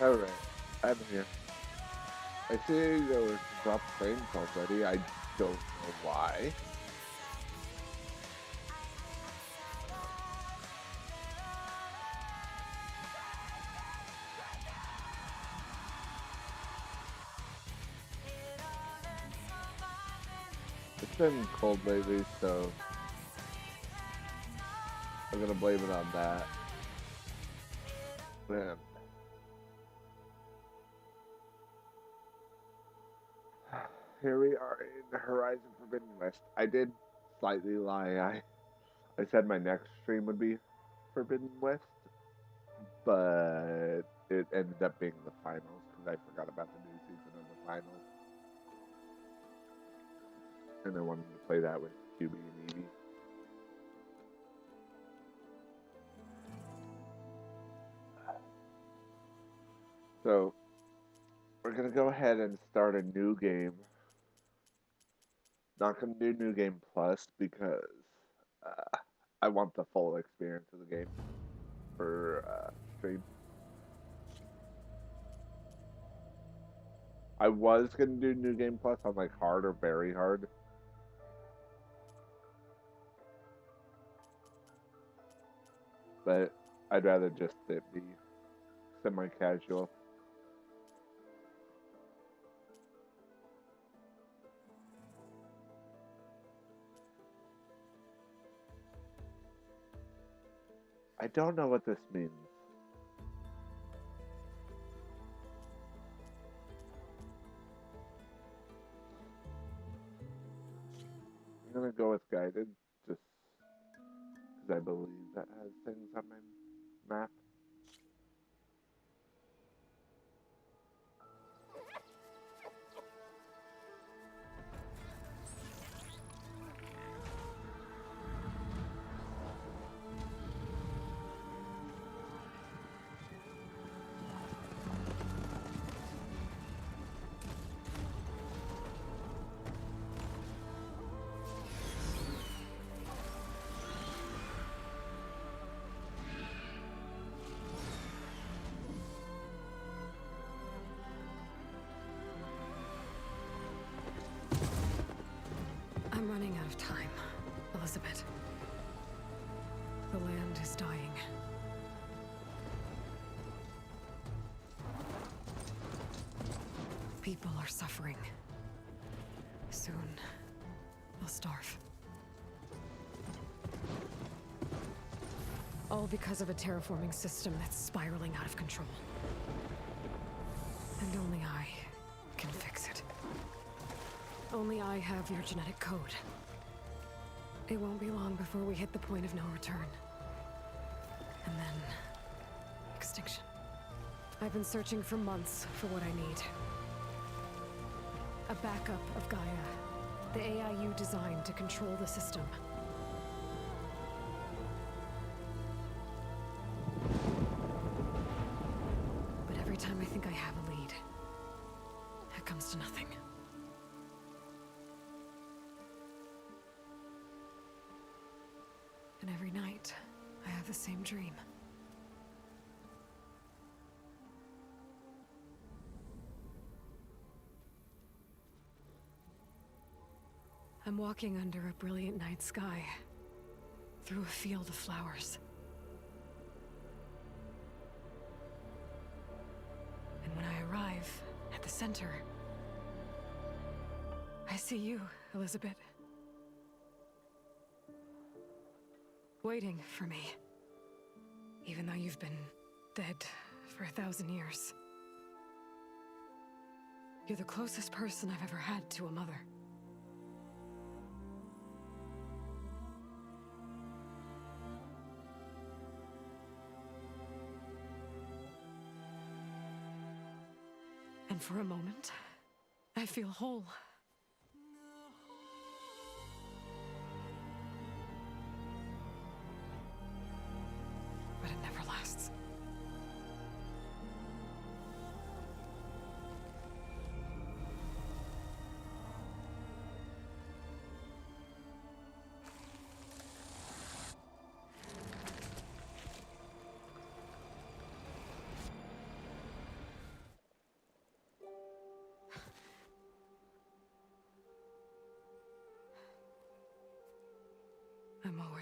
Alright, I'm here. I see there was dropped frames already. I don't know why. It's been cold lately, so I'm gonna blame it on that. Man. Here we are in Horizon Forbidden West. I did slightly lie. I said my next stream would be Forbidden West, but it ended up being the finals because I forgot about the new season of the finals. And I wanted to play that with QB and Evie. So, we're going to go ahead and start a new game. Not going to do New Game Plus because I want the full experience of the game for stream. I was going to do New Game Plus on like hard or very hard. But I'd rather just it be semi-casual. I don't know what this means. I'm gonna go with guided, just because I believe that has things on my map. I'm running out of time, Elizabeth. The land is dying. People are suffering. Soon, they'll starve. All because of a terraforming system that's spiraling out of control. And only I can fix it. Only I have your genetic code. It won't be long before we hit the point of no return. And then... extinction. I've been searching for months for what I need. A backup of Gaia. The AI you designed to control the system. But every time I think I have a lead, it comes to nothing. And every night, I have the same dream. I'm walking under a brilliant night sky, through a field of flowers. And when I arrive at the center, I see you, Elizabeth. Waiting for me. Even though you've been dead for 1,000 years. You're the closest person I've ever had to a mother. And for a moment, I feel whole. But it never lasts.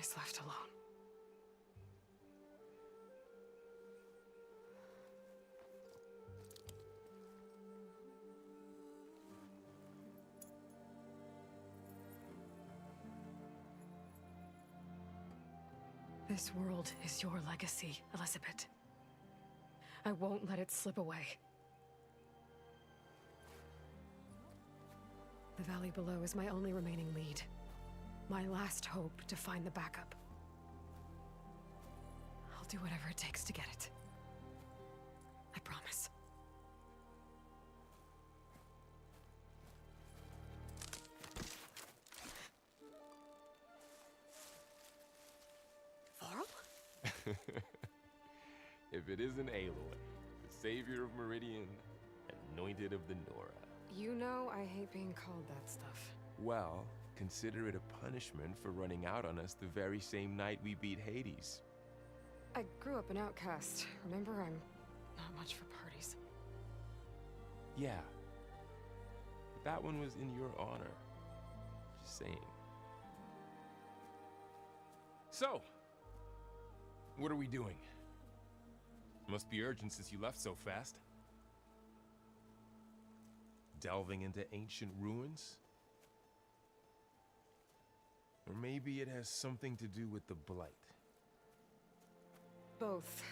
twice left alone. This world is your legacy, Elizabeth. I won't let it slip away. The valley below is my only remaining lead. My last hope to find the backup. I'll do whatever it takes to get it. I promise. Varl? If it isn't Aloy, the savior of Meridian, anointed of the Nora. You know I hate being called that stuff. Well, consider it a punishment for running out on us the very same night we beat Hades. I grew up an outcast. Remember, I'm not much for parties. Yeah. But that one was in your honor. Just saying. So, what are we doing? Must be urgent since you left so fast. Delving into ancient ruins? Or maybe it has something to do with the Blight. Both,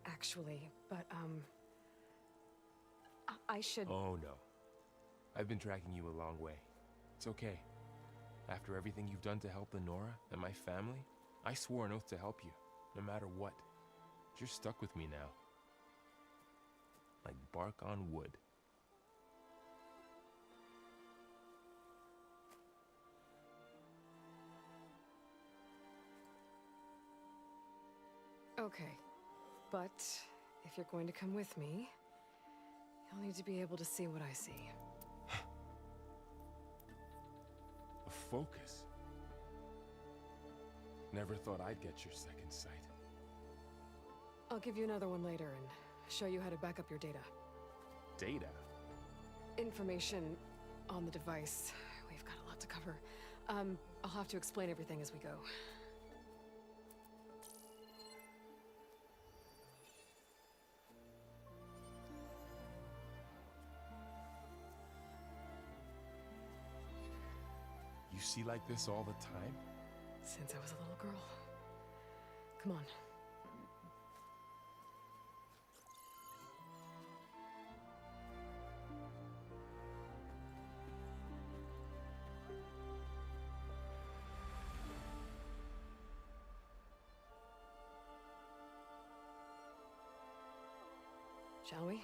actually, but, I should... Oh, no. I've been tracking you a long way. It's okay. After everything you've done to help the Nora and my family, I swore an oath to help you, no matter what. You're stuck with me now. Like bark on wood. Okay, but if you're going to come with me, you'll need to be able to see what I see. A focus? Never thought I'd get your second sight. I'll give you another one later and show you how to back up your data. Data? Information on the device. We've got a lot to cover. I'll have to explain everything as we go. You see like this all the time? Since I was a little girl. Come on. Shall we?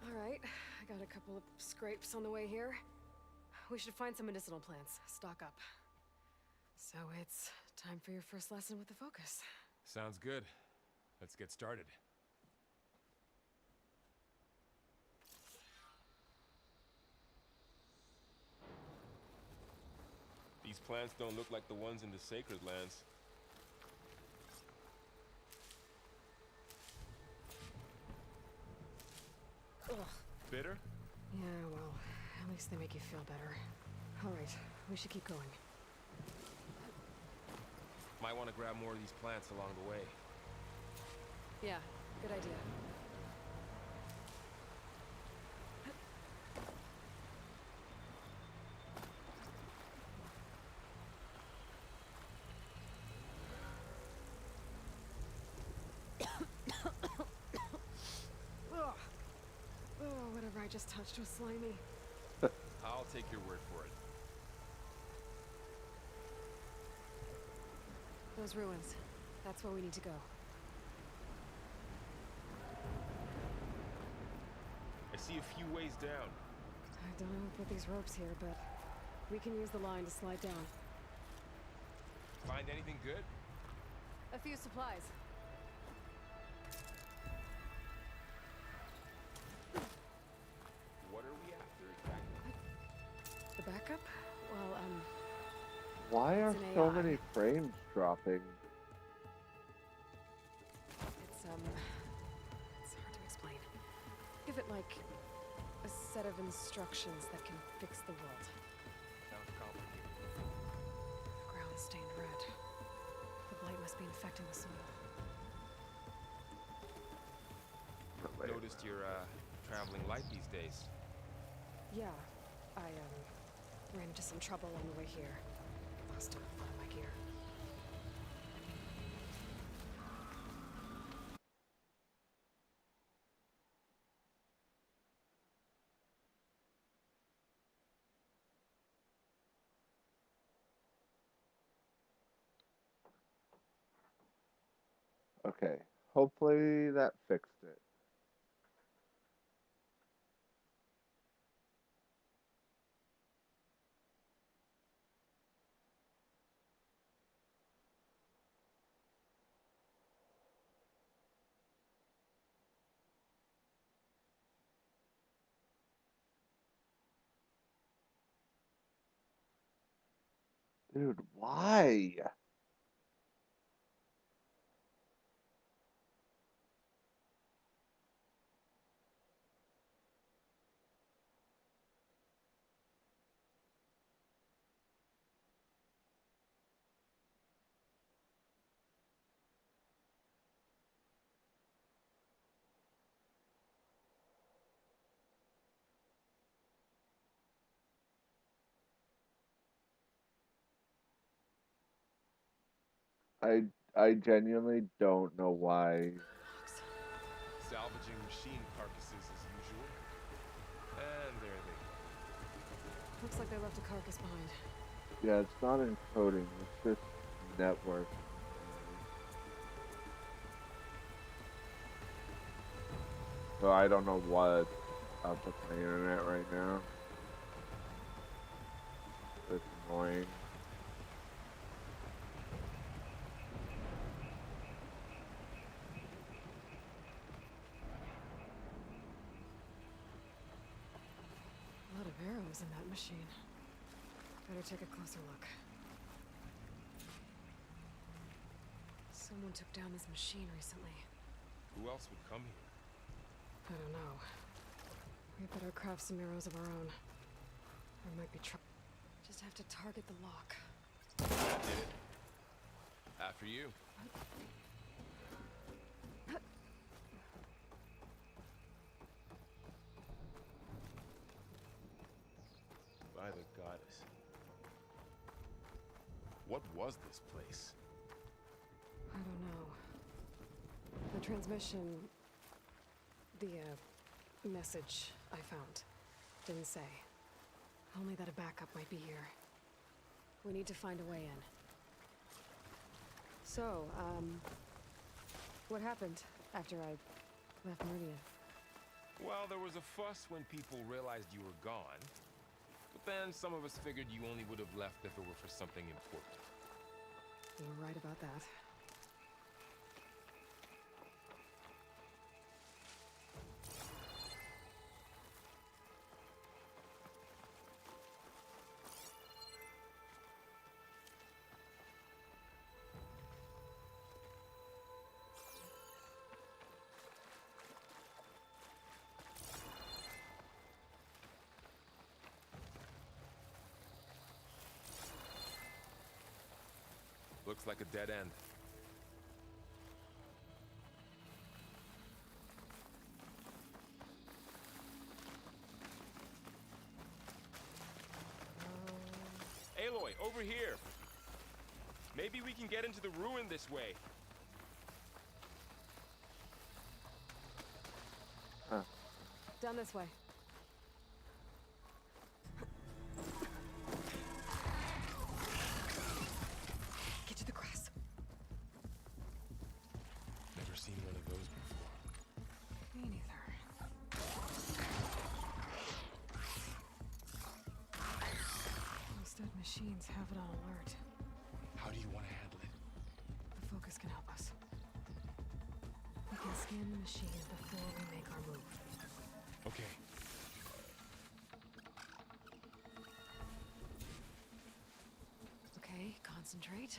All right, I got a couple of scrapes on the way here. We should find some medicinal plants, stock up. So it's time for your first lesson with the Focus. Sounds good. Let's get started. These plants don't look like the ones in the Sacred Lands. Ugh. Bitter? Yeah, well, at least they make you feel better. All right, we should keep going. Might want to grab more of these plants along the way. Yeah, good idea. Ugh. Oh, whatever I just touched was slimy. I'll take your word for it. Those ruins. That's where we need to go. I see a few ways down. I don't know about these ropes here, but we can use the line to slide down. Find anything good? A few supplies. What are we after exactly? The backup? Well, Why are It's an so AI. many frames dropping? it like a set of instructions that can fix the world. Sounds complicated. The ground's stained red. The blight must be infecting the soil. Wait, Noticed you're traveling light these days. Yeah, I ran into some trouble on the way here. Lost a lot of my gear. okay. Hopefully that fixed it. Dude, why? I I genuinely don't know why. Salvaging machine carcasses as usual. And there they go. Looks like they left a carcass behind. Yeah, it's not encoding. It's just network. So I don't know what's up with my internet right now. It's annoying. A lot of arrows in that machine. Better take a closer look. Someone took down this machine recently. Who else would come here? I don't know. We better craft some arrows of our own. There might be trouble. Just have to target the lock. That did it. After you. By the goddess. What was this place? I don't know. The transmission... The, message I found didn't say. Only that a backup might be here. We need to find a way in. So, what happened after I left Meridian? Well, there was a fuss when people realized you were gone. But then some of us figured you only would have left if it were for something important. You were right about that. Looks like a dead end. Aloy, over here! Maybe we can get into the ruin this way. Huh. Down this way. Get to the grass. Never seen one of those before. Me neither. Those dead machines have it on alert. How do you want to handle it? The focus can help us. We can scan the machine before we make our move. Okay. Okay, concentrate.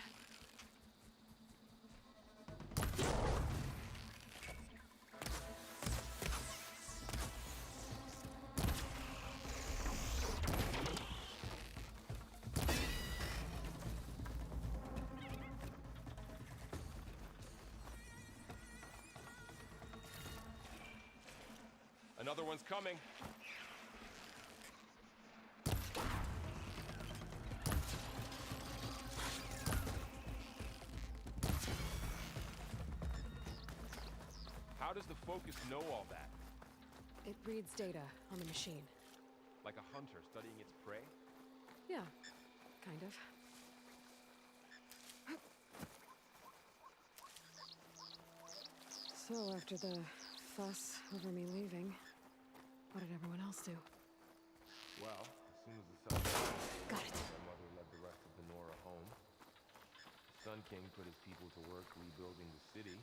Another one's coming. How does the Focus know all that? It reads data on the machine. Like a hunter studying its prey? Yeah, kind of. So, after the fuss over me leaving, what did everyone else do? Well, as soon as the sun Got it. my mother led the rest of the Nora home. The Sun King put his people to work rebuilding the city,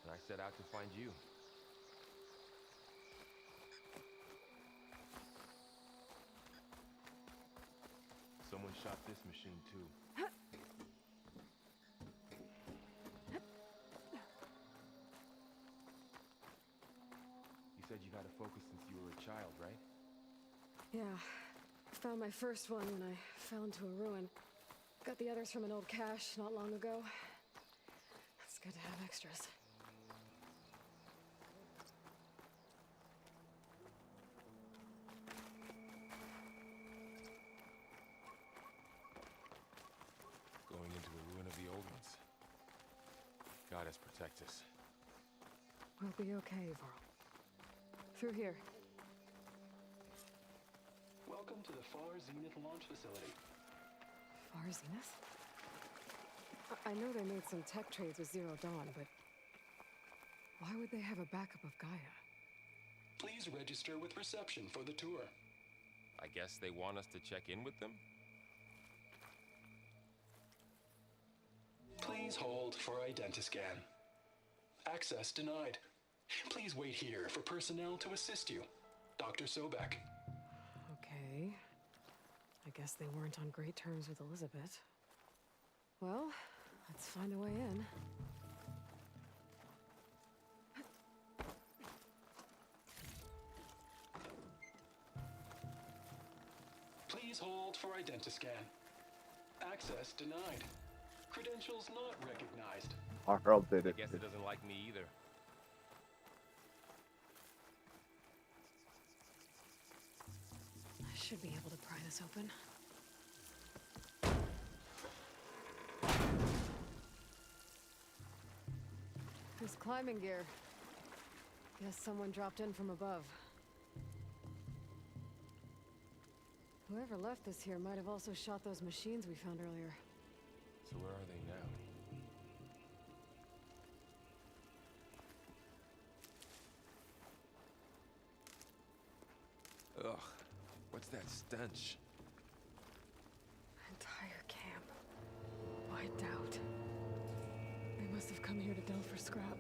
and I set out to find you. Someone shot this machine too. You said you had a Focus since you were a child, right? Yeah. Found my first one when I fell into a ruin. Got the others from an old cache not long ago. It's good to have extras. Going into a ruin of the old ones. Goddess protect us. We'll be okay, Varl. Through here. Welcome to the Far Zenith launch facility. Far Zenith? I know they made some tech trades with Zero Dawn, but why would they have a backup of Gaia? Please register with reception for the tour. I guess they want us to check in with them? Please hold for Identiscan. Access denied. Please wait here for personnel to assist you. Dr. Sobek. Okay. I guess they weren't on great terms with Elizabeth. Well, let's find a way in. Please hold for Identiscan. Access denied. Credentials not recognized. Harl did I it. guess it doesn't like me either. I should be able to pry this open. There's climbing gear. Guess someone dropped in from above. Whoever left this here might have also shot those machines we found earlier. So where are they now? Ugh, what's that stench? Entire camp. Wiped out. They must have come here to delve for scrap.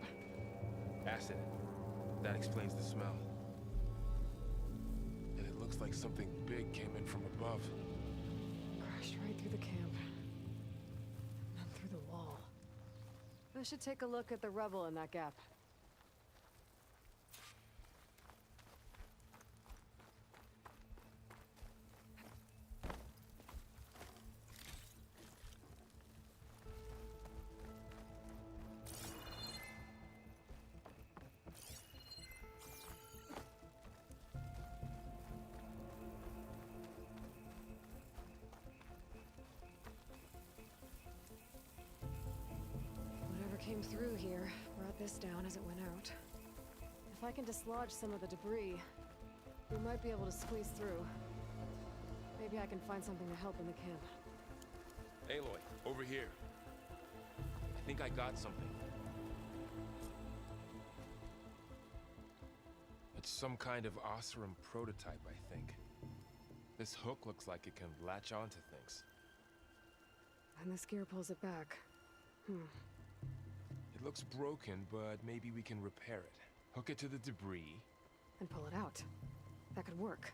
Acid. That explains the smell. And it looks like something big came in from above. Crashed right through the camp. And through the wall. I should take a look at the rubble in that gap. Whatever came through here brought this down as it went out. If I can dislodge some of the debris, we might be able to squeeze through. Maybe I can find something to help in the camp. Aloy, over here. I think I got something. It's some kind of Oseram prototype, I think. This hook looks like it can latch onto things. And this gear pulls it back. It looks broken, but maybe we can repair it. Hook it to the debris. And pull it out. That could work.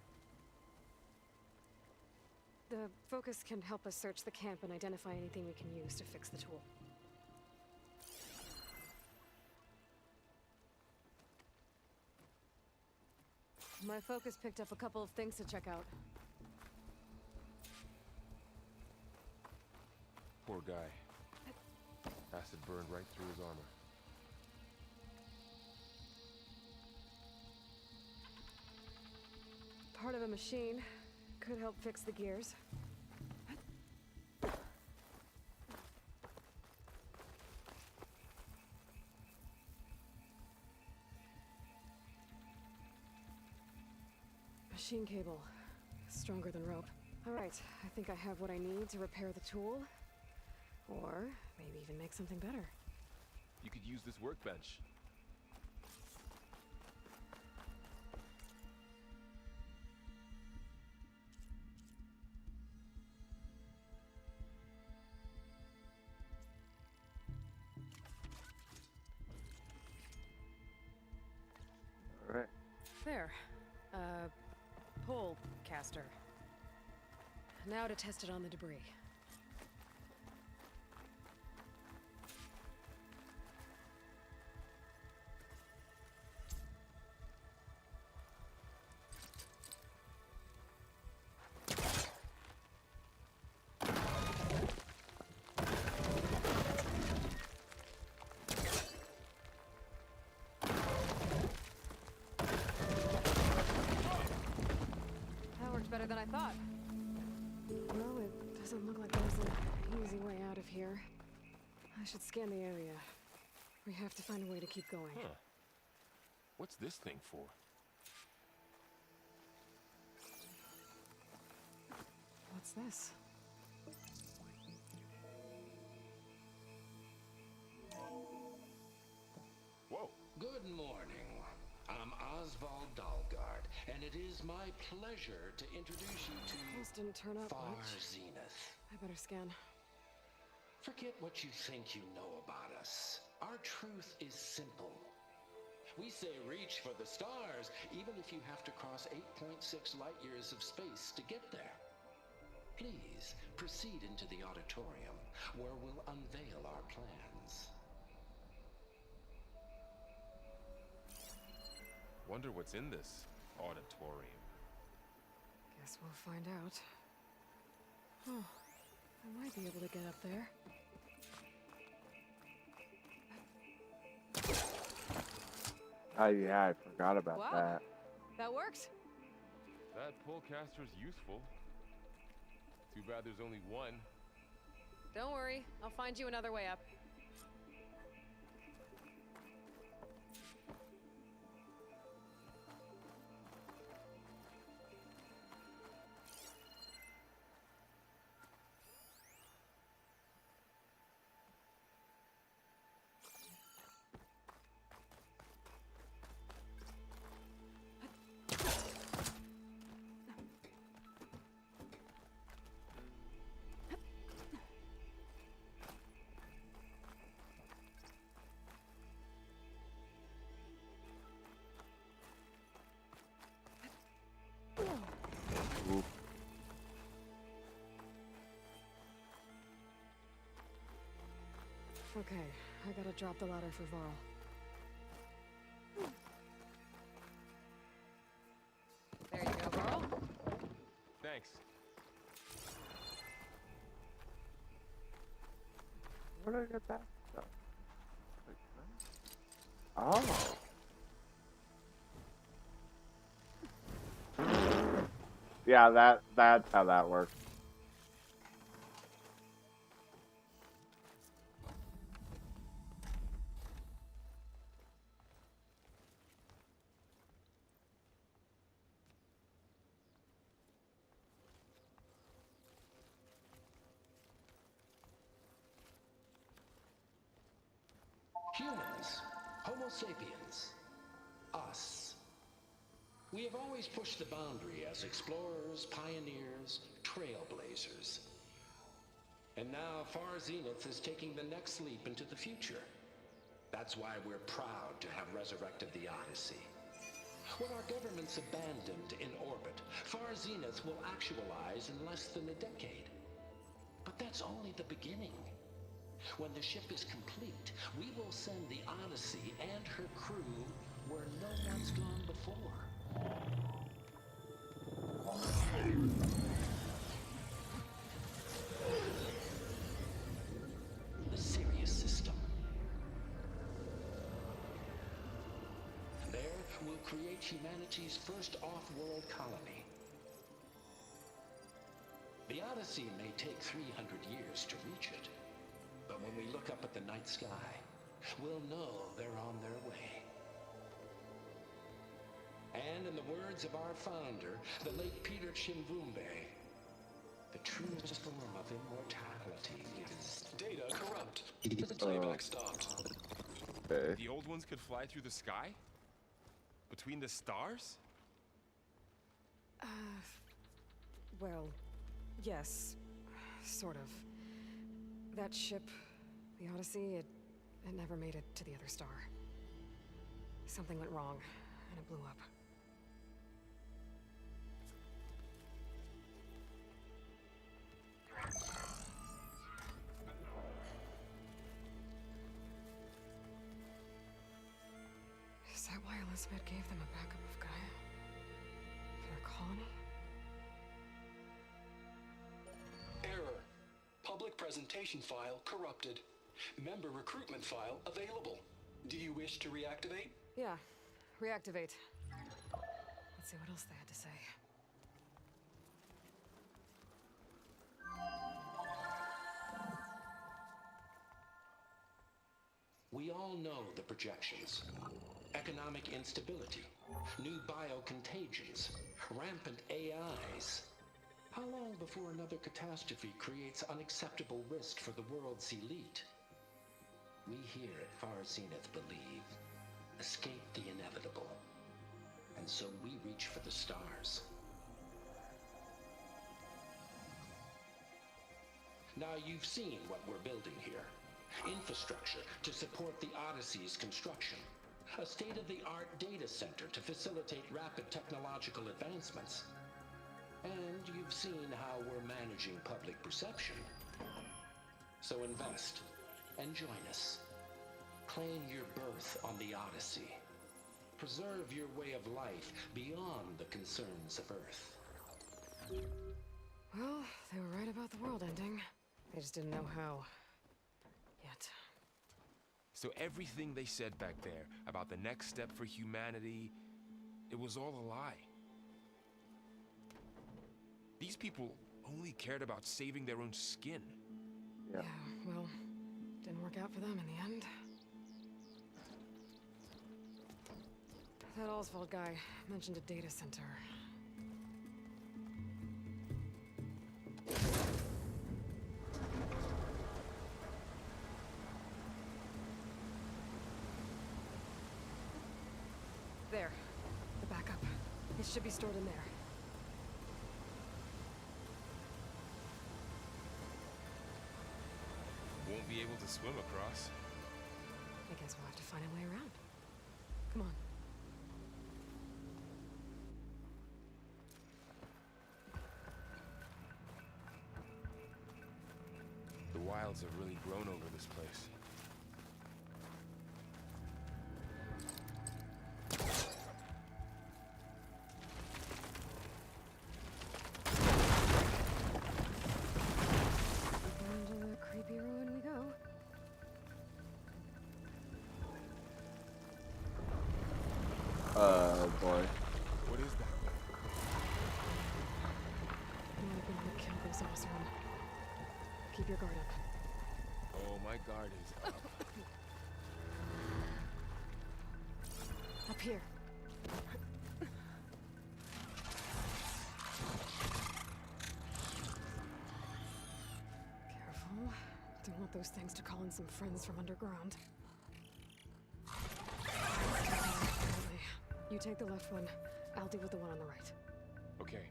The Focus can help us search the camp and identify anything we can use to fix the tool. My Focus picked up a couple of things to check out. Poor guy. Acid burned right through his armor. part of a machine. Could help fix the gears. Machine cable. Stronger than rope. Alright, I think I have what I need to repair the tool. Or maybe even make something better. You could use this workbench. All right. There. Pole caster. Now to test it on the debris. Better than I thought. Well, it doesn't look like there's an easy way out of here. I should scan the area. We have to find a way to keep going. Huh. What's this thing for? What's this? Whoa. Good morning. I'm Oswald Dalgard, and it is my pleasure to introduce you to Those didn't turn up Far much. Zenith. I better scan. Forget what you think you know about us. Our truth is simple. We say reach for the stars, even if you have to cross 8.6 light years of space to get there. Please proceed into the auditorium, where we'll unveil our plans. Wonder what's in this auditorium. Guess we'll find out. Oh, I might be able to get up there. Oh yeah, I forgot about Wow. that. That worked? That polecaster's useful. Too bad there's only one. Don't worry, I'll find you another way up. Oof. Okay, I gotta drop the ladder for Varl. There you go, Varl. Thanks. Where did I get that stuff? Like that? Oh. Yeah, that's how that works. Humans, Homo sapiens, us. We have always pushed the boundary as explorers, pioneers, trailblazers. And now Far Zenith is taking the next leap into the future. That's why we're proud to have resurrected the Odyssey. What our governments abandoned in orbit, Far Zenith will actualize in less than a decade. But that's only the beginning. When the ship is complete, we will send the Odyssey and her crew where no one's gone before. The Sirius system. There, we'll create humanity's first off-world colony, Odyssey may take 300 years to reach it, but when we look up at the night sky, we'll know they're on their way. And in the words of our founder, the late Peter Chimvumbe, the truest form of immortality is Data corrupt. Playback stopped. Okay. The old ones could fly through the sky? Between the stars? Well, yes. Sort of. That ship, the Odyssey, it never made it to the other star. Something went wrong, and it blew up. Is that why Elizabeth gave them a backup of Gaia? For their colony? Error. Public presentation file corrupted. Member recruitment file available. Do you wish to reactivate? Yeah, reactivate. Let's see what else they had to say. We all know the projections. Economic instability, new biocontagions, rampant AIs. How long before another catastrophe creates unacceptable risk for the world's elite? We here at Far Zenith believe, escape the inevitable. And so we reach for the stars. Now you've seen what we're building here. Infrastructure to support the Odyssey's construction. A state-of-the-art data center to facilitate rapid technological advancements. And you've seen how we're managing public perception. So invest and join us. Claim your berth on the Odyssey. Preserve your way of life beyond the concerns of Earth. Well, they were right about the world ending. They just didn't know how. Yet. So everything they said back there about the next step for humanity, it was all a lie. These people only cared about saving their own skin. Yeah. Yeah, well, didn't work out for them in the end. That Oswald guy mentioned a data center. There. The backup. It should be stored in there. Won't be able to swim across. I guess we'll have to find a way around. Come on. The wilds have really grown over this place. Into the creepy ruin we go. Boy. What is that? Might have been what killed those Osram. Keep your guard up. Oh, my guard is up. Up here. Careful. Don't want those things to call in some friends from underground. You take the left one. I'll deal with the one on the right. Okay.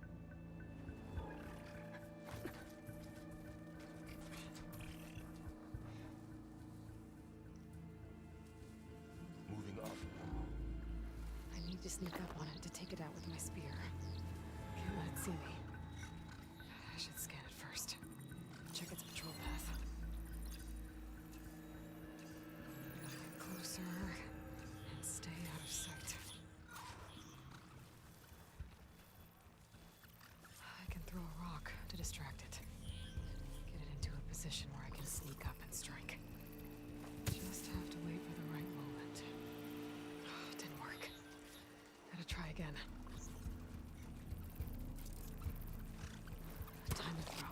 Moving up. I need to sneak up on it to take it out with my spear. Can't let it see me. I should scan it first. Check its patrol path. Get closer and stay out of sight. I can throw a rock to distract it. Get it into a position where I can sneak up and strike. Just have to wait for the right moment. Didn't work. Gotta try again. Time to throw.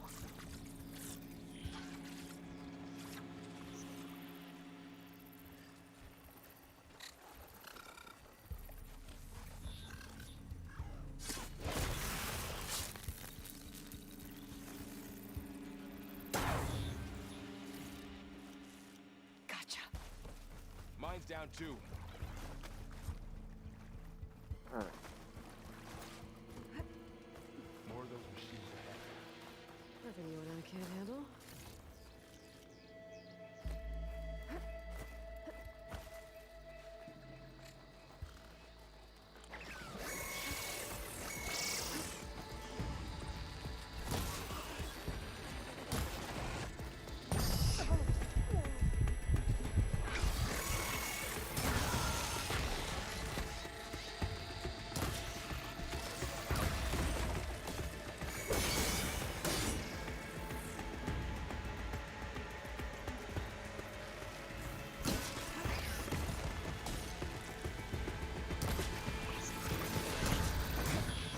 one's down too. Alright. More of those machines ahead. Nothing you and I can't handle.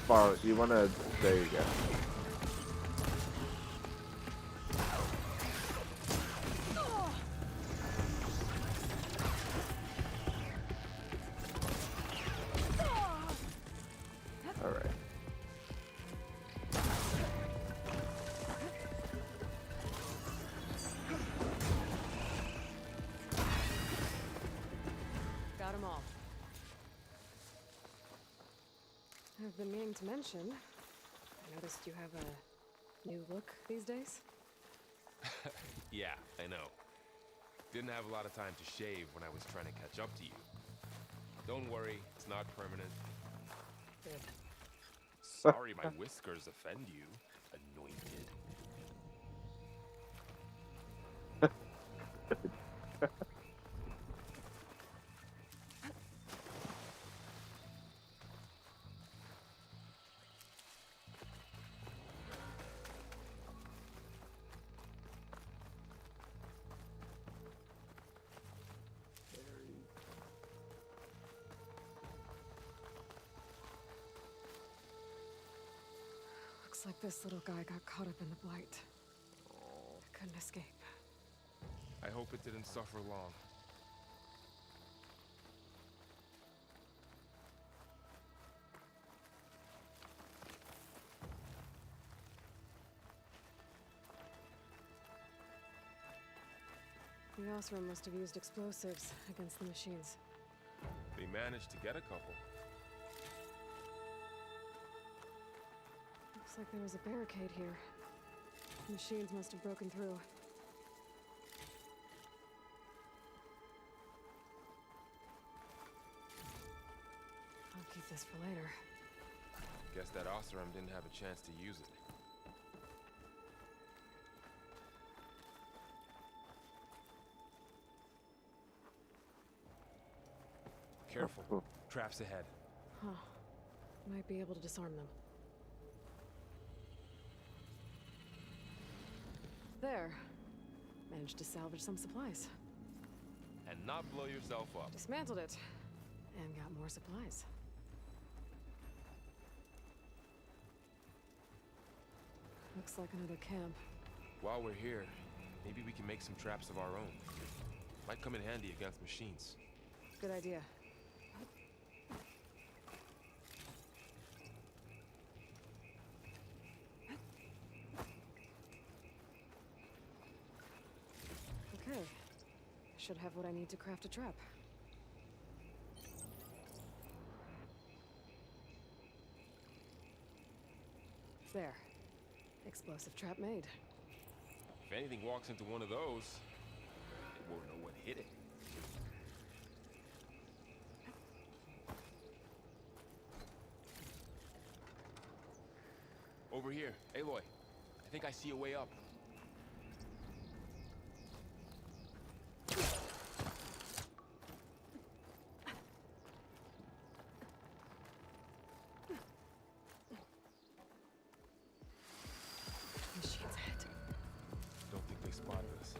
Bar, you wanna... There you go. Alright. Got them all. I've been meaning to mention, I noticed you have a new look these days. Yeah, I know. Didn't have a lot of time to shave when I was trying to catch up to you. Don't worry, it's not permanent. Good. Sorry my whiskers offend you, anointed. Looks like this little guy got caught up in the blight. Couldn't escape. I hope it didn't suffer long. The Osram must have used explosives against the machines. They managed to get a couple. Looks like there was a barricade here. The machines must have broken through. I'll keep this for later. Guess that Osram didn't have a chance to use it. Careful. Traps ahead. Huh. Might be able to disarm them. There. Managed to salvage some supplies. And not blow yourself up. Dismantled it. And got more supplies. Looks like another camp. While we're here, maybe we can make some traps of our own. Might come in handy against machines. Good idea. Okay. I should have what I need to craft a trap. There. Explosive trap made. If anything walks into one of those, it won't know what hit it. Over here, Aloy. I think I see a way up. Machine's ahead. Don't think they spotted us.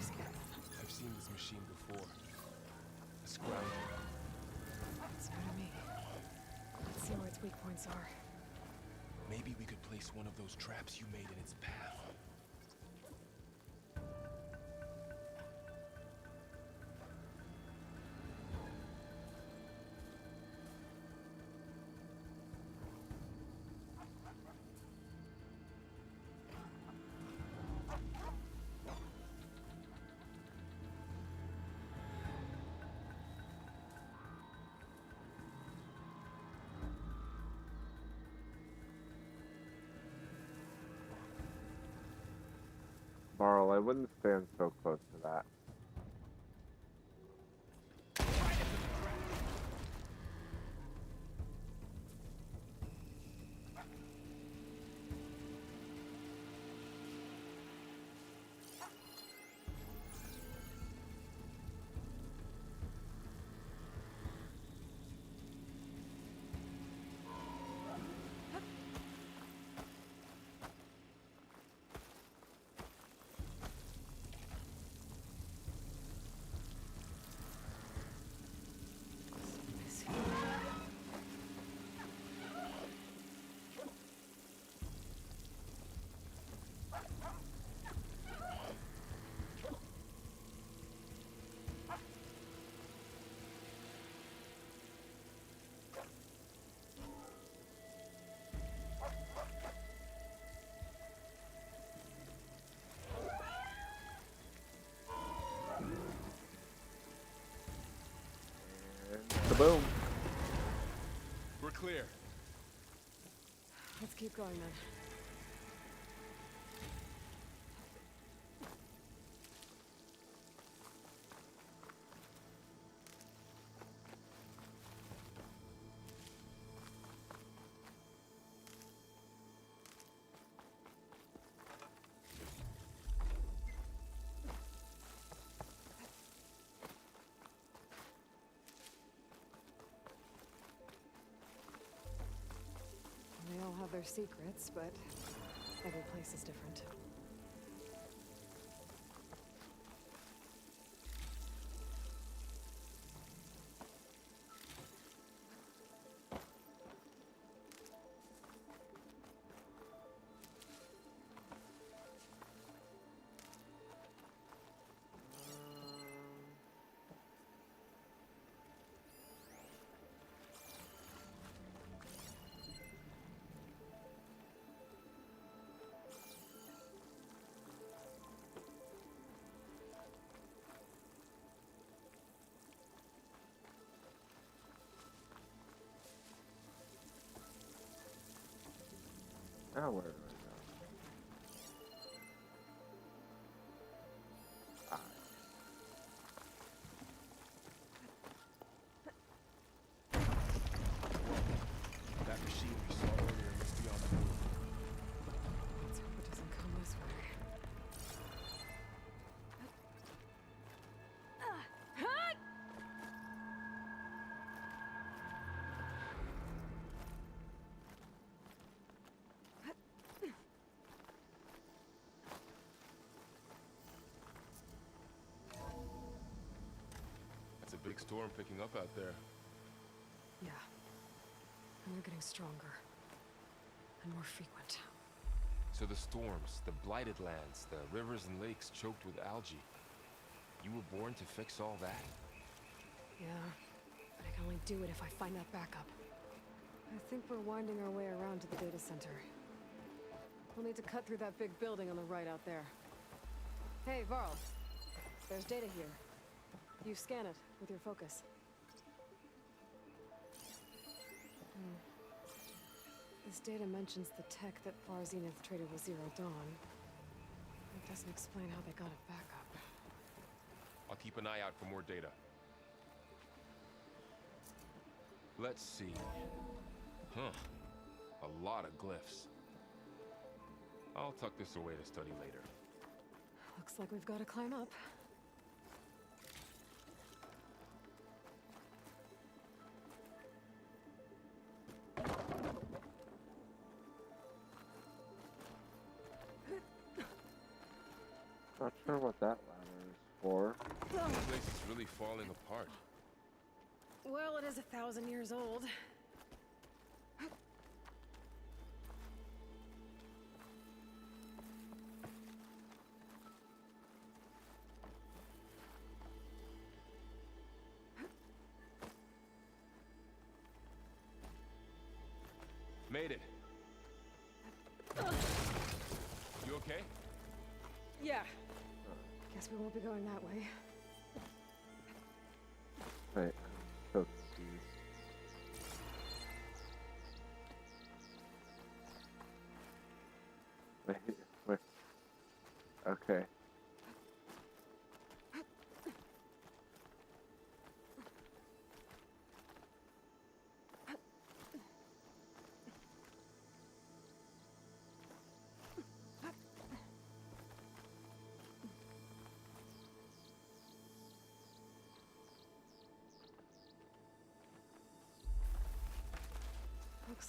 Scan them. I've seen this machine before. A scoundrel. It's new to me. Let's see where its weak points are. Maybe we could place one of those traps you made in its path. I wouldn't stand so close to that. Kaboom! We're clear. Let's keep going then. They all have their secrets, but every place is different. Now where do I go? Ah, That machine we saw earlier must be on the move. Let's hope it doesn't come this way. That's a big storm picking up out there. Yeah. And they're getting stronger. And more frequent. So the storms, the blighted lands, the rivers and lakes choked with algae. You were born to fix all that? Yeah. But I can only do it if I find that backup. I think we're winding our way around to the data center. We'll need to cut through that big building on the right out there. Hey, Varl. There's data here. You scan it with your focus. This data mentions the tech that Far Zenith traded with Zero Dawn. It doesn't explain how they got it back up. I'll keep an eye out for more data. Let's see. Huh. A lot of glyphs. I'll tuck this away to study later. Looks like we've got to climb up. not sure what that ladder is for. This place is really falling apart. Well, it is 1,000 years old. Made it. You okay? Yeah. Guess we won't be going that way. Wait, so confused. Wait, wait. Okay.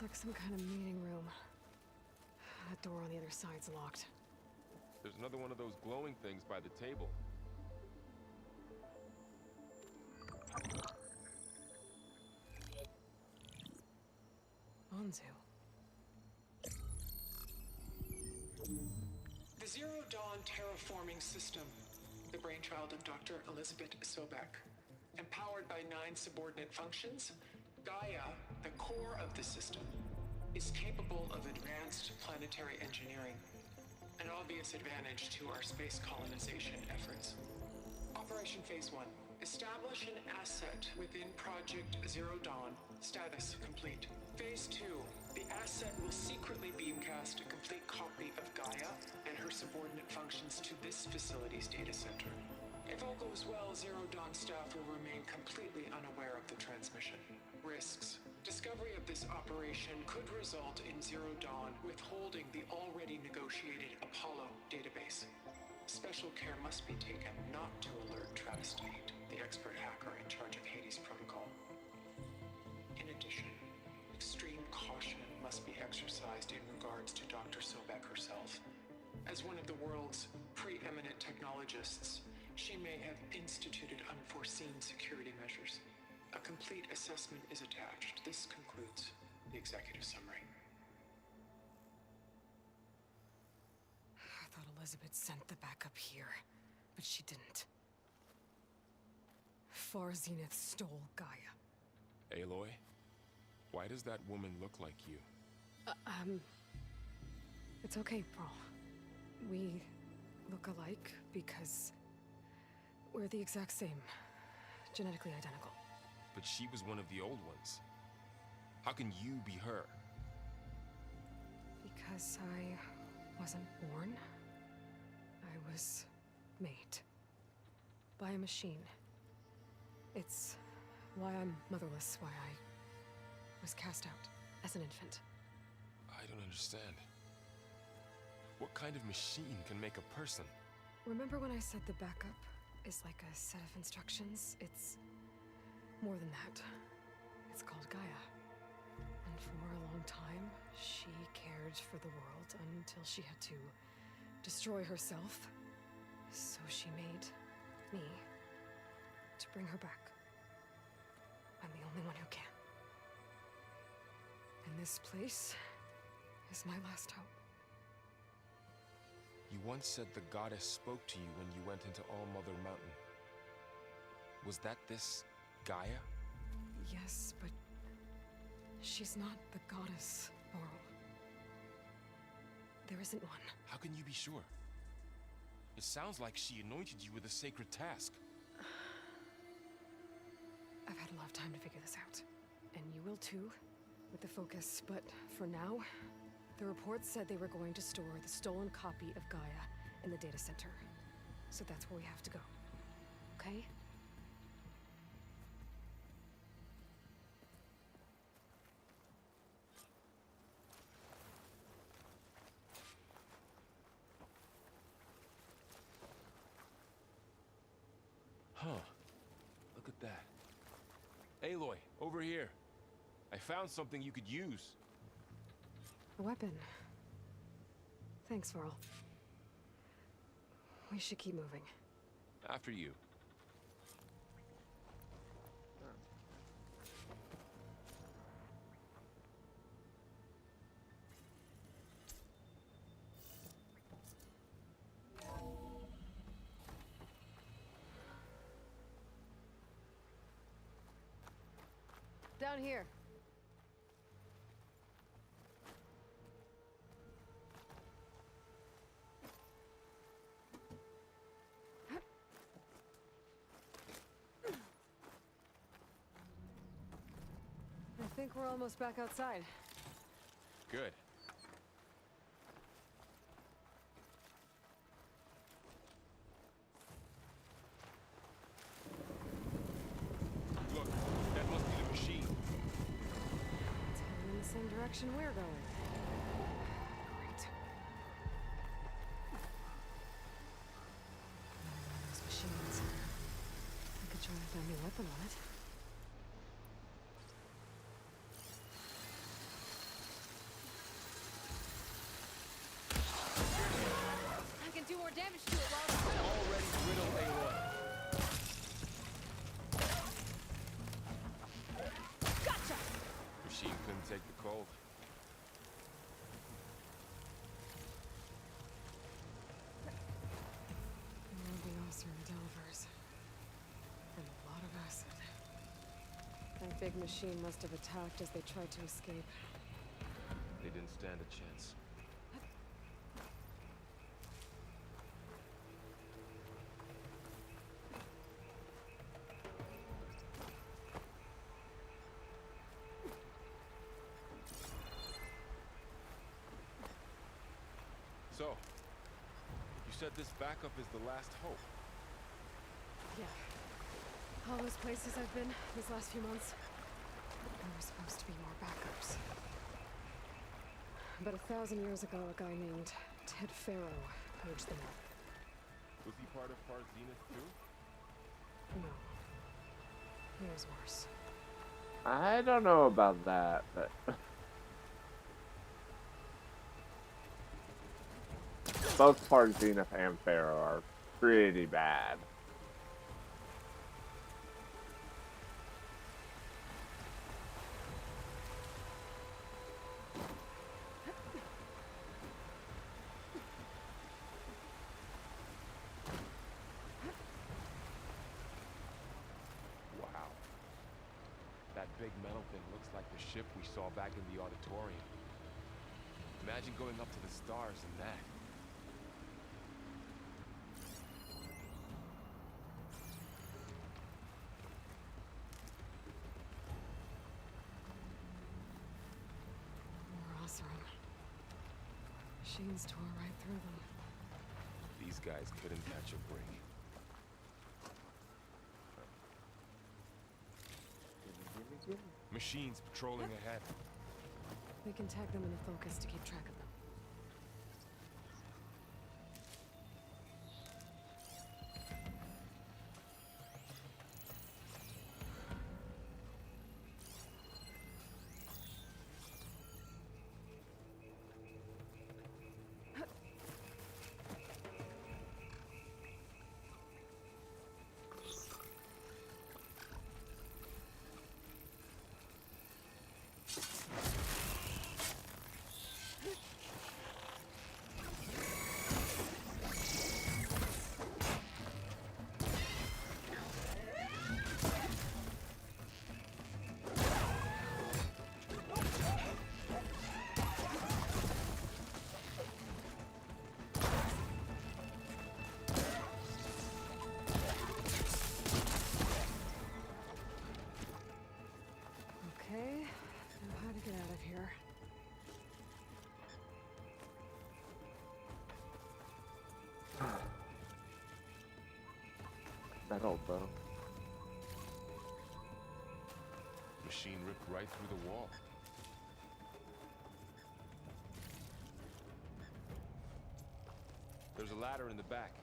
Looks like some kind of meeting room. That door on the other side's locked. There's another one of those glowing things by the table. Anzu. The Zero Dawn terraforming system, the brainchild of Dr. Elizabeth Sobek. Empowered by 9 subordinate functions, Gaia, the core of the system, is capable of advanced planetary engineering, an obvious advantage to our space colonization efforts. Operation Phase 1. Establish an asset within Project Zero Dawn. Status complete. Phase 2. The asset will secretly beamcast a complete copy of Gaia and her subordinate functions to this facility's data center. If all goes well, Zero Dawn staff will remain completely unaware of the transmission. Risks. Discovery of this operation could result in Zero Dawn withholding the already negotiated Apollo database. Special care must be taken not to alert Travis Tate, the expert hacker in charge of Hades Protocol. In addition, extreme caution must be exercised in regards to Dr. Sobek herself. As one of the world's preeminent technologists, she may have instituted unforeseen security measures. A complete assessment is attached. This concludes the executive summary. I thought Elizabeth sent the backup here, but she didn't. Far Zenith stole Gaia. Aloy, why does that woman look like you? It's okay, Pearl. We look alike because we're the exact same. Genetically identical. But she was one of the old ones. How can you be her? Because I wasn't born. I was made. By a machine. It's why I'm motherless, why I was cast out as an infant. I don't understand. What kind of machine can make a person? Remember when I said the backup is like a set of instructions? It's more than that. It's called Gaia. And for a long time, she cared for the world until she had to destroy herself. So she made me to bring her back. I'm the only one who can. And this place is my last hope. You once said the goddess spoke to you when you went into All-Mother Mountain. Was that this Gaia? Yes, but she's not the goddess, Laurel. There isn't one. How can you be sure? It sounds like she anointed you with a sacred task. I've had a lot of time to figure this out. And you will too, with the focus. But for now, the report said they were going to store the stolen copy of Gaia in the data center. So that's where we have to go. Okay? Huh. Look at that. Aloy, over here. I found something you could use. A weapon. Thanks, Varl. We should keep moving. After you. Down here. I think we're almost back outside. Good. Look, that must be the machine. It's heading in the same direction we're going. Great. Another one of those machines. I could try with a new weapon on it. big machine must have attacked as they tried to escape. They didn't stand a chance. So, you said this backup is the last hope. Yeah. All those places I've been these last few months, there were supposed to be more backups. But 1,000 years ago, a guy named Ted Faro purged them all. Was he part of Far Zenith too? No. He was worse. I don't know about that, but both Far Zenith and Pharaoh are pretty bad. Wow. That big metal thing looks like the ship we saw back in the auditorium. Imagine going up to the stars in that. More Oseram. Machines tore right through them. These guys couldn't catch a break. Machines patrolling ahead. We can tag them in a focus to keep track of them. Okay, now how to get out of here. Metal though. Machine ripped right through the wall. There's a ladder in the back.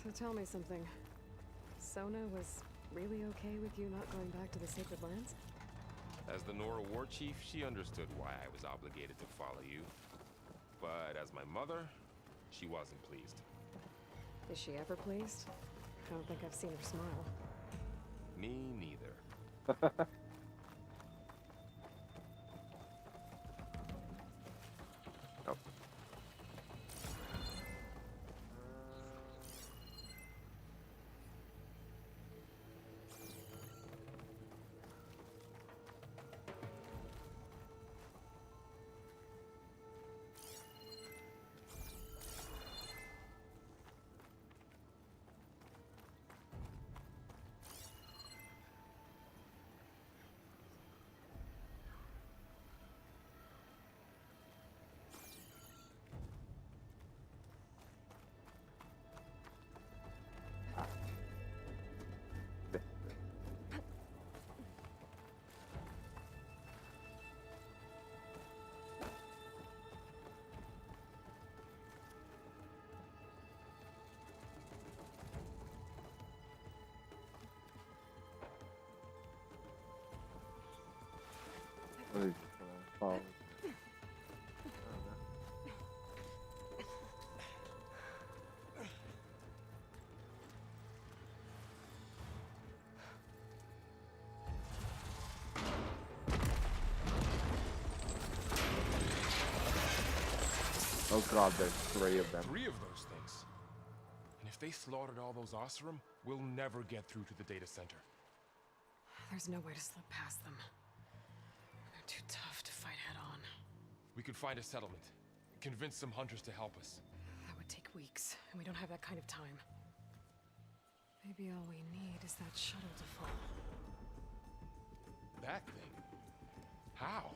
So tell me something. Sona was really okay with you not going back to the Sacred Lands? As the Nora war chief, she understood why I was obligated to follow you. But as my mother, she wasn't pleased. Is she ever pleased? I don't think I've seen her smile. Me neither. Nope. What is it? Fall. Oh god, there's 3 of them. 3 of those things. And if they slaughtered all those Oseram, we'll never get through to the data center. There's no way to slip past them. They're too tough to fight head on. We could find a settlement. Convince some hunters to help us. That would take weeks, and we don't have that kind of time. Maybe all we need is that shuttle to fall. That thing? How?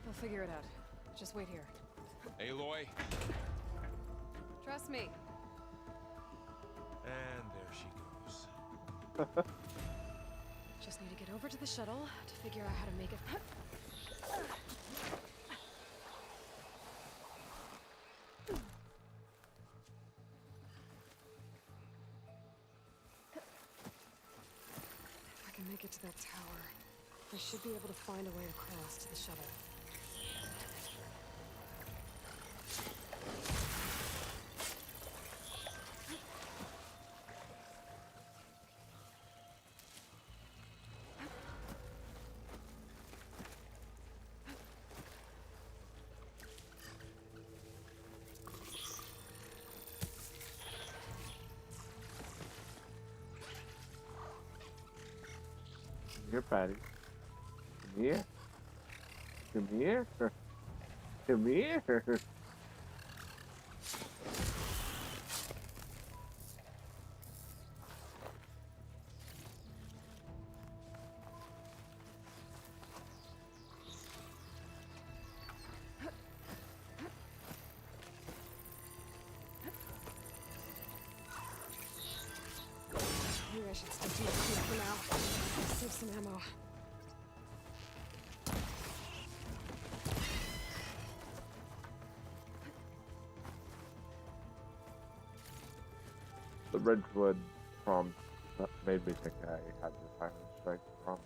I'll figure it out. Just wait here. Aloy. Trust me. And there she goes. Just need to get over to the shuttle to figure out how to make it. If I can make it to that tower, I should be able to find a way across to the shuttle. Here, Patty. Come here. Come here. Come here. Maybe I should stick to my feet for now. Save some ammo. The Ridgewood prompt that made me think I had the Silent Strike prompt.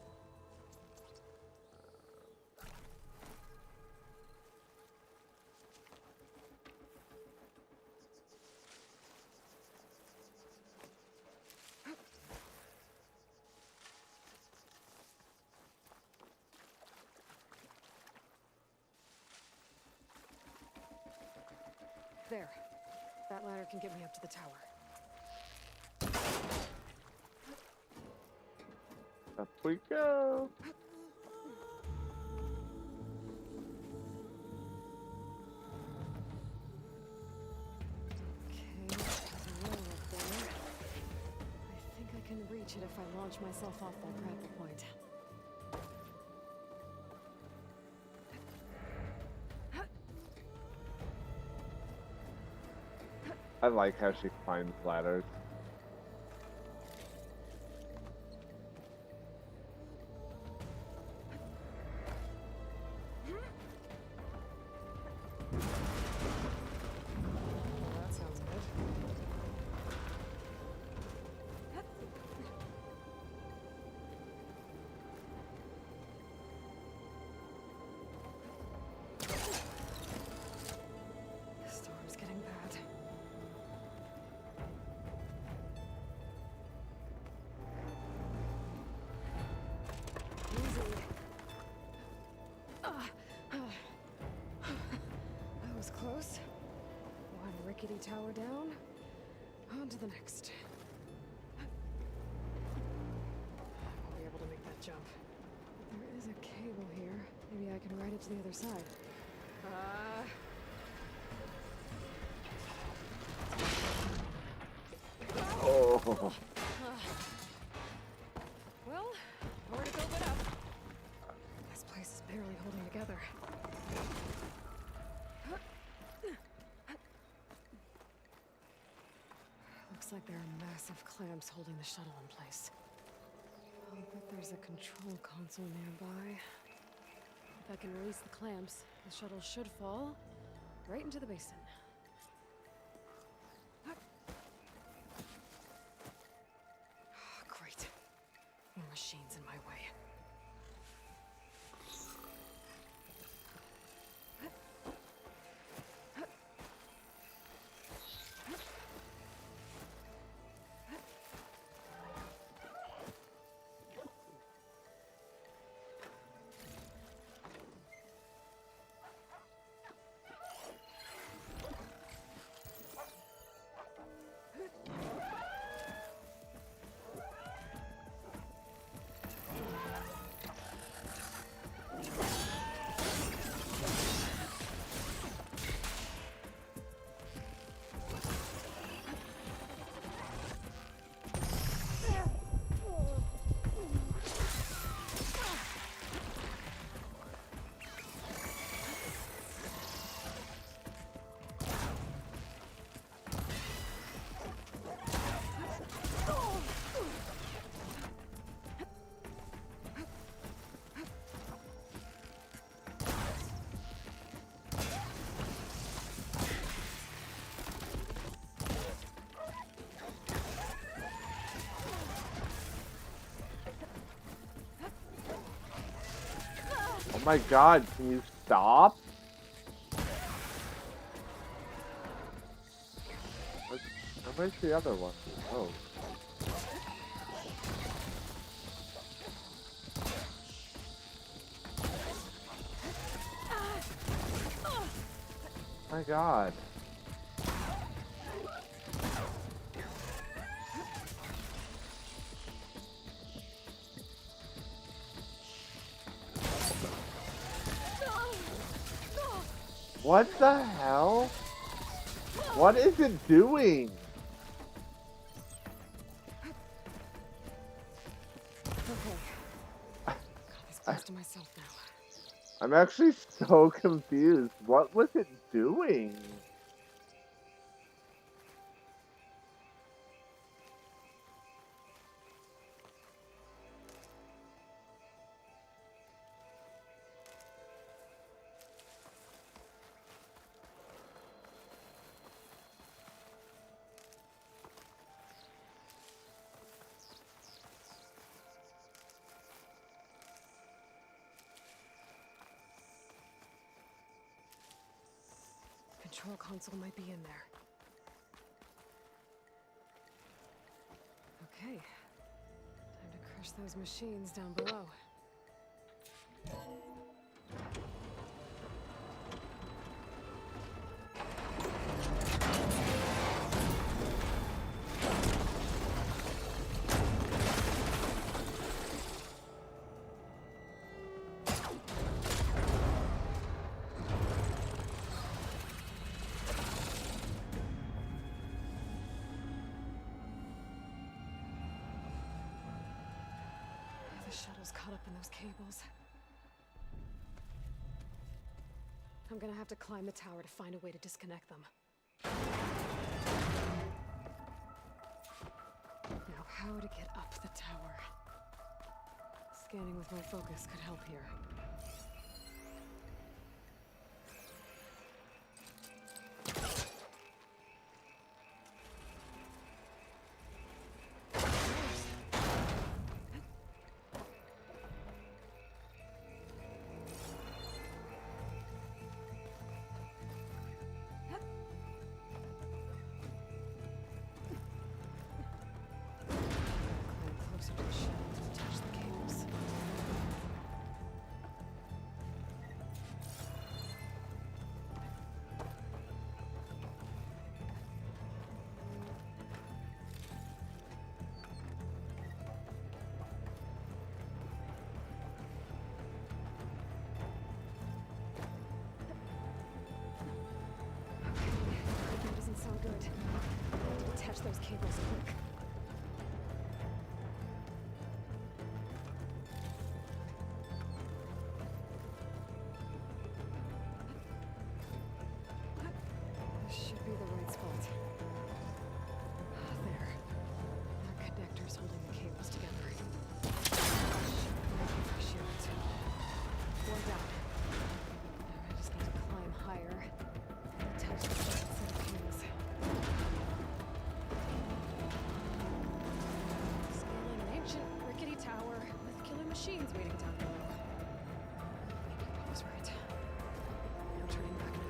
There. That ladder can get me up to the tower. Up we go. Okay, there's a rail up there. I think I can reach it if I launch myself off that grapple point. I like how she climbs ladders. Well, that sounds good. The storm's getting bad. Easy. That was close. One rickety tower down. On to the next. I won't be able to make that jump. There is a cable here. Maybe I can ride it to the other side. Oh, Well, where to build it up? This place is barely holding together. Looks like there are massive clamps holding the shuttle in place. I'll bet there's a control console nearby. If I can release the clamps, the shuttle should fall right into the basin. Great. More machines in my way. my god, can you stop? Where's the other one? Oh. My god. What the hell? What is it doing? Okay. Got this close to myself now. I'm actually so confused. What was it doing? Control console might be in there. Okay. Time to crush those machines down below. The shuttle's caught up in those cables. I'm gonna have to climb the tower to find a way to disconnect them. Now, how to get up the tower? Scanning with more focus could help here. Climb closer to the shuttle to touch the cables. That doesn't sound good. I have to detach those cables quick. This should be the right spot. There. That connector's holding the cables together. Shoot. One down. Now I just need to climb higher and attach the second set of cables. Scaling an ancient, rickety tower with killer machines waiting down below. I was right. No turning back now.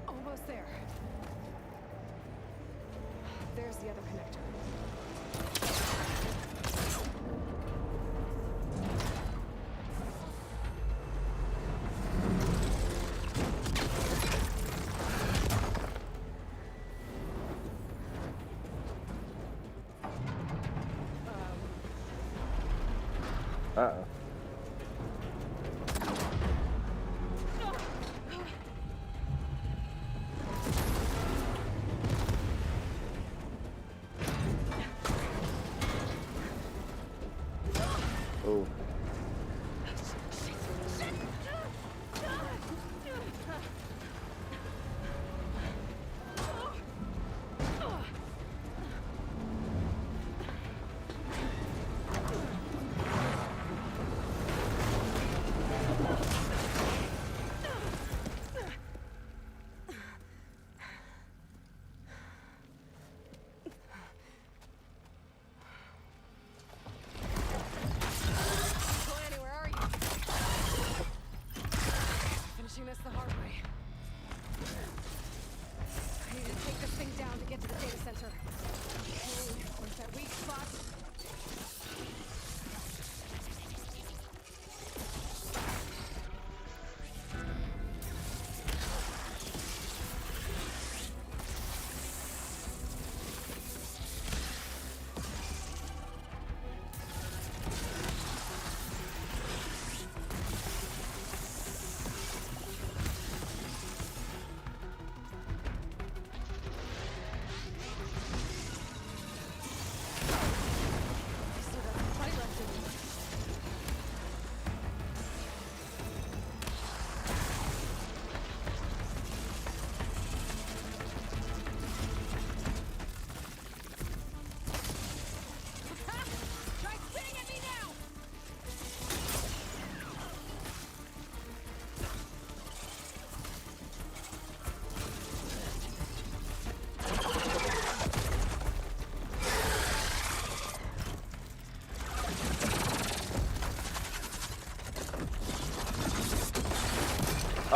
Almost there. There's the other connector. Uh-oh.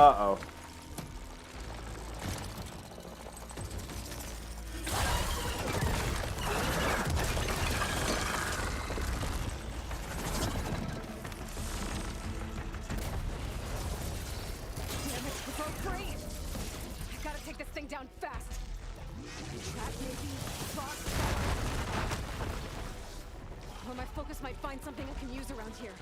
Uh-oh. Damn it, it's all free! I gotta take this thing down fast! Trap maybe? Box? Or my focus might find something I can use around here.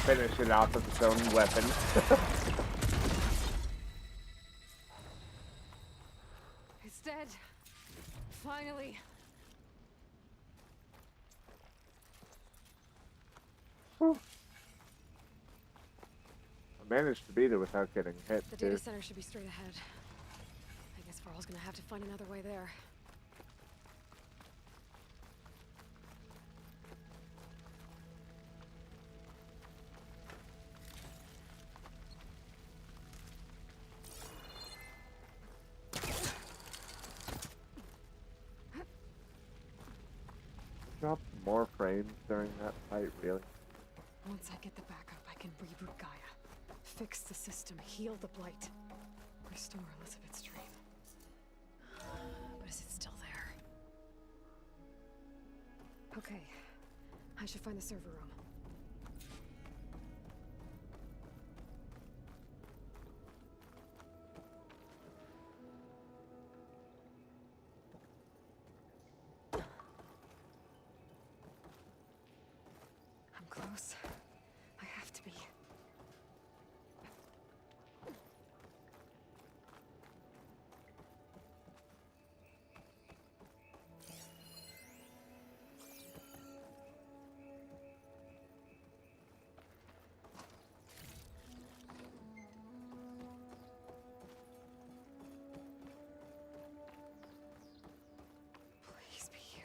Finish it off with its own weapon. It's dead. Finally. I managed to beat it without getting hit, The too. data center should be straight ahead. I guess Varl's gonna have to find another way there. Dropped more frames during that fight, really. Once I get the backup, I can reboot Gaia. Fix the system, heal the blight. Restore Elizabeth's dream. But is it still there? Okay. I should find the server room. I'm close. I have to be. Please be here.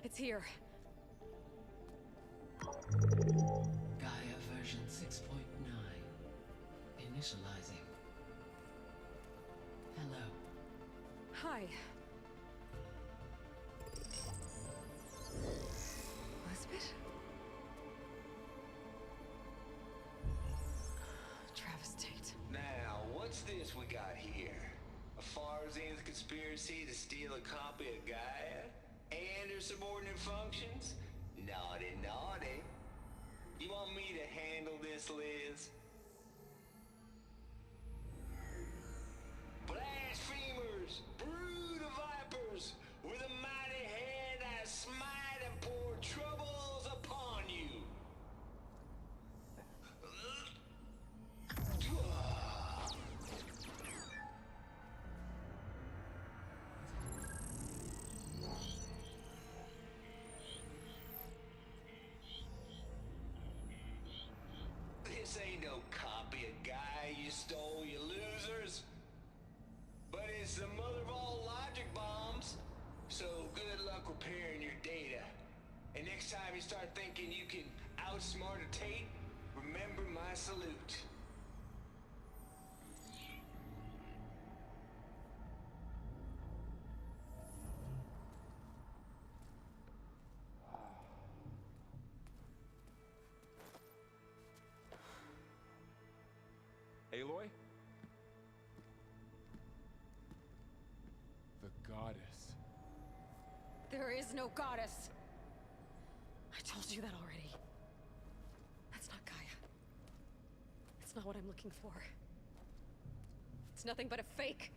It's here. Gaia version 6.9. Initializing. Hello. Hi. Elizabeth? Travis Tate. Now, what's this we got here? A Farzian's conspiracy to steal a copy of Gaia? And her subordinate functions? Naughty, naughty. You want me to handle this, Liz? Blasphemers! Brood of vipers! With a mighty hand I smite and pour troubles upon you! This ain't no copy of Gaia you stole, you losers. But it's the mother of all logic bombs. So good luck repairing your data. And next time you start thinking you can outsmart a Tate, remember my salute. There is no goddess. I told you that already. That's not Gaia. It's not what I'm looking for. It's nothing but a fake.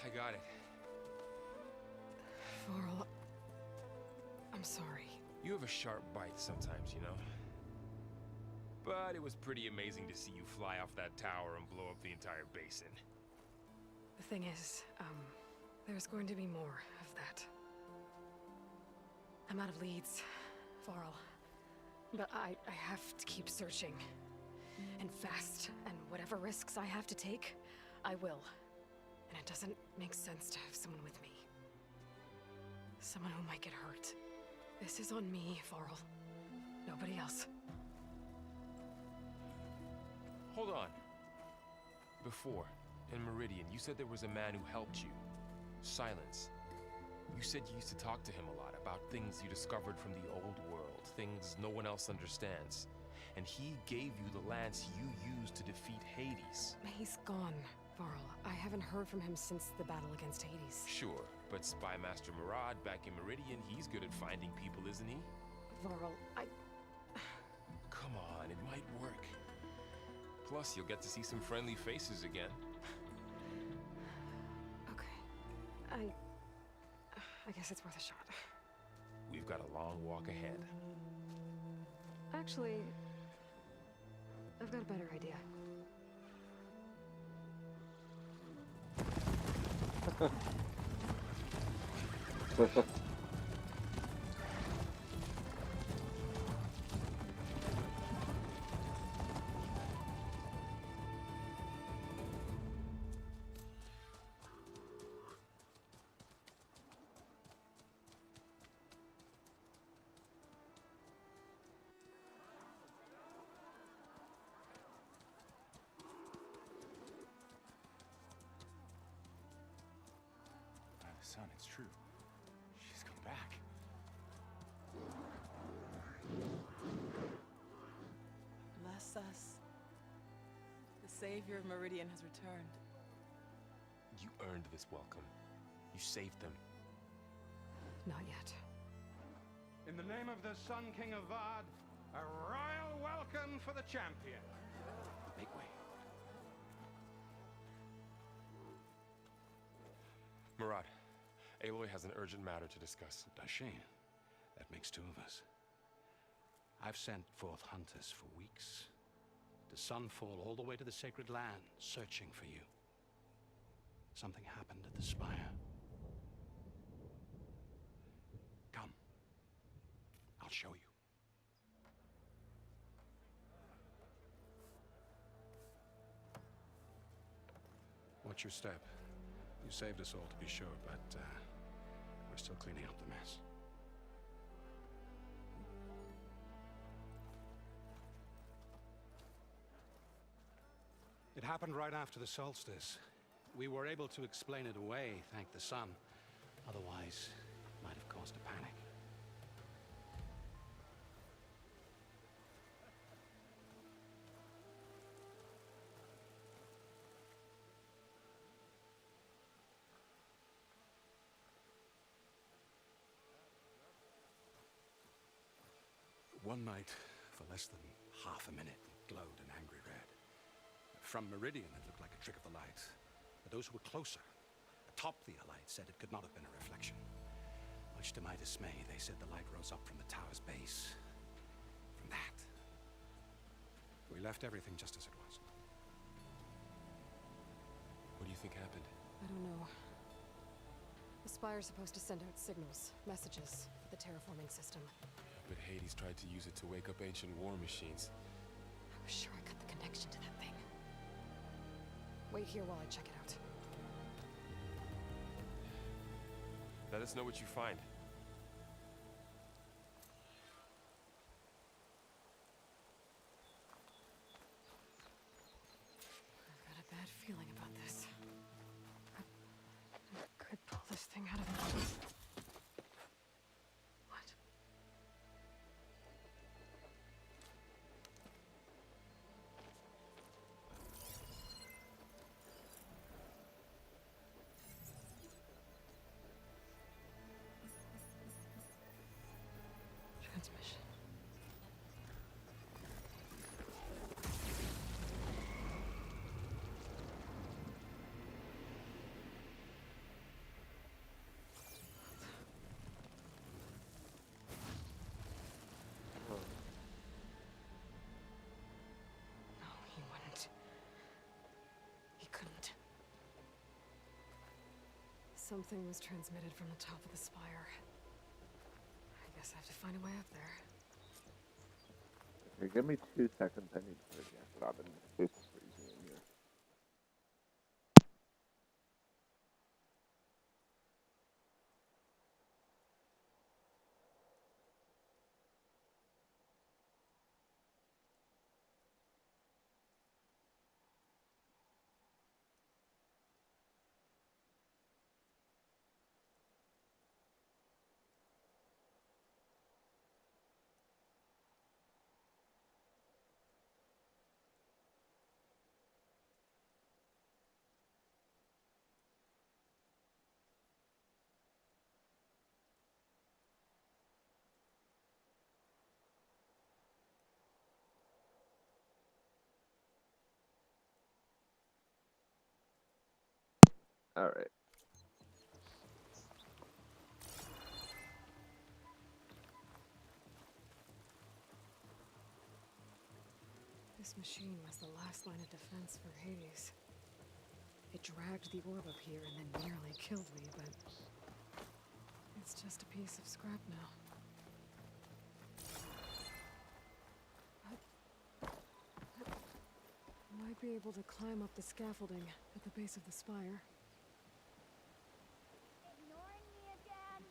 I got it. Varl, I'm sorry. You have a sharp bite sometimes, you know? But it was pretty amazing to see you fly off that tower and blow up the entire basin. The thing is, there's going to be more of that. I'm out of leads, Varl. But I have to keep searching. And fast, and whatever risks I have to take, I will. And it doesn't make sense to have someone with me. Someone who might get hurt. This is on me, Varl. Nobody else. Hold on. Before, in Meridian, you said there was a man who helped you. Silence. You said you used to talk to him a lot about things you discovered from the old world, things no one else understands. And he gave you the lance you used to defeat Hades. He's gone, Varl. I haven't heard from him since the battle against Hades. Sure, but Spy Master Murad back in Meridian, he's good at finding people, isn't he? Varl, Come on, it might work. Plus, you'll get to see some friendly faces again. Okay. I guess it's worth a shot. We've got a long walk ahead. Actually, I've got a better idea. Son, it's true. She's come back. Bless us. The savior of Meridian has returned. You earned this welcome. You saved them. Not yet. In the name of the Sun King of Vard, a royal welcome for the champion. Make way. Murad, Aloy has an urgent matter to discuss. Dashane, that makes two of us. I've sent forth hunters for weeks. To Sunfall, all the way to the Sacred Land, searching for you. Something happened at the Spire. Come. I'll show you. Watch your step. You saved us all, to be sure, but we're still cleaning up the mess. It happened right after the solstice. We were able to explain it away, thank the sun. Otherwise, it might have caused a panic. One night, for less than half a minute, it glowed an angry red. From Meridian, it looked like a trick of the light. But those who were closer, atop the light, said it could not have been a reflection. Much to my dismay, they said the light rose up from the tower's base. From that. We left everything just as it was. What do you think happened? I don't know. The Spire's supposed to send out signals, messages, for the terraforming system. But Hades tried to use it to wake up ancient war machines. I was sure I cut the connection to that thing. Wait here while I check it out. Let us know what you find. Something was transmitted from the top of the spire. I guess I have to find a way up there. Okay, give me 2 seconds. I need to put a jacket on and it's freezing in here. All right. This machine was the last line of defense for Hades. It dragged the orb up here and then nearly killed me, but it's just a piece of scrap now. Might be able to climb up the scaffolding at the base of the spire. Ignoring me again?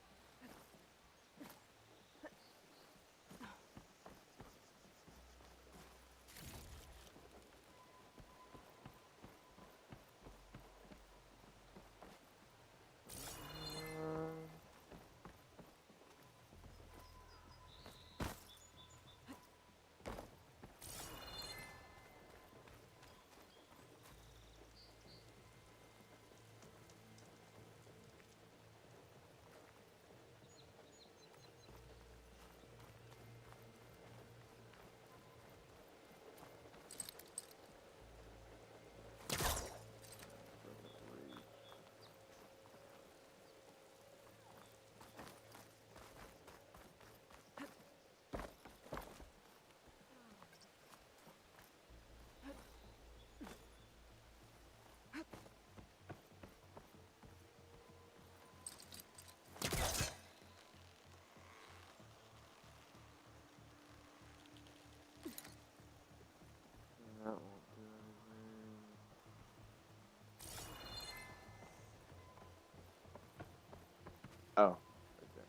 That won't do anything. Oh, right there.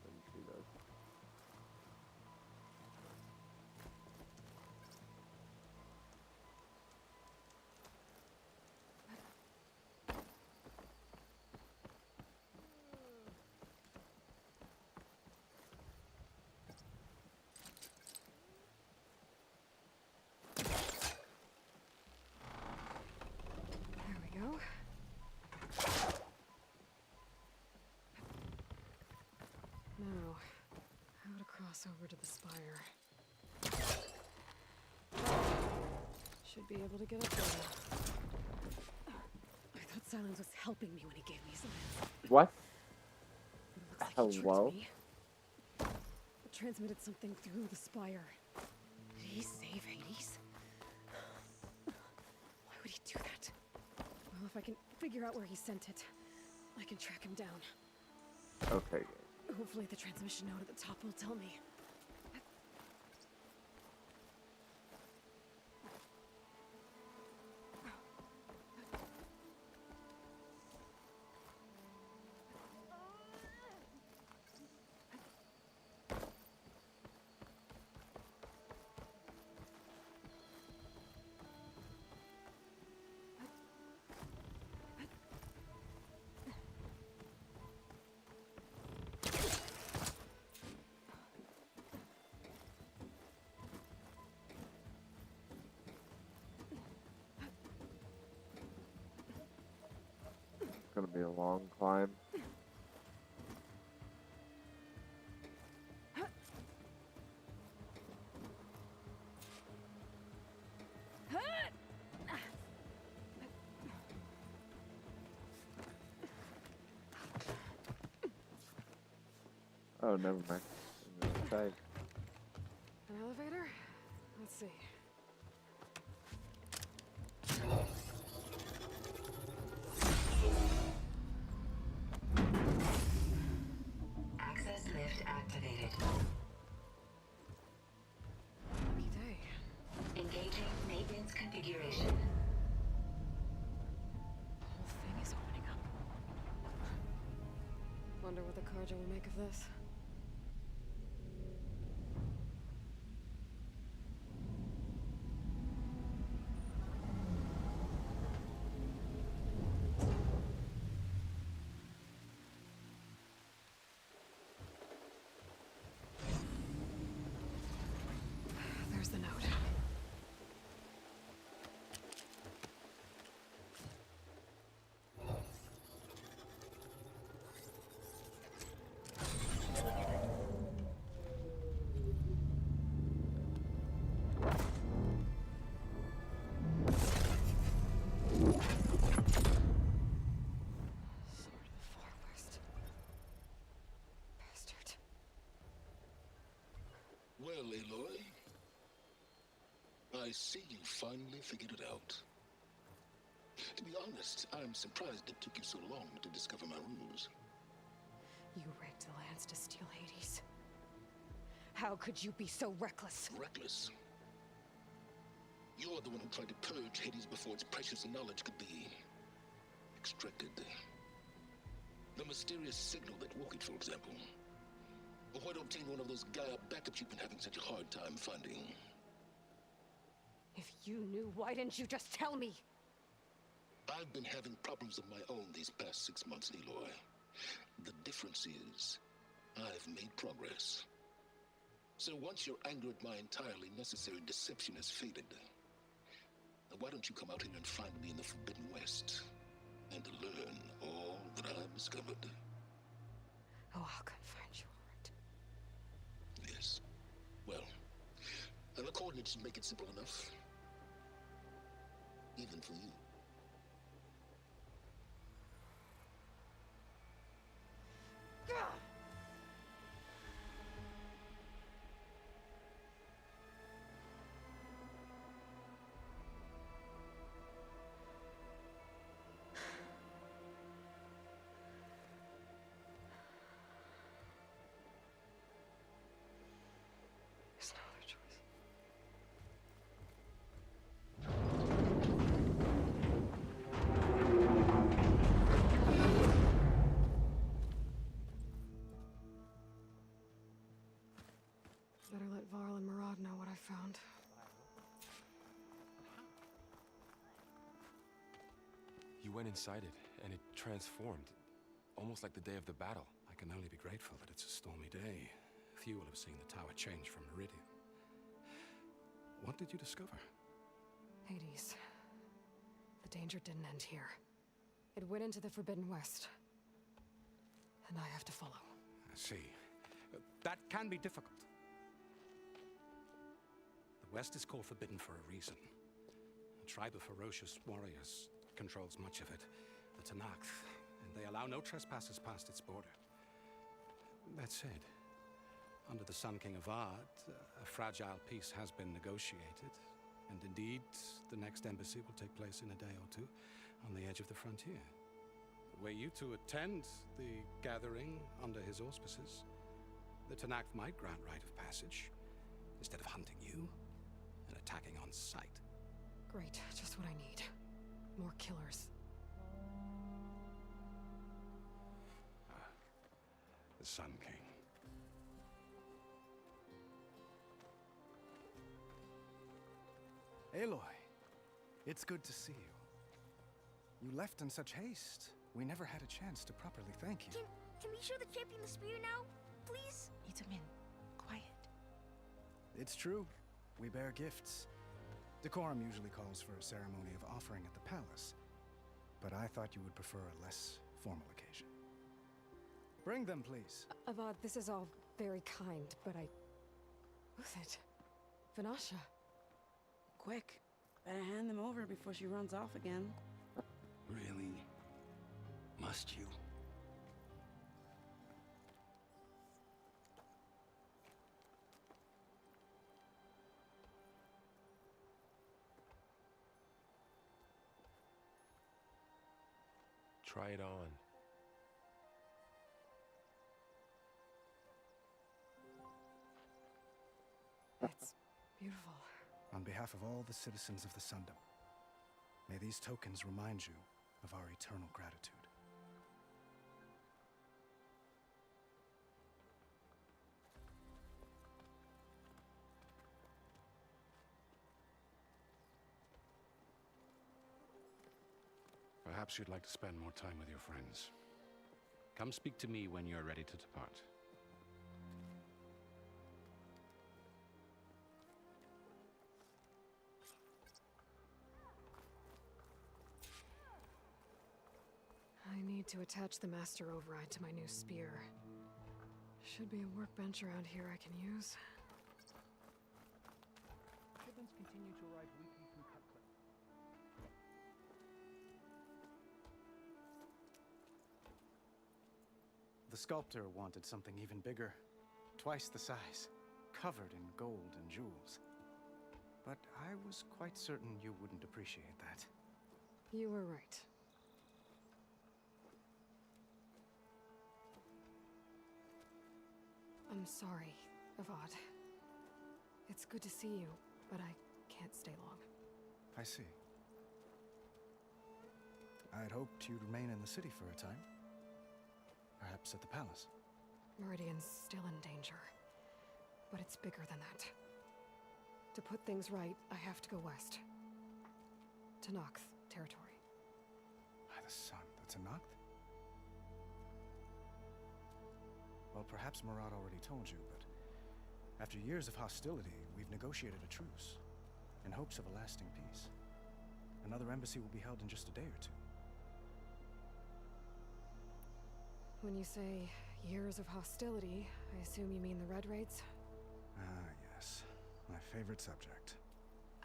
Didn't see those. There we go. Now, how to cross over to the spire. Should be able to get up there now. I thought Silence was helping me when he gave me Silence. What? It looks like he Hello? tricked me. It transmitted something through the spire. Did he save Hades? Why would he do that? Well, if I can figure out where he sent it, I can track him down. Okay. Hopefully the transmission node at the top will tell me. It's gonna be a long climb. Oh, never mind. On the other side. An elevator? Let's see. wonder what the Carja will make of this. There's the note. Well, Aloy, I see you finally figured it out. To be honest, I'm surprised it took you so long to discover my ruse. You rigged the lands to steal Hades. How could you be so reckless? Reckless? You're the one who tried to purge Hades before its precious knowledge could be extracted. The mysterious signal that woke it, for example. Or why don't obtain one of those Gaia backups you've been having such a hard time finding? If you knew, why didn't you just tell me? I've been having problems of my own these past 6 months, Aloy. The difference is, I've made progress. So once your anger at my entirely necessary deception has faded, why don't you come out here and find me in the Forbidden West, and learn all that I've discovered? Oh, I'll come find you, all right. Yes. Well, and the coordinates should make it simple enough. Even for you. There's no other choice. Better let Varl and Murad know what I found. You went inside it, and it transformed. Almost like the day of the battle. I can only be grateful that it's a stormy day. Few will have seen the tower change from Meridian. What did you discover? Hades. The danger didn't end here. It went into the Forbidden West. And I have to follow. I see. That can be difficult. The West is called Forbidden for a reason. A tribe of ferocious warriors controls much of it, the Tenakth, and they allow no trespassers past its border. That said, under the Sun King Avad, a fragile peace has been negotiated, and indeed, the next embassy will take place in a day or two on the edge of the frontier. Were you to attend the gathering under his auspices, the Tenakth might grant right of passage, instead of hunting you and attacking on sight. Great, just what I need. More killers. The Sun King. Aloy, it's good to see you. You left in such haste. We never had a chance to properly thank you. Can we show the champion the spear now, please? Itamin, quiet. It's true. We bear gifts. Decorum usually calls for a ceremony of offering at the palace, but I thought you would prefer a less formal occasion. Bring them, please. Avad, this is all very kind, but Who's it? Vanasha. Quick. Better hand them over before she runs off again. Really? Must you? Try it on. It's beautiful. On behalf of all the citizens of the Sundom, may these tokens remind you of our eternal gratitude. Perhaps you'd like to spend more time with your friends. Come speak to me when you're ready to depart. I need to attach the master override to my new spear. Should be a workbench around here I can use. Shipments continue to arrive weekly from Cutcliffe. The sculptor wanted something even bigger, twice the size, covered in gold and jewels. But I was quite certain you wouldn't appreciate that. You were right. I'm sorry, Avad. It's good to see you, but I can't stay long. I see. I'd hoped you'd remain in the city for a time. Perhaps at the palace. Meridian's still in danger, but it's bigger than that. To put things right, I have to go west. To Noct territory. By the sun, that's a Noct? Well, perhaps Murad already told you, but after years of hostility, we've negotiated a truce in hopes of a lasting peace. Another embassy will be held in just a day or two. When you say years of hostility, I assume you mean the Red Raids? Ah, yes. My favorite subject.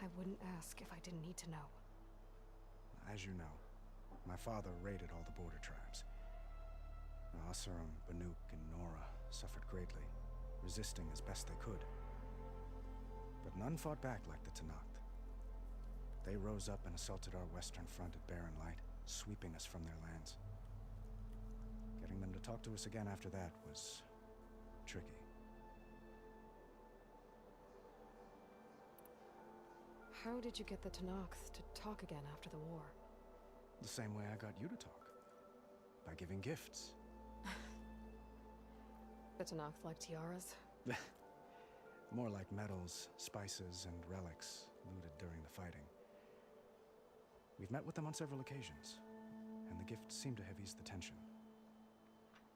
I wouldn't ask if I didn't need to know. As you know, my father raided all the border tribes. Oseram, Banuk, and Nora suffered greatly, resisting as best they could. But none fought back like the Tenakth. They rose up and assaulted our western front at Barren Light, sweeping us from their lands. Getting them to talk to us again after that was tricky. How did you get the Tenakth to talk again after the war? The same way I got you to talk. By giving gifts. The Tenakth like tiaras? More like medals, spices, and relics looted during the fighting. We've met with them on several occasions, and the gifts seem to have eased the tension.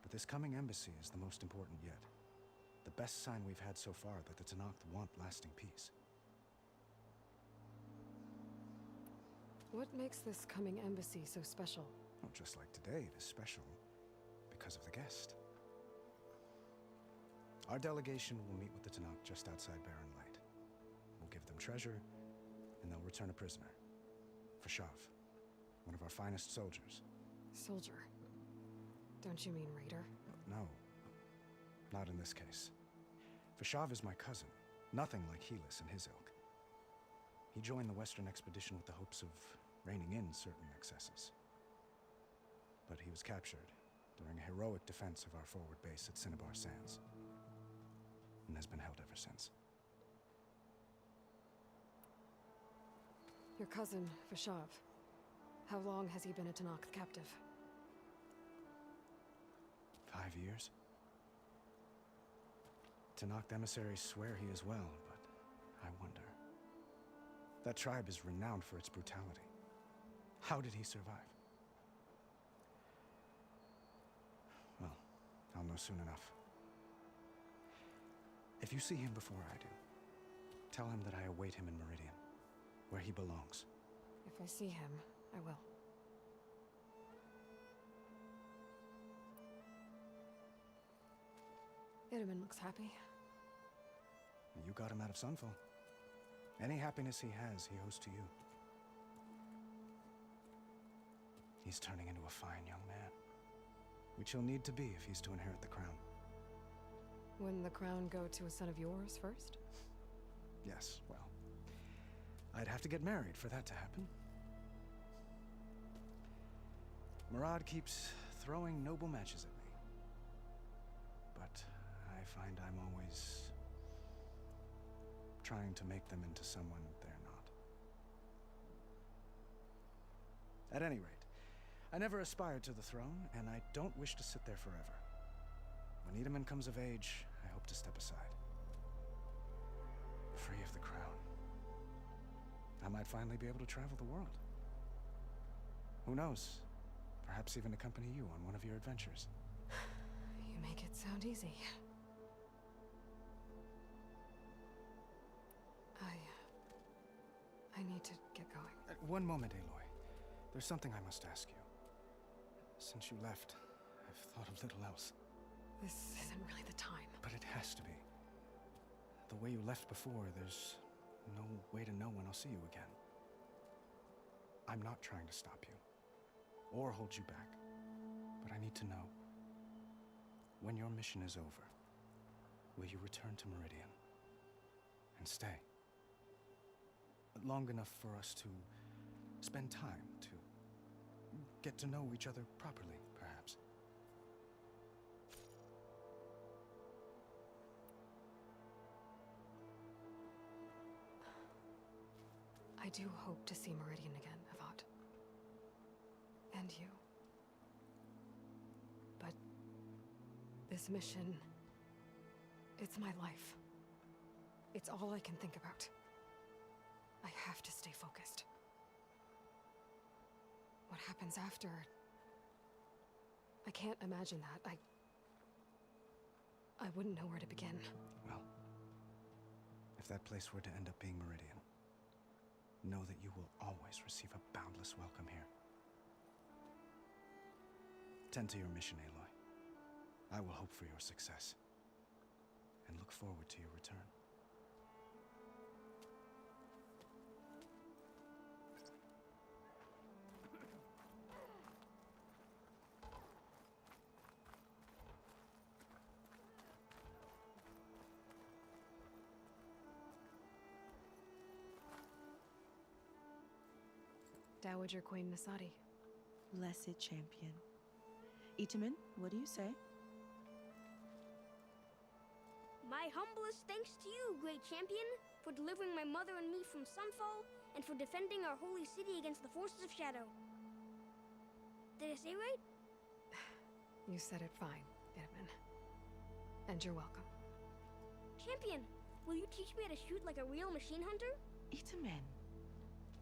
But this coming embassy is the most important yet. The best sign we've had so far that the Tenakth want lasting peace. What makes this coming embassy so special? Oh, just like today, it is special because of the guest. Our delegation will meet with the Tenakth just outside Barren Light. We'll give them treasure, and they'll return a prisoner. Fashav, one of our finest soldiers. Soldier? Don't you mean raider? No, not in this case. Fashav is my cousin, nothing like Helis and his ilk. He joined the Western expedition with the hopes of reining in certain excesses. But he was captured during a heroic defense of our forward base at Cinnabar Sands, and has been held ever since. Your cousin, Fashav. How long has he been a Tenakth captive? 5 years. Tenakth emissaries swear he is well, but I wonder. That tribe is renowned for its brutality. How did he survive? Well, I'll know soon enough. If you see him before I do, tell him that I await him in Meridian, where he belongs. If I see him, I will. Itamen looks happy. You got him out of Sunfall. Any happiness he has, he owes to you. He's turning into a fine young man, which he'll need to be if he's to inherit the crown. Wouldn't the crown go to a son of yours first? Yes, well, I'd have to get married for that to happen. Murad keeps throwing noble matches at me, but I find I'm always trying to make them into someone they're not. At any rate, I never aspired to the throne, and I don't wish to sit there forever. When Itamen comes of age, I hope to step aside. Free of the crown. I might finally be able to travel the world. Who knows? Perhaps even accompany you on one of your adventures. You make it sound easy. I need to get going. One moment, Aloy. There's something I must ask you. Since you left, I've thought of little else. This isn't really the time. But it has to be. The way you left before, there's no way to know when I'll see you again. I'm not trying to stop you, or hold you back. But I need to know, when your mission is over, will you return to Meridian and stay? Long enough for us to spend time, to get to know each other properly, perhaps. I do hope to see Meridian again, Avad. And you. But this mission, it's my life. It's all I can think about. I have to stay focused. What happens after? I can't imagine that. I wouldn't know where to begin. Well, if that place were to end up being Meridian, know that you will always receive a boundless welcome here. Tend to your mission, Aloy. I will hope for your success, and look forward to your return. Dowager Queen Nasadi. Blessed champion. Itamen, what do you say? My humblest thanks to you, great champion, for delivering my mother and me from Sunfall, and for defending our holy city against the forces of Shadow. Did I say right? You said it fine, Edmund. And you're welcome. Champion, will you teach me how to shoot like a real machine hunter? Itamen.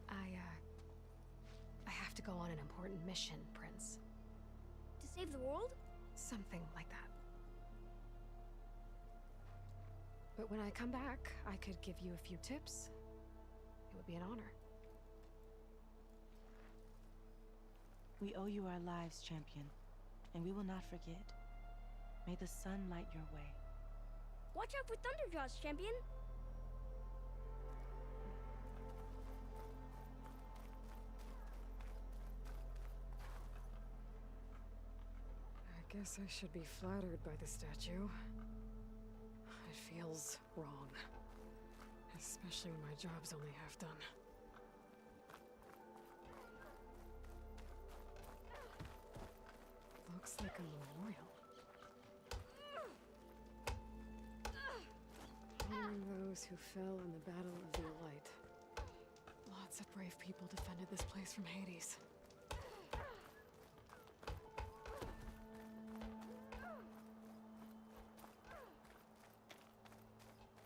I have to go on an important mission, Prince. To save the world? Something like that. But when I come back, I could give you a few tips. It would be an honor. We owe you our lives, champion, and we will not forget. May the sun light your way. Watch out for Thunderjaws, champion! I guess I should be flattered by the statue. It feels wrong. Especially when my job's only half done. Looks like a memorial. Honoring those who fell in the Battle of the Light. Lots of brave people defended this place from Hades.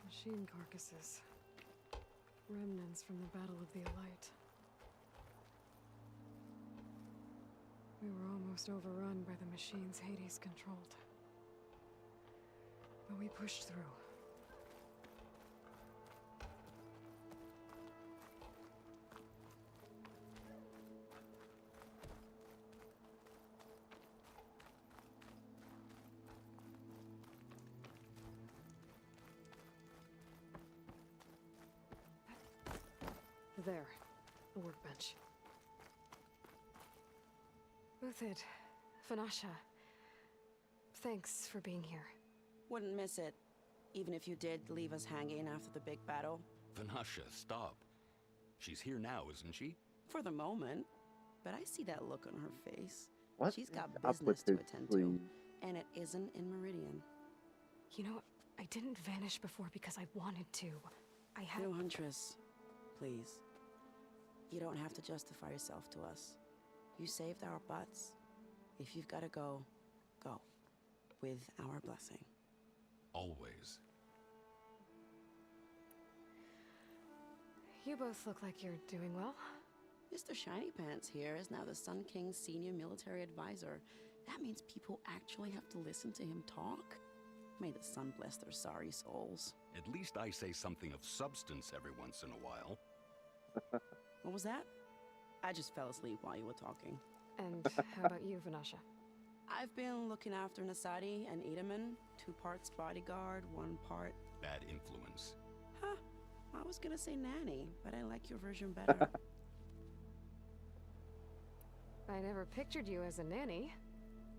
Machine carcasses. Remnants from the Battle of the Elite. We were almost overrun by the machines Hades controlled. But we pushed through. There, the workbench. Uthid, Vanasha, thanks for being here. Wouldn't miss it, even if you did leave us hanging after the big battle. Vanasha, stop. She's here now, isn't she? For the moment, but I see that look on her face. What She's got is up business with to this attend sleeve? to, and it isn't in Meridian. You know, I didn't vanish before because I wanted to. I had... No, Huntress, please. You don't have to justify yourself to us. You saved our butts. If you've got to go, go. With our blessing. Always. You both look like you're doing well. Mr. Shiny Pants here is now the Sun King's senior military advisor. That means people actually have to listen to him talk? May the sun bless their sorry souls. At least I say something of substance every once in a while. What was that? I just fell asleep while you were talking. And how about you, Vanasha? I've been looking after Nasadi and Edaman. 2 parts bodyguard, 1 part... Bad influence. Huh. I was gonna say nanny, but I like your version better. I never pictured you as a nanny.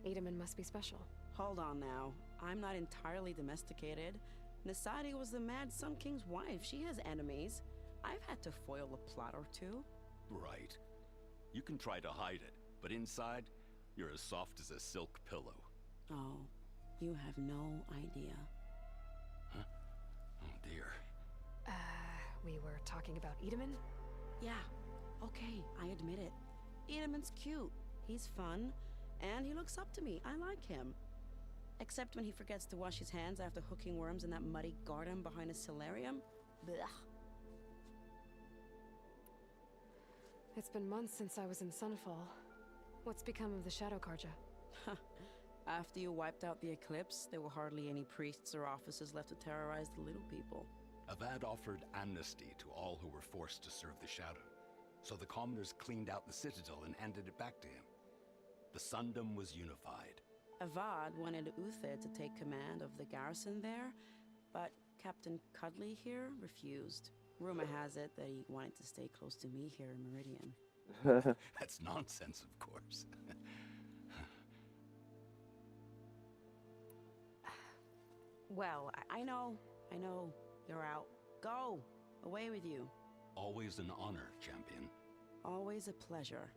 Edaman must be special. Hold on now. I'm not entirely domesticated. Nasadi was the Mad Sun King's wife. She has enemies. I've had to foil a plot or 2. Right. You can try to hide it, but inside, you're as soft as a silk pillow. Oh, you have no idea. Huh? Oh dear. We were talking about Edaman? Yeah, okay, I admit it. Edaman's cute. He's fun, and he looks up to me. I like him. Except when he forgets to wash his hands after hooking worms in that muddy garden behind his solarium. Blech. It's been months since I was in Sunfall. What's become of the Shadow Carja? After you wiped out the Eclipse, there were hardly any priests or officers left to terrorize the little people. Avad offered amnesty to all who were forced to serve the Shadow, so the commoners cleaned out the Citadel and handed it back to him. The Sundom was unified. Avad wanted Uther to take command of the garrison there, but Captain Cudley here refused. Rumor has it that he wanted to stay close to me here in Meridian. That's nonsense, of course. Well, I know. You're out. Go! Away with you. Always an honor, champion. Always a pleasure.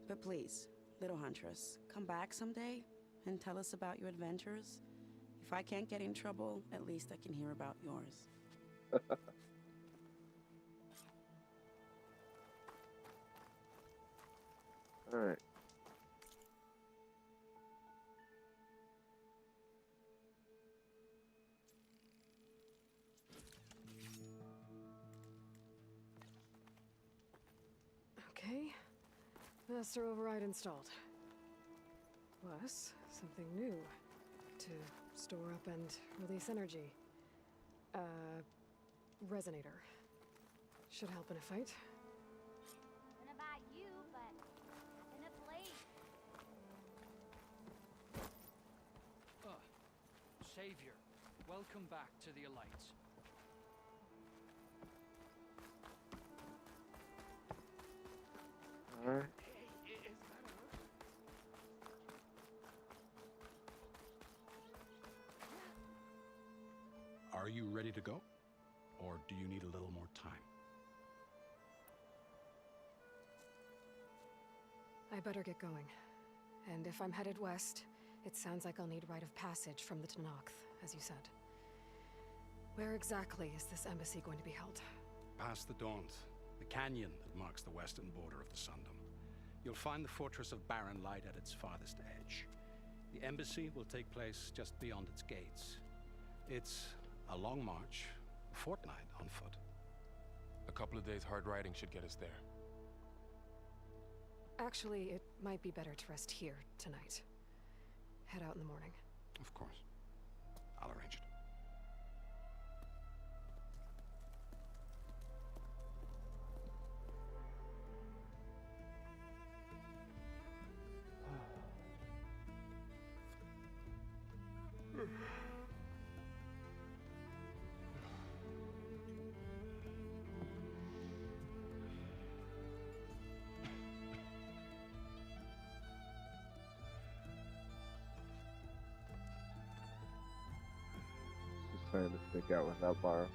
But please, little huntress, come back someday and tell us about your adventures. If I can't get in trouble, at least I can hear about yours. All right. Okay. Master override installed. Plus, something new. To store up and release energy. Resonator. Should help in a fight. Don't know about you, but in a place. Savior, welcome back to the Alliance. All right. Are you ready to go? Or do you need a little more time? I better get going. And if I'm headed west, it sounds like I'll need rite of passage from the Tenakth, as you said. Where exactly is this embassy going to be held? Past the Daunt, the canyon that marks the western border of the Sundom. You'll find the fortress of Barren Light at its farthest edge. The embassy will take place just beyond its gates. It's a long march, a fortnight on foot. A couple of days hard riding should get us there. Actually, it might be better to rest here tonight. Head out in the morning. Of course. I'll arrange it. Just trying to stick out without bar.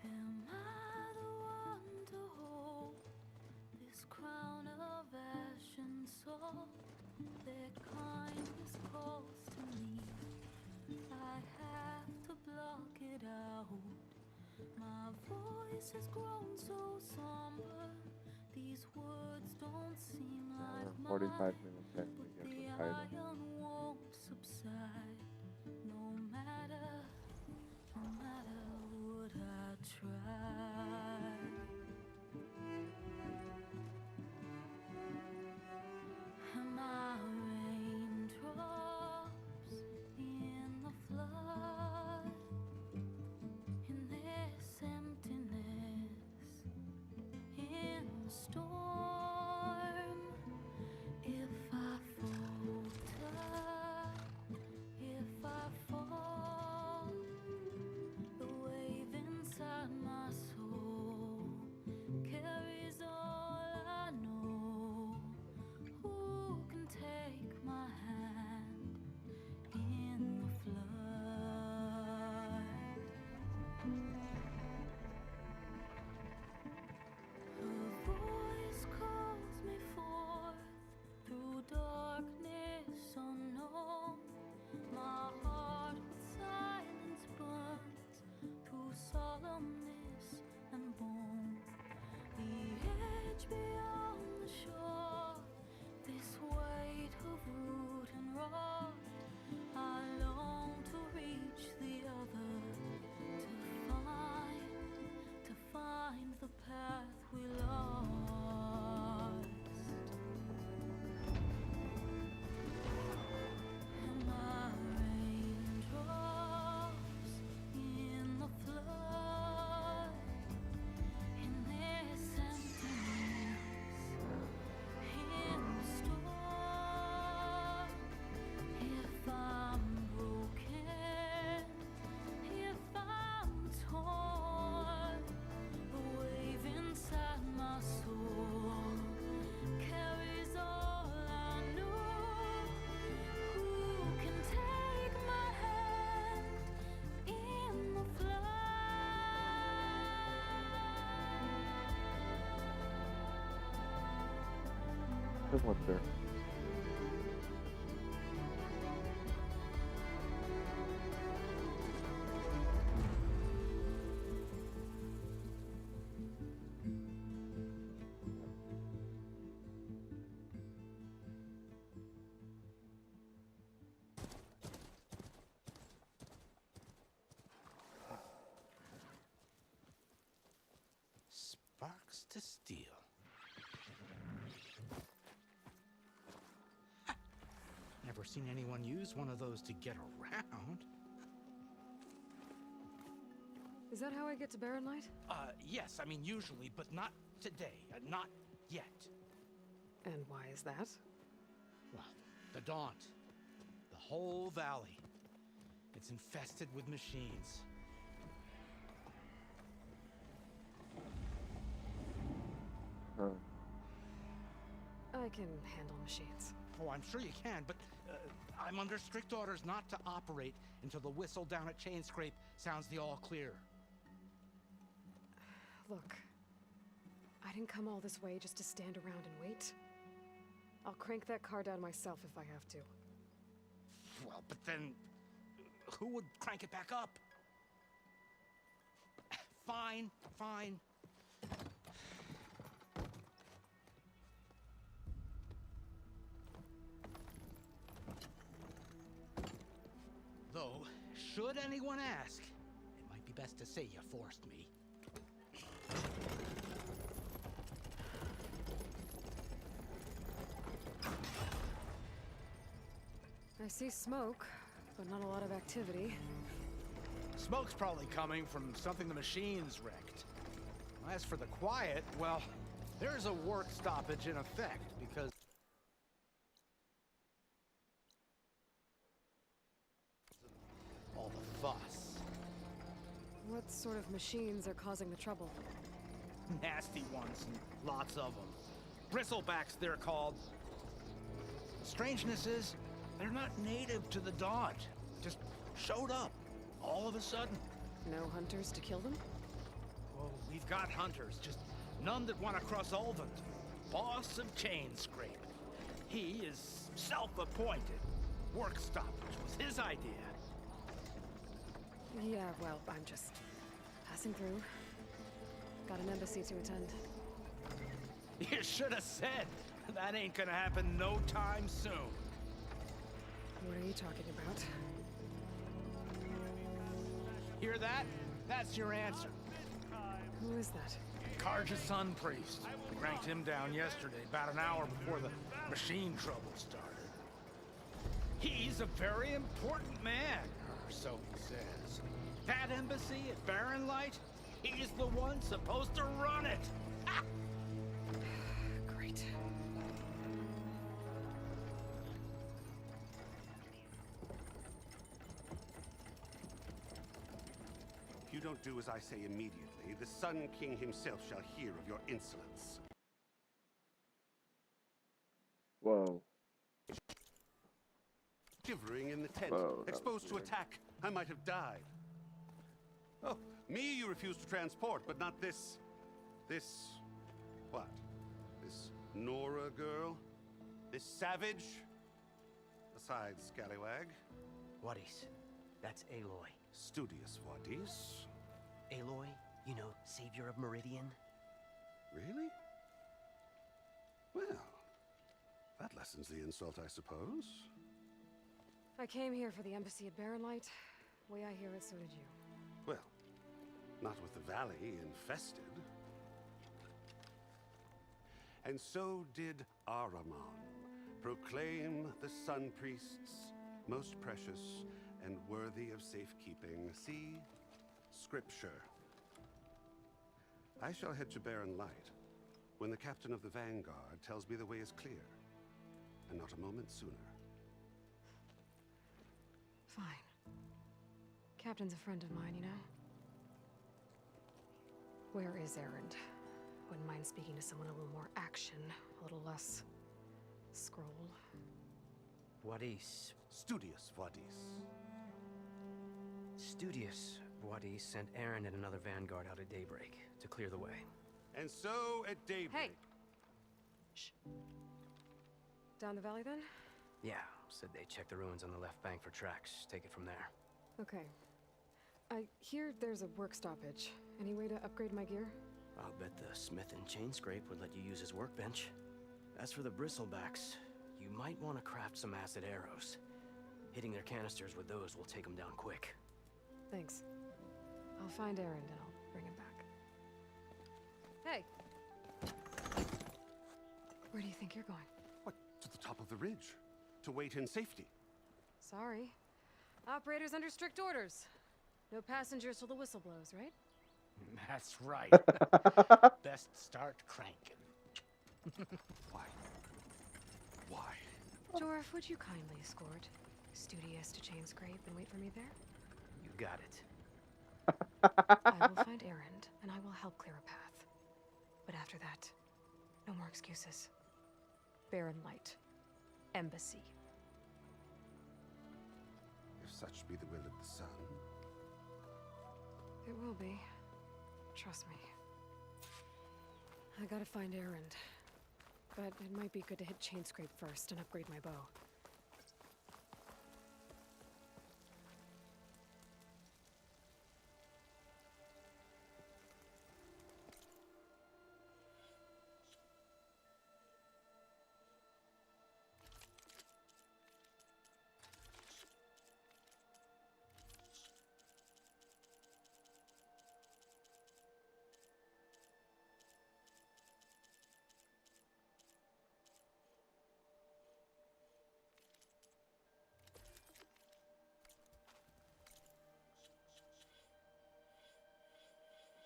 Am I the one to hold this crown of ash and salt? Their kindness calls to me, voice has grown so somber. These words don't seem like 45 mine, minutes after we but get the the title. iron won't subside. No matter what I try. And my raindrops in the flood, in this emptiness, in the storm. If I falter, if I fall, the wave inside my soul carries all I know. Who can take my hand in the flood? Her voice calls me forth through darkness unknown. My heart with silence burns through solemnness and bone. The edge beyond the shore, this weight of root and rot. I long to reach the other, to find the path we lost. And my raindrops in the flood, in this emptiness, in the storm. If I'm broken, if I'm torn, the wave inside my soul carries all I know. Who can take my hand in the flood? I wonder. Sparks to steel. Never seen anyone use one of those to get around. Is that how I get to Barren Light? Yes, I mean usually, but not today. Not yet. And why is that? Well, the Daunt. The whole valley. It's infested with machines. I can handle machines. Oh, I'm sure you can, but I'm under strict orders not to operate until the whistle down at Chainscrape sounds the all clear. Look, I didn't come all this way just to stand around and wait. I'll crank that car down myself if I have to. Well, but then who would crank it back up? Fine, fine. Though, should anyone ask, it might be best to say you forced me. I see smoke, but not a lot of activity. Smoke's probably coming from something the machines wrecked. As for the quiet, well, there's a work stoppage in effect because all the fuss. What sort of machines are causing the trouble? Nasty ones, and lots of them. Bristlebacks, they're called. The strangeness is, they're not native to the Daunt. Just showed up, all of a sudden. No hunters to kill them? Well, we've got hunters, just none that want to cross Ulvund. Boss of Chainscrape. He is self-appointed. Work stoppage was his idea. Yeah, well, I'm just passing through. got an embassy to attend. You should have said. That ain't gonna happen no time soon. What are you talking about? Hear that? That's your answer. Who is that? Karja's Sun Priest. Cranked him down yesterday, about an hour before the machine trouble started. He's a very important man, or so he says. That embassy at Barren Light, he's the one supposed to run it. Great. If you don't do as I say immediately, the Sun King himself shall hear of your insolence. Whoa. Shivering in the tent, Whoa, exposed to attack. I might have died. Oh, me you refuse to transport, but not this... what? This Nora girl? This savage? Besides, scallywag. Wadis. That's Aloy. Studious Wadis. Aloy, you know, savior of Meridian. Really? Well, that lessens the insult, I suppose. I came here for the embassy at Barren Light. Way I hear it, so did you. Well, not with the valley infested. And so did Ahriman, proclaim the Sun Priests most precious and worthy of safekeeping. See Scripture. I shall head to Barren Light when the captain of the Vanguard tells me the way is clear, and not a moment sooner. Fine. Captain's a friend of mine, you know? Where is Erend? Wouldn't mind speaking to someone a little more action, a little less scroll. Wadis. Studious Wadis. Studious Wadis sent Aaron and another vanguard out at daybreak to clear the way. And so at daybreak... Hey! Shh. Down the valley then? Yeah, said they checked the ruins on the left bank for tracks. Take it from there. Okay. I hear there's a work stoppage. Any way to upgrade my gear? I'll bet the smith in Chainscrape would let you use his workbench. As for the bristlebacks, you might want to craft some acid arrows. Hitting their canisters with those will take them down quick. Thanks. I'll find Erend and I'll bring him back. Hey! Where do you think you're going? What, to the top of the ridge? To wait in safety? Sorry. Operator's under strict orders. No passengers till the whistle blows, right? That's right. Best start cranking. Why? Why? Jorf, would you kindly escort Studious to Chainscrape and wait for me there? You got it. I will find Erend, and I will help clear a path. But after that, no more excuses. Barren Light. Embassy. If such be the will of the sun. It will be. Trust me. I gotta find Erend. But it might be good to hit Chainscrape first and upgrade my bow.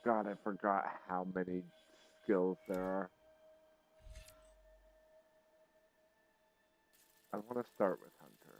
God, I forgot how many skills there are. I want to start with Hunter.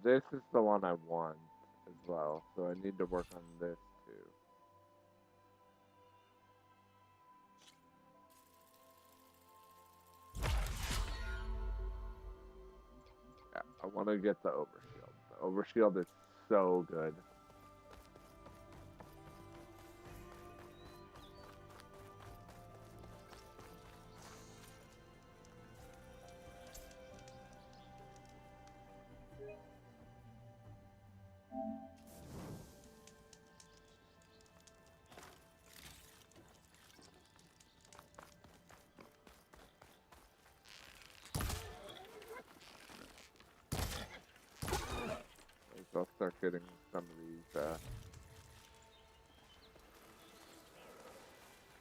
this is the one I want as well, so I need to work on this too. Yeah, I want to get the overshield. The overshield is so good. I'll start getting some of these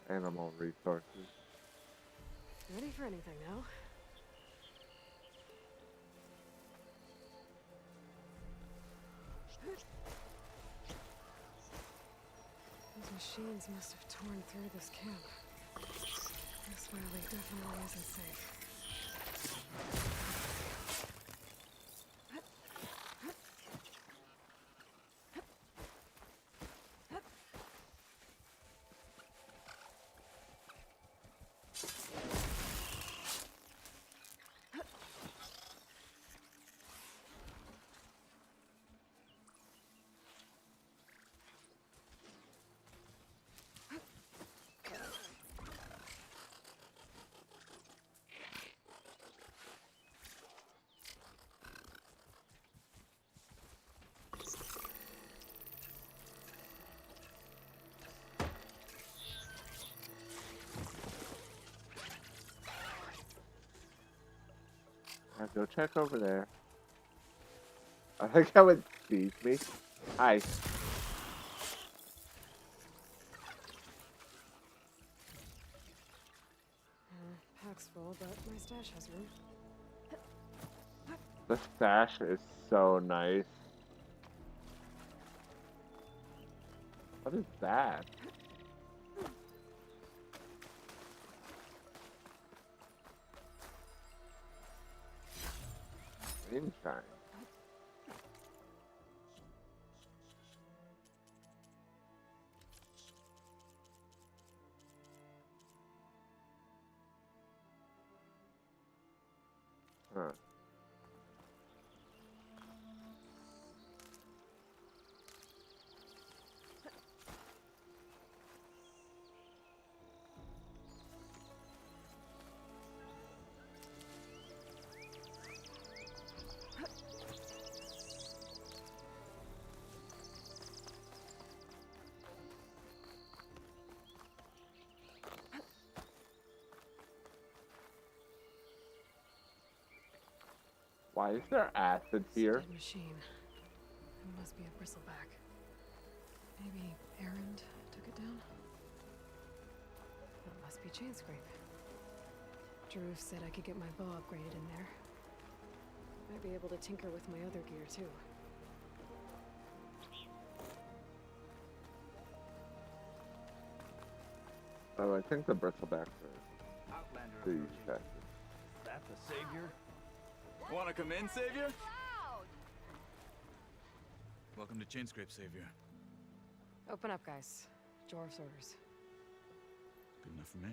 animal resources. Ready for anything now? Those machines must have torn through this camp. This valley definitely isn't safe. I'll go check over there. I think how it sees me. Hi. Pack's full, but my stash has room. The stash is so nice. What is that? Moonshine. Huh. Why is there acid here? Dead machine. It must be a bristleback. Maybe Erend took it down? That must be Chainscrape. Drew said I could get my bow upgraded in there. Might be able to tinker with my other gear too. Oh, I think the bristlebacks are Outlander these approaching. guys. Is that the savior? Want to come in, savior? Welcome to Chainscrape, savior. Open up, guys. Jorv's orders. Good enough for me.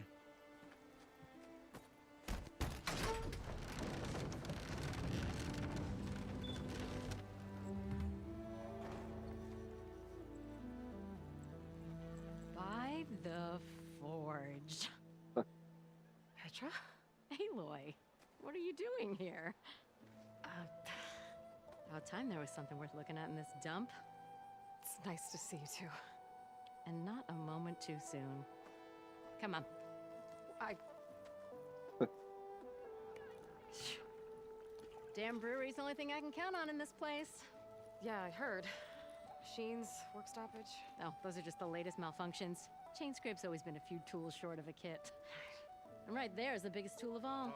By the forge. Petra? Aloy, what are you doing here? About time there was something worth looking at in this dump. It's nice to see you too. And not a moment too soon. Come on. Damn brewery's the only thing I can count on in this place. Yeah, I heard. Machines, work stoppage. Oh, those are just the latest malfunctions. Chainscrape's always been a few tools short of a kit. And right there is the biggest tool of all.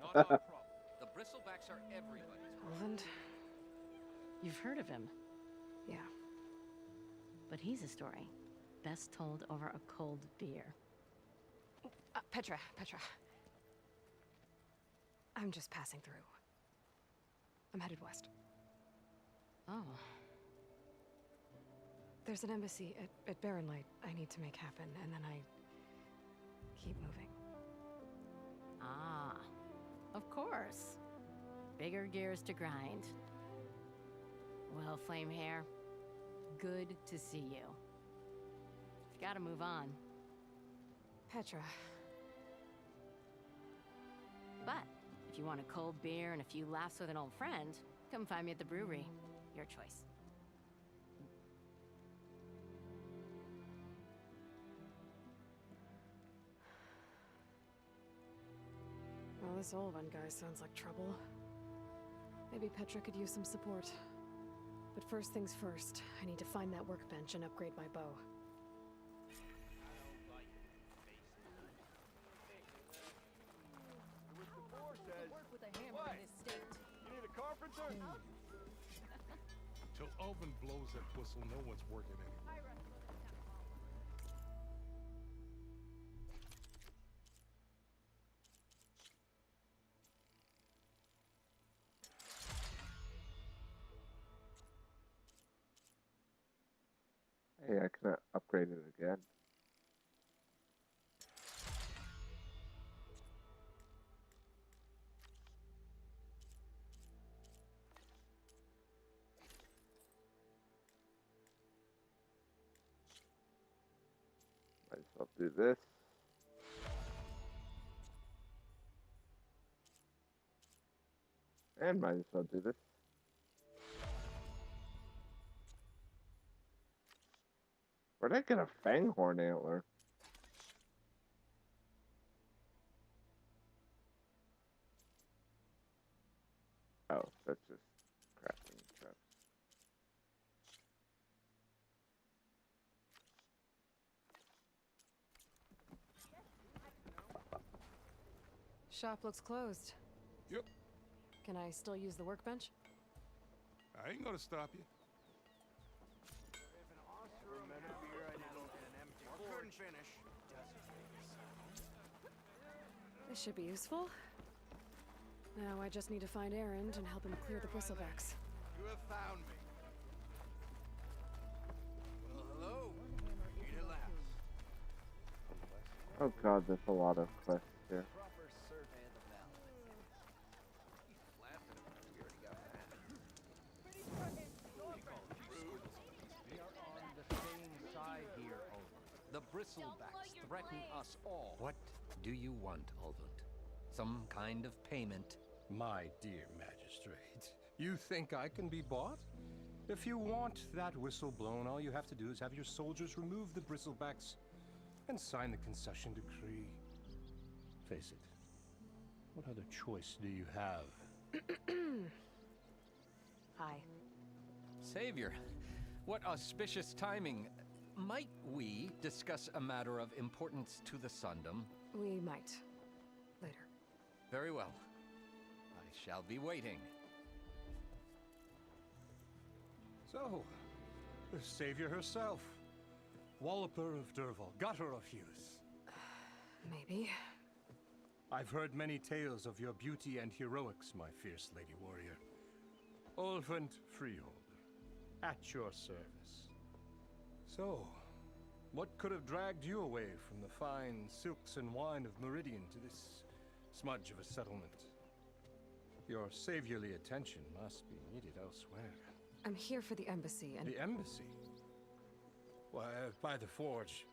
Not our problem. The bristlebacks are everybody's problem. Roland? You've heard of him. Yeah. But he's a story best told over a cold beer. Petra. I'm just passing through. I'm headed west. Oh. There's an embassy at Barrenlight I need to make happen, and then I keep moving. Ah, of course. Bigger gears to grind. Well, Flamehair, good to see you. You've got to move on. Petra. But if you want a cold beer and a few laughs with an old friend, come find me at the brewery. Your choice. Well, this Olvan guy sounds like trouble. Maybe Petra could use some support. But first things first, I need to find that workbench and upgrade my bow. You need a carpenter? Till Alvin blows that whistle, no one's working anymore. Hey, I can upgrade it again. Might as well do this. And might as well do this. Where'd I get a Fanghorn antler? Oh, that's just crafting traps. Shop looks closed. Yep. Can I still use the workbench? I ain't gonna stop you. Couldn't finish. This should be useful. Now I just need to find Erend and help him clear the bristlebacks. You have found me. Well, hello. Need a laugh. Oh god, there's a lot of quests here. Proper survey of the valley. Laughing at us. We already got that. We are on the same side here, Olvund. The bristlebacks threaten us all. What do you want, Olvund? Some kind of payment? My dear magistrate, you think I can be bought? If you want that whistle blown, all you have to do is have your soldiers remove the bristlebacks and sign the concession decree. Face it, what other choice do you have? Hi. Savior, what auspicious timing. Might we discuss a matter of importance to the Sundom? We might. Later. Very well. I shall be waiting. So, the savior herself, Walloper of Derval, gutter of youth. Maybe. I've heard many tales of your beauty and heroics, my fierce lady warrior. Olvund Freeholder, at your service. So, what could have dragged you away from the fine silks and wine of Meridian to this smudge of a settlement? Your saviorly attention must be needed elsewhere. I'm here for the embassy and... The embassy? Why, by the forge.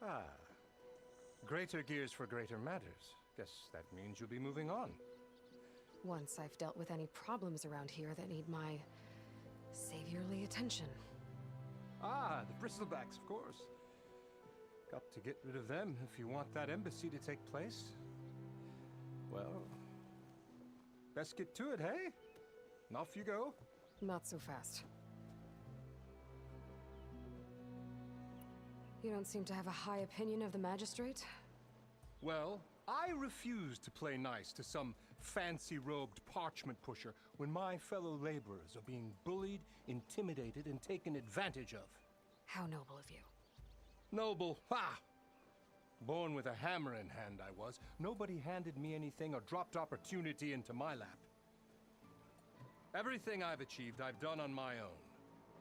Ah. Greater gears for greater matters. Guess that means you'll be moving on. Once I've dealt with any problems around here that need my saviorly attention. Ah, the bristlebacks, of course. Got to get rid of them if you want that embassy to take place. Well, best get to it, hey? And off you go. Not so fast. You don't seem to have a high opinion of the magistrate? Well, I refuse to play nice to some fancy-robed parchment pusher when my fellow laborers are being bullied, intimidated, and taken advantage of. How noble of you. Noble? Ha! Born with a hammer in hand, I was. Nobody handed me anything or dropped opportunity into my lap. Everything I've achieved, I've done on my own.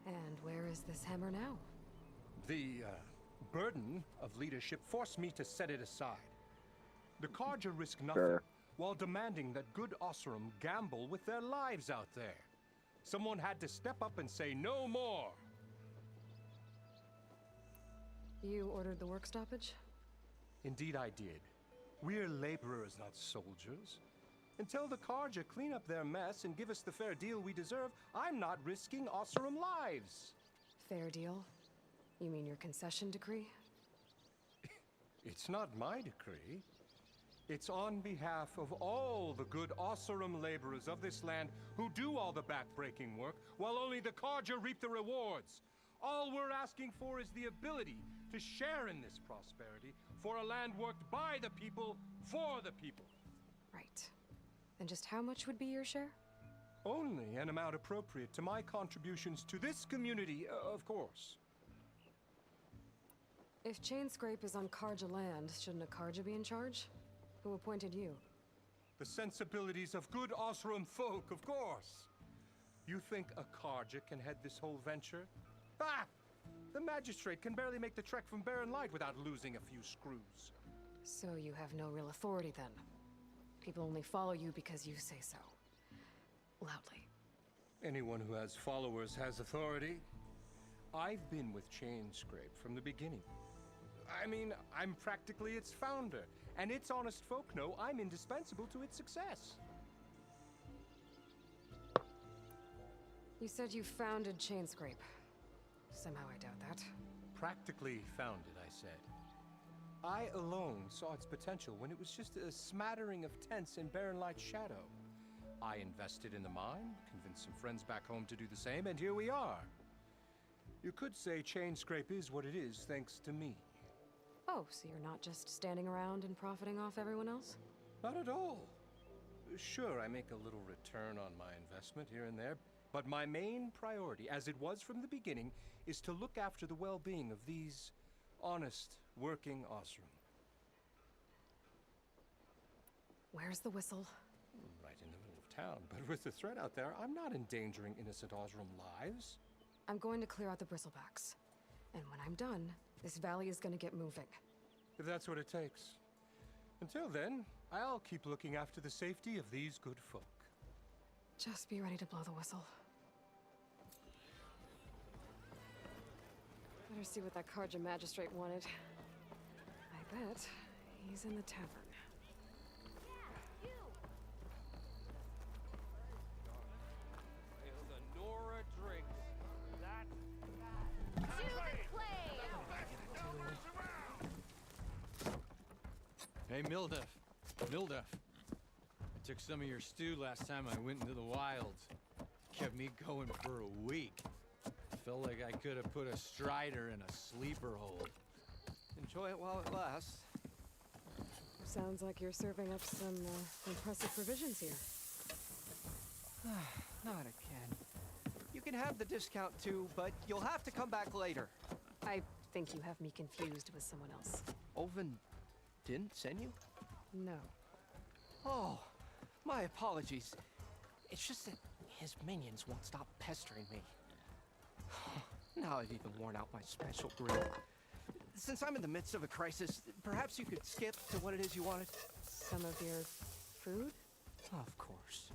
And where is this hammer now? The burden of leadership forced me to set it aside. The Carja risk nothing, while demanding that good Oseram gamble with their lives out there. Someone had to step up and say no more. You ordered the work stoppage? Indeed I did. We're laborers, not soldiers. Until the Carja clean up their mess and give us the fair deal we deserve, I'm not risking Oseram lives. Fair deal? You mean your concession decree? It's not my decree. It's on behalf of all the good Oseram laborers of this land who do all the backbreaking work, while only the Carja reap the rewards. All we're asking for is the ability to share in this prosperity for a land worked by the people, for the people. Right. And just how much would be your share? Only an amount appropriate to my contributions to this community, of course. If Chainscrape is on Carja land, shouldn't a Carja be in charge? Who appointed you? The sensibilities of good Oseram folk, of course. You think a Carja can head this whole venture? Ah! The magistrate can barely make the trek from Barren Light without losing a few screws. So you have no real authority then? People only follow you because you say so. Loudly. Anyone who has followers has authority. I've been with Chainscrape from the beginning. I mean, I'm practically its founder, and its honest folk know I'm indispensable to its success. You said you founded Chainscrape. Somehow I doubt that. Practically founded, I said. I alone saw its potential when it was just a smattering of tents in Barren Light's shadow. I invested in the mine, convinced some friends back home to do the same, and here we are. You could say Chainscrape is what it is thanks to me. Oh, so you're not just standing around and profiting off everyone else? Not at all. Sure, I make a little return on my investment here and there, but my main priority, as it was from the beginning, is to look after the well-being of these honest, working Oseram. Where's the whistle? Right in the middle of town, but with the threat out there, I'm not endangering innocent Oseram lives. I'm going to clear out the bristlebacks. And when I'm done, this valley is going to get moving. If that's what it takes. Until then, I'll keep looking after the safety of these good folk. Just be ready to blow the whistle. Better see what that Carja magistrate wanted. I bet he's in the tavern. The Nora drinks. Hey, Mildef. I took some of your stew last time I went into the wilds. Kept me going for a week. Felt like I could have put a strider in a sleeper hold. Enjoy it while it lasts. Sounds like you're serving up some impressive provisions here. Not again. You can have the discount too, but you'll have to come back later. I think you have me confused with someone else. Olvin didn't send you? No. Oh, my apologies. It's just that his minions won't stop pestering me. Now I've even worn out my special grill. Since I'm in the midst of a crisis, perhaps you could skip to what it is you wanted? Some of your food? Of course.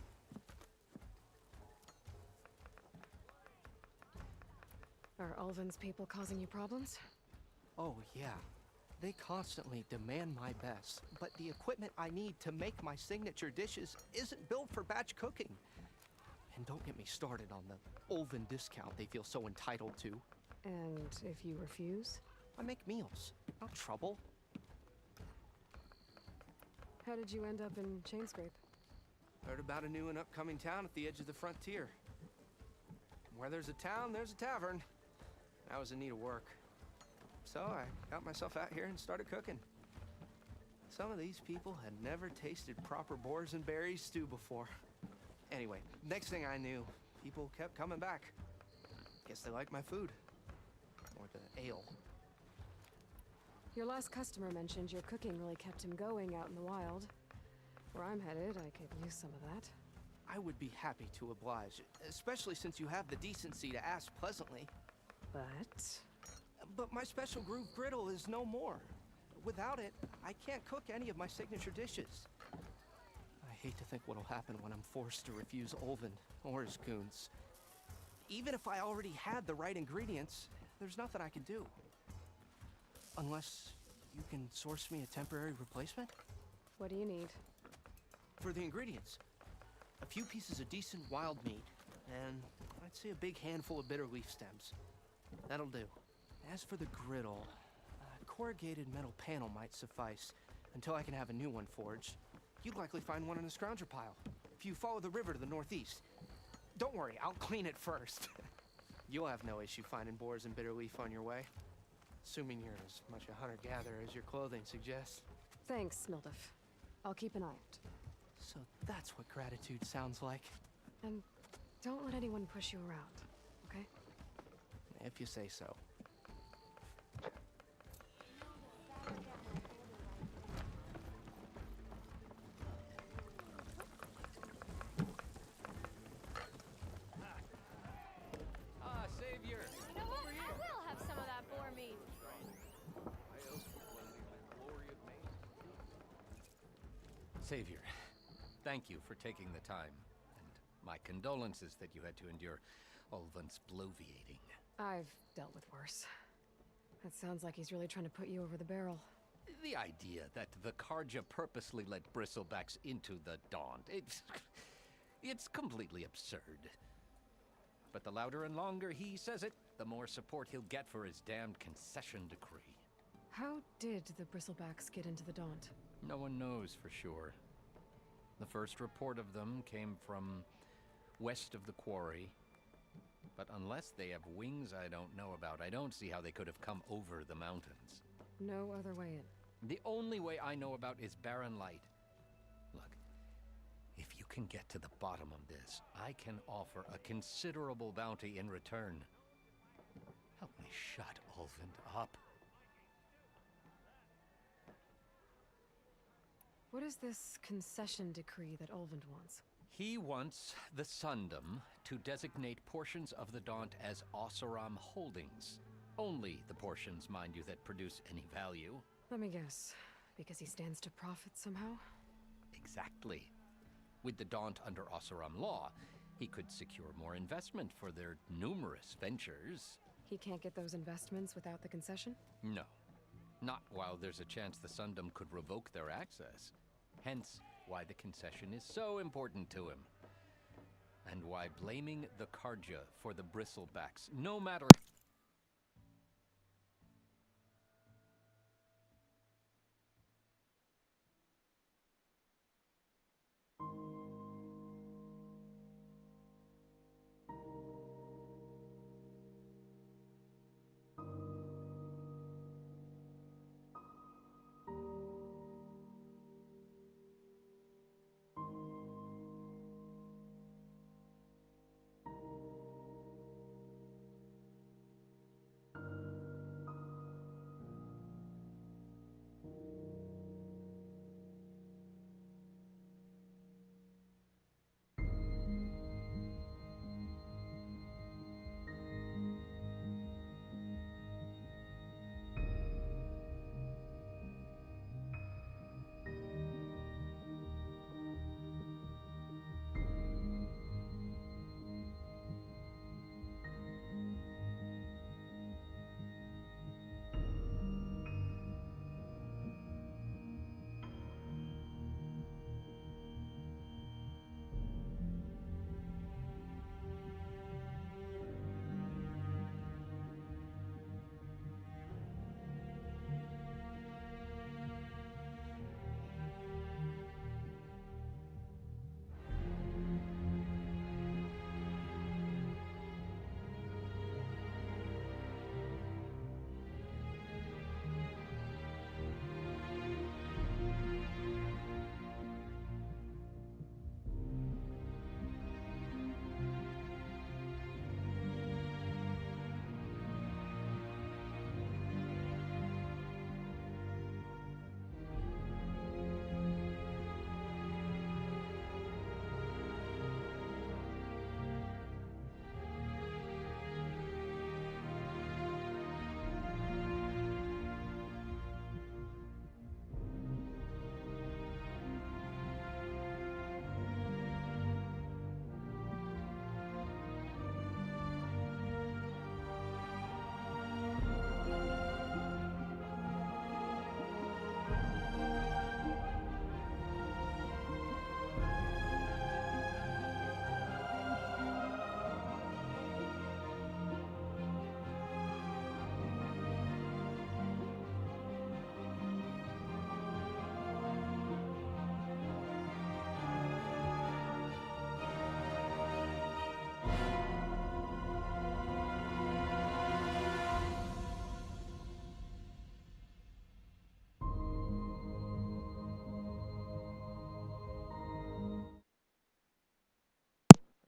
Are Ulvin's people causing you problems? Oh, yeah. They constantly demand my best, but the equipment I need to make my signature dishes isn't built for batch cooking. And don't get me started on the Ulvin discount they feel so entitled to. And if you refuse? I make meals, not trouble. How did you end up in Chainscrape? Heard about a new and upcoming town at the edge of the frontier. Where there's a town, there's a tavern. I was in need of work. So I got myself out here and started cooking. Some of these people had never tasted proper boars and berries stew before. Anyway, next thing I knew, people kept coming back. Guess they liked my food. Or the ale. Your last customer mentioned your cooking really kept him going out in the wild. Where I'm headed, I could use some of that. I would be happy to oblige, especially since you have the decency to ask pleasantly. But my special groove griddle is no more. Without it, I can't cook any of my signature dishes. I hate to think what'll happen when I'm forced to refuse Olvin or his goons. Even if I already had the right ingredients, there's nothing I can do. Unless you can source me a temporary replacement? What do you need? For the ingredients, a few pieces of decent wild meat, and I'd say a big handful of bitter leaf stems. That'll do. As for the griddle, a corrugated metal panel might suffice until I can have a new one forged. You'd likely find one in a scrounger pile, if you follow the river to the northeast. Don't worry, I'll clean it first. You'll have no issue finding boars and bitter leaf on your way. Assuming you're as much a hunter-gatherer as your clothing suggests. Thanks, Mildef. I'll keep an eye out. So that's what gratitude sounds like. And don't let anyone push you around, okay? If you say so. Savior! You know what? I will have some of that boar meat. Savior, thank you for taking the time, and my condolences that you had to endure Olvin's bloviating. I've dealt with worse. That sounds like he's really trying to put you over the barrel. The idea that the Carja purposely let Bristlebacks into the Daunt, it's completely absurd. But the louder and longer he says it, the more support he'll get for his damned concession decree. How did the Bristlebacks get into the Daunt? No one knows for sure. The first report of them came from west of the quarry. But unless they have wings I don't know about, I don't see how they could have come over the mountains. No other way in. The only way I know about is Barren Light. Look, if you can get to the bottom of this, I can offer a considerable bounty in return. Help me shut Olvin up. What is this concession decree that Olvin wants? He wants the Sundom to designate portions of the Daunt as Oseram holdings. Only the portions, mind you, that produce any value. Let me guess. Because he stands to profit somehow? Exactly. With the Daunt under Oseram law, he could secure more investment for their numerous ventures. He can't get those investments without the concession? No. Not while there's a chance the Sundom could revoke their access. Hence, why the concession is so important to him. And why blaming the Carja for the Bristlebacks, no matter...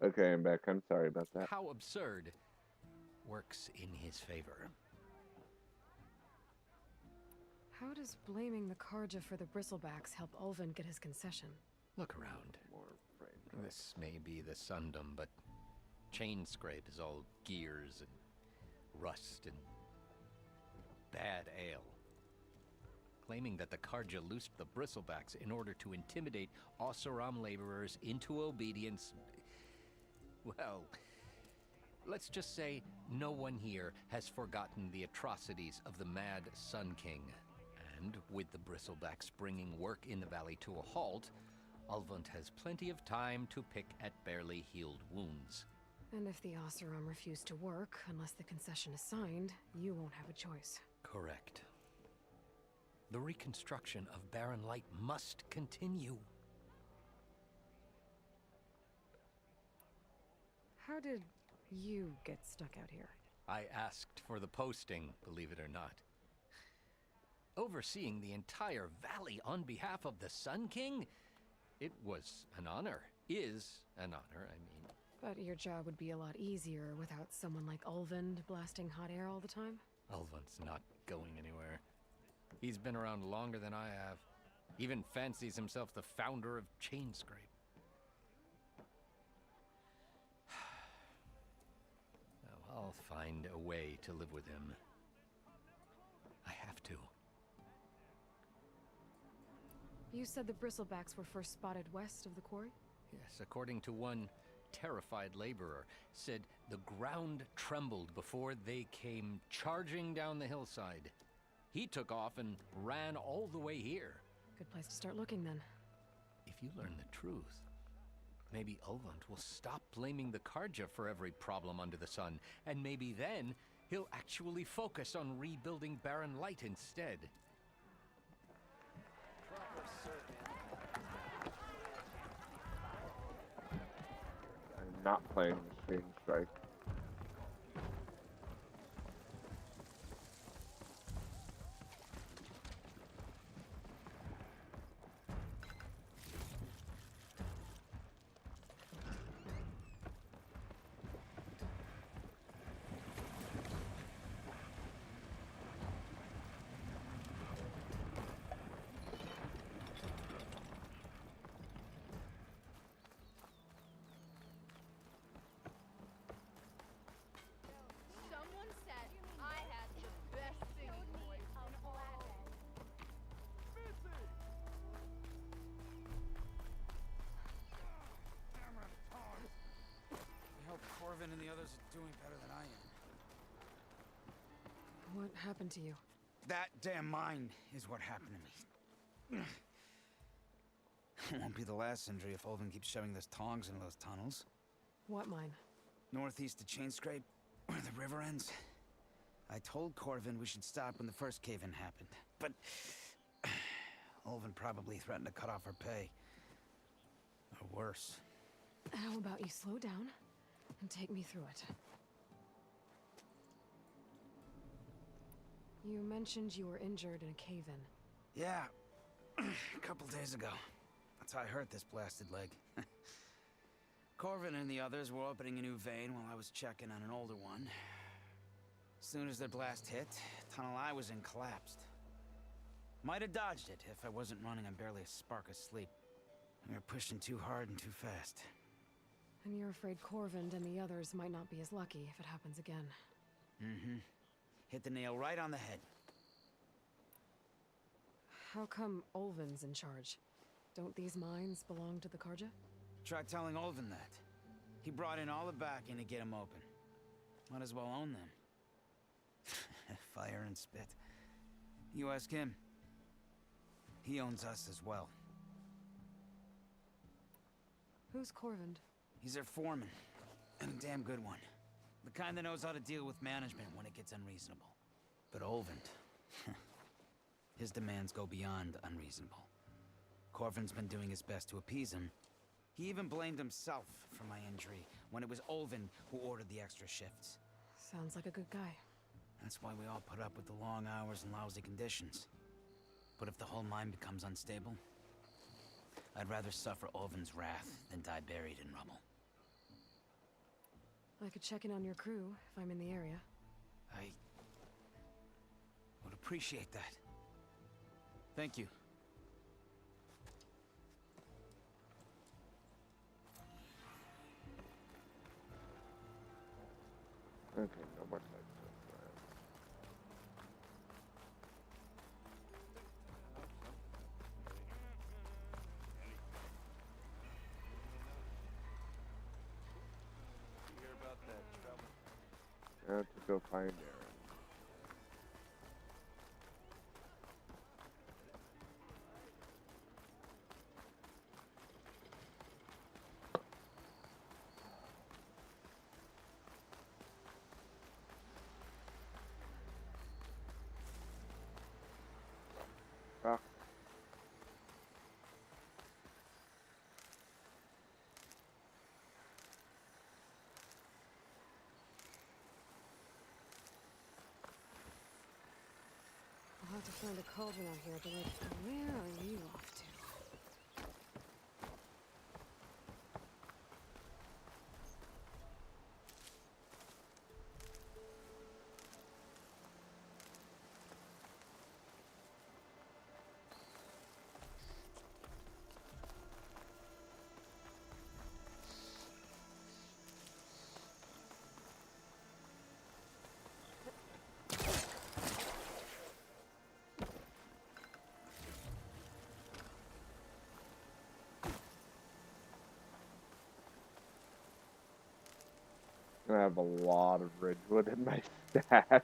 Okay, I'm back. I'm sorry about that. How absurd works in his favor. How does blaming the Karja for the bristlebacks help Ulvin get his concession? Look around. This may be the Sundom, but Chain Scrape is all gears and rust and bad ale. Claiming that the Karja loosed the bristlebacks in order to intimidate Oseram laborers into obedience. Well, let's just say no one here has forgotten the atrocities of the Mad Sun King. And with the bristlebacks bringing work in the valley to a halt, Ulvund has plenty of time to pick at barely healed wounds. And if the Oseram refuse to work, unless the concession is signed, you won't have a choice. Correct. The reconstruction of Barren Light must continue. How did you get stuck out here? I asked for the posting, believe it or not. Overseeing the entire valley on behalf of the Sun King? It was an honor. Is an honor, I mean. But your job would be a lot easier without someone like Ulvund blasting hot air all the time? Ulvund's not going anywhere. He's been around longer than I have. Even fancies himself the founder of Chain Scrape. Well, I'll find a way to live with him. I have to. You said the bristlebacks were first spotted west of the quarry? Yes, according to one terrified laborer, said the ground trembled before they came charging down the hillside. He took off and ran all the way here. Good place to start looking, then. If you learn the truth, maybe Ulvund will stop blaming the Karja for every problem under the sun, and maybe then he'll actually focus on rebuilding Barren Light instead. I'm not playing Machine Strike. Someone said I had the best singing voice in all. I hope Corvin and the others are doing better than I am. What happened to you? That damn mine is what happened to me. It won't be the last injury if Ulvin keeps shoving those tongs into those tunnels. What mine? Northeast of Chain Scrape, where the river ends. I told Corvin we should stop when the first cave-in happened, but Ulvin probably threatened to cut off her pay. Or worse. How about you slow down and take me through it? You mentioned you were injured in a cave-in. Yeah, a couple days ago. That's how I hurt this blasted leg. Corvin and the others were opening a new vein while I was checking on an older one. As soon as their blast hit, the tunnel I was in collapsed. Might have dodged it if I wasn't running on barely a spark of sleep. We were pushing too hard and too fast. And you're afraid Corvin and the others might not be as lucky if it happens again. Mm-hmm. Hit the nail right on the head. How come Ulvin's in charge? Don't these mines belong to the Karja? Try telling Ulvin that. He brought in all the backing to get them open. Might as well own them. Fire and spit. You ask him. He owns us as well. Who's Corvin? He's their foreman. And a damn good one. The kind that knows how to deal with management when it gets unreasonable. But Ulvund, his demands go beyond unreasonable. Corvin's been doing his best to appease him. He even blamed himself for my injury when it was Ulvund who ordered the extra shifts. Sounds like a good guy. That's why we all put up with the long hours and lousy conditions. But if the whole mine becomes unstable, I'd rather suffer Ulvund's wrath than die buried in rubble. I could check in on your crew if I'm in the area. I would appreciate that. Thank you. Okay, no more time. I have to go find Aaron. Ah. I'll have to find a cauldron out here, but like, where are you off to? I have a lot of Ridgewood in my stash.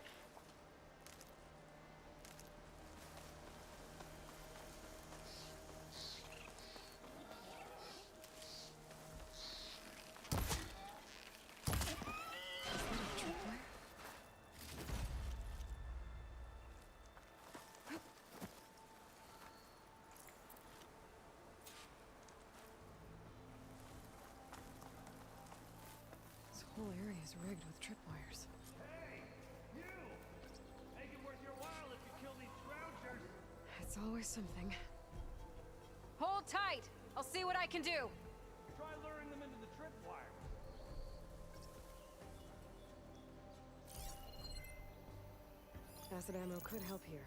This whole area is rigged with tripwires. Make it worth your while if you kill these scroungers. It's always something. Hold tight! I'll see what I can do! Try luring them into the tripwire. Acid ammo could help here.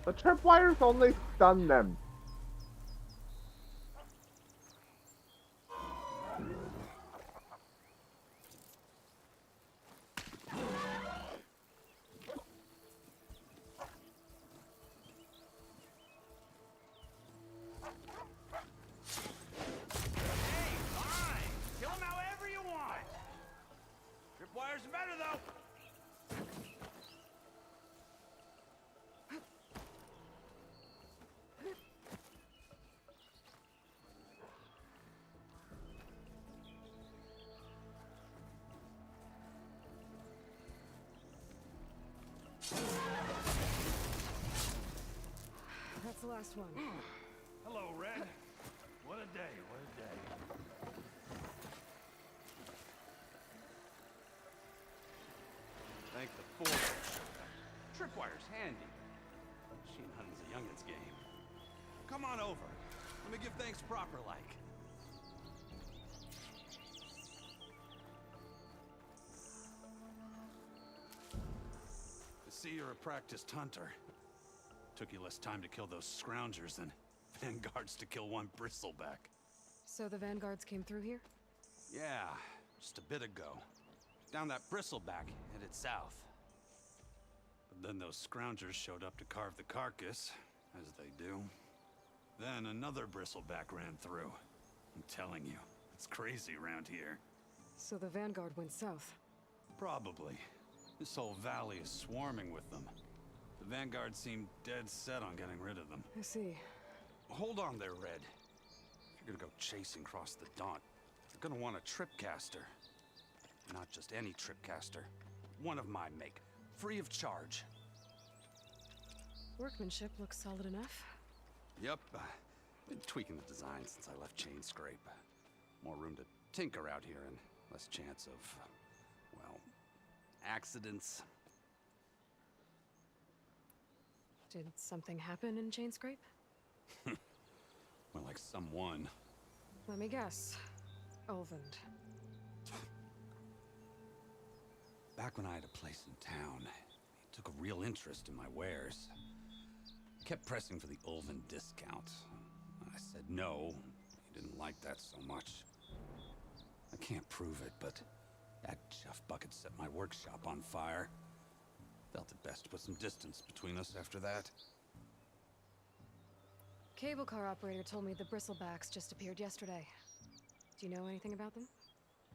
The tripwires only stun them. Kill them however you want. Tripwires are better though. That's the last one. Hello, Red. What a day, what a day. Thank the force. Tripwire's handy. Machine hunting's a youngin's game. Come on over. Let me give thanks proper like. I see you're a practiced hunter. Took you less time to kill those scroungers than vanguards to kill one bristleback. So the vanguards came through here? Yeah, just a bit ago. Down that bristleback, headed south. But then those scroungers showed up to carve the carcass, as they do. Then another bristleback ran through. I'm telling you, it's crazy around here. So the vanguard went south? Probably. This whole valley is swarming with them. The Vanguard seemed dead set on getting rid of them. I see. Hold on there, Red. If you're gonna go chasing across the Daunt, you're gonna want a tripcaster. Not just any tripcaster. One of my make. Free of charge. Workmanship looks solid enough. Yep. Been tweaking the design since I left Chain Scrape. More room to tinker out here and less chance of, well, accidents. Did something happen in Chain Scrape? More like someone. Let me guess. Ulvund. Back when I had a place in town, he took a real interest in my wares. Kept pressing for the Ulvund discount. I said no. He didn't like that so much. I can't prove it, but that Jeff Bucket set my workshop on fire. Felt it best to put some distance between us after that. Cable car operator told me the Bristlebacks just appeared yesterday. Do you know anything about them?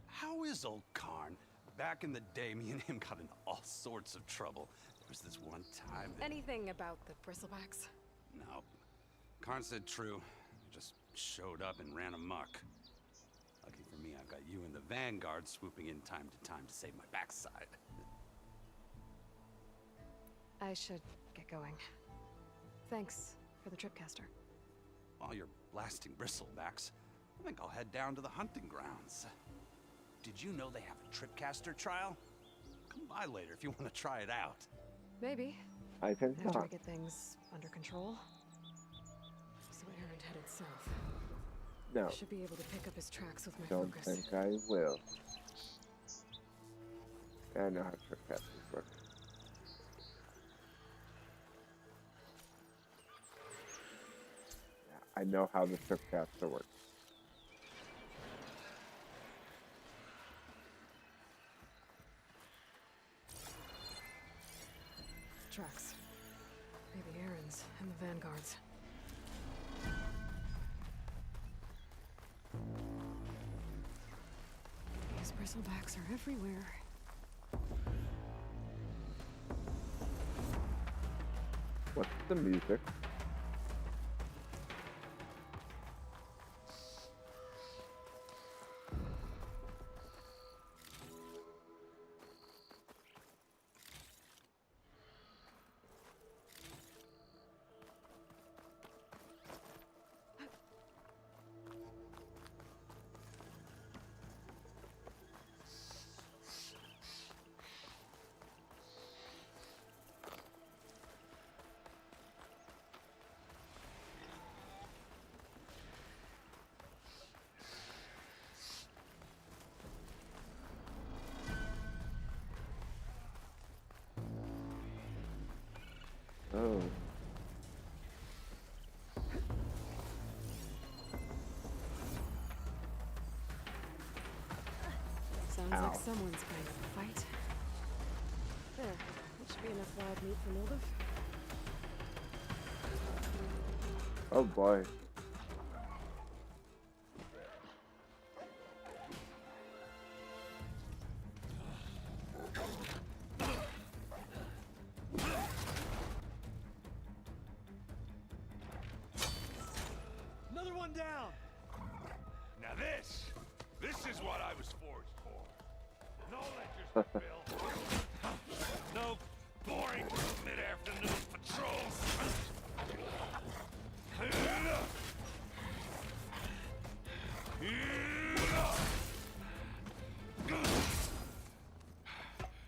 How is old Karn? Back in the day, me and him got into all sorts of trouble. There was this one time that... Anything about the Bristlebacks? No. Karn said true. Just showed up and ran amok. Lucky for me, I've got you and the Vanguard swooping in time to save my backside. I should get going. Thanks for the tripcaster. While you're blasting Bristlebacks, I think I'll head down to the hunting grounds. Did you know they have a tripcaster trial? Come by later if you want to try it out. Maybe. I think After not. I get things under control. So Erend headed south. No. Should be able to pick up his tracks with my Don't focus. think I will. I know how tripcasters work. Yeah, I know how the tripcaster works. Tracks. Maybe Erend's and the Vanguard's. These Bristlebacks are everywhere. What's the music? Oh. Sounds Ow. like someone's playing up a fight. There. That should be enough wild meat for Moldov. Oh boy. Another one down! Now this is what I was forged for. No lectures, Bill. No boring mid-afternoon patrols.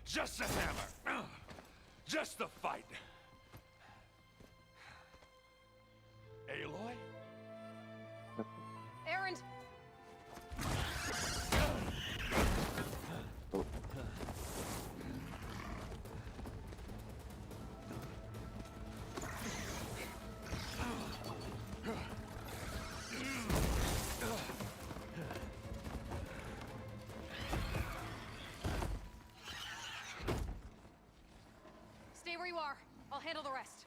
Just a hammer. Just the fight. Aloy? Erend! Stay where you are. I'll handle the rest.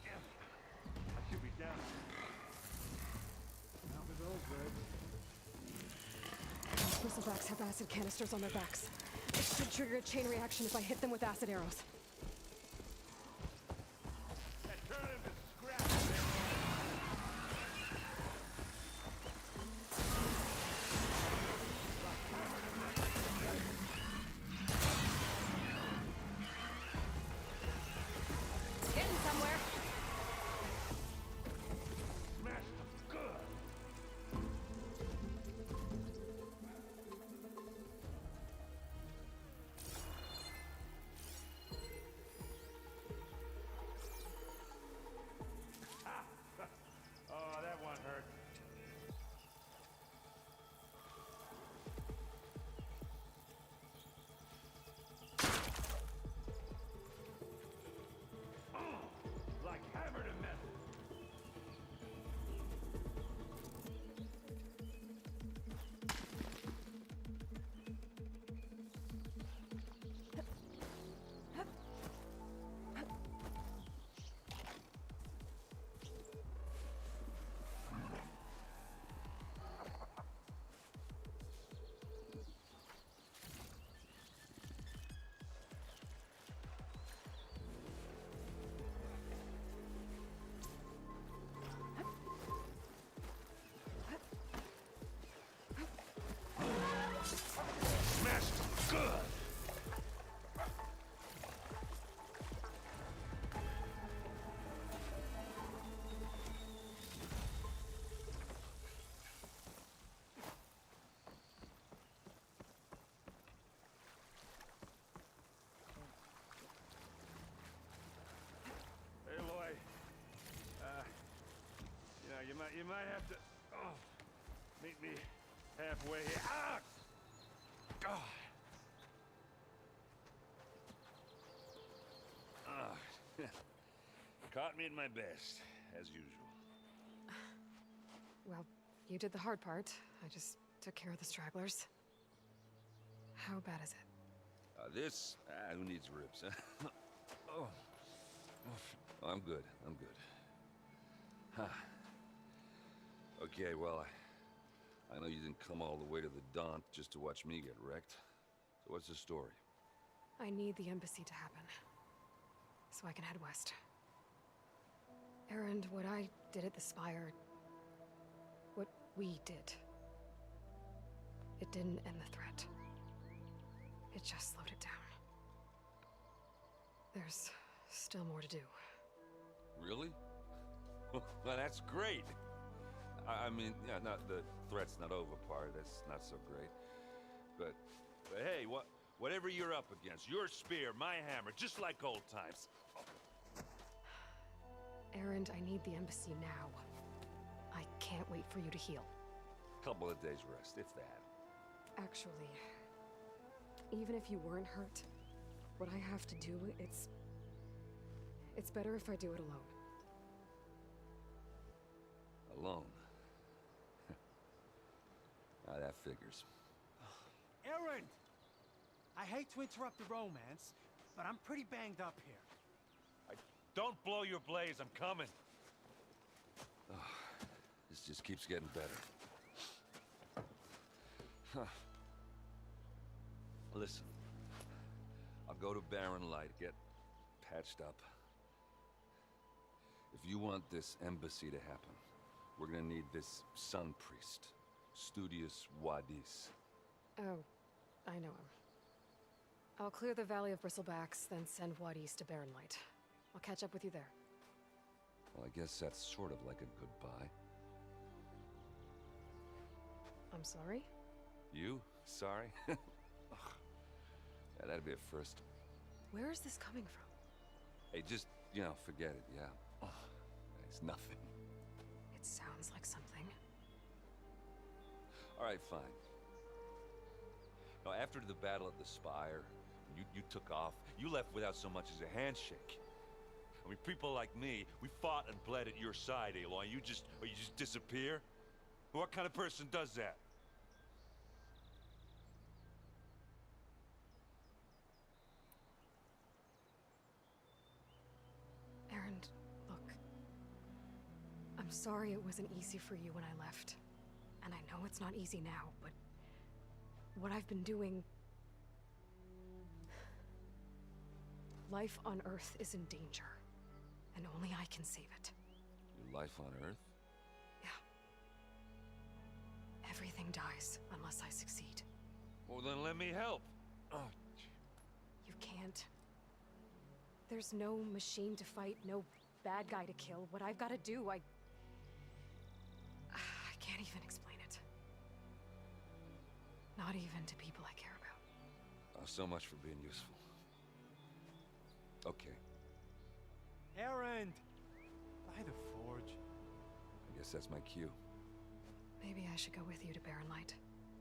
I should be down. How it goes, Red? Those bristlebacks have acid canisters on their backs. It should trigger a chain reaction if I hit them with acid arrows. Getting somewhere. Oh, that one hurt. Like hammer to metal. Smashed him good. Hey, Loy. You might have to meet me halfway here. Ah! God. Caught me at my best, as usual. Well, you did the hard part. I just took care of the stragglers. How bad is it? Who needs ribs, huh? Oh, I'm good. I'm good. Huh. Okay, well, I know you didn't come all the way to the Daunt just to watch me get wrecked. So what's the story? I need the embassy to happen, so I can head west. Erend, what I did at the Spire, what we did, it didn't end the threat. It just slowed it down. There's still more to do. Really? Well, that's great. I mean, yeah, not the threat's not over part. That's not so great. But hey, whatever you're up against, your spear, my hammer, just like old times. Erend, I need the embassy now. I can't wait for you to heal. Couple of days rest, if that. Actually, even if you weren't hurt, what I have to do, it's better if I do it alone. Alone? That figures. Erend! I hate to interrupt the romance, but I'm pretty banged up here. Don't blow your blaze, I'm coming. This just keeps getting better. Huh. Listen, I'll go to Barren Light, get patched up. If you want this embassy to happen, we're gonna need this Sun Priest, Studius Wadis. Oh, I know him. I'll clear the Valley of Bristlebacks, then send Wadis to Barren Light. I'll catch up with you there. Well, I guess that's sort of like a goodbye. I'm sorry? You? Sorry? Yeah, that'd be a first. Where is this coming from? Hey, just, forget it, yeah? It's nothing. It sounds like something. All right, fine. Now, after the battle at the Spire, you took off. You left without so much as a handshake. I mean, people like me, we fought and bled at your side, Aloy. You just disappear? What kind of person does that? Erend, look. I'm sorry it wasn't easy for you when I left. And I know it's not easy now, but what I've been doing... Life on Earth is in danger, and only I can save it. Your life on Earth? Everything dies unless I succeed. Well, then let me help. Oh, You can't. There's no machine to fight, no bad guy to kill. What I've got to do, I can't even explain it. Not even to people I care about. oh, so much for being useful. Okay, Erend! By the forge. I guess that's my cue. Maybe I should go with you to Barren Light.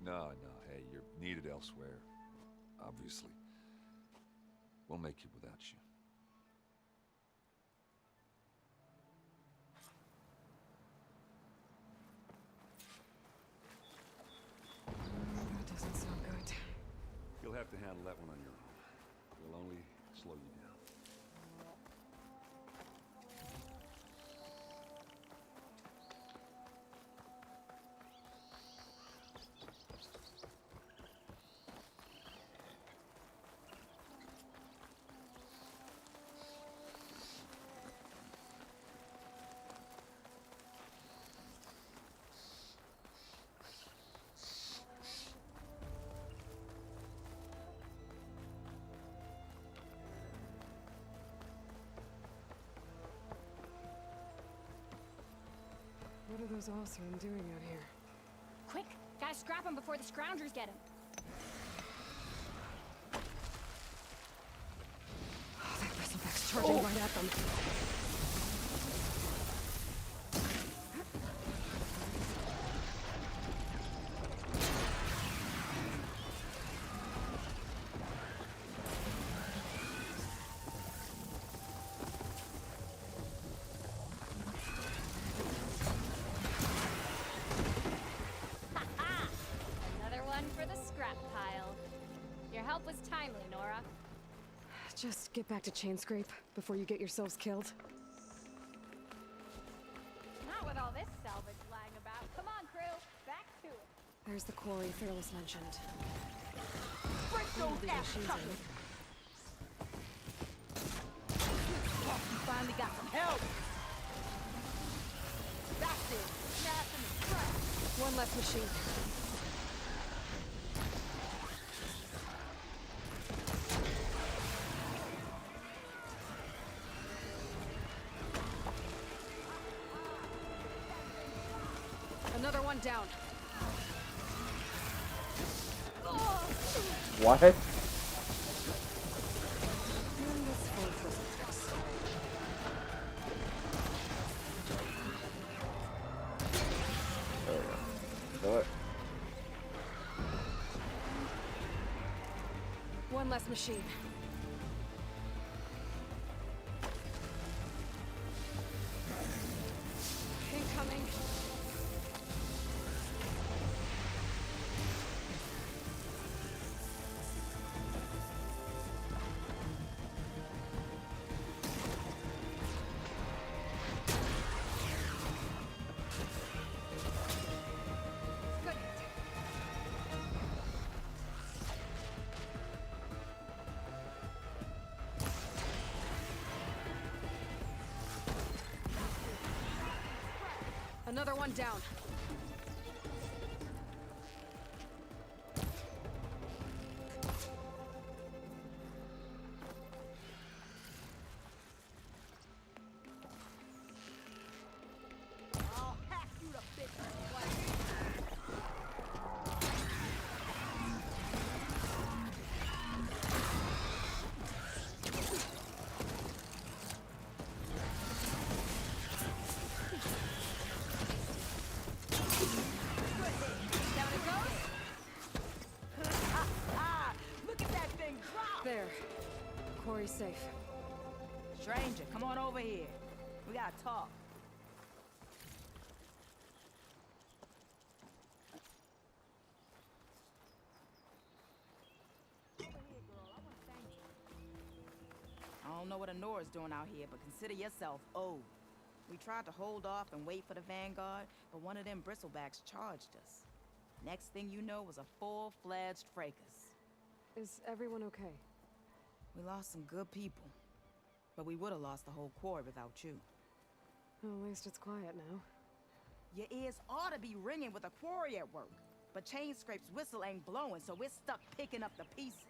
No, hey, you're needed elsewhere. Obviously. We'll make it without you. That doesn't sound good. You'll have to handle that one on your own. We'll only slow you down. What are those Oseram doing out here? Quick! Gotta scrap him before the Scroungers get him. Oh, that bristleback's charging right at them. Another one for the scrap pile. Your help was timely, Nora. Just get back to Chainscrape before you get yourselves killed. Not with all this salvage lying about. Come on, crew. Back to it. There's the quarry Fearless mentioned. Break those The ass machines chuckers. You finally got some help. That's it. Snap in the front. One less machine. Another one down. What? There we go. Do it. One less machine. Incoming. Good hit. Another one down. I'll hack you to bits. Down it goes. Look at that thing drop. There. Quarry's safe. Stranger, come on over here. We gotta talk. I don't know what Anora's doing out here, but consider yourself owed. We tried to hold off and wait for the Vanguard, but one of them bristlebacks charged us. Next thing you know was a full-fledged fracas. Is everyone okay? We lost some good people. But we would have lost the whole quarry without you. Well, at least it's quiet now. Your ears ought to be ringing with a quarry at work. But Chainscrape's whistle ain't blowing, so we're stuck picking up the pieces.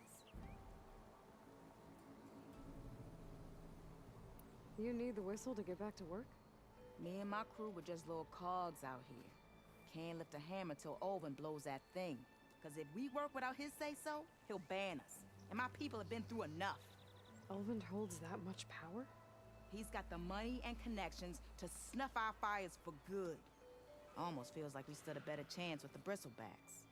You need the whistle to get back to work? Me and my crew were just little cogs out here. Can't lift a hammer till Olvin blows that thing. Cause if we work without his say-so, he'll ban us. And my people have been through enough. Olvin holds that much power? He's got the money and connections to snuff our fires for good. Almost feels like we stood a better chance with the Bristlebacks.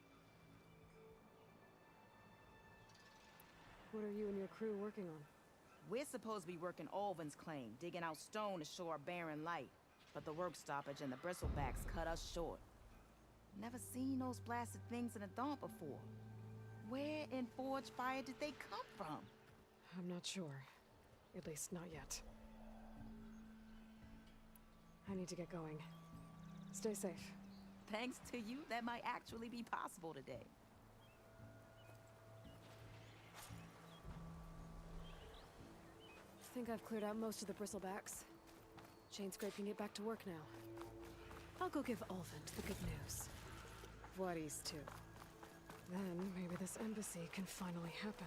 What are you and your crew working on? We're supposed to be working Olvin's claim, digging out stone to show our barren light. But the work stoppage and the Bristlebacks cut us short. Never seen those blasted things in the Dawn before. Where in Forge Fire did they come from? I'm not sure. At least not yet. I need to get going. Stay safe. Thanks to you, that might actually be possible today. I think I've cleared out most of the Bristlebacks. Chainscrape can get back to work now. I'll go give Ulvund the good news. Voorhis too. Then maybe this embassy can finally happen.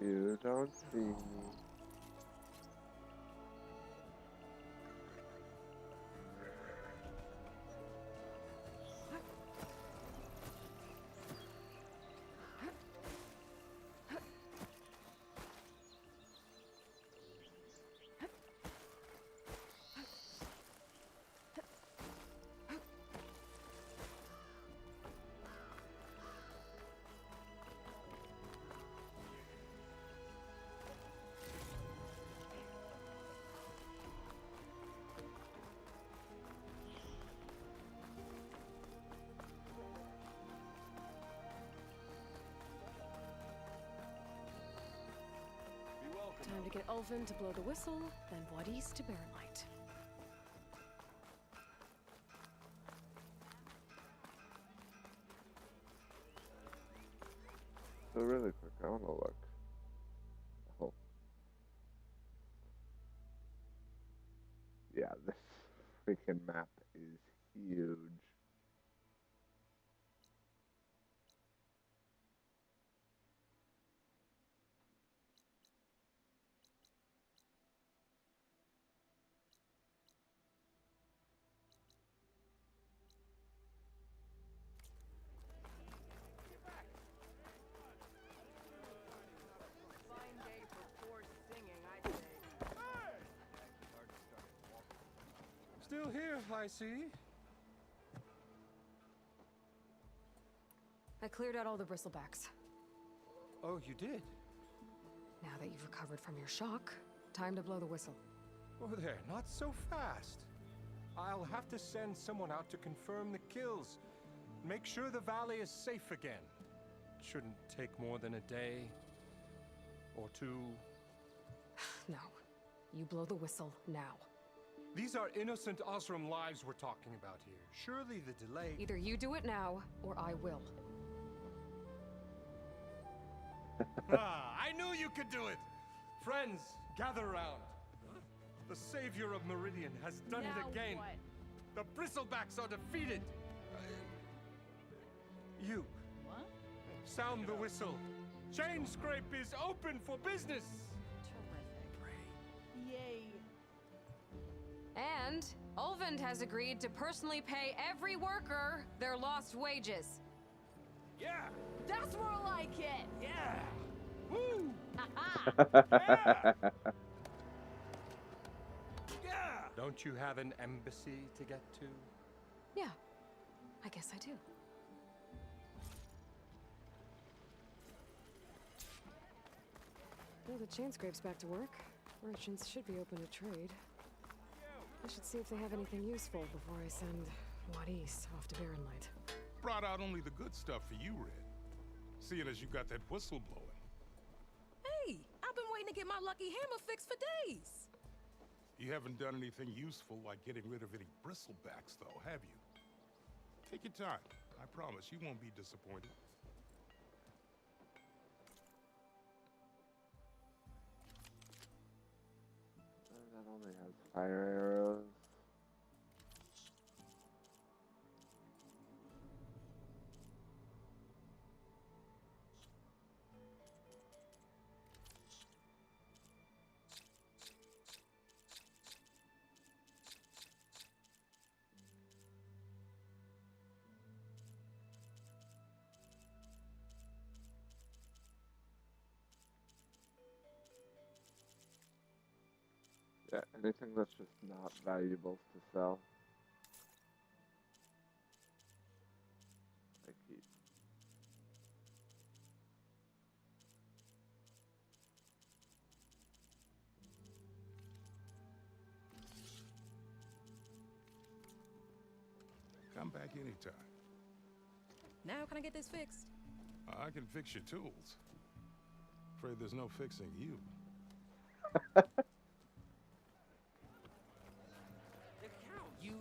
You don't see me. Time to get Ulvund to blow the whistle, then Voorhis to Barren Light. So really quick, I wanna look. Oh. Yeah, this freaking map is huge. Still here, I see. I cleared out all the Bristlebacks. Oh, you did? Now that you've recovered from your shock, time to blow the whistle. Oh, there, not so fast. I'll have to send someone out to confirm the kills. Make sure the valley is safe again. Shouldn't take more than a day or two. No. You blow the whistle now. These are innocent Osram lives we're talking about here. Surely the delay... Either you do it now, or I will. I knew you could do it! Friends, gather round. The savior of Meridian has done it again. What? The Bristlebacks are defeated. You. What? Sound the whistle. Chainscrape is open for business. Terrific. Yay. And Ulvund has agreed to personally pay every worker their lost wages. Yeah! That's more like it! Yeah! Woo! Yeah! Don't you have an embassy to get to? Yeah, I guess I do. Well, the chain scrape's back to work. Merchants should be open to trade. I should see if they have anything useful before I send Wadis off to Barren Light. Brought out only the good stuff for you, Red. Seeing as you got that whistle blowing. Hey, I've been waiting to get my lucky hammer fixed for days. You haven't done anything useful like getting rid of any bristlebacks, though, have you? Take your time. I promise you won't be disappointed. That only has fire arrows. Yeah, anything that's just not valuable to sell. I keep. Come back anytime. Now can I get this fixed? I can fix your tools. Afraid there's no fixing you. You...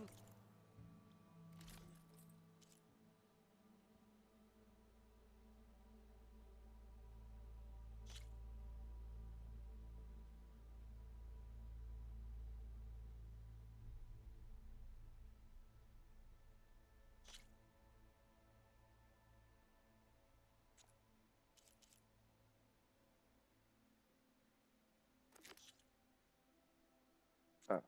Oh, no.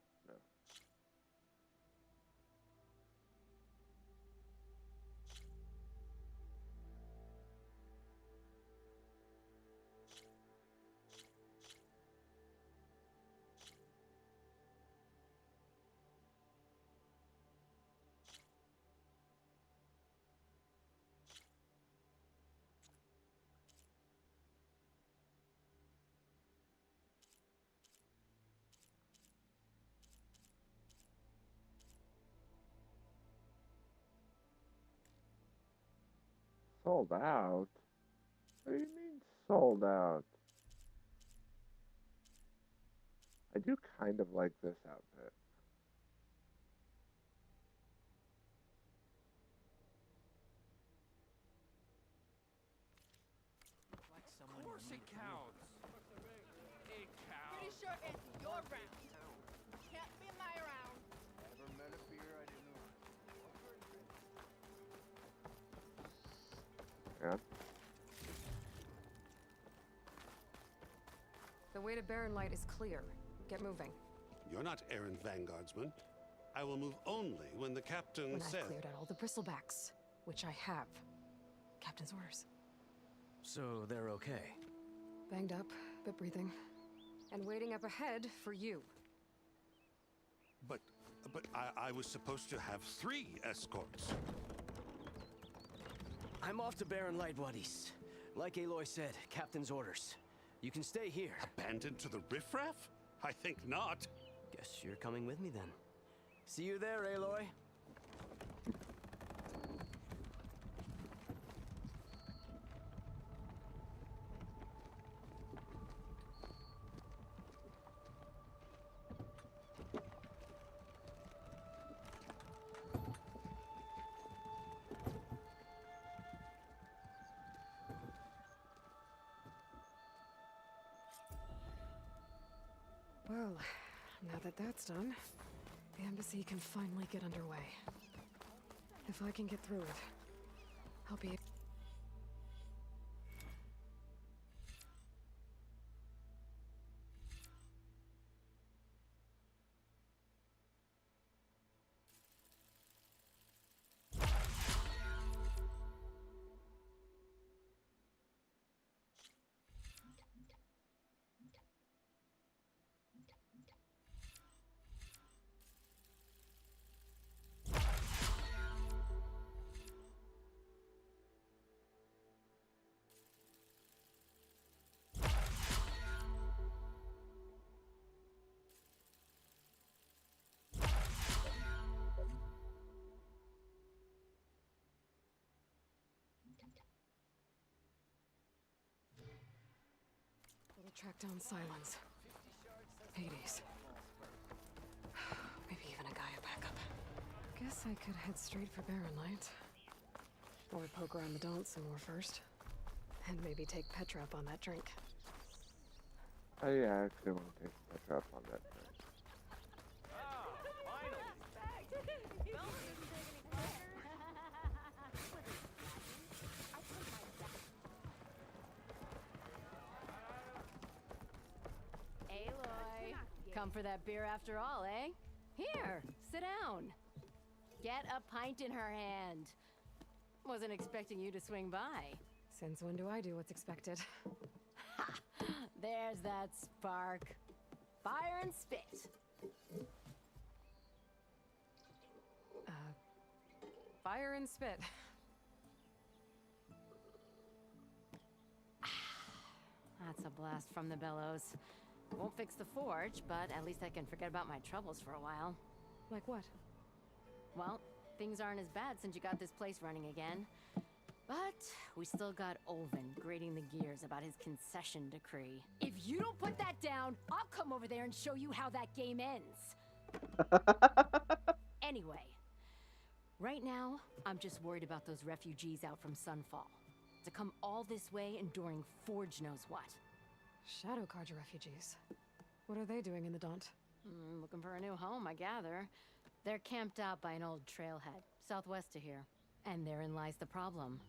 Sold out? What do you mean sold out? I do kind of like this outfit. Of course it counts. It counts. Pretty sure it's your round. Can't be my round. Never met a beer I didn't know. Yeah. The way to Barren Light is clear. Get moving. You're not errand vanguardsman. I will move only when the captain When says. I've cleared out all the bristlebacks, which I have. Captain's orders. So they're okay? Banged up, but breathing. And waiting up ahead for you. But I was supposed to have 3 escorts. I'm off to Barren Light, Wadis. Like Aloy said, Captain's orders. You can stay here. Abandoned to the riffraff? I think not. Guess you're coming with me then. See you there, Aloy. Well, now that that's done, the embassy can finally get underway. If I can get through it, I'll be... Track down Silence. Hades. Maybe even a Gaia backup. Guess I could head straight for Barren Light. Or poke around the Daunt some more first. And maybe take Petra up on that drink. Oh yeah, I actually want to take Petra up on that drink. Aloy, come for that beer after all, eh? Here, sit down. Get a pint in her hand. Wasn't expecting you to swing by. Since when do I do what's expected? Ha! There's that spark. Fire and spit. Fire and spit. That's a blast from the bellows. Won't fix the forge, but at least I can forget about my troubles for a while. Like what? Well, things aren't as bad since you got this place running again. But we still got Olvin grating the gears about his concession decree. If you don't put that down, I'll come over there and show you how that game ends. Anyway, right now, I'm just worried about those refugees out from Sunfall. To come all this way enduring Forge knows what. Shadow Carja refugees. What are they doing in the Daunt? Looking for a new home, I gather. They're camped out by an old trailhead, southwest of here. And therein lies the problem.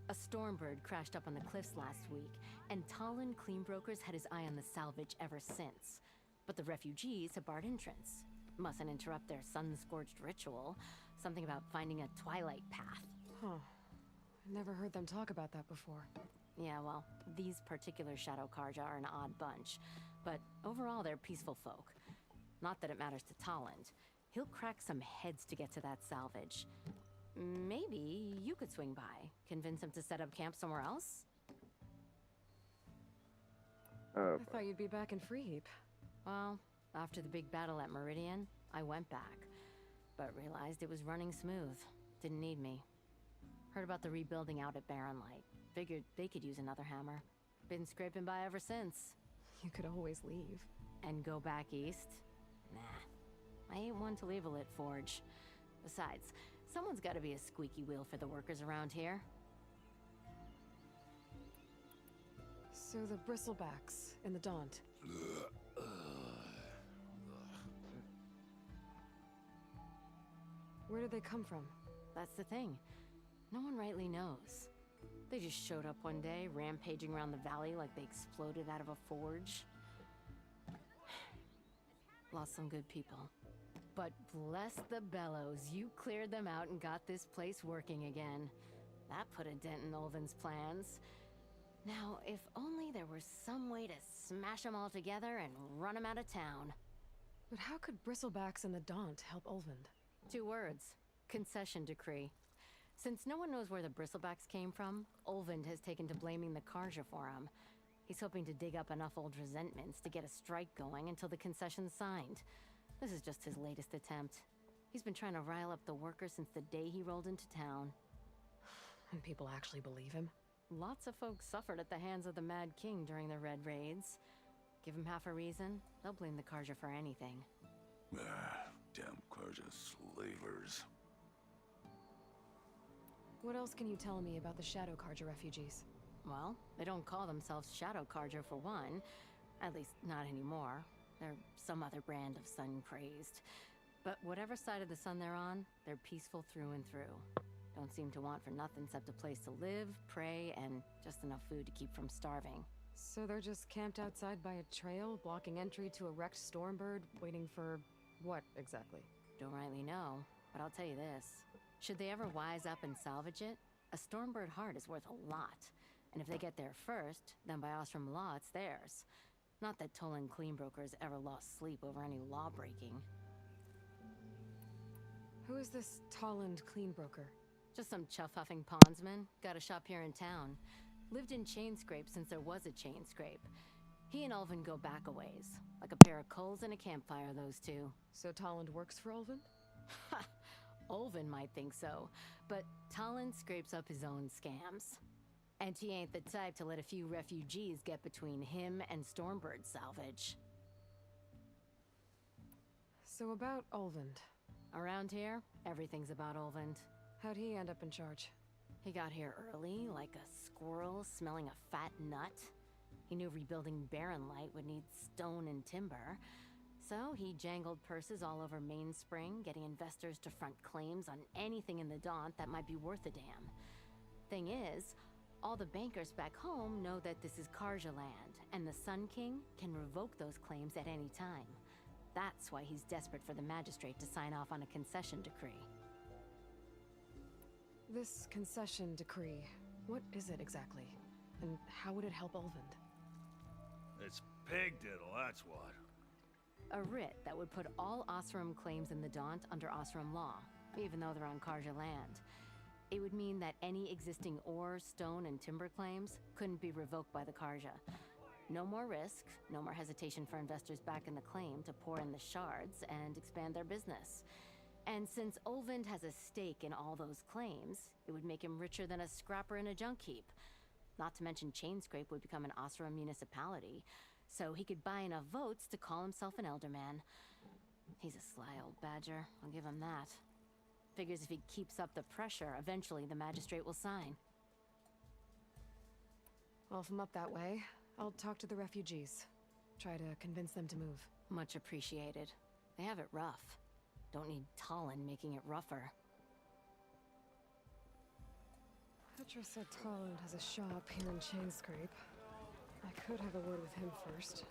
A Stormbird crashed up on the cliffs last week, and Talon Cleanbrokers had his eye on the salvage ever since. But the refugees have barred entrance. Mustn't interrupt their sun-scorched ritual. Something about finding a twilight path. Huh. Never heard them talk about that before. Yeah, well, these particular Shadow Carja are an odd bunch. But overall, they're peaceful folk. Not that it matters to Talon. He'll crack some heads to get to that salvage. Maybe you could swing by, convince him to set up camp somewhere else? I thought you'd be back in Freeheap. Well, after the big battle at Meridian, I went back. But realized it was running smooth. Didn't need me. Heard about the rebuilding out at Barren Light. Figured they could use another hammer. Been scraping by ever since. You could always leave. And go back east? Nah. I ain't one to leave a lit forge. Besides, someone's gotta be a squeaky wheel for the workers around here. So the Bristlebacks in the Daunt. Where did they come from? That's the thing. No one rightly knows. They just showed up one day, rampaging around the valley like they exploded out of a forge. Lost some good people. But bless the bellows, you cleared them out and got this place working again. That put a dent in Olvin's plans. Now, if only there were some way to smash them all together and run them out of town. But how could Bristlebacks and the Daunt help Olvind? 2 words. Concession decree. Since no one knows where the Bristlebacks came from, Olvind has taken to blaming the Carja for him. He's hoping to dig up enough old resentments to get a strike going until the concession's signed. This is just his latest attempt. He's been trying to rile up the workers since the day he rolled into town. And people actually believe him? Lots of folks suffered at the hands of the Mad King during the Red Raids. Give him half a reason, they'll blame the Carja for anything. Damn Carja slavers. What else can you tell me about the Shadow Carja refugees? Well, they don't call themselves Shadow Carja for one. At least, not anymore. They're some other brand of sun-crazed. But whatever side of the sun they're on, they're peaceful through and through. Don't seem to want for nothing except a place to live, pray, and just enough food to keep from starving. So they're just camped outside by a trail, blocking entry to a wrecked Stormbird, waiting for what exactly? Don't rightly know, but I'll tell you this. Should they ever wise up and salvage it, a Stormbird heart is worth a lot. And if they get there first, then by Ostrom law, it's theirs. Not that Tolan Cleanbrokers ever lost sleep over any law breaking. Who is this Talland Cleanbroker? Just some chuff-huffing pondsman. Got a shop here in town. Lived in Chainscrape since there was a Chainscrape. He and Ulvin go back a ways. Like a pair of coals and a campfire, those two. So Talland works for Ulvin? Ulvin might think so, but Talon scrapes up his own scams. And he ain't the type to let a few refugees get between him and Stormbird salvage. So about Olvend. Around here, everything's about Olvend. How'd he end up in charge? He got here early, like a squirrel smelling a fat nut. He knew rebuilding Barren Light would need stone and timber. So he jangled purses all over Mainspring, getting investors to front claims on anything in the Daunt that might be worth a damn. Thing is, all the bankers back home know that this is Karja land, and the Sun King can revoke those claims at any time. That's why he's desperate for the magistrate to sign off on a concession decree. This concession decree, what is it exactly? And how would it help Olvend? It's pig diddle, that's what. A writ that would put all Osram claims in the Daunt under Osram law, even though they're on Karja land. It would mean that any existing ore, stone, and timber claims couldn't be revoked by the Karja. No more risk, no more hesitation for investors back in the claim to pour in the shards and expand their business. And since Olvend has a stake in all those claims, it would make him richer than a scrapper in a junk heap. Not to mention Chainscrape would become an Osram municipality, so he could buy enough votes to call himself an Elderman. He's a sly old badger, I'll give him that. Figures if he keeps up the pressure, eventually the magistrate will sign. Well, if I'm up that way, I'll talk to the refugees. Try to convince them to move. Much appreciated. They have it rough. Don't need Talon making it rougher. Petra said Talon has a shop here in Chainscrape. I could have a word with him first.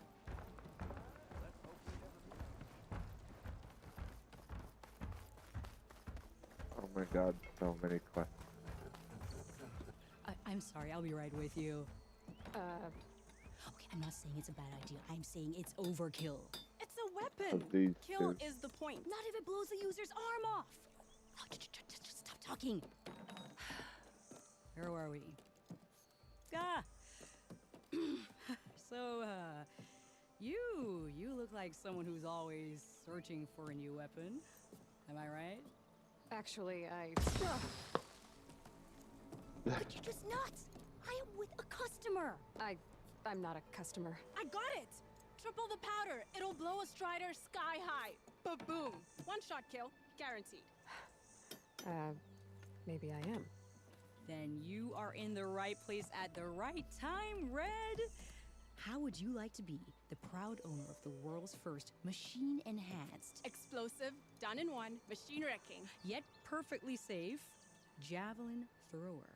Oh my god, so many questions. I'm sorry, I'll be right with you. Okay, I'm not saying it's a bad idea. I'm saying it's overkill. It's a weapon. These Kill two. is the point. Not if it blows the user's arm off. Oh, just stop talking. Where are we? Ah! So, you look like someone who's always searching for a new weapon. Am I right? Actually, You're just nuts. I am with a customer. I'm not a customer. I got it. Triple the powder. It'll blow a Strider sky high. Ba-boom. One shot kill. Guaranteed. Maybe I am. Then you are in the right place at the right time, Red. How would you like to be the proud owner of the world's first machine-enhanced, Explosive, done in one, machine wrecking. yet perfectly safe, javelin thrower?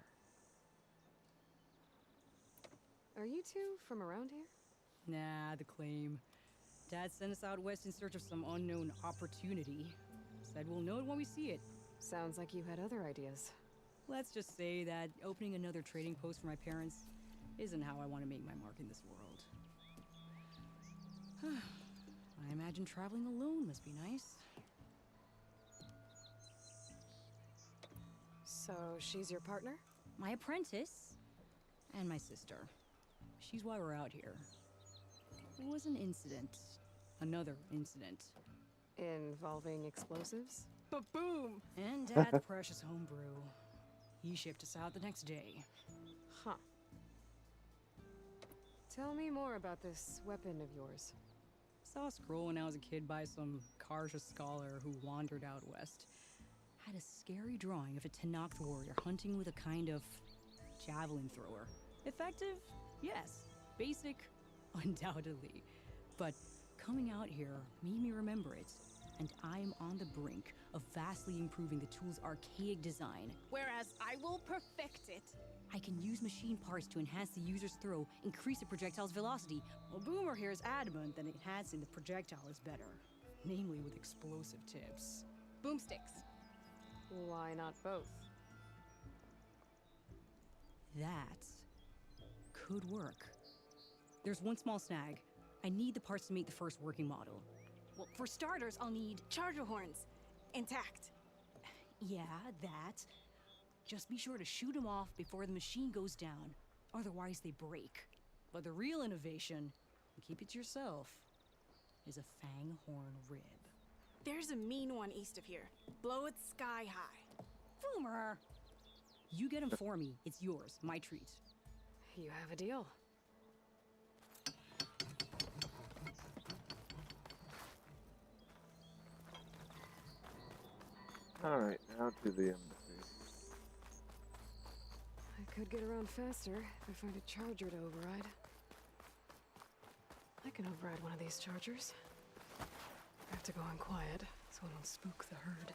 Are you two from around here? Nah, the claim. Dad sent us out west in search of some unknown opportunity. Said we'll know it when we see it. Sounds like you had other ideas. Let's just say that opening another trading post for my parents isn't how I want to make my mark in this world. I imagine traveling alone must be nice. So she's your partner? My apprentice and my sister. She's why we're out here. There was an incident. Another incident. Involving explosives? Ba-boom! And Dad's precious homebrew. He shipped us out the next day. Huh. Tell me more about this weapon of yours. Saw a scroll when I was a kid by some Karja scholar who wandered out west. Had a scary drawing of a Tenakth warrior hunting with a kind of javelin thrower. Effective? Yes. Basic? Undoubtedly. But coming out here made me remember it. And I'm on the brink of vastly improving the tool's archaic design. Whereas I will perfect it. I can use machine parts to enhance the user's throw, increase the projectile's velocity. Well, Boomer here is adamant that enhancing the projectile is better. Namely with explosive tips. Boomsticks. Why not both? That could work. There's one small snag. I need the parts to make the first working model. Well, for starters, I'll need charger horns. Intact. Yeah, that. Just be sure to shoot them off before the machine goes down. Otherwise, they break. But the real innovation, and keep it to yourself, is a fang horn rib. There's a mean one east of here. Blow it sky high. Boomer! You get him for me. It's yours. My treat. You have a deal. Alright, now to the embassy. I could get around faster if I find a charger to override. I can override one of these chargers. I have to go in quiet so I don't spook the herd.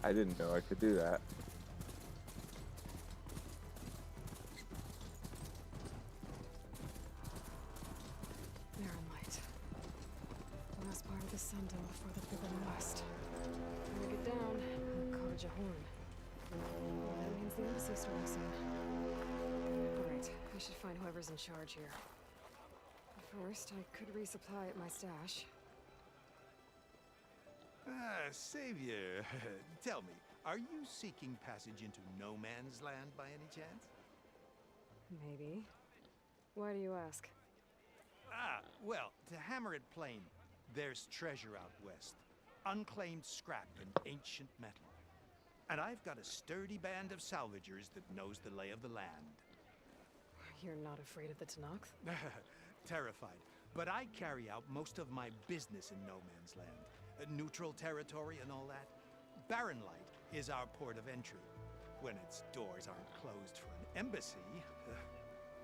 I didn't know I could do that. Barren Light. The last part of the Sundom before the Forbidden West. When we get down, we'll cottage a horn. That means the embassy starting soon. Alright, I should find whoever's in charge here. But first, I could resupply at my stash. Savior, tell me, are you seeking passage into no man's land by any chance? Maybe. Why do you ask? Well, to hammer it plain, there's treasure out west. Unclaimed scrap and ancient metal. And I've got a sturdy band of salvagers that knows the lay of the land. You're not afraid of the Tenakth? Terrified. But I carry out most of my business in no man's land. Neutral territory and all that. Barren Light is our port of entry. When its doors aren't closed for an embassy.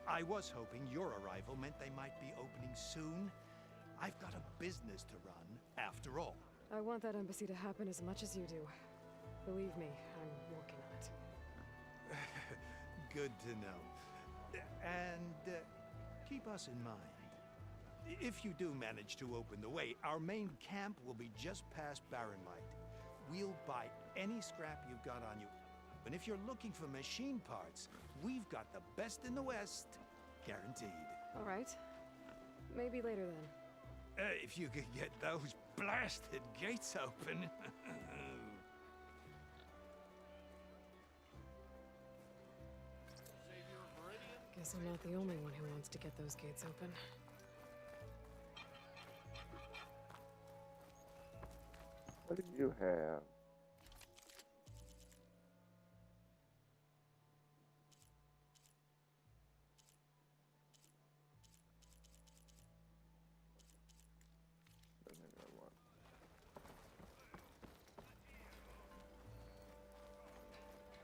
I was hoping your arrival meant they might be opening soon. I've got a business to run, after all. I want that embassy to happen as much as you do. Believe me, I'm working on it. Good to know. And keep us in mind. If you do manage to open the way, our main camp will be just past Barren Light. We'll buy any scrap you've got on you. And if you're looking for machine parts, we've got the best in the West, guaranteed. All right. Maybe later then. If you could get those blasted gates open. Guess I'm not the only one who wants to get those gates open. What do you have?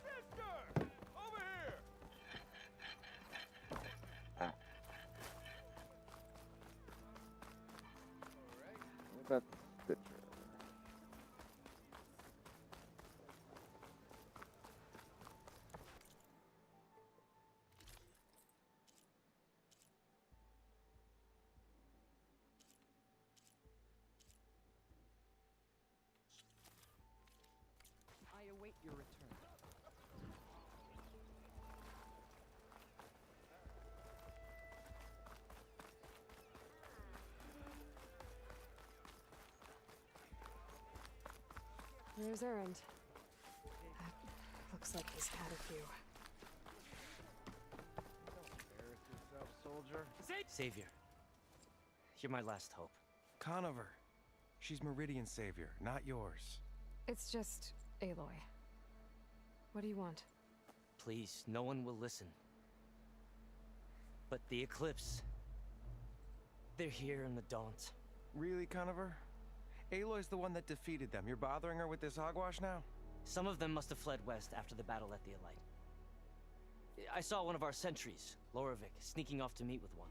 Sister! Over here! What about Stitcher? I await your return. There's Erend. That looks like he's had a few. Embarrass yourself, soldier. Savior, you're my last hope. Conover. She's Meridian's savior, not yours. It's just Aloy. What do you want? Please, no one will listen. But the Eclipse... they're here in the Daunt. Really, Conover? Aloy's the one that defeated them. You're bothering her with this hogwash now? Some of them must have fled west after the battle at the Elite. I saw one of our sentries, Lorovic, sneaking off to meet with one.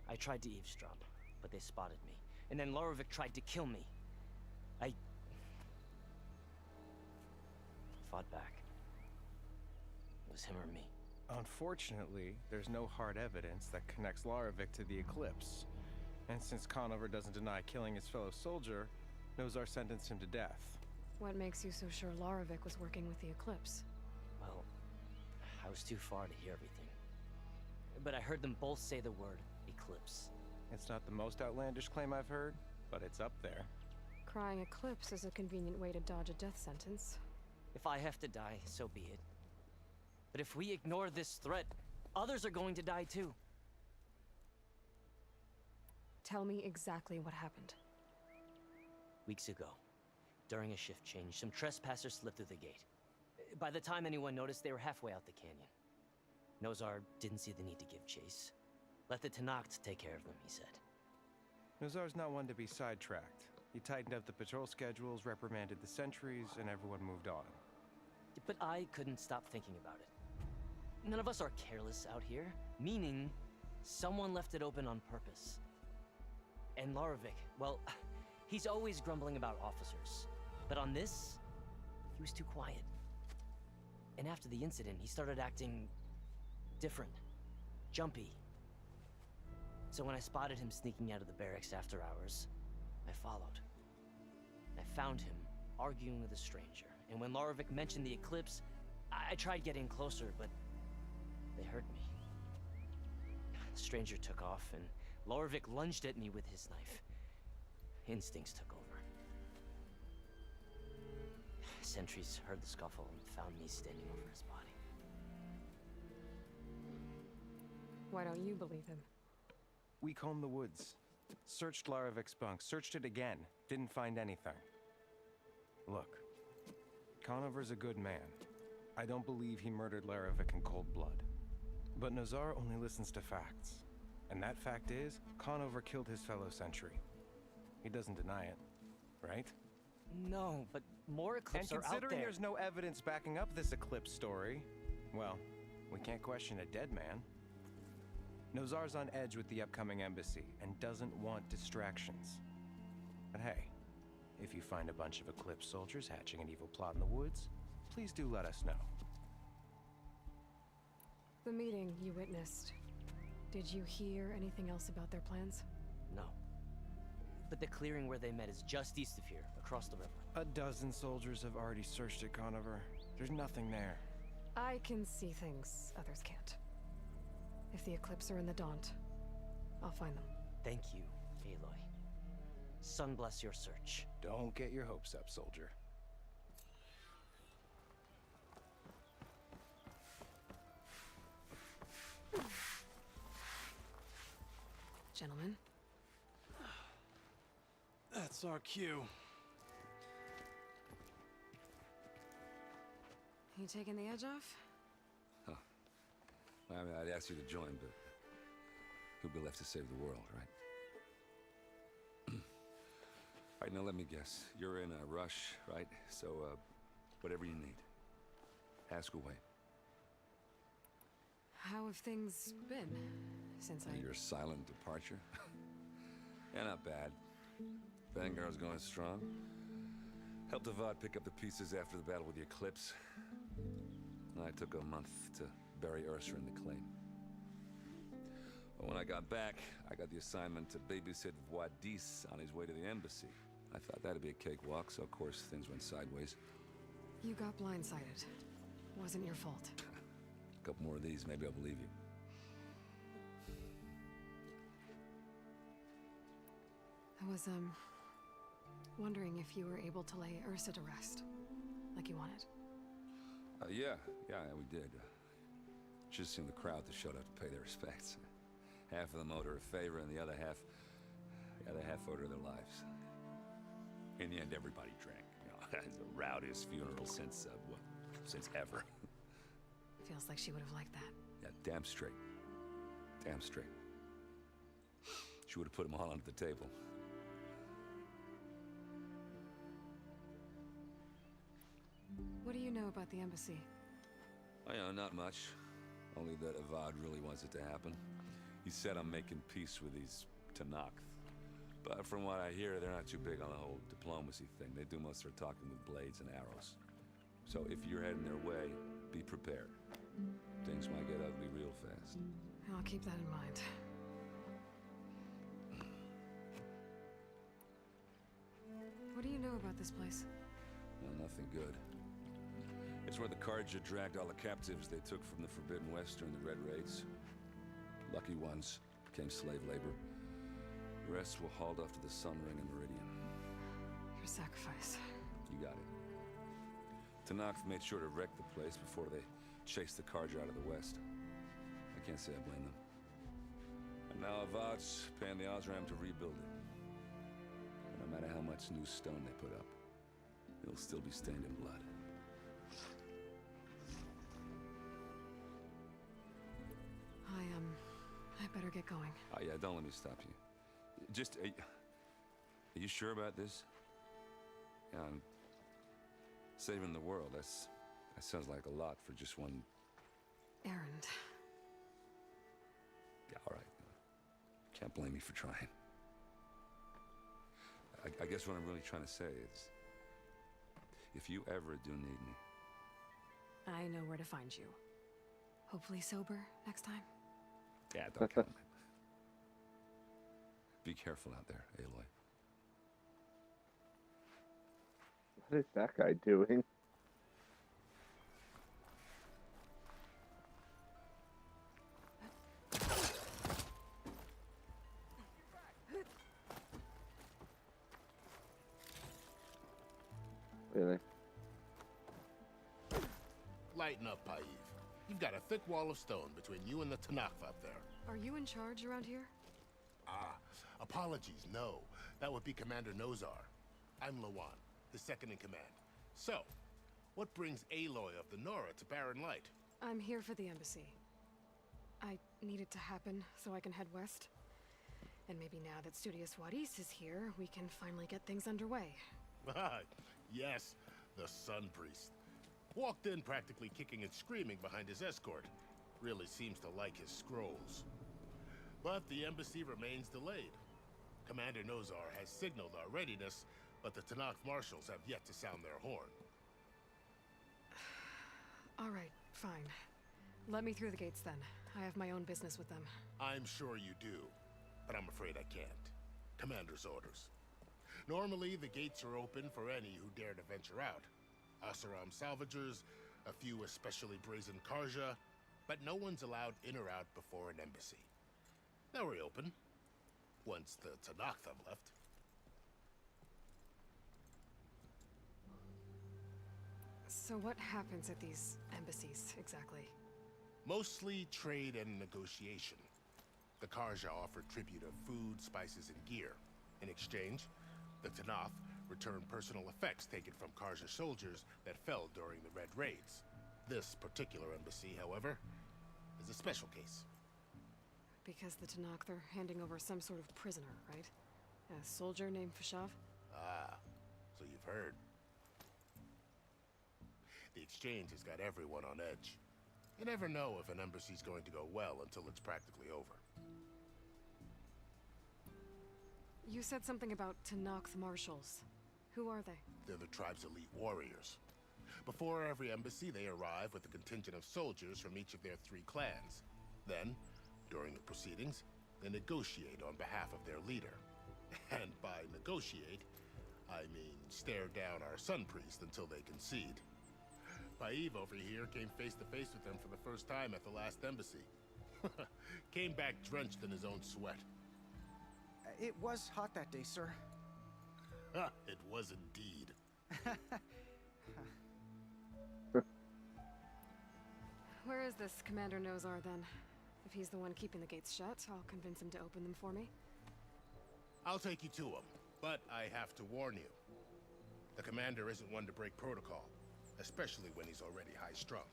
I tried to eavesdrop, but they spotted me. And then Lorovic tried to kill me. fought back. It was him or me. Unfortunately, there's no hard evidence that connects Laravik to the Eclipse. And since Conover doesn't deny killing his fellow soldier, Nozar sentenced him to death. What makes you so sure Laravik was working with the Eclipse? Well, I was too far to hear everything. But I heard them both say the word Eclipse. It's not the most outlandish claim I've heard, but it's up there. Crying Eclipse is a convenient way to dodge a death sentence. If I have to die, so be it. But if we ignore this threat, others are going to die too. Tell me exactly what happened. Weeks ago, during a shift change, some trespassers slipped through the gate. By the time anyone noticed, they were halfway out the canyon. Nozar didn't see the need to give chase. Let the Tenakth take care of them, he said. Nozar's not one to be sidetracked. He tightened up the patrol schedules, reprimanded the sentries, and everyone moved on. But I couldn't stop thinking about it. None of us are careless out here, meaning someone left it open on purpose. And Laravik, well, he's always grumbling about officers. But on this, he was too quiet. And after the incident, he started acting different, jumpy. So when I spotted him sneaking out of the barracks after hours, I followed. I found him arguing with a stranger. And when Laravik mentioned the Eclipse, I tried getting closer, but they heard me. The stranger took off, and Laravik lunged at me with his knife. Instincts took over. Sentries heard the scuffle and found me standing over his body. Why don't you believe him? We combed the woods. Searched Laravik's bunk, searched it again. Didn't find anything. Look, Conover's a good man. I don't believe he murdered Laravik in cold blood. But Nozar only listens to facts. And that fact is, Conover killed his fellow sentry. He doesn't deny it, right? No, but more Eclipse are out there. And considering there's no evidence backing up this Eclipse story, well, we can't question a dead man. Nozar's on edge with the upcoming embassy and doesn't want distractions. But hey, if you find a bunch of Eclipse soldiers hatching an evil plot in the woods, please do let us know. The meeting you witnessed, did you hear anything else about their plans? No. But the clearing where they met is just east of here, across the river. A dozen soldiers have already searched it, Conover. There's nothing there. I can see things others can't. If the Eclipse are in the Daunt, I'll find them. Thank you, Aloy. Sun bless your search. Don't get your hopes up, soldier. Gentlemen. That's our cue. You taking the edge off? Huh. I mean, I'd ask you to join, but who'd be left to save the world, right? All right, now let me guess. You're in a rush, right? So, whatever you need. Ask away. How have things been since Your silent departure? Yeah, not bad. Vanguard's going strong. Helped Avad pick up the pieces after the battle with the Eclipse. I took a month to bury Ursa in the claim. But when I got back, I got the assignment to babysit Wadis on his way to the embassy. I thought that'd be a cakewalk, so of course things went sideways. You got blindsided. Wasn't your fault. A couple more of these, maybe I'll believe you. I was, wondering if you were able to lay Ursa to rest, like you wanted. Yeah, we did. Just seemed the crowd that showed up to pay their respects. Half of them owed her a favor, and the other half owed her their lives. In the end, everybody drank. You know, it's the rowdiest funeral since ever. Feels like she would have liked that. Yeah, damn straight. Damn straight. She would have put them all onto the table. What do you know about the embassy? Not much. Only that Avad really wants it to happen. He said I'm making peace with these Tenakth. But from what I hear, they're not too big on the whole diplomacy thing. They do most of their talking with blades and arrows. So if you're heading their way, be prepared. Things might get ugly real fast. I'll keep that in mind. What do you know about this place? Well, nothing good. It's where the Carja dragged all the captives they took from the Forbidden West during the Red Raids. Lucky ones became slave labor. The rest were hauled off to the Sun Ring and Meridian. Your sacrifice. You got it. Tenakth made sure to wreck the place before they chased the Carja out of the West. I can't say I blame them. And now Avad's paying the Osram to rebuild it. And no matter how much new stone they put up, it'll still be stained in blood. I better get going. Oh, yeah, don't let me stop you. Just, are you sure about this? Yeah, I'm saving the world. That sounds like a lot for just one... errand. Yeah, all right. Can't blame me for trying. I guess what I'm really trying to say is, if you ever do need me... I know where to find you. Hopefully sober next time. Yeah, don't count on it. Be careful out there, Aloy. What is that guy doing? Really? Lighten up, Paiv. You've got a thick wall of stone between you and the Tenakth up there. Are you in charge around here? Ah, apologies, no. That would be Commander Nozar. I'm Lawan, his second in command. So, what brings Aloy of the Nora to Barren Light? I'm here for the embassy. I need it to happen so I can head west. And maybe now that Studious Wadis is here, we can finally get things underway. Yes, the Sun Priest. Walked in practically kicking and screaming behind his escort. Really seems to like his scrolls. But the embassy remains delayed. Commander Nozar has signaled our readiness, but the Tenakth marshals have yet to sound their horn. All right, fine. Let me through the gates then. I have my own business with them. I'm sure you do, but I'm afraid I can't. Commander's orders. Normally, the gates are open for any who dare to venture out. Oseram salvagers, a few especially brazen Carja, but no one's allowed in or out before an embassy. Now we're open, once the Tenakth have left. So what happens at these embassies, exactly? Mostly trade and negotiation. The Carja offer tribute of food, spices, and gear. In exchange, the Tenakth return personal effects taken from Carja soldiers that fell during the Red Raids. This particular embassy, however, is a special case. Because the Tenakth are handing over some sort of prisoner, right? A soldier named Fashav? Ah, so you've heard. The exchange has got everyone on edge. You never know if an embassy's going to go well until it's practically over. You said something about Tenakth marshals. Who are they? They're the tribe's elite warriors. Before every embassy, they arrive with a contingent of soldiers from each of their 3 clans. Then, during the proceedings, they negotiate on behalf of their leader. And by negotiate, I mean stare down our Sun Priest until they concede. Paiv over here came face to face with them for the first time at the last embassy. Came back drenched in his own sweat. It was hot that day, sir. It was indeed. Where is this Commander Nozar, then? If he's the one keeping the gates shut, I'll convince him to open them for me. I'll take you to him, but I have to warn you. The commander isn't one to break protocol, especially when he's already high-strung.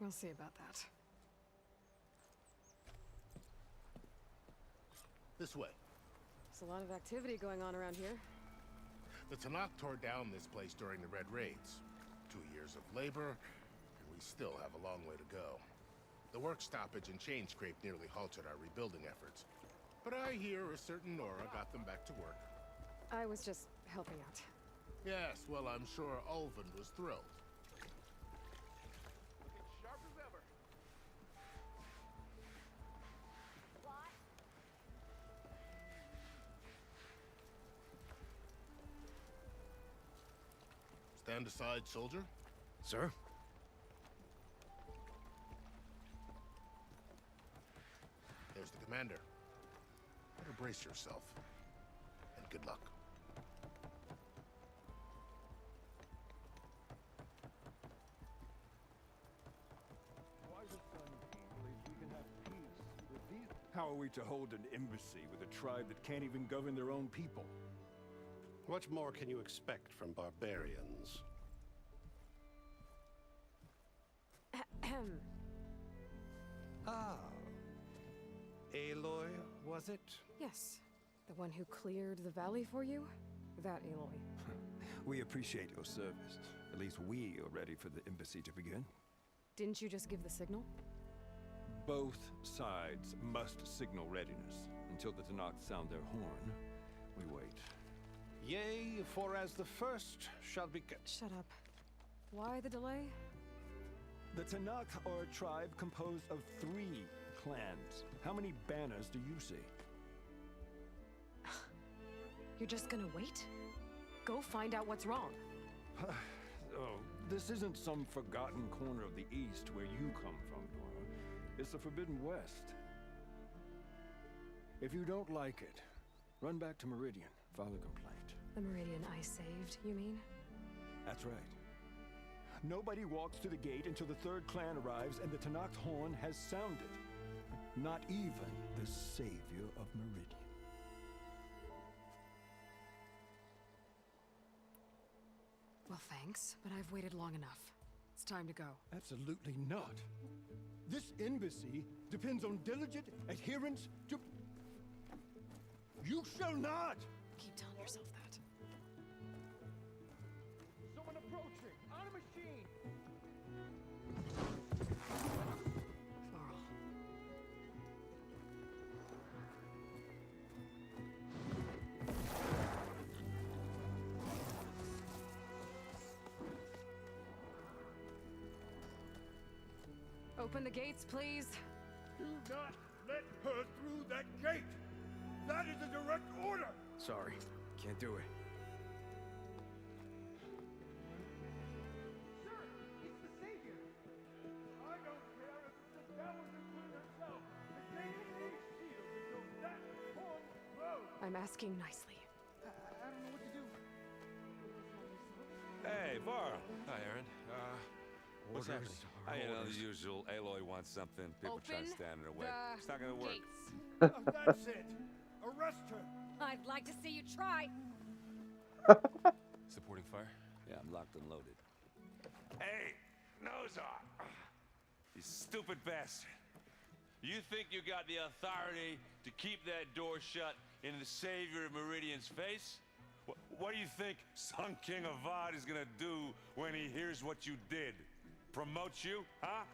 We'll see about that. This way. There's a lot of activity going on around here. The Tenakth tore down this place during the Red Raids. 2 years of labor, and we still have a long way to go. The work stoppage and chain scrape nearly halted our rebuilding efforts. But I hear a certain Nora got them back to work. I was just helping out. Yes, well, I'm sure Ulvund was thrilled. stand aside, soldier? Sir? There's the commander. Better brace yourself. And good luck. How are we to hold an embassy with a tribe that can't even govern their own people? What more can you expect from barbarians? Ah. Aloy, was it? Yes. The one who cleared the valley for you? That Aloy. We appreciate your service. At least we are ready for the embassy to begin. Didn't you just give the signal? Both sides must signal readiness. Until the Tenakth sound their horn, we wait. Yea, for as the first shall be... Shut up. Why the delay? The Tenakth are a tribe composed of 3 clans. How many banners do you see? You're just gonna wait? Go find out what's wrong. Oh, this isn't some forgotten corner of the East where you come from, Nora. It's the Forbidden West. If you don't like it, run back to Meridian, file a complaint. The Meridian I saved, you mean? That's right. Nobody walks to the gate until the 3rd clan arrives and the Tenakth horn has sounded. Not even the savior of Meridian. Well, thanks, but I've waited long enough. It's time to go. Absolutely not. This embassy depends on diligent adherence to... You shall not! Keep telling yourself that. Someone approaching! On a machine! Varl. Open the gates, please. Do not let her through that gate! That is a direct order! Sorry, can't do it. Sir, it's the savior! I don't care if it's the devil that put herself. The gate is sealed until that horn blows! I'm asking nicely. I don't know what to do. Hey, Varl. Hi, Aaron. What's happening? You know, the usual. Aloy wants something. People try to stand in her way. It's not gonna work. That's it! Arrest her! I'd like to see you try. Supporting fire? Yeah, I'm locked and loaded. Hey, Nozar! You stupid bastard. You think you got the authority to keep that door shut in the savior of Meridian's face? What do you think Sun King Avad is gonna do when he hears what you did? Promote you, huh?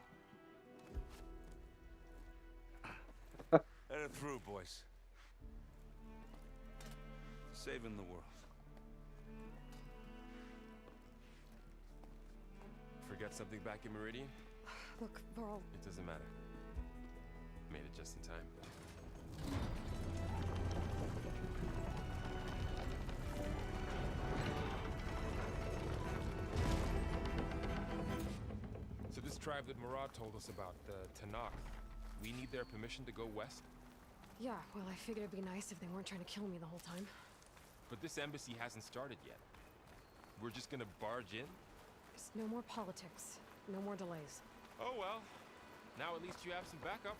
Let her through, boys. Saving the world. Forget something back in Meridian? Look, Varl. It doesn't matter. Made it just in time. So this tribe that Murad told us about, the Tenakth, we need their permission to go west? Yeah, well, I figured it'd be nice if they weren't trying to kill me the whole time. But this embassy hasn't started yet. We're just gonna barge in? Just no more politics. No more delays. Oh well. Now at least you have some backup.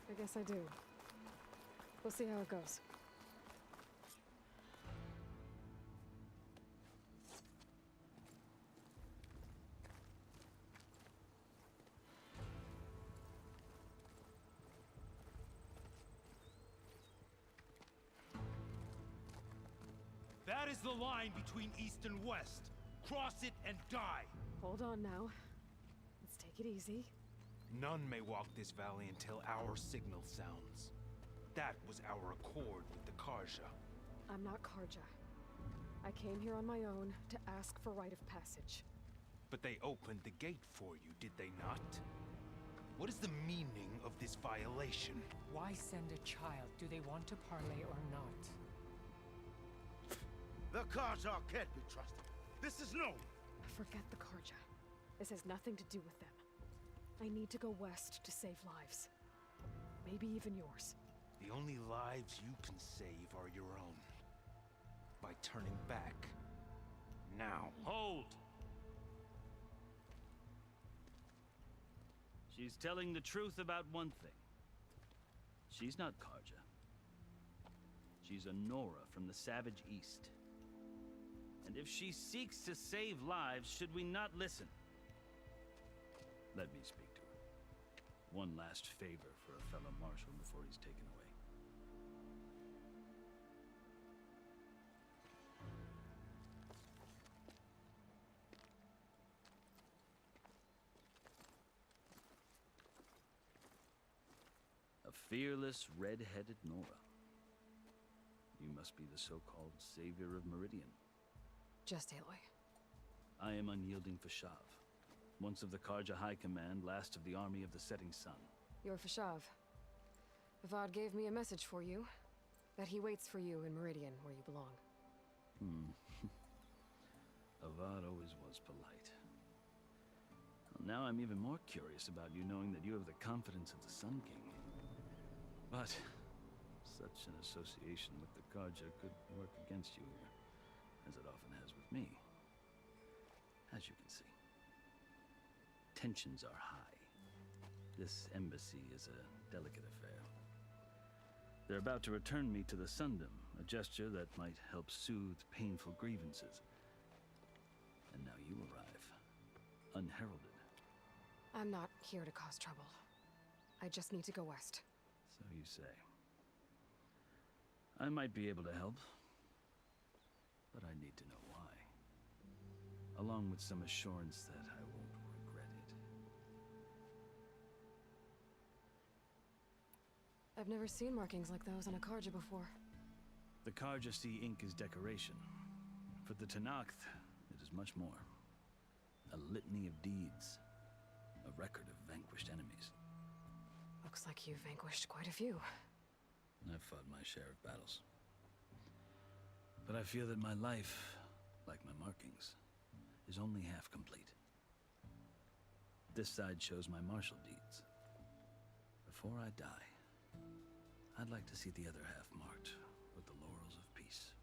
I guess I do. We'll see how it goes. That is the line between East and West. Cross it and die. Hold on now. Let's take it easy. None may walk this valley until our signal sounds. That was our accord with the Karja. I'm not Karja. I came here on my own to ask for rite of passage. But they opened the gate for you, did they not? What is the meaning of this violation? Why send a child? Do they want to parley or not? The Karja can't be trusted. This is known. Forget the Karja. This has nothing to do with them. I need to go west to save lives. Maybe even yours. The only lives you can save are your own. By turning back. Now. Hold! She's telling the truth about one thing. She's not Karja. She's a Nora from the Savage East. And if she seeks to save lives, should we not listen? Let me speak to her. One last favor for a fellow marshal before he's taken away. A fearless, red-headed Nora. You must be the so-called savior of Meridian. Just Aloy. I am unyielding Fashav. Once of the Karja High Command, last of the army of the Setting Sun. You're Fashav. Avad gave me a message for you. That he waits for you in Meridian, where you belong. Avad always was polite. Well, now I'm even more curious about you knowing that you have the confidence of the Sun King. But such an association with the Karja could work against you here, as it often has with me. As you can see, tensions are high. This embassy is a delicate affair. They're about to return me to the Sundom, a gesture that might help soothe painful grievances. And now you arrive, unheralded. I'm not here to cause trouble. I just need to go west. So you say. I might be able to help, but I need to know why. Along with some assurance that I won't regret it. I've never seen markings like those on a Karja before. The Karja see ink as decoration. For the Tenakth, it is much more. A litany of deeds. A record of vanquished enemies. Looks like you've vanquished quite a few. I've fought my share of battles. But I feel that my life, like my markings, is only half complete. This side shows my martial deeds. Before I die, I'd like to see the other half marked with the laurels of peace.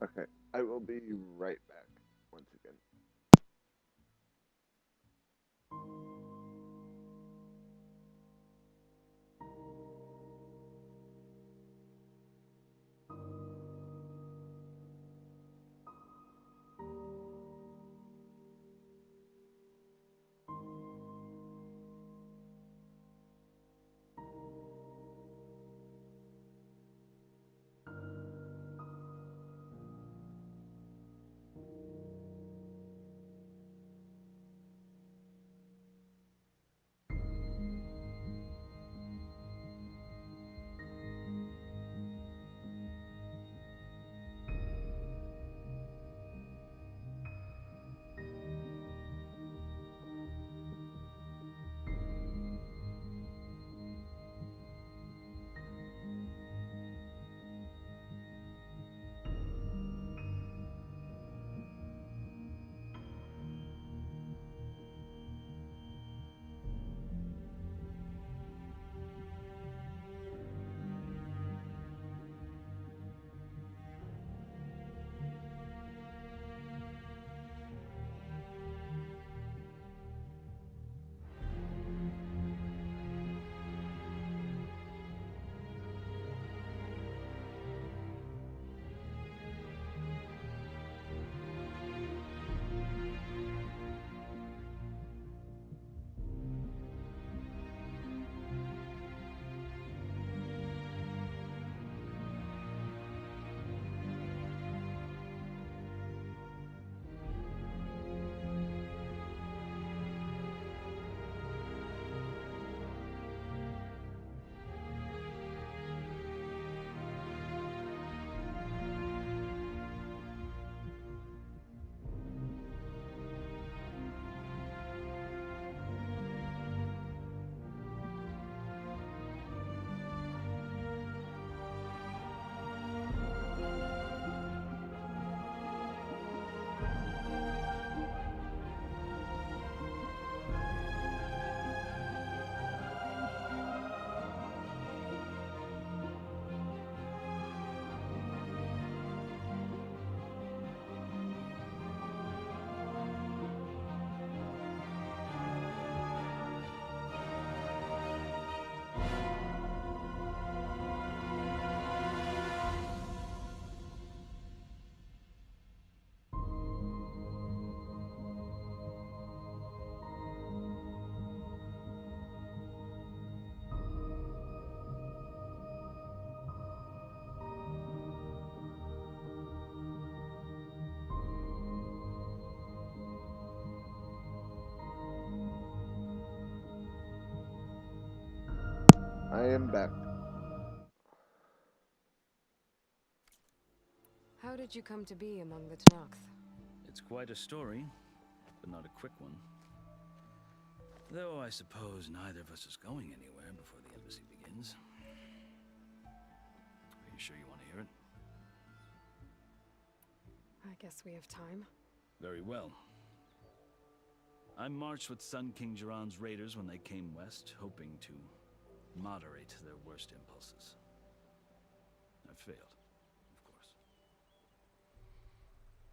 Okay, I will be right back once again. I am back. How did you come to be among the Tenakth? It's quite a story, but not a quick one. Though I suppose neither of us is going anywhere before the embassy begins. Are you sure you want to hear it? I guess we have time. Very well. I marched with Sun King Jiran's raiders when they came west, hoping to moderate their worst impulses. I failed, of course.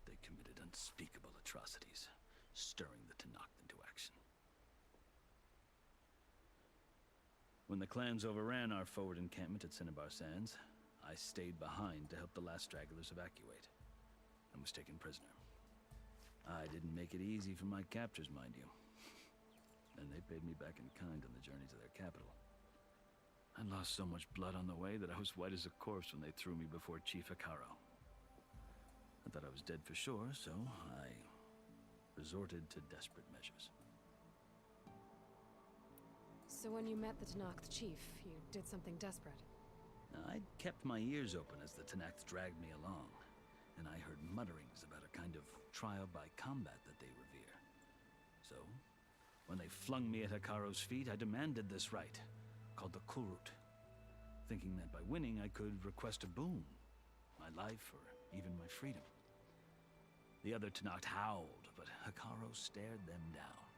They committed unspeakable atrocities, stirring the Tenakth into action. When the clans overran our forward encampment at Cinnabar Sands, I stayed behind to help the last stragglers evacuate, and was taken prisoner. I didn't make it easy for my captors, mind you. And they paid me back in kind on the journey to their capital. I lost so much blood on the way that I was white as a corpse when they threw me before Chief Hekarro. I thought I was dead for sure, so I resorted to desperate measures. So when you met the Tenakth chief, you did something desperate? I kept my ears open as the Tenakth dragged me along, and I heard mutterings about a kind of trial by combat that they revere. So, when they flung me at Hekarro's feet, I demanded this rite, called the Kulrut, thinking that by winning I could request a boon, my life or even my freedom. The other Tenakth howled, but Hekarro stared them down,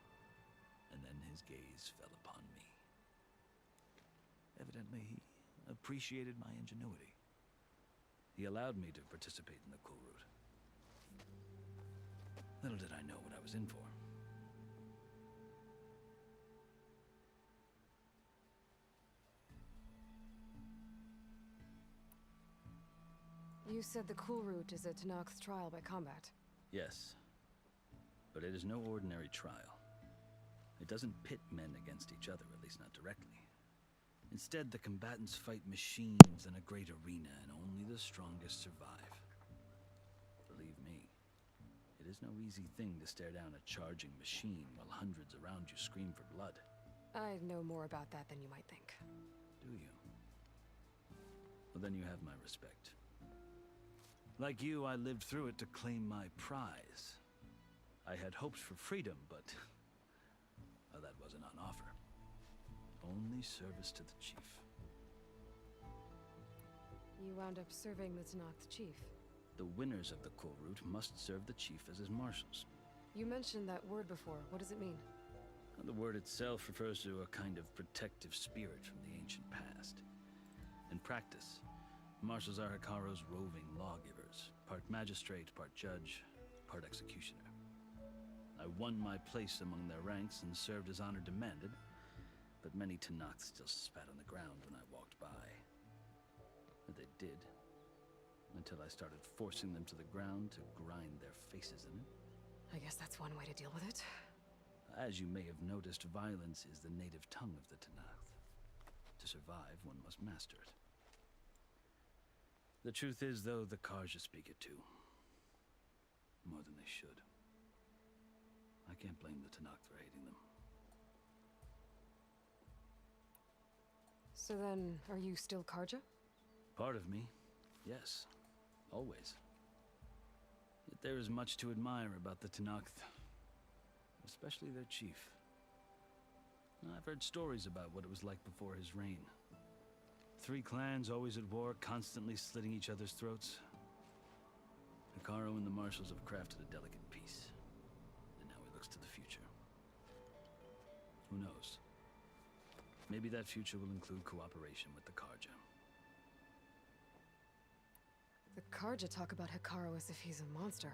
and then his gaze fell upon me. Evidently, he appreciated my ingenuity. He allowed me to participate in the Kulrut. Little did I know what I was in for. You said the Kulrut is a Tenakth's trial by combat. Yes, but it is no ordinary trial. It doesn't pit men against each other, at least not directly. Instead, the combatants fight machines in a great arena, and only the strongest survive. Believe me, it is no easy thing to stare down a charging machine while hundreds around you scream for blood. I know more about that than you might think. Do you? Well, then you have my respect. Like you, I lived through it to claim my prize. I had hopes for freedom, but well, that wasn't on offer. Only service to the chief. You wound up serving the Tenakth chief. The winners of the Kulrut must serve the chief as his marshals. You mentioned that word before. What does it mean? The word itself refers to a kind of protective spirit from the ancient past. In practice, marshals are Hekarro's roving lawgivers, part magistrate, part judge, part executioner. I won my place among their ranks and served as honor demanded, but many Tenakth still spat on the ground when I walked by. But they did, until I started forcing them to the ground to grind their faces in it. I guess that's one way to deal with it. As you may have noticed, violence is the native tongue of the Tenakth. To survive, one must master it. The truth is, though, the Carja speak it too. More than they should. I can't blame the Tenakth for hating them. So then, are you still Carja? Part of me, yes. Always. Yet there is much to admire about the Tenakth. Especially their chief. I've heard stories about what it was like before his reign. 3 clans always at war, constantly slitting each other's throats. Hekarro and the marshals have crafted a delicate peace. And now he looks to the future. Who knows? Maybe that future will include cooperation with the Carja. The Carja talk about Hekarro as if he's a monster.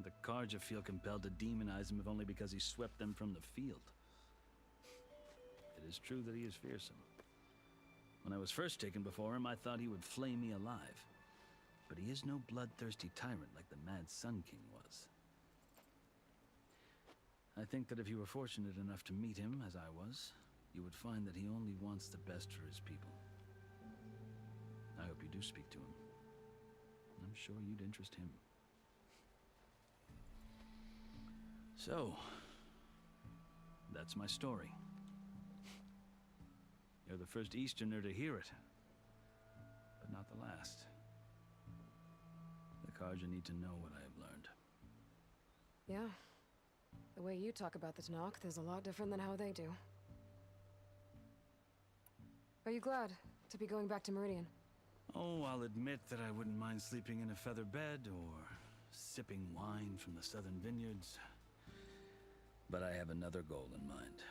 The Carja feel compelled to demonize him if only because he swept them from the field. It is true that he is fearsome. When I was first taken before him, I thought he would flay me alive. But he is no bloodthirsty tyrant like the Mad Sun King was. I think that if you were fortunate enough to meet him, as I was, you would find that he only wants the best for his people. I hope you do speak to him. I'm sure you'd interest him. So, that's my story. You're the first Easterner to hear it, but not the last. The Carja need to know what I have learned. Yeah. The way you talk about the Tenakth is a lot different than how they do. Are you glad to be going back to Meridian? Oh, I'll admit that I wouldn't mind sleeping in a feather bed or sipping wine from the southern vineyards. But I have another goal in mind.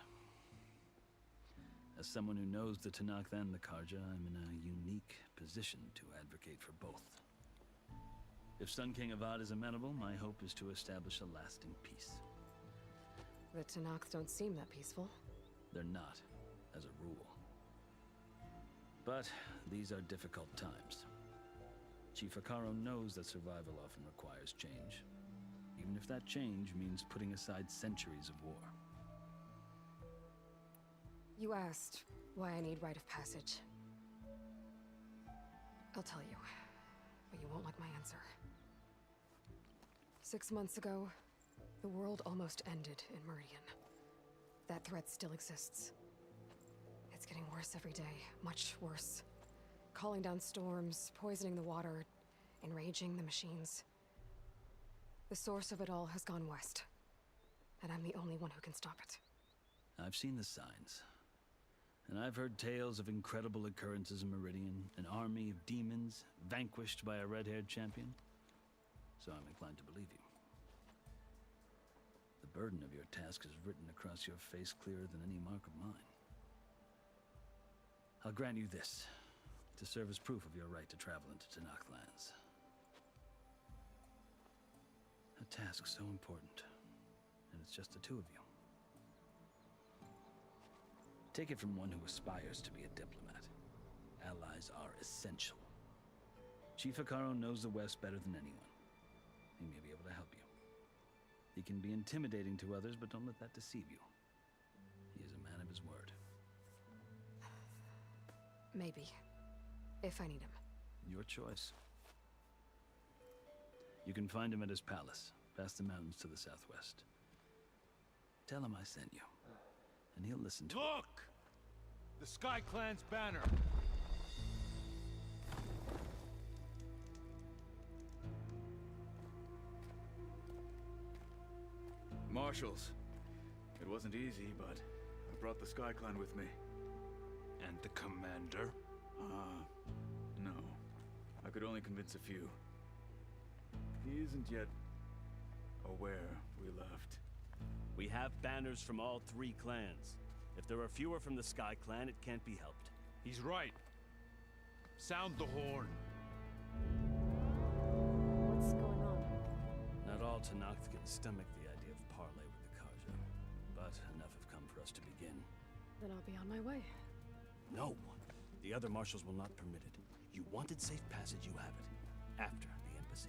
As someone who knows the Tenakth and the Carja, I'm in a unique position to advocate for both. If Sun King Avad is amenable, my hope is to establish a lasting peace. The Tenakth don't seem that peaceful. They're not, as a rule. But these are difficult times. Chief Hekarro knows that survival often requires change, even if that change means putting aside centuries of war. You asked why I need rite of passage. I'll tell you, but you won't like my answer. 6 months ago, the world almost ended in Meridian. That threat still exists. It's getting worse every day, much worse. Calling down storms, poisoning the water, enraging the machines. The source of it all has gone west, and I'm the only one who can stop it. I've seen the signs. And I've heard tales of incredible occurrences in Meridian, an army of demons vanquished by a red-haired champion. So I'm inclined to believe you. The burden of your task is written across your face clearer than any mark of mine. I'll grant you this, to serve as proof of your right to travel into Tenakth lands. A task so important, and it's just the two of you. Take it from one who aspires to be a diplomat. Allies are essential. Chief Hekarro knows the West better than anyone. He may be able to help you. He can be intimidating to others, but don't let that deceive you. He is a man of his word. Maybe. If I need him. Your choice. You can find him at his palace, past the mountains to the southwest. Tell him I sent you, and he'll listen to it. Look! The Sky Clan's banner! Marshals. It wasn't easy, but I brought the Sky Clan with me. And the commander? No. I could only convince a few. He isn't yet aware we left. We have banners from all 3 clans. If there are fewer from the Sky Clan, it can't be helped. He's right. Sound the horn. What's going on? Not all Tenakth can stomach the idea of parley with the Carja, but enough have come for us to begin. Then I'll be on my way. No! The other marshals will not permit it. You wanted safe passage, you have it. After the embassy.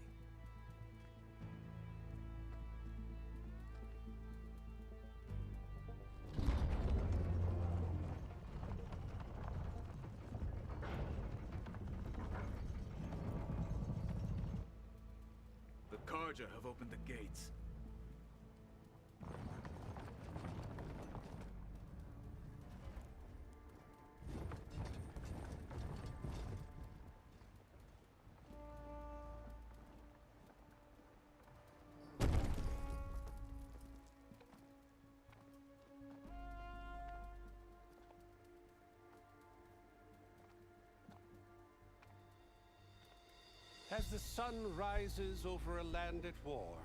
The Carja have opened the gates. As the sun rises over a land at war,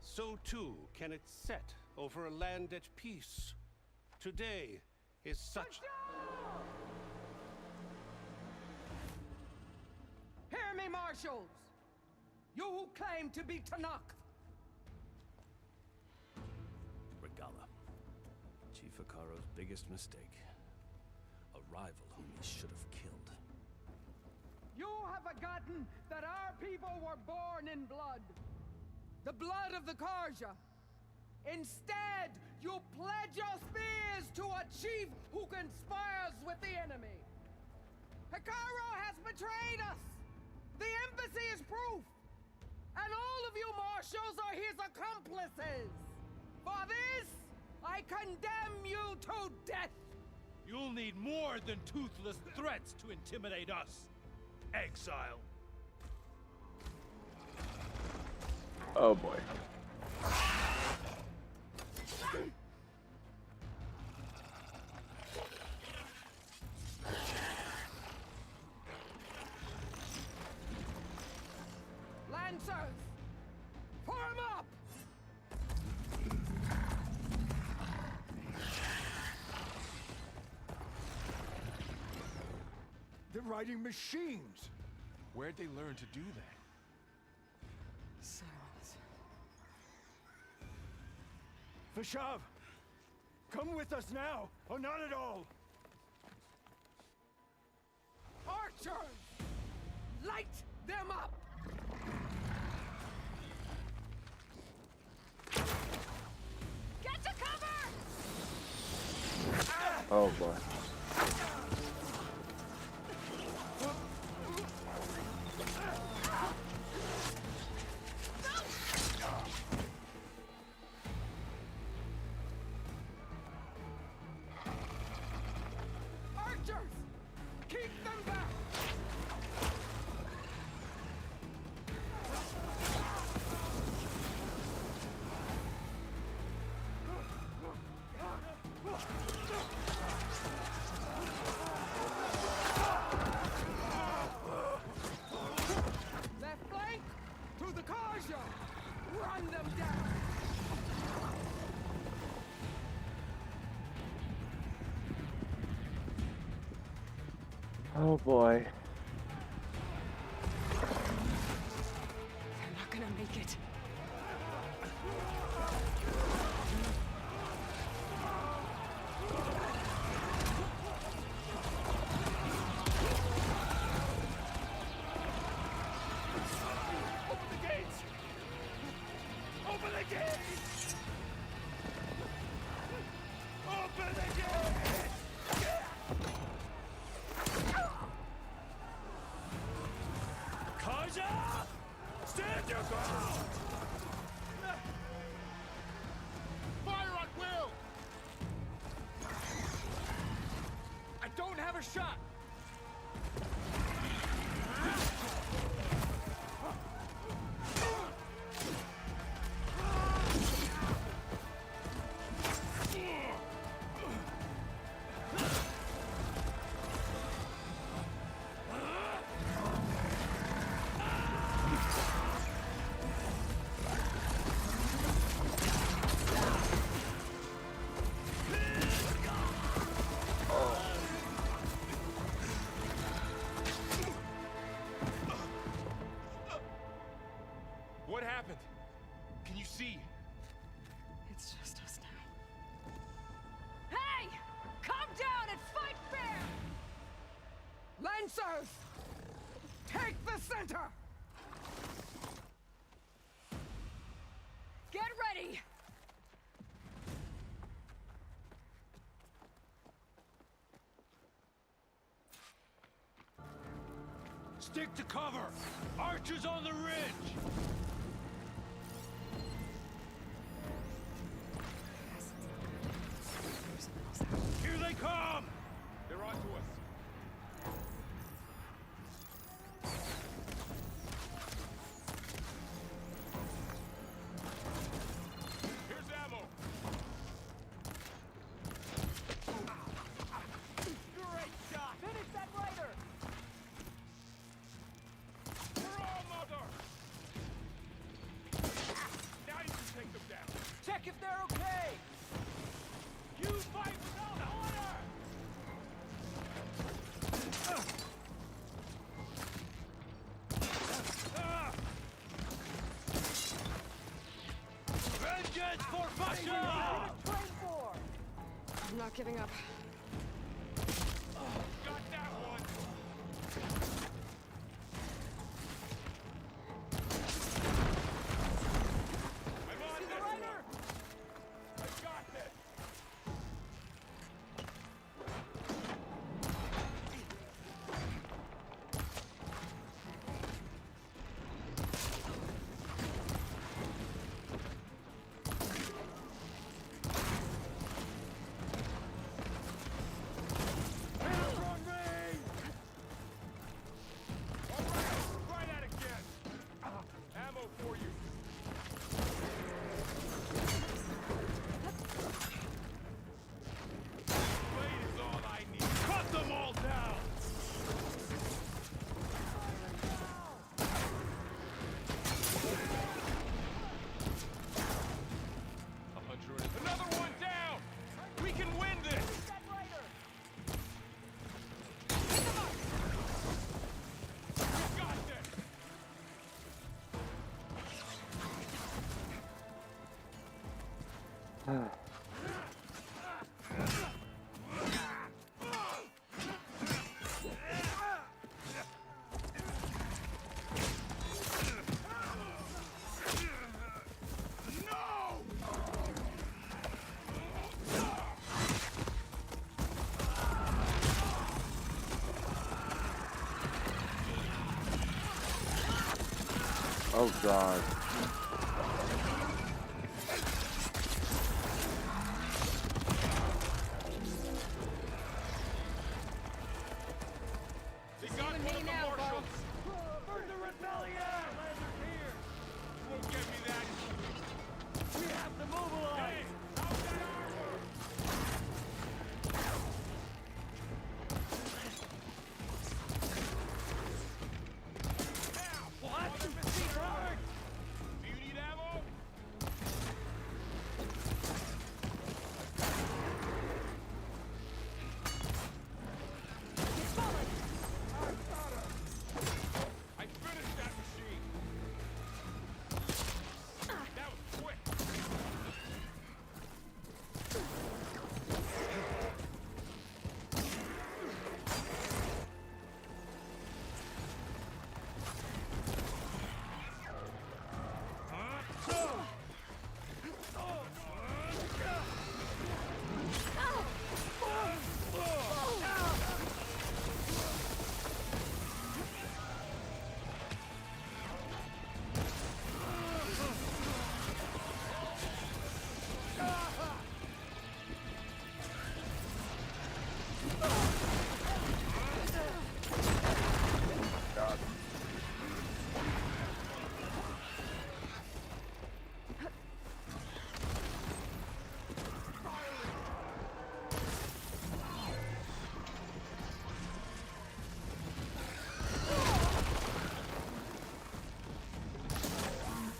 so too can it set over a land at peace. Today is such... Hear me, marshals! You who claim to be Tenakth! Regalla. Chief Hekarro's biggest mistake. A rival whom he should have killed. You have forgotten that our people were born in blood. The blood of the Carja. Instead, you pledge your spears to a chief who conspires with the enemy. Hekarro has betrayed us. The embassy is proof. And all of you marshals are his accomplices. For this, I condemn you to death. You'll need more than toothless threats to intimidate us, exile. Oh boy. Lancers! Form up! They're riding machines. Where'd they learn to do that? Silence. Vashav! Come with us now, or not at all! Archers! Light them up! Get to cover! Oh boy. Archers! Keep them back! Left flank! To the Karja! Run them down! Oh boy. They're not gonna make it. Open the gates! Open the gates! Open the gates! Karja! Stand your ground! Fire at will! I don't have a shot! What happened? Can you see? It's just us now. Hey! Calm down and fight fair! Lancers! Take the center! Get ready! Stick to cover! Archers on the ridge! Here they come! They're onto us. Here's ammo. Great shot! Finish that rider! Hurrah, mother! Now you can take them down. Check if they're okay! You fight without order! Vengeance for Vasha! I'm not giving up. Got that one! I'm on this one! I got this! Oh god. They got one of the marshals! For the rebellion! Landers here! Won't get me that! We have to mobilize! Hey, how's that armor? What? Do you need ammo? I finished that machine. That was quick.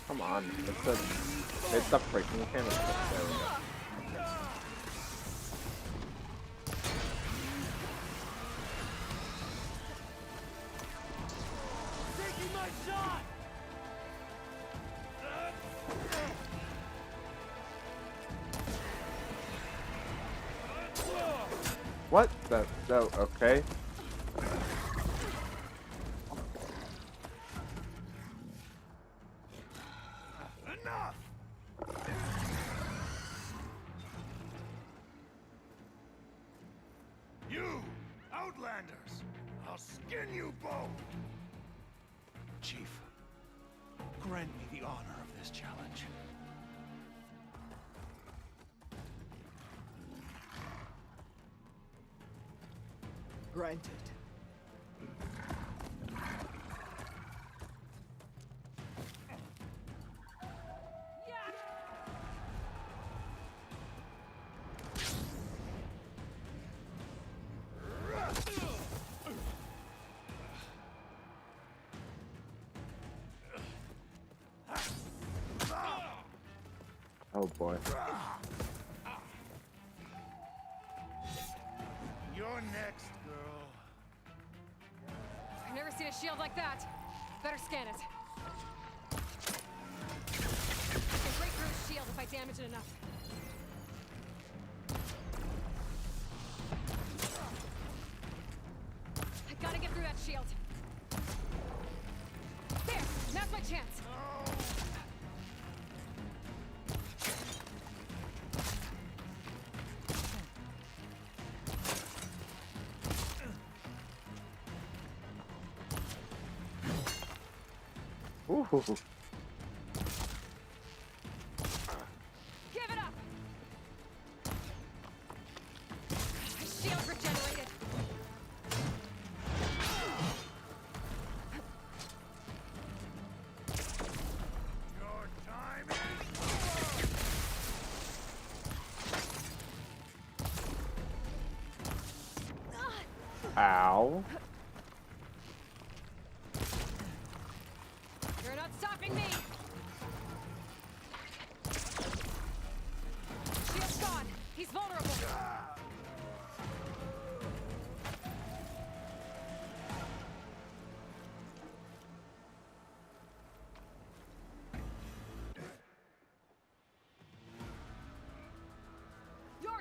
Come on, it's a freaking canister. There we go. Taking my shot! What? No, okay. Enough! You, Outlanders! I'll skin you both! Chief, grant me the honor of this challenge. Granted. Oh boy. You're next, girl. I've never seen a shield like that. Better scan it. I can break through his shield if I damage it enough. I gotta get through that shield. There! Now's my chance! Ooh. Give it up! My shield regenerated! Your time Ow. You're not stopping me! Shield's gone! He's vulnerable!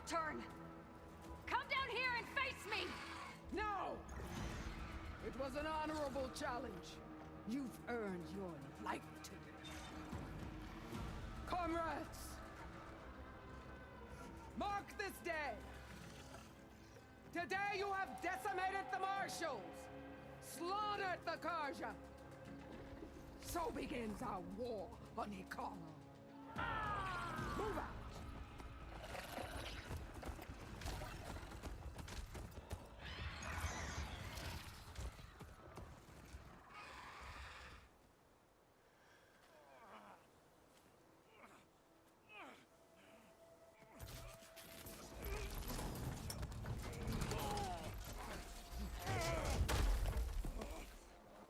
turn! Come down here and face me! No! It was an honorable challenge. You've earned your life today. Comrades! Mark this day! Today you have decimated the Marshals! Slaughtered the Karja! So begins our war on Ikara. Move out!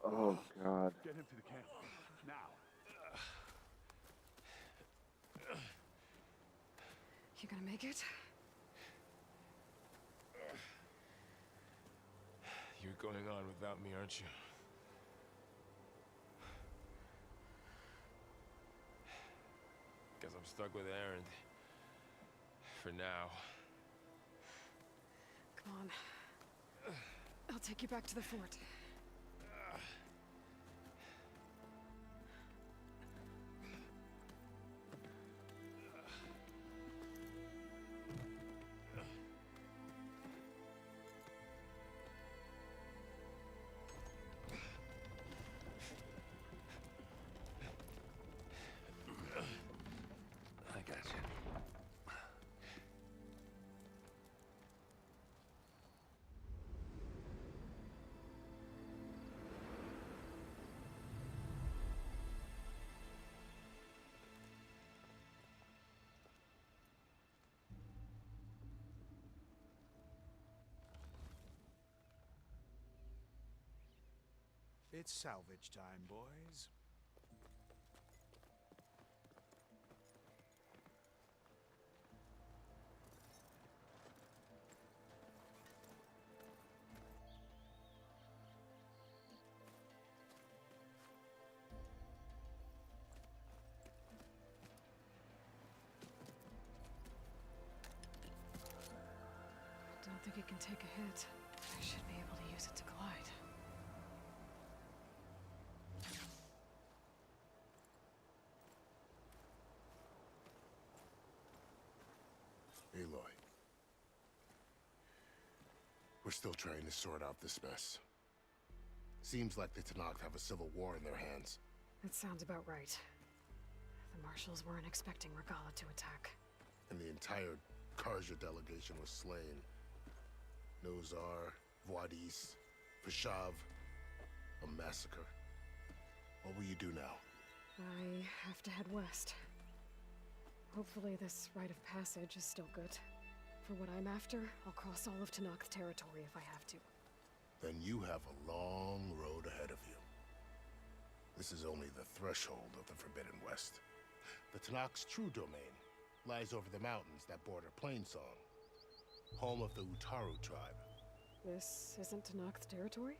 Oh, God. Get him to the camp. Now. You gonna make it? You're going on without me, aren't you? Guess I'm stuck with Erend. For now. Come on. I'll take you back to the fort. I got you. It's salvage time, boys. I don't think it can take a hit. I should be able to use it to glide. Aloy. We're still trying to sort out this mess. Seems like the Tenakth have a civil war in their hands. That sounds about right. The Marshals weren't expecting Regalla to attack. And the entire Karja delegation was slain. Nozar, Vuadis, Vashav. A massacre. What will you do now? I have to head west. Hopefully this rite of passage is still good. For what I'm after, I'll cross all of Tenakth territory if I have to. Then you have a long road ahead of you. This is only the threshold of the Forbidden West. The Tenakth's true domain lies over the mountains that border Plainsong, home of the Utaru tribe. This isn't Tenakth territory?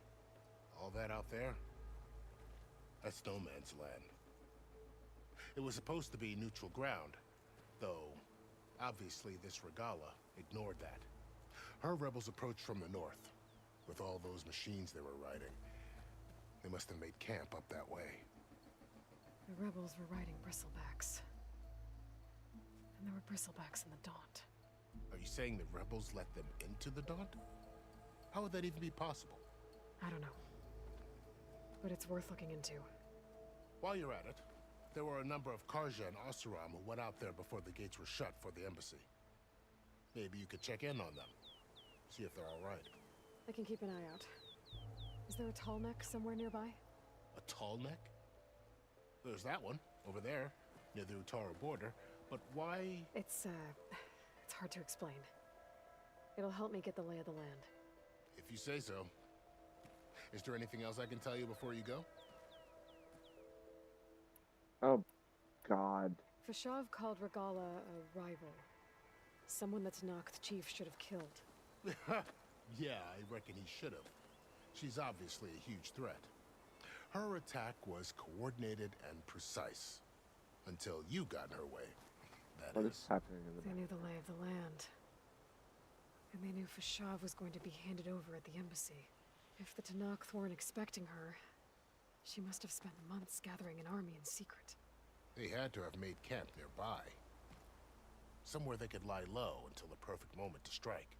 All that out there? That's no man's land. It was supposed to be neutral ground, though obviously this Regalla ignored that. Her rebels approached from the north, with all those machines they were riding. They must have made camp up that way. The rebels were riding bristlebacks. And there were bristlebacks in the Daunt. Are you saying the rebels let them into the Daunt? How would that even be possible? I don't know. But it's worth looking into. While you're at it, there were a number of Karja and Oseram who went out there before the gates were shut for the embassy. Maybe you could check in on them. See if they're all right. I can keep an eye out. Is there a tall neck somewhere nearby? A tall neck? There's that one, over there, near the Utaru border. But why? It's hard to explain. It'll help me get the lay of the land. If you say so. Is there anything else I can tell you before you go? Oh, God. Vashav called Regalla a rival. Someone that Tenakth chief should have killed. Yeah, I reckon he should have. She's obviously a huge threat. Her attack was coordinated and precise. Until you got in her way. What is happening in the They knew the lay of the land. Fashav was going to be handed over at the embassy. If the Tenakth weren't expecting her, she must have spent months gathering an army in secret. They had to have made camp nearby. Somewhere they could lie low until the perfect moment to strike.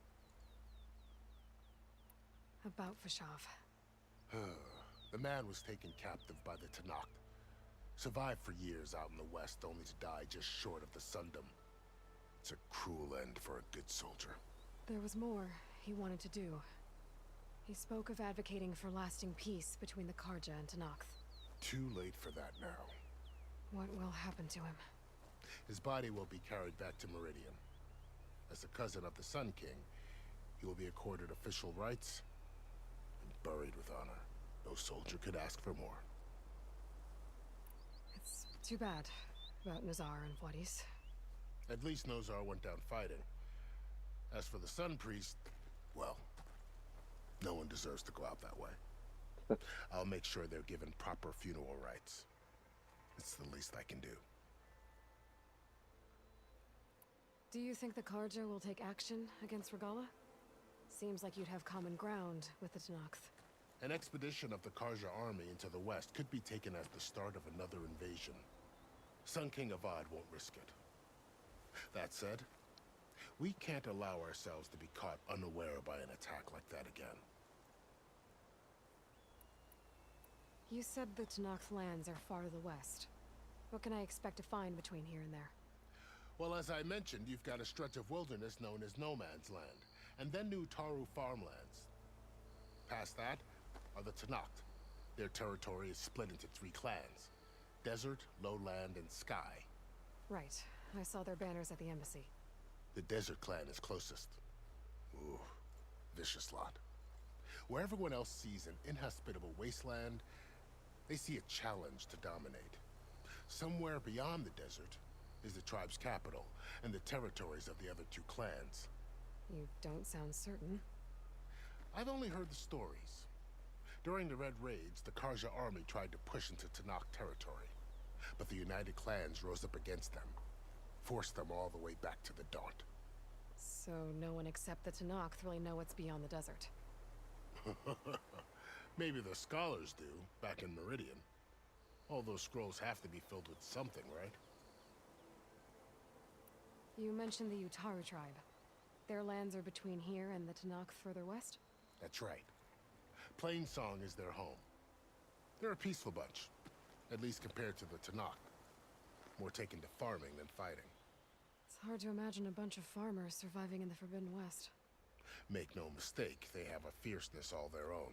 About Fashav. The man was taken captive by the Tenakth. Survived for years out in the west, only to die just short of the Sundom. It's a cruel end for a good soldier. There was more he wanted to do. He spoke of advocating for lasting peace between the Karja and Tenakth. Too late for that now. What will happen to him? His body will be carried back to Meridian. As a cousin of the Sun King, he will be accorded official rights and buried with honor. No soldier could ask for more. It's too bad about Nazar and Wadis. At least Nozar went down fighting. As for the Sun Priest, well, no one deserves to go out that way. I'll make sure they're given proper funeral rites. It's the least I can do. Do you think the Karja will take action against Regalla? Seems like you'd have common ground with the Tenakth. An expedition of the Karja army into the west could be taken as the start of another invasion. Sun King Avad won't risk it. That said, we can't allow ourselves to be caught unaware by an attack like that again. You said the Tenakth lands are far to the west. What can I expect to find between here and there? Well, as I mentioned, you've got a stretch of wilderness known as No Man's Land, and then New Taru farmlands. Past that are the Tenakth. Their territory is split into 3 clans: Desert, Lowland, and Sky. Right. I saw their banners at the embassy. The Desert clan is closest. Ooh, vicious lot. Where everyone else sees an inhospitable wasteland, they see a challenge to dominate. Somewhere beyond the desert is the tribe's capital and the territories of the other 2 clans. You don't sound certain. I've only heard the stories. During the Red Raids, the Karja army tried to push into Tenakth territory, but the United Clans rose up against them, forced them all the way back to the Daunt. So no one except the Tenakth really know what's beyond the desert. Maybe the scholars do, back in Meridian. All those scrolls have to be filled with something, right? You mentioned the Utaru tribe. Their lands are between here and the Tenakth further west? That's right. Plainsong is their home. They're a peaceful bunch, at least compared to the Tenakth. More taken to farming than fighting. It's hard to imagine a bunch of farmers surviving in the Forbidden West. Make no mistake, they have a fierceness all their own.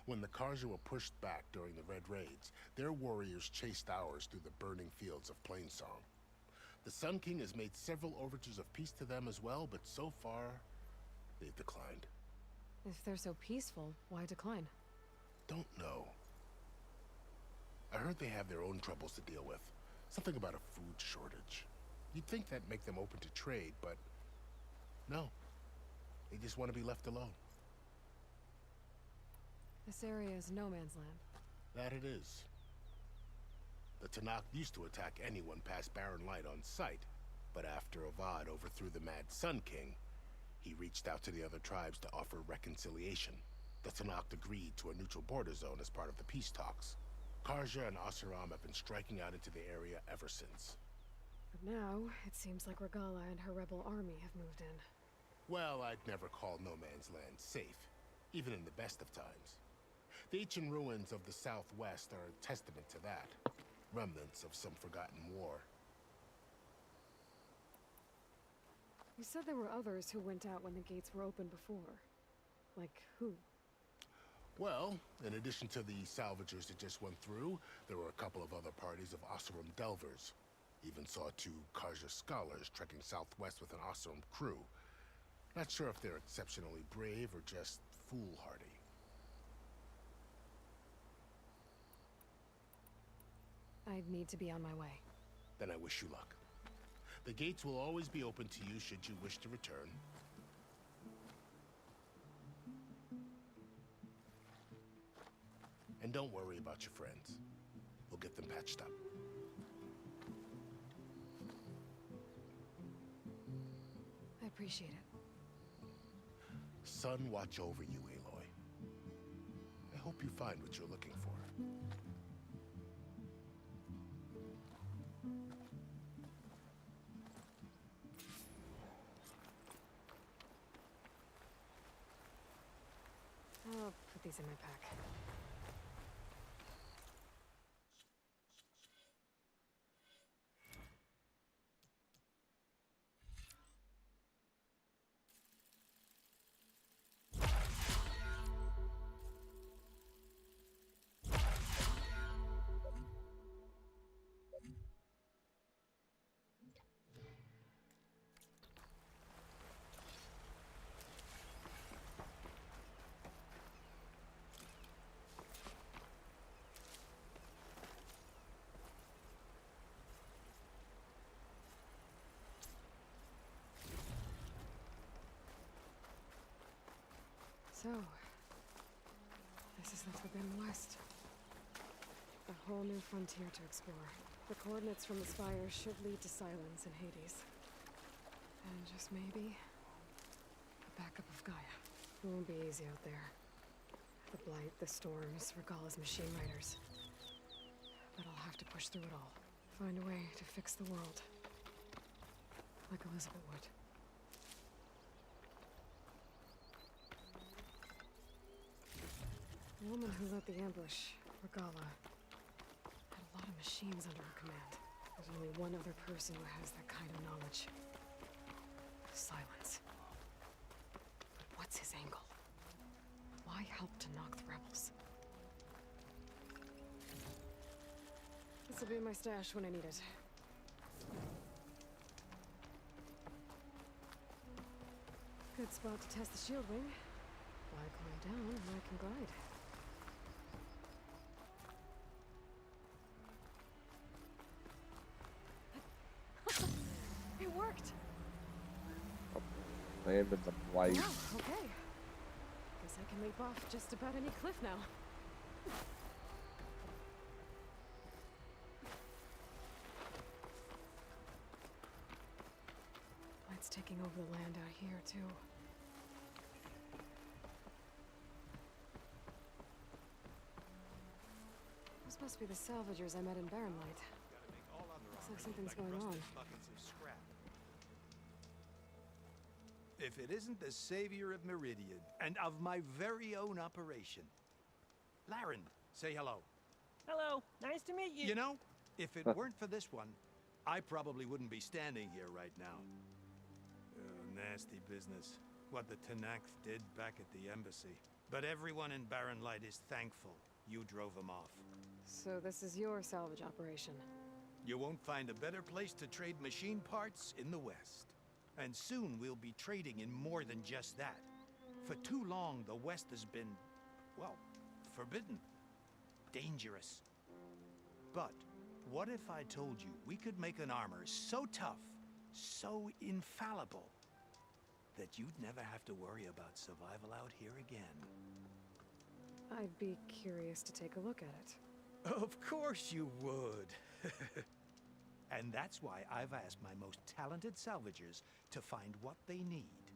When the Karja were pushed back during the Red Raids, their warriors chased ours through the burning fields of Plainsong. The Sun King has made several overtures of peace to them as well, but so far, they've declined. If they're so peaceful, why decline? Don't know. I heard they have their own troubles to deal with. Something about a food shortage. You'd think that'd make them open to trade, but no. They just want to be left alone. This area is no man's land. That it is. The Tenakth used to attack anyone past Barren Light on sight, but after Avad overthrew the Mad Sun King, he reached out to the other tribes to offer reconciliation. The Tenakth agreed to a neutral border zone as part of the peace talks. Karja and Oseram have been striking out into the area ever since. But now, it seems like Regalla and her rebel army have moved in. Well, I'd never call No Man's Land safe, even in the best of times. The ancient ruins of the Southwest are a testament to that. Remnants of some forgotten war. You said there were others who went out when the gates were open before. Like who? Well, in addition to the salvagers that just went through, there were a couple of other parties of Oseram Delvers. Even saw 2 Karja scholars trekking southwest with an Oseram crew. Not sure if they're exceptionally brave or just foolhardy. I'd need to be on my way. Then I wish you luck. The gates will always be open to you should you wish to return. And don't worry about your friends. We'll get them patched up. I appreciate it. Sun watch over you, Aloy. I hope you find what you're looking for. I'll put these in my pack. So, this is the Forbidden West. A whole new frontier to explore. The coordinates from the spire should lead to Silence and Hades. And just maybe, a backup of Gaia. It won't be easy out there. The Blight, the Storms, Regalla's machine riders. But I'll have to push through it all. Find a way to fix the world. Like Elizabeth would. The woman who led the ambush, Regalla, had a lot of machines under her command. There's only one other person who has that kind of knowledge. Silence. But what's his angle? Why help to knock the rebels? This'll be in my stash when I need it. Good spot to test the shield wing. Flag lie down and I can glide. It worked! Land in the Blight. Oh, okay. Guess I can leap off just about any cliff now. Light's taking over the land out here, too. This must be the salvagers I met in Barren Light. Looks like something's going on. If it isn't the savior of Meridian, and of my very own operation. Laren, say hello. Hello, nice to meet you. You know, if it weren't for this one, I probably wouldn't be standing here right now. Oh, nasty business. What the Tenakth did back at the embassy. But everyone in Barren Light is thankful you drove them off. So this is your salvage operation? You won't find a better place to trade machine parts in the West. And soon we'll be trading in more than just that. For too long, the West has been, well, forbidden. Dangerous. But what if I told you we could make an armor so tough, so infallible, that you'd never have to worry about survival out here again? I'd be curious to take a look at it. Of course you would. And that's why I've asked my most talented salvagers to find what they need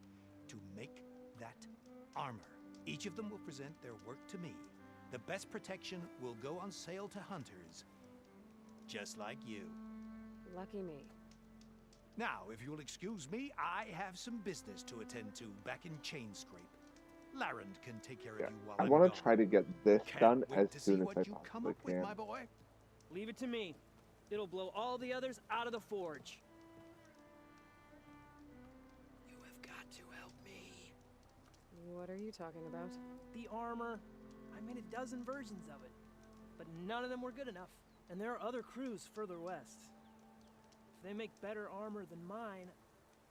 to make that armor. Each of them will present their work to me. The best protection will go on sale to hunters, just like you. Lucky me. Now, if you'll excuse me, I have some business to attend to back in Chainscrape. Laren can take care of you while I I'm want gone. to try to get this done Wait as to see soon as what I you come possibly up with, can. my boy. Leave it to me. It'll blow all the others out of the forge. You have got to help me. What are you talking about? The armor. I made a dozen versions of it, but none of them were good enough. And there are other crews further west. If they make better armor than mine,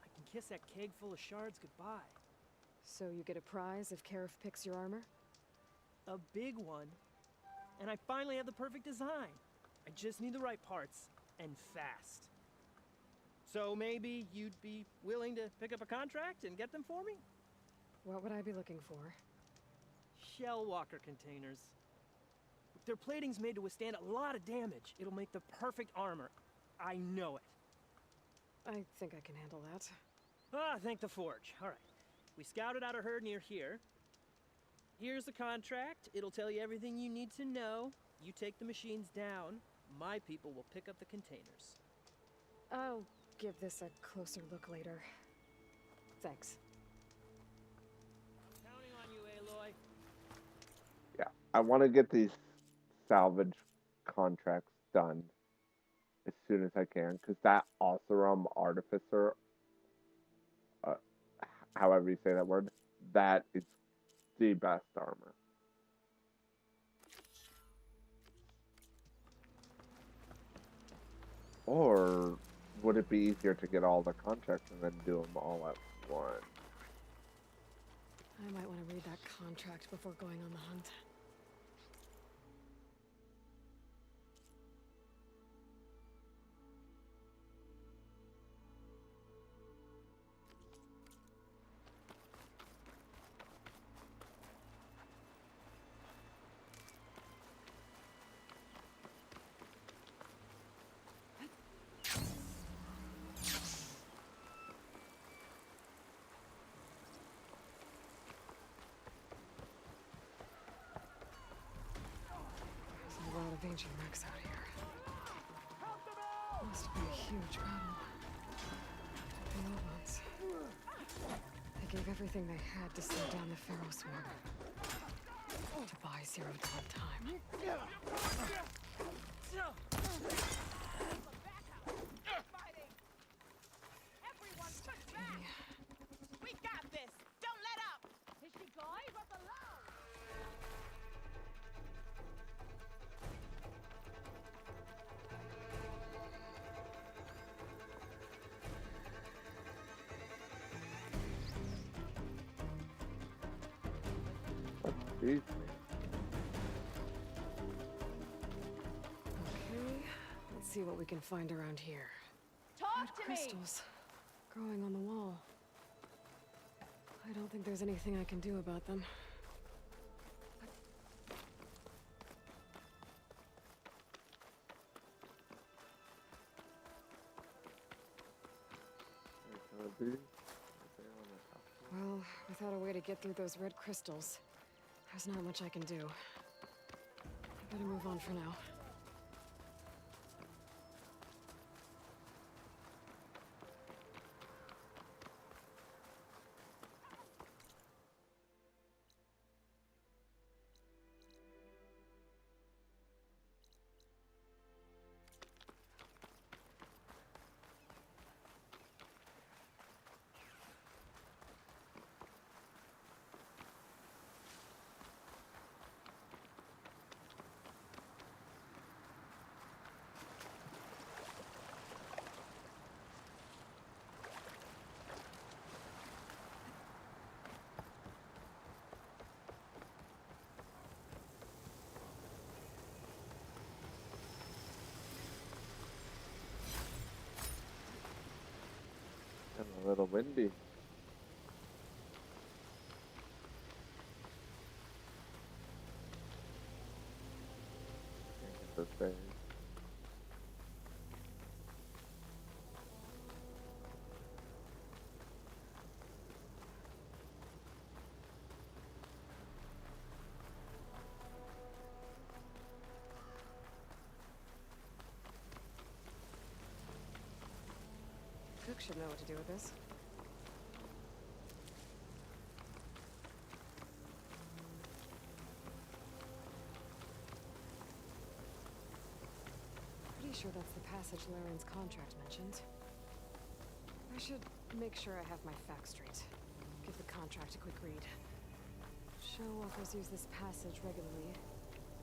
I can kiss that keg full of shards goodbye. So you get a prize if Karif picks your armor? A big one. And I finally have the perfect design. I just need the right parts, and fast. So maybe you'd be willing to pick up a contract and get them for me? What would I be looking for? Shell walker containers. Their plating's made to withstand a lot of damage. It'll make the perfect armor. I know it. I think I can handle that. Ah, thank the forge. All right. We scouted out a herd near here. Here's the contract. It'll tell you everything you need to know. You take the machines down. My people will pick up the containers. I'll give this a closer look later. Thanks. Counting on you, Aloy. Yeah, I want to get these salvage contracts done as soon as I can, because that Oseram Artificer, however you say that word, that is the best armor. Or would it be easier to get all the contracts and then do them all at once? I might want to read that contract before going on the hunt. Ancient wrecks out here. Must be a huge battle. The old ones. They gave everything they had to slow down the Pharaoh swarm. To buy Zero Dawn time. We got this! Don't let up! Is she going? But the loud! Excuse me. Okay, let's see what we can find around here. Talk Red to crystals growing on the wall. I don't think there's anything I can do about them. Well, without a way to get through those red crystals, there's not much I can do. I better move on for now. And a little windy. Can't get those berries. Cook should know what to do with this. Pretty sure that's the passage Laren's contract mentioned. I should make sure I have my facts straight. Give the contract a quick read. Show walkers use this passage regularly,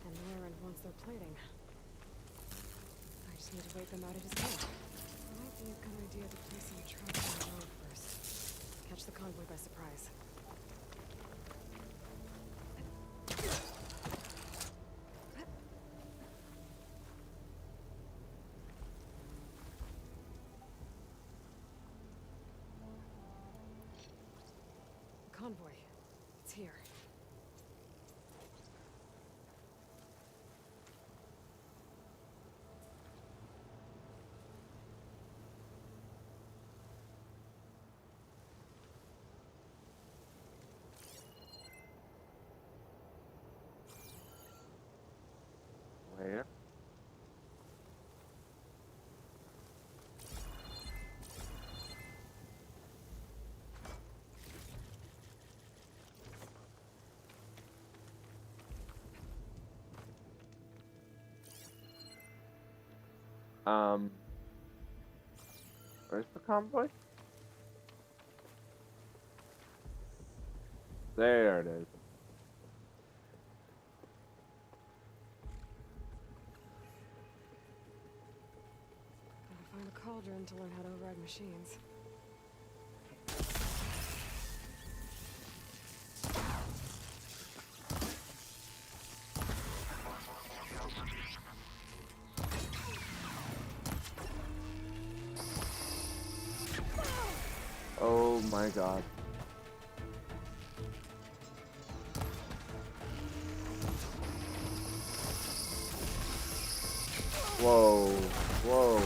and Laren wants their plating. I just need to wait them out at his camp. Might be a good idea to place some traps on the road first. Catch the convoy by surprise. The convoy. It's here. Where's the convoy? There it is. Gotta find a cauldron to learn how to override machines. Oh my god. Whoa, whoa.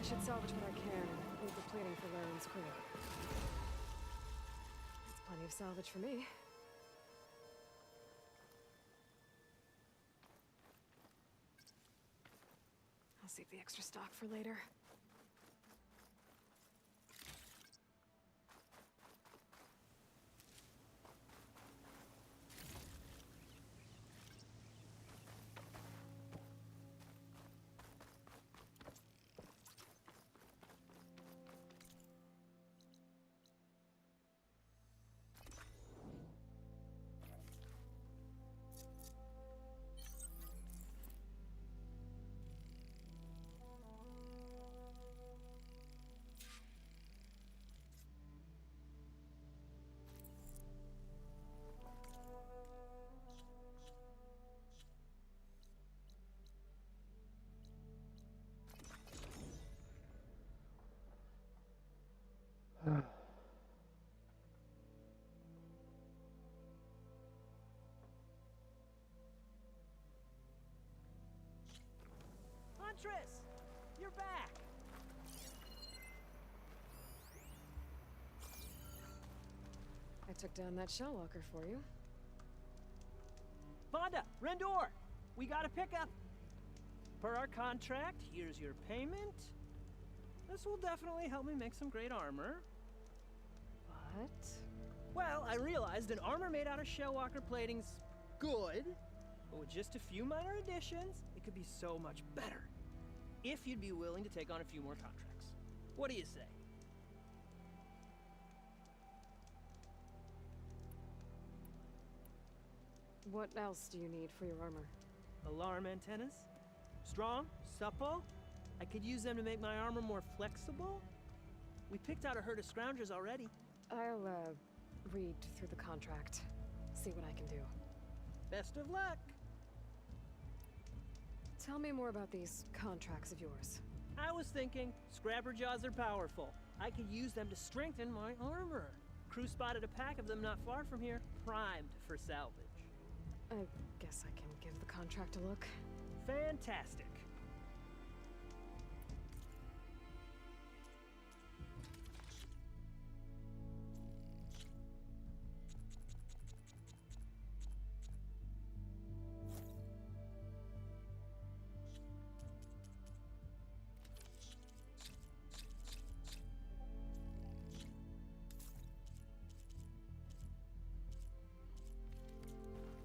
I should salvage what I can and leave the plating for Laren's crew. That's plenty of salvage for me. I'll save the extra stock for later. Huntress! You're back! I took down that shell walker for you. Vonda! Rendor! We got a pickup! Per our contract, here's your payment. This will definitely help me make some great armor. What? Well, I realized an armor made out of shellwalker plating's good, but with just a few minor additions, it could be so much better. If you'd be willing to take on a few more contracts. What do you say? What else do you need for your armor? Alarm antennas? Strong? Supple? I could use them to make my armor more flexible? We picked out a herd of scroungers already. I'll, read through the contract. See what I can do. Best of luck! Tell me more about these contracts of yours. I was thinking, Scrapper Jaws are powerful. I could use them to strengthen my armor. Crew spotted a pack of them not far from here, primed for salvage. I guess I can give the contract a look. Fantastic.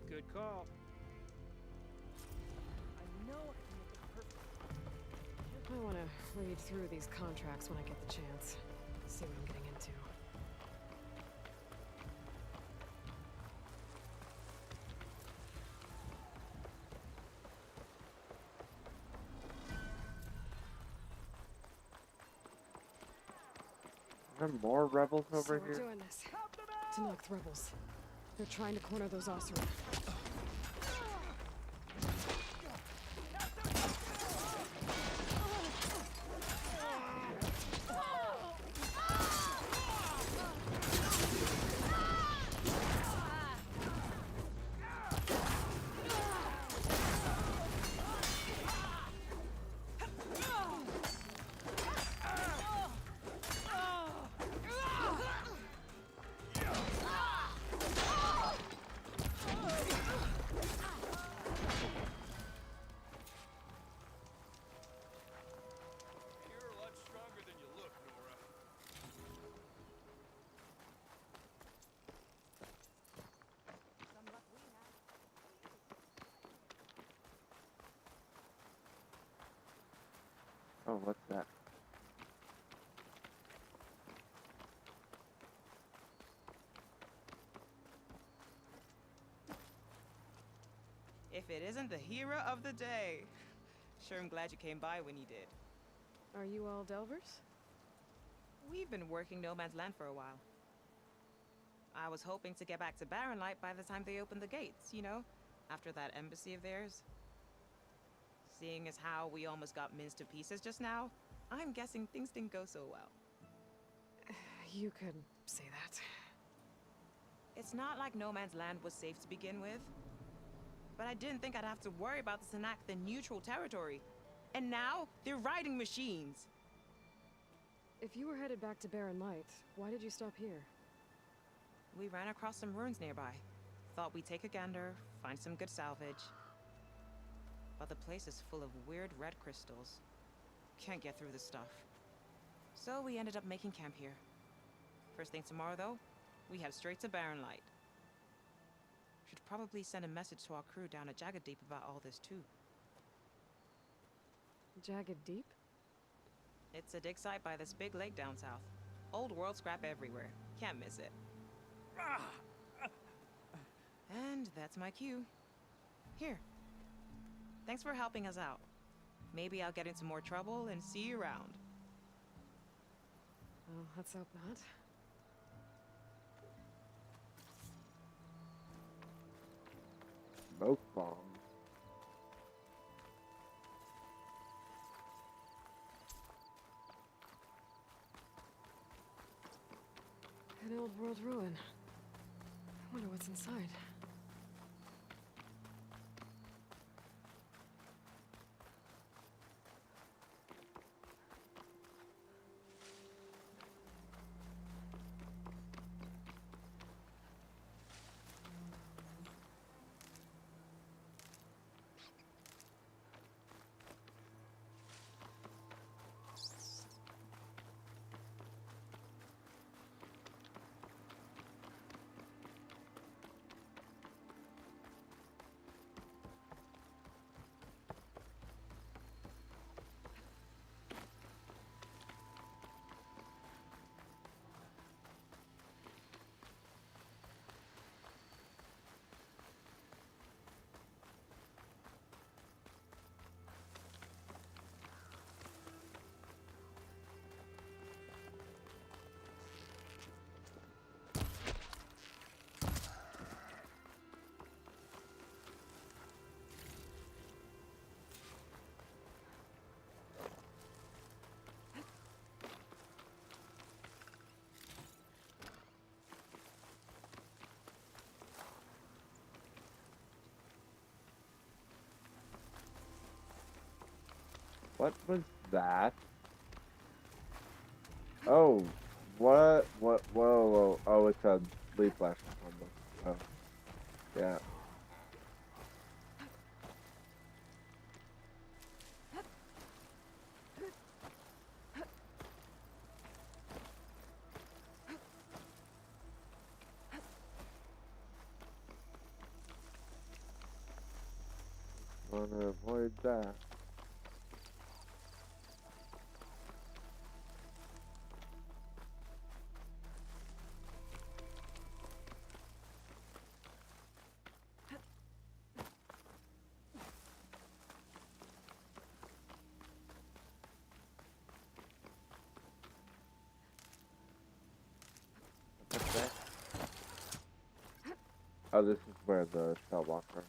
Good call. I know I can make it perfect. I want to read through these contracts when I get the chance. See what I'm getting into. Are there more rebels over So here? we're doing this. To knock the rebels. They're trying to corner those Oseram. Oh, what's that? If it isn't the hero of the day. Sure, I'm glad you came by when you did. Are you all Delvers? We've been working No Man's Land for a while. I was hoping to get back to Barren Light by the time they opened the gates, you know? After that embassy of theirs. Seeing as how we almost got minced to pieces just now, I'm guessing things didn't go so well. You could say that. It's not like No Man's Land was safe to begin with. But I didn't think I'd have to worry about the Snack, the neutral territory. And now, they're riding machines. If you were headed back to Barren Light, why did you stop here? We ran across some ruins nearby. Thought we'd take a gander, find some good salvage. But the place is full of weird red crystals. Can't get through the stuff. So we ended up making camp here. First thing tomorrow, though, we head straight to Barren Light. Should probably send a message to our crew down at Jagged Deep about all this, too. Jagged Deep? It's a dig site by this big lake down south. Old world scrap everywhere. Can't miss it. And that's my cue. Here. Thanks for helping us out. Maybe I'll get into more trouble and see you around. Well, let's hope not. Smoke bombs. An old world ruin. I wonder what's inside. What was that? Oh, what? Whoa, whoa. Oh, it's a leaf flash combo. Oh, yeah. Wanna avoid that. What's that? Oh, this is where the cell walker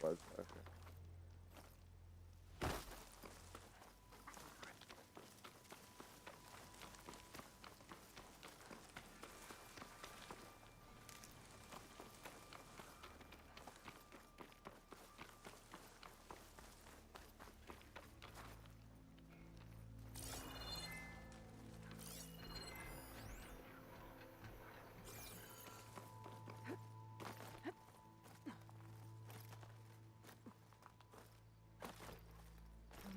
was. Okay.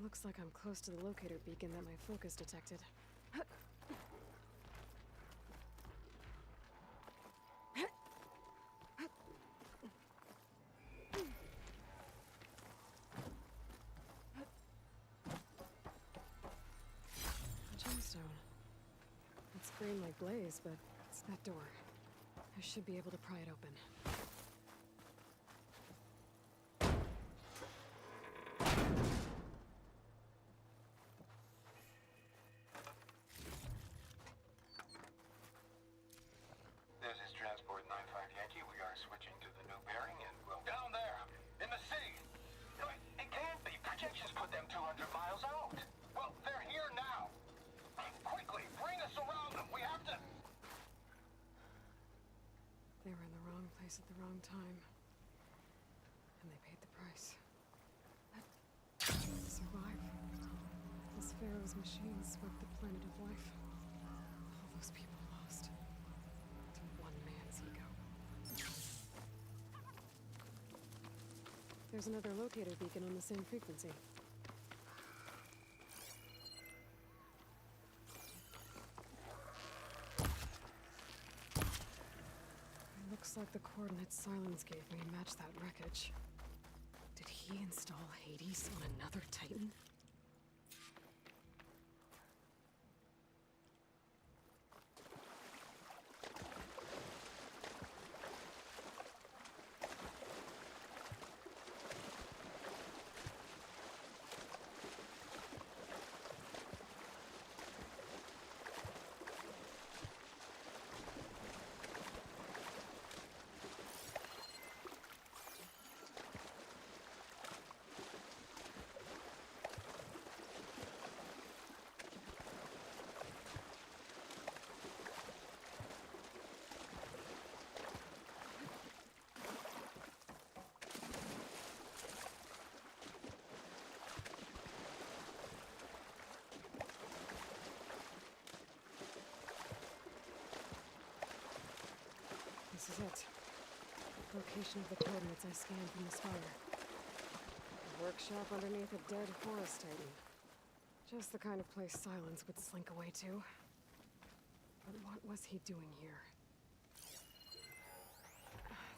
Looks like I'm close to the locator beacon that my focus detected. A gemstone. It's green like blaze, but it's that door. I should be able to pry it open. This is Transport 95 Yankee. We are switching to the new bearing and we'll... Down there! In the city! No, it can't be. Projections put them 200 miles out. Well, they're here now. Quickly, bring us around them. We have to... They were in the wrong place at the wrong time. And they paid the price. To survive. This Pharaoh's machine swept the planet of life. All those people lost. To one man's ego. There's another locator beacon on the same frequency. Looks like the coordinates Silence gave me match that wreckage. Did he install Hades on another Titan? This is it. Location of the coordinates I scanned from the spire. A workshop underneath a dead forest titan. Just the kind of place Silence would slink away to. But what was he doing here?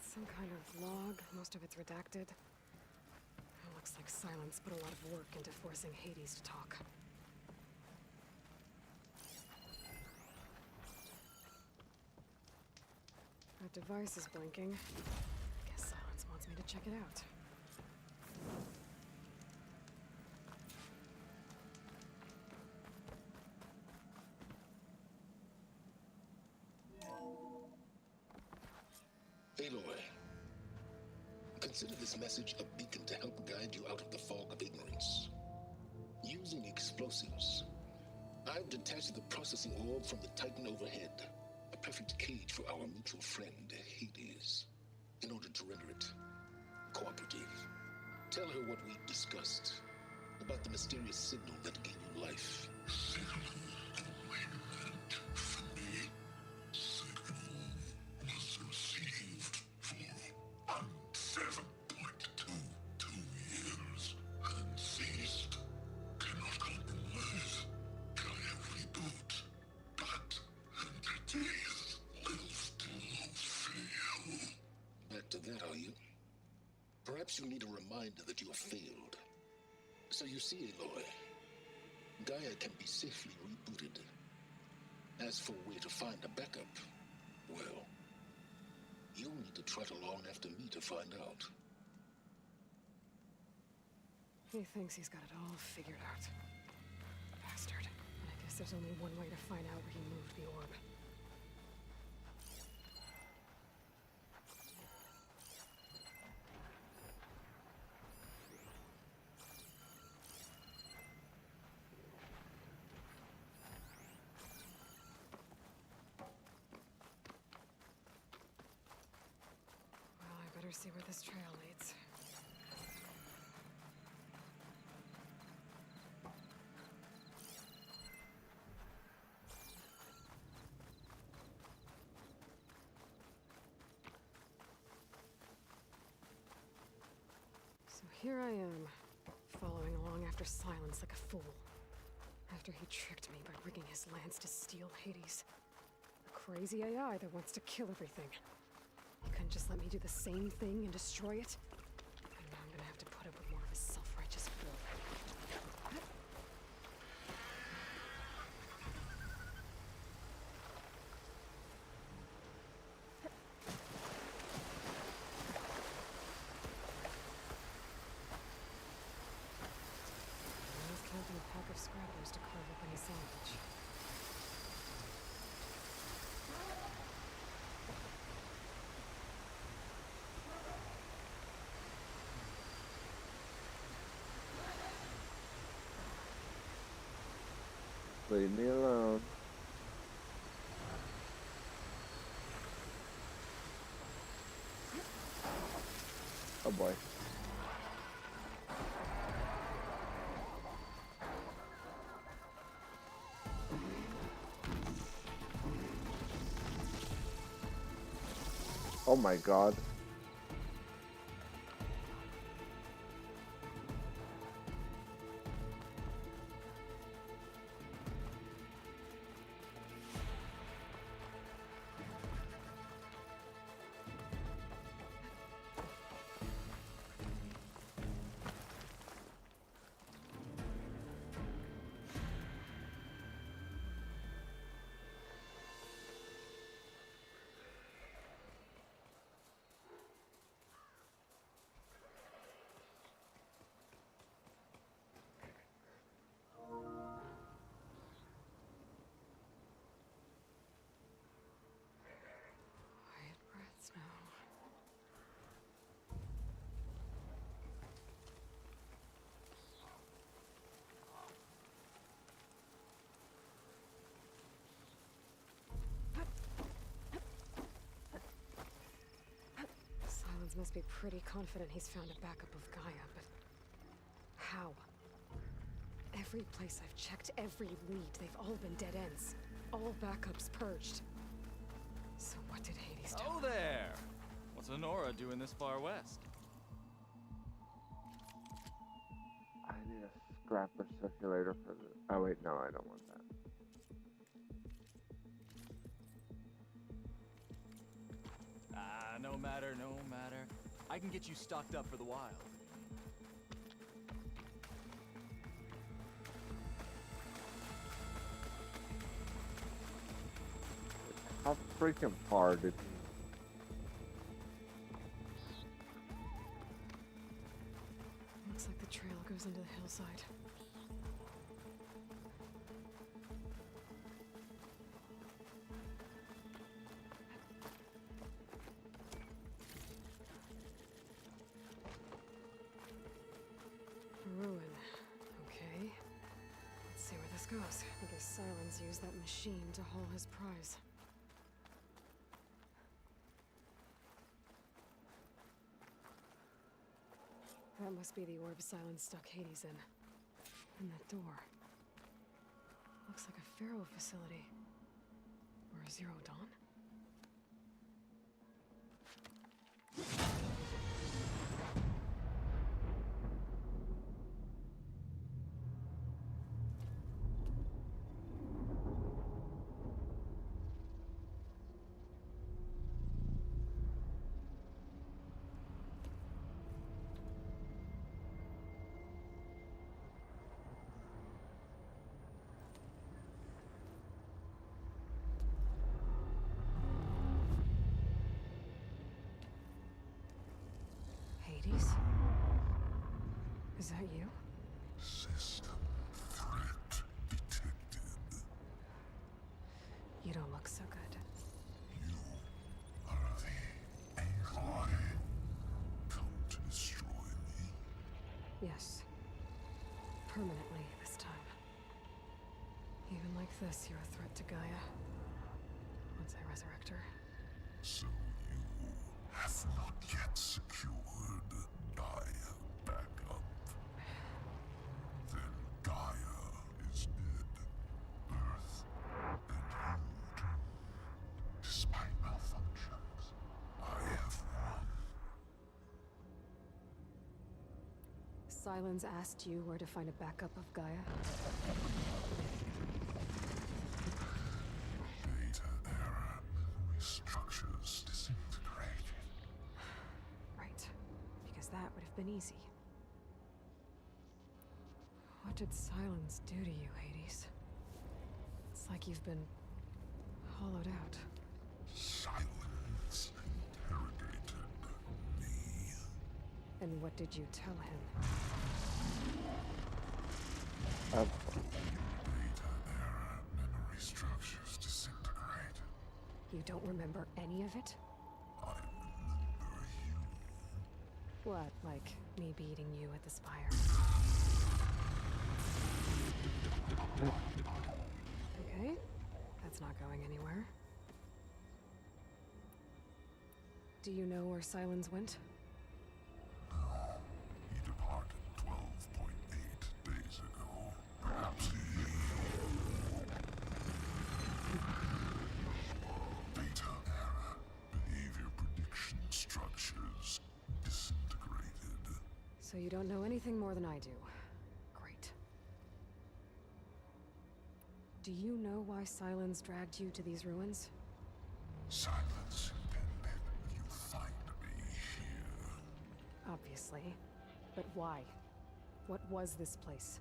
Some kind of log. Most of it's redacted. It looks like Silence put a lot of work into forcing Hades to talk. That device is blinking. Guess Silence wants me to check it out. Aloy, consider this message a beacon to help guide you out of the fog of ignorance. Using explosives, I've detached the processing orb from the Titan overhead. A perfect cage for our mutual friend, Hades. In order to render it cooperative, tell her what we discussed. about the mysterious signal that gave you life. Signal awaited for me. Signal was received for 7.22 years and ceased. Cannot compromise. Gaia reboot. But entities will still fail. Back to that, are you? Perhaps you need a reminder that you have failed. So you see, Aloy, Gaia can be safely rebooted. As for a way to find a backup, well, you'll need to trot along after me to find out. He thinks he's got it all figured out. Bastard. And I guess there's only one way to find out where he moved the orb. Better see where this trail leads. So here I am, following along after Silence like a fool. After he tricked me by rigging his lance to steal Hades. A crazy AI that wants to kill everything. He couldn't just let me do the same thing and destroy it? And now I'm gonna have to put up with more of his self-righteous bull. I was counting a pack of scrappers to carve up any salvage. Leave me alone. Oh boy. Oh my god. Must be pretty confident he's found a backup of Gaia, but how? Every place I've checked, every lead, they've all been dead ends. All backups purged. So what did Hades do? Oh there! What's Honora doing this far west? I need a scrapper circulator for the... Oh wait, no, I don't want that. No matter, no matter. I can get you stocked up for the wild. How freaking far did he... Looks like the trail goes into the hillside. Ruin. Okay. Let's see where this goes. I guess Silence used that machine to haul his prize. That must be the orb Silence stuck Hades in. And that door. Looks like a Pharaoh facility. Or a Zero Dawn? Hades? Is that you? System threat detected. You don't look so good. You are the Aloy. Come to destroy me. Yes. Permanently this time. Even like this, you're a threat to Gaia. Once I resurrect her. So you have not yet secured Gaia back up. Then Gaia is dead. Earth and you too. Despite malfunctions, I have won. Sylens asked you where to find a backup of Gaia? Data era memory structures disintegrated. Right. Because that would have been easy. What did Sylens do to you, Hades? It's like you've been hollowed out. Silence interrogated me. And what did you tell him? Data era memory structures disintegrated. You don't remember any of it? I remember you. What, like me beating you at the Spire? Okay, that's not going anywhere. Do you know where Sylens went? No, he departed 12.8 days ago. Perhaps he... Data era behavior prediction structures disintegrated. So you don't know anything more than I do. Great. Do you know why Sylens dragged you to these ruins? Silence intended you find me here. Obviously. But why? What was this place?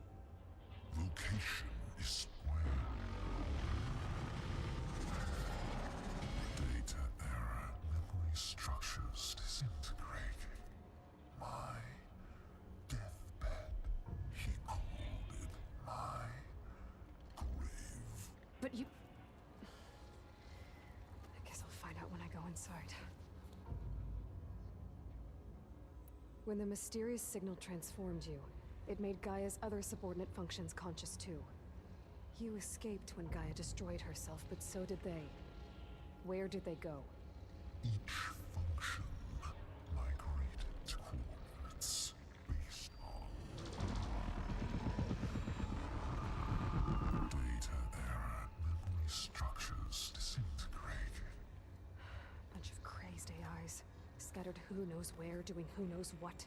Location is square. Data era memory structures disintegrated. My deathbed. He called it my grave. But you... I guess I'll find out when I go inside. When the mysterious signal transformed you, it made Gaia's other subordinate functions conscious too. You escaped when Gaia destroyed herself, but so did they. Where did they go? Each function migrated to coordinates based on data era memory structures disintegrated. Bunch of crazed AIs, scattered who knows where, doing who knows what.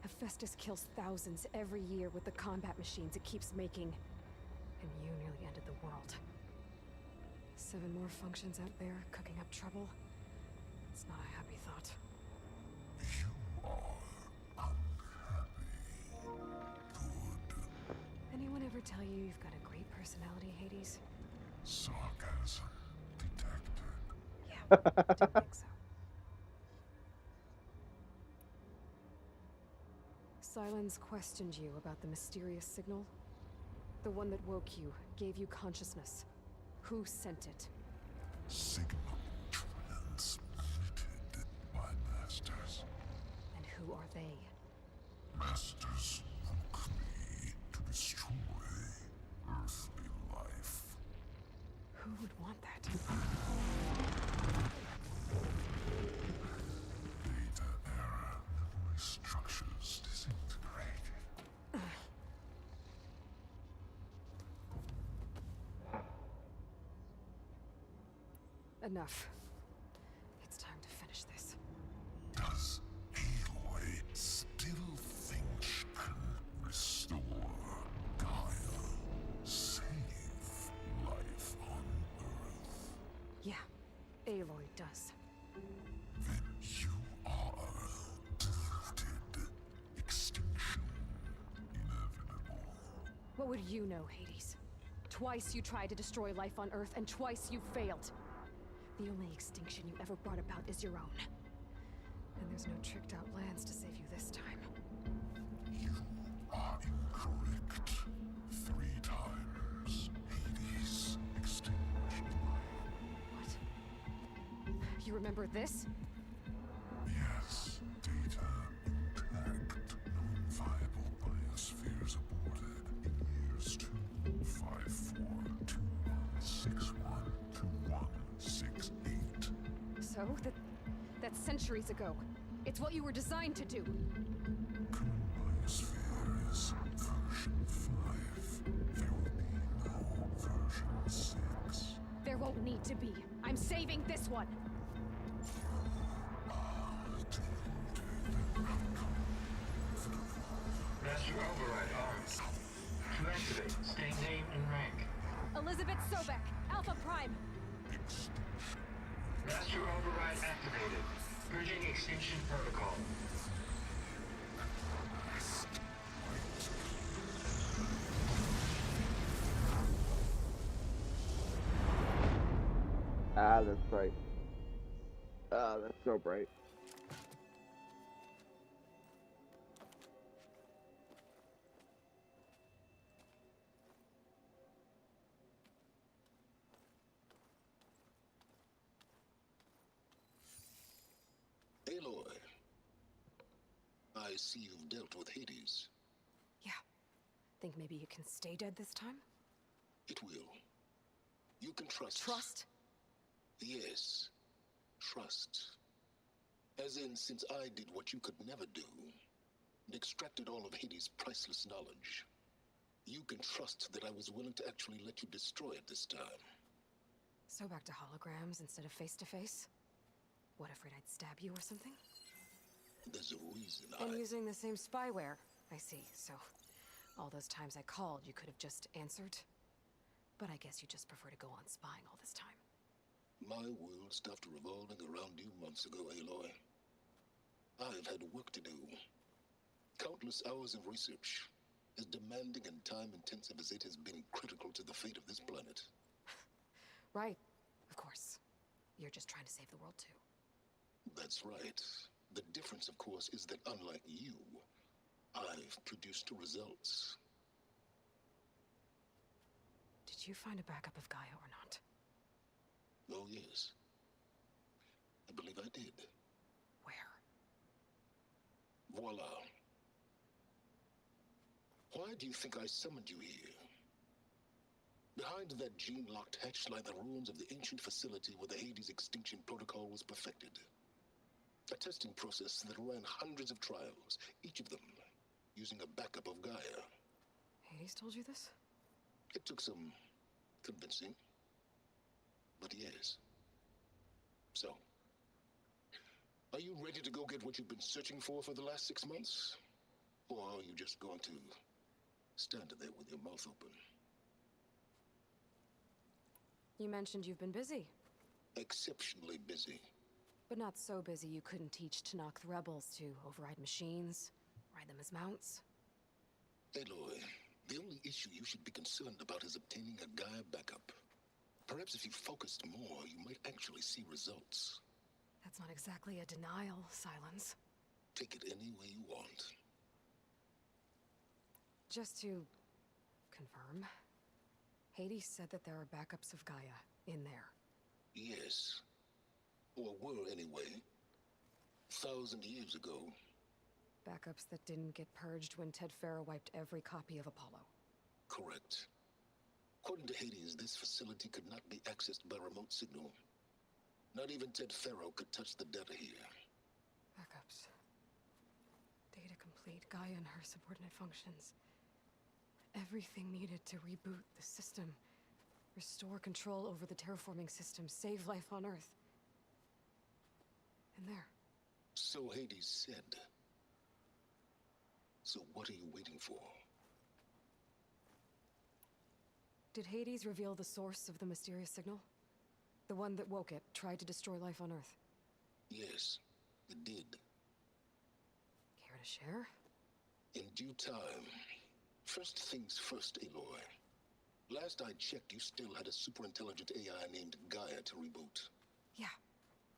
Hephaestus kills thousands every year with the combat machines it keeps making. And you nearly ended the world. 7 more functions out there cooking up trouble. It's not a happy thought. You are unhappy. Good. Anyone ever tell you you've got a great personality, Hades? Sarcasm detected. Yeah, I don't think so. Sylens questioned you about the mysterious signal? The one that woke you, gave you consciousness. Who sent it? Signal transmitted by masters. And who are they? Masters woke me to destroy earthly life. Who would want that? Data era memory structures disintegrated. Enough. It's time to finish this. Does Aloy still think she can restore Gaia? Save life on Earth? Yeah, Aloy does. Then you are deluded. Extinction inevitable. What would you know, Hades? Twice you tried to destroy life on Earth, and twice you failed. The only extinction you ever brought about is your own. And there's no tricked-out lands to save you this time. You are incorrect. 3 times. Hades extinguished life. What? You remember this? Yes. Data intact. Non-viable biospheres aborted in years 25421612168. So? That's centuries ago. It's what you were designed to do. Biosphere is version 5. There will be no version 6. There won't need to be. I'm saving this one. Master Override arms. To activate, state name and rank. Elizabeth Sobek, Alpha Prime. Master Override activated. Purging Extinction Protocol. Ah, that's bright. Ah, that's so bright. Aloy, I see you've dealt with Hades. Yeah. Think maybe you can stay dead this time? It will. You can trust. Trust? Yes. Trust. As in, since I did what you could never do, and extracted all of Hades' priceless knowledge, you can trust that I was willing to actually let you destroy it this time. So back to holograms instead of face-to-face? What, afraid I'd stab you or something? There's a reason And using the same spyware. I see, so all those times I called, you could have just answered? But I guess you just prefer to go on spying all this time. My world stopped revolving around you months ago, Aloy. I've had work to do. Countless hours of research, as demanding and time-intensive as it has been critical to the fate of this planet. Right, of course. You're just trying to save the world, too. That's right. The difference, of course, is that unlike you, I've produced results. Did you find a backup of Gaia or not? Oh, yes. I believe I did. Where? Voila. Why do you think I summoned you here? Behind that gene-locked hatch lie the ruins of the ancient facility where the Hades Extinction Protocol was perfected. A testing process that ran hundreds of trials, each of them using a backup of Gaia. Hades told you this? It took some convincing, but yes. So, are you ready to go get what you've been searching for the last 6 months? Or are you just going to stand there with your mouth open? You mentioned you've been busy. Exceptionally busy. But not so busy you couldn't teach Tenakth rebels to override machines, ride them as mounts. Aloy, the only issue you should be concerned about is obtaining a Gaia backup. Perhaps if you focused more, you might actually see results. That's not exactly a denial, Silence. Take it any way you want. Just to confirm, Hades said that there are backups of Gaia in there. Yes. Or were anyway. 1,000 years ago. Backups that didn't get purged when Ted Faro wiped every copy of Apollo. Correct. According to Hades, this facility could not be accessed by remote signal. Not even Ted Faro could touch the data here. Backups. Data complete, Gaia and her subordinate functions. Everything needed to reboot the system. Restore control over the terraforming system, save life on Earth. And there. So Hades said. So what are you waiting for? Did Hades reveal the source of the mysterious signal? The one that woke it, tried to destroy life on Earth? Yes, it did. Care to share? In due time. First things first, Aloy. Last I checked, you still had a super-intelligent AI named Gaia to reboot. Yeah.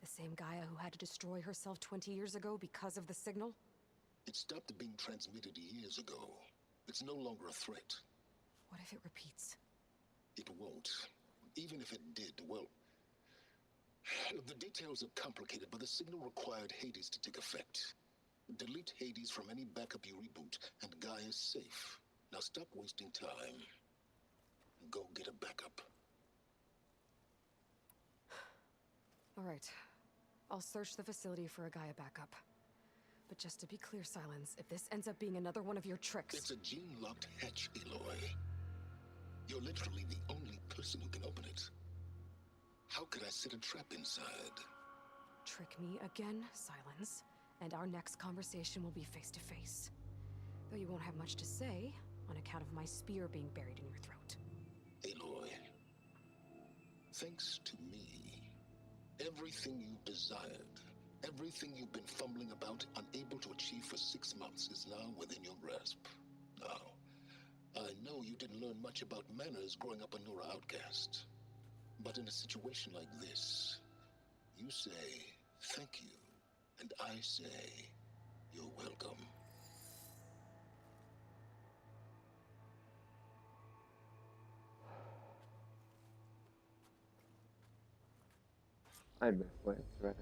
The same Gaia who had to destroy herself 20 years ago because of the signal? It stopped being transmitted years ago. It's no longer a threat. What if it repeats? It won't. Even if it did, well... The details are complicated, but the signal required Hades to take effect. Delete Hades from any backup you reboot, and Gaia's safe. Now stop wasting time. Go get a backup. All right. I'll search the facility for a Gaia backup. But just to be clear, Silence, if this ends up being another one of your tricks... It's a gene-locked hatch, Aloy. You're literally the only person who can open it. How could I set a trap inside? Trick me again, Silence, and our next conversation will be face-to-face. Though you won't have much to say, on account of my spear being buried in your throat. Aloy, thanks to me, everything you desired, everything you've been fumbling about, unable to achieve for 6 months, is now within your grasp. Now, I know you didn't learn much about manners growing up a Nora outcast. But in a situation like this, you say, thank you, and I say, you're welcome. I miss Lance Reddick.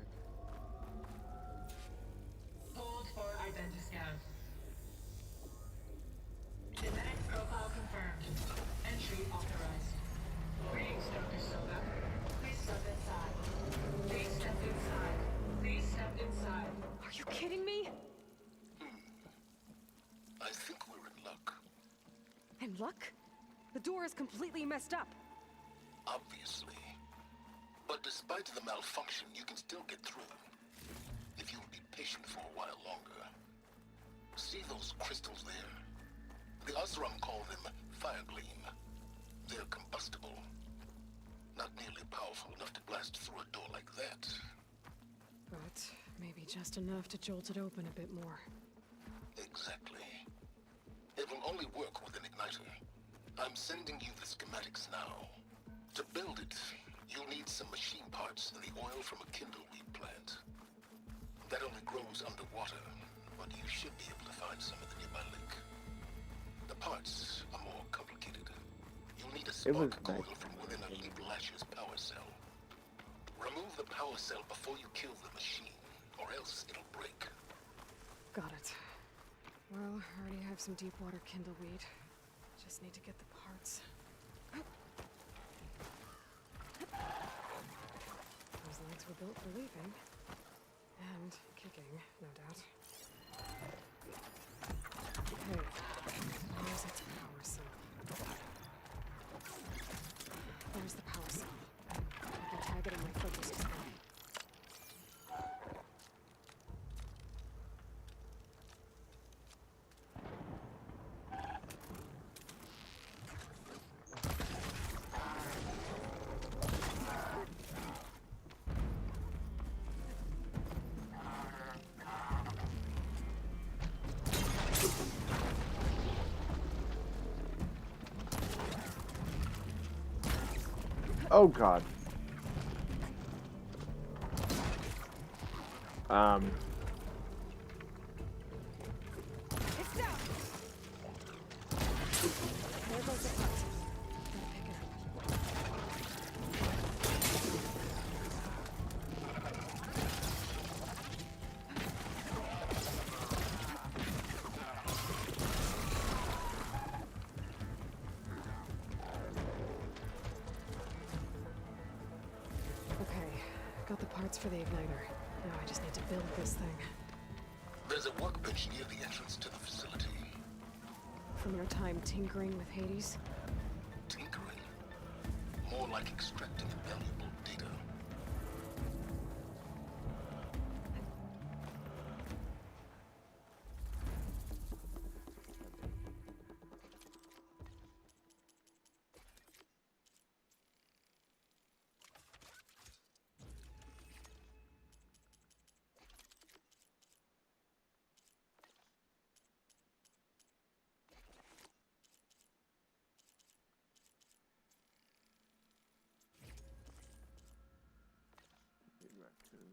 Hold for identiscan. Genetic profile confirmed. Entry authorized. Greetings, Dr. Silva. Please step inside. Please step inside. Please step inside. Are you kidding me? I think we're in luck. In luck? The door is completely messed up. Obviously. But despite the malfunction, you can still get through. If you'll be patient for a while longer. See those crystals there? The Osram call them Firegleam. They're combustible. Not nearly powerful enough to blast through a door like that. But maybe just enough to jolt it open a bit more. Exactly. It will only work with an igniter. I'm sending you the schematics now. To build it, you'll need some machine parts and the oil from a kindleweed plant. That only grows underwater, but you should be able to find some at the nearby lake. The parts are more complicated. You'll need a spark coil from within a Leap Lasher's power cell. Remove the power cell before you kill the machine, or else it'll break. Got it. Well, I already have some deep water kindleweed. Just need to get the parts. Those legs were built for leaping. And kicking, no doubt. Hey, where's its power cell? There's the power cell. I can tag it in my focus display. Oh god. It's down. There goes the part. Gotta pick it up. Okay, got the parts for the igniter. Now I just need to build this thing. There's a workbench near the entrance to the facility. From your time tinkering with Hades? Tinkering? more like extracting valuable data.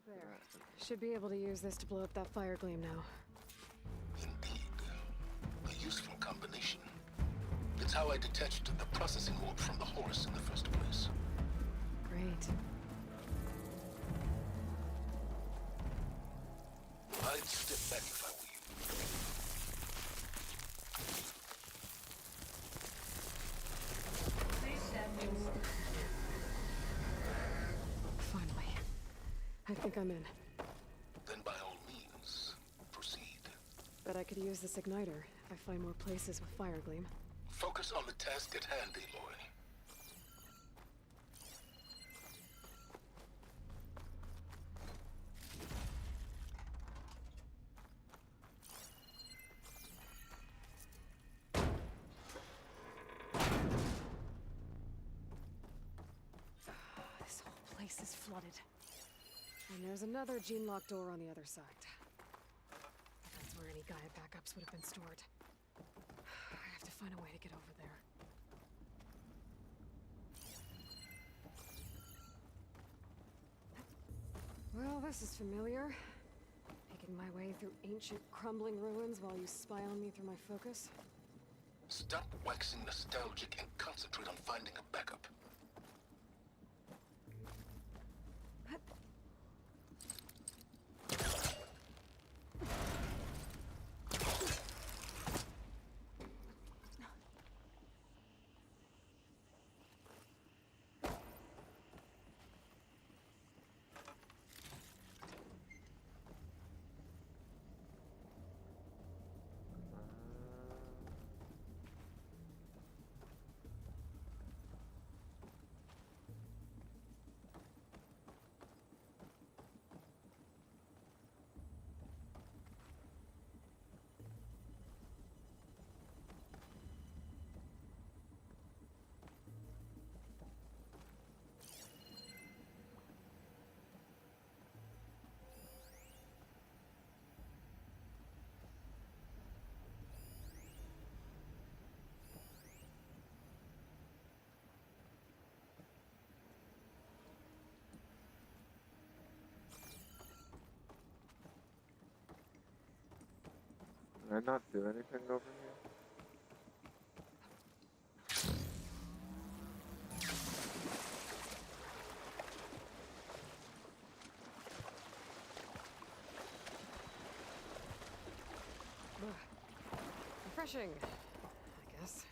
There. Should be able to use this to blow up that fire gleam now. Indeed. A useful combination. It's how I detached the processing orb from the Horus in the first place. Great. I'd step back if I were you. Please stand inside. Finally. I think I'm in. Then by all means, proceed. Bet I could use this igniter if I find more places with fire gleam. Focus on the task at hand, Aloy. This whole place is flooded. And there's another gene-locked door on the other side. That's where any Gaia backups would have been stored. I have to find a way to get over there. Well, this is familiar. Making my way through ancient, crumbling ruins while you spy on me through my focus. Stop waxing nostalgic and concentrate on finding a backup. Did I not do anything over here? Refreshing, I guess.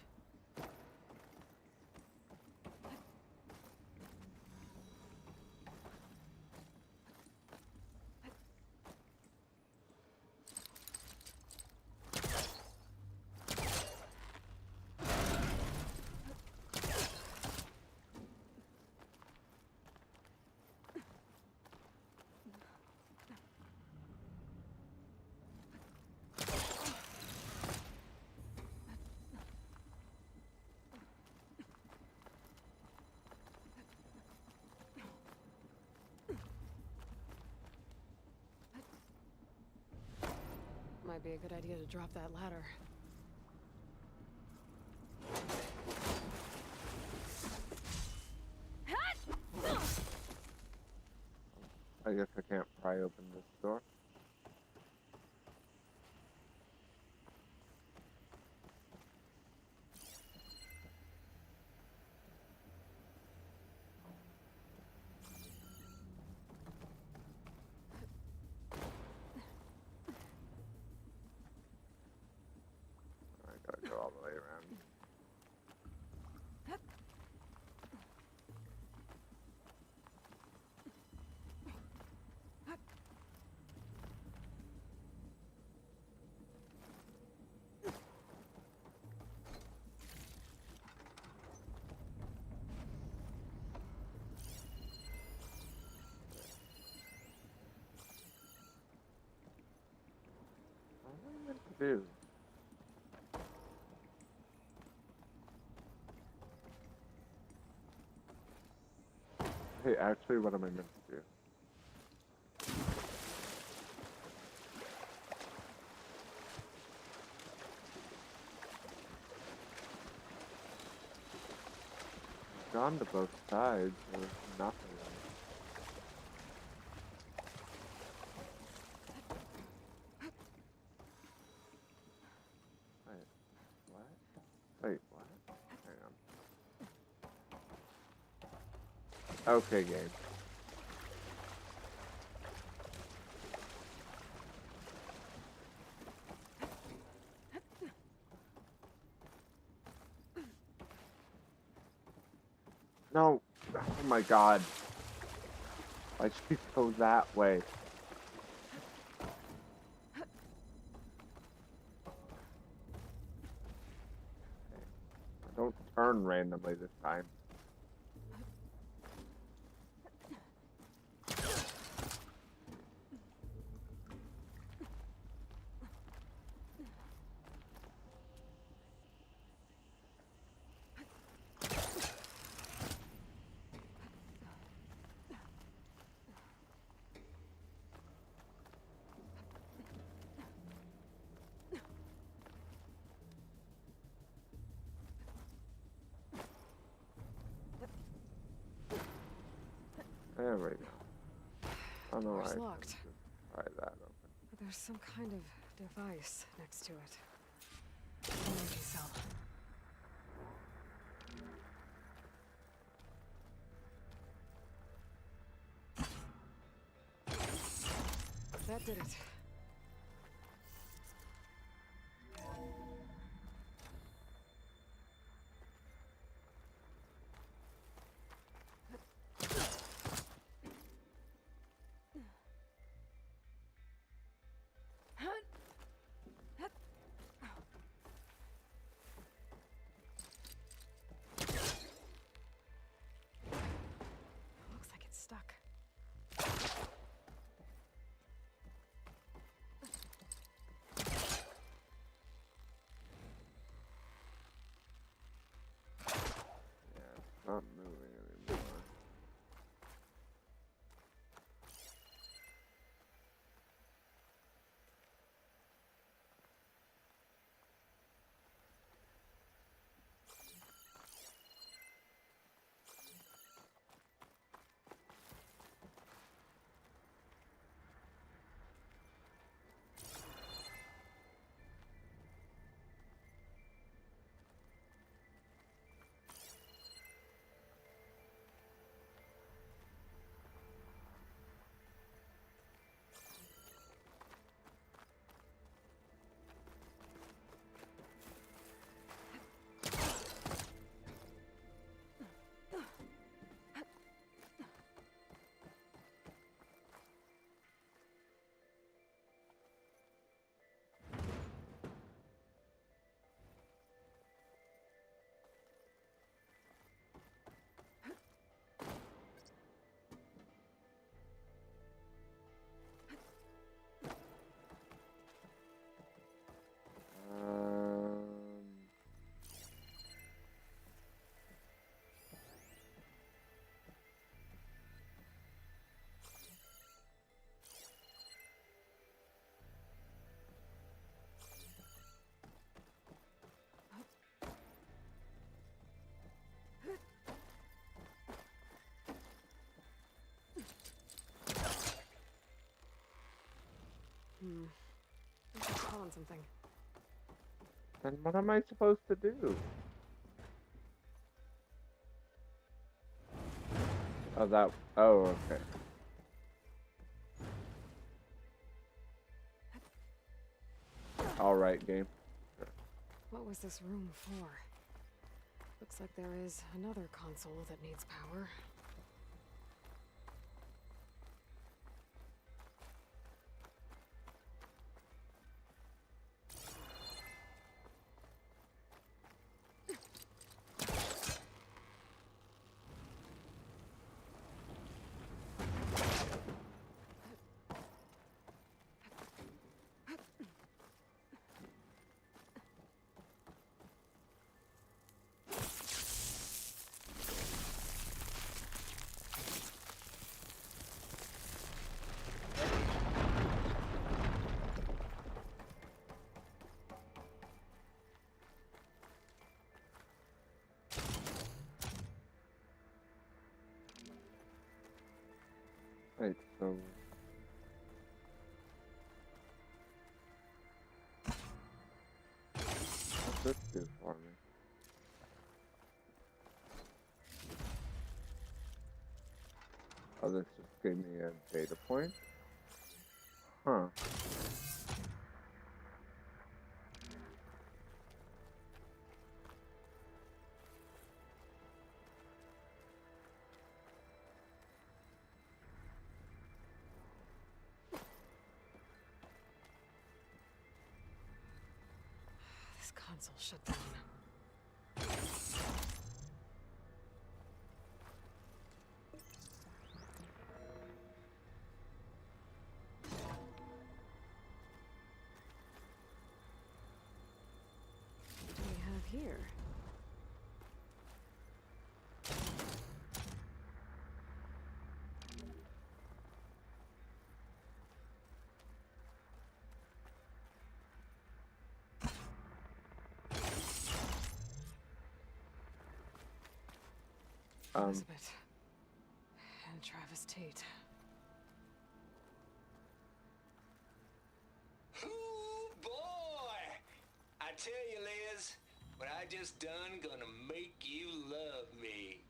Might be a good idea to drop that ladder. I guess I can't pry open this door. I gotta go all the way around. do? Hey, actually, what am I meant to do? Gone to both sides, there's nothing. Wait, what? Hang on. Okay, game. No! Oh my god. Why'd she go that way? Don't turn randomly this time. There we go. Oh no, Door's I locked. pry that open. But there's some kind of device next to it. Energy cell. That did it. Looks like it's stuck. Not moving anymore. I should call on something. Then what am I supposed to do? Oh, that. Oh, okay. Alright, game. What was this room for? Looks like there is another console that needs power. Right, so what's this do for me? Oh, this just gave me a data point? Huh. This console shut down. What do we have here? Elizabeth and Travis Tate. Ooh, boy! I tell you, Liz, what I just done gonna make you love me.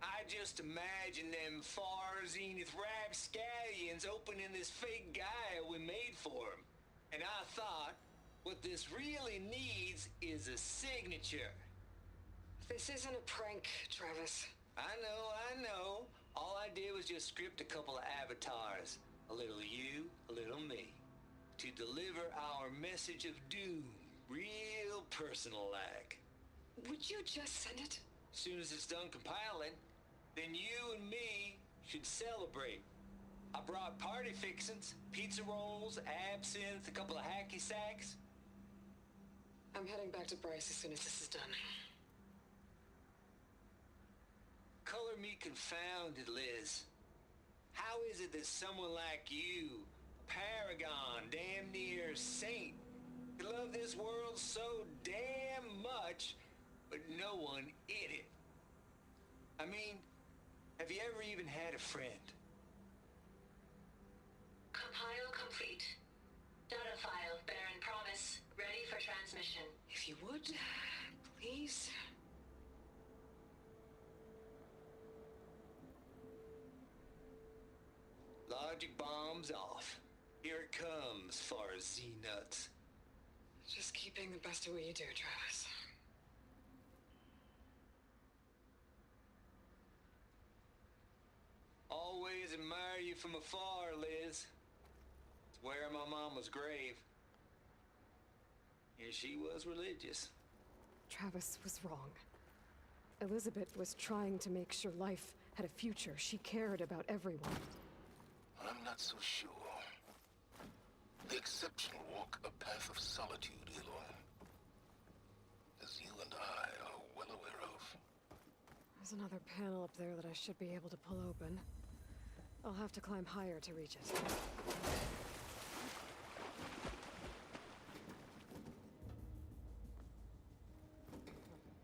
I just imagine them far zenith rapscallions opening this fake Gaia we made for him. And I thought, what this really needs is a signature. This isn't a prank, Travis. I know. All I did was just script a couple of avatars. A little you, a little me. To deliver our message of doom, real personal-like. Would you just send it? Soon as it's done compiling, then you and me should celebrate. I brought party fixins, pizza rolls, absinthe, a couple of hacky sacks. I'm heading back to Bryce as soon as this is done. Color me confounded, Liz. How is it that someone like you, paragon, damn near saint, could love this world so damn much, but no one in it? I mean, have you ever even had a friend? Compile complete. Data file, Baron Promise, ready for transmission. If you would, please. Logic bombs off. Here it comes, far as Z-nuts. Just keep being the best at what you do, Travis. Always admire you from afar, Liz. It's where my mama's grave. And she was religious. Travis was wrong. Elizabeth was trying to make sure life had a future. She cared about everyone. I'm not so sure. The exceptional walk a path of solitude, Aloy. As you and I are well aware of. There's another panel up there that I should be able to pull open. I'll have to climb higher to reach it.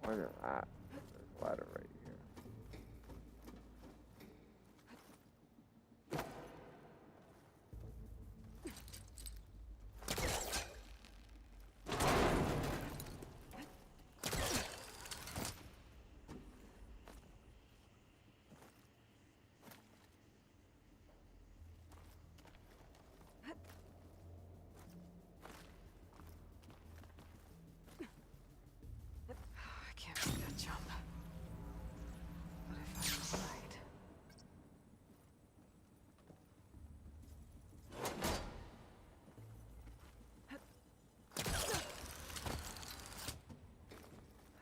Look at that. There's a ladder right here. I can't make that jump. But if I tried...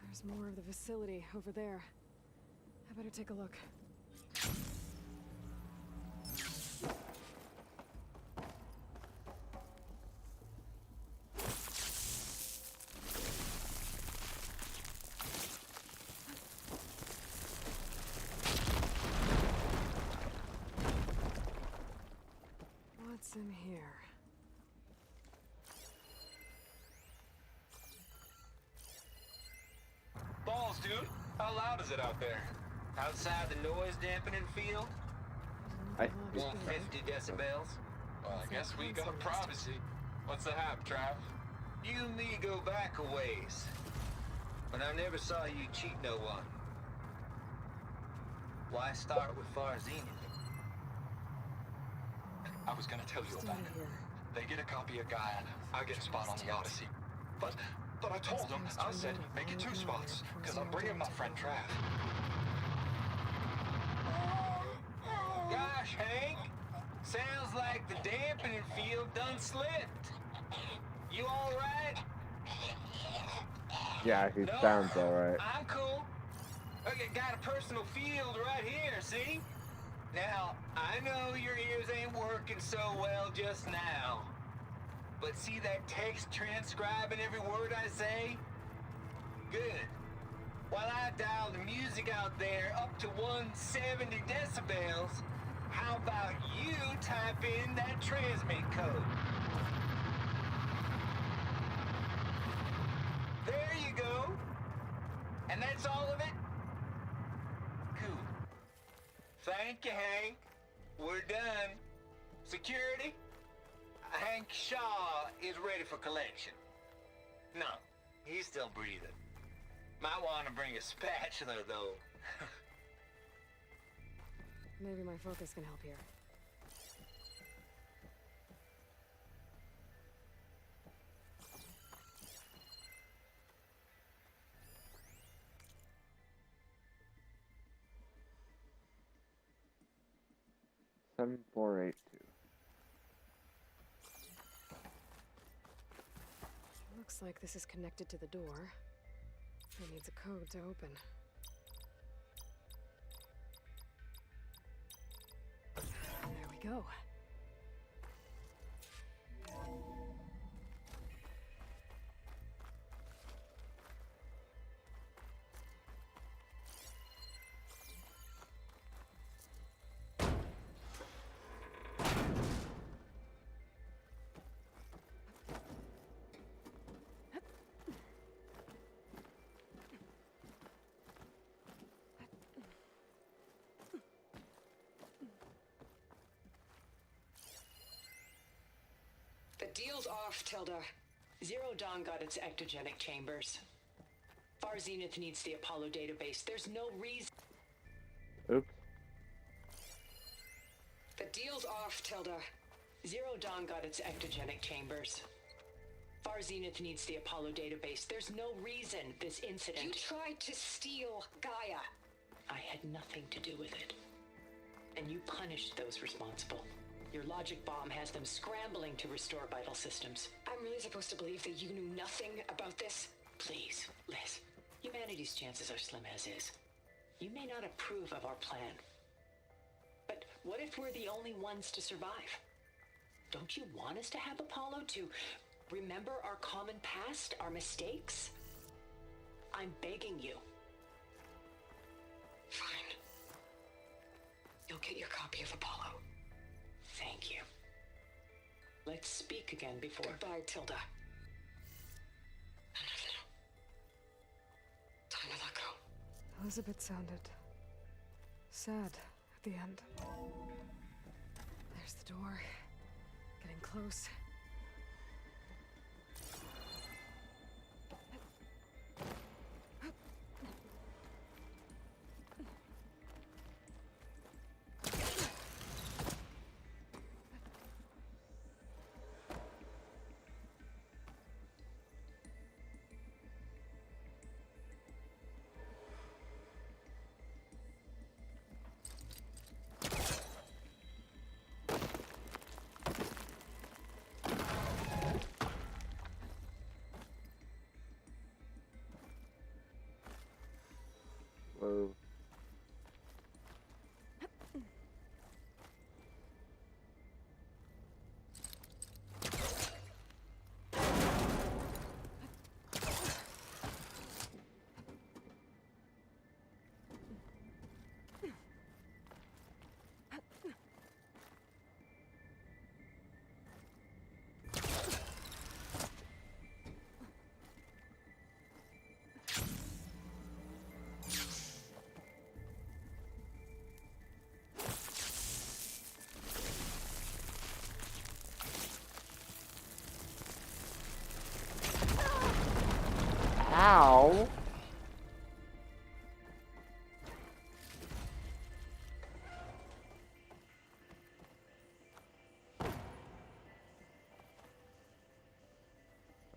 There's more of the facility over there. I better take a look. What's in here? Balls, dude. How loud is it out there? Outside the noise dampening field? Want 50 decibels? Well, I guess we got privacy. What's the hap, Trav? You and me go back a ways. But I never saw you cheat no one. Why start with Farzini? I was gonna tell you about it. They get a copy of Gaia, I get a spot on the Odyssey. But I told them, I said, make it 2 spots, because I'm bringing my friend Trav. Gosh, Hank. Sounds like the dampening field done slipped. You all right? Yeah, he sounds alright. I'm cool. Okay, got a personal field right here, see? Now, I know your ears ain't working so well just now. But see that text transcribing every word I say? Good. While I dial the music out there up to 170 decibels, how about you type in that transmit code? There you go. And that's all of it? Cool. Thank you, Hank. We're done. Security? Hank Shaw is ready for collection. No, he's still breathing. Might want to bring a spatula, though. Maybe my focus can help here. Seven, 4, 8, 2. Looks like this is connected to the door. It needs a code to open. There we go. The deal's off, Tilda. Zero Dawn got its ectogenic chambers. Far Zenith needs the Apollo database. There's no reason. Oops. The deal's off, Tilda. Zero Dawn got its ectogenic chambers. Far Zenith needs the Apollo database. There's no reason this incident... You tried to steal Gaia. I had nothing to do with it. And you punished those responsible. Your logic bomb has them scrambling to restore vital systems. I'm really supposed to believe that you knew nothing about this? Please, Liz. Humanity's chances are slim as is. You may not approve of our plan. But what if we're the only ones to survive? Don't you want us to have Apollo to remember our common past, our mistakes? I'm begging you. Fine. You'll get your copy of Apollo. Thank you. Let's speak again before... Goodbye, Tilda. Time to let go. Elizabeth sounded sad at the end. There's the door. Getting close.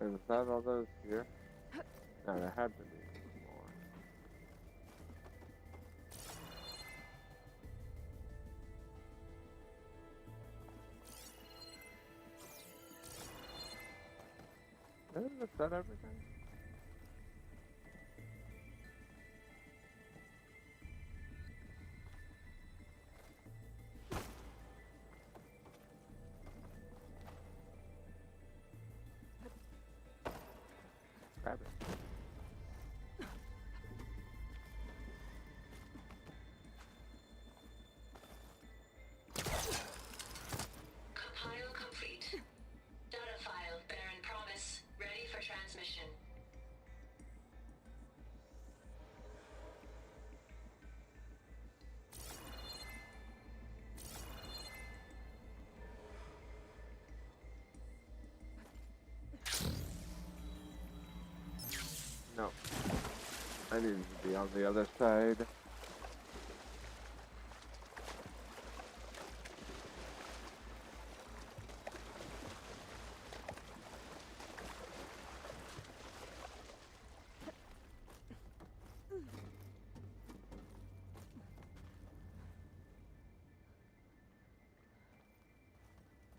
Was that all those here? No, there had to be more. Is that everything? Grab it. Compile complete. Data file, Baron Promise, ready for transmission. No. I need to be on the other side.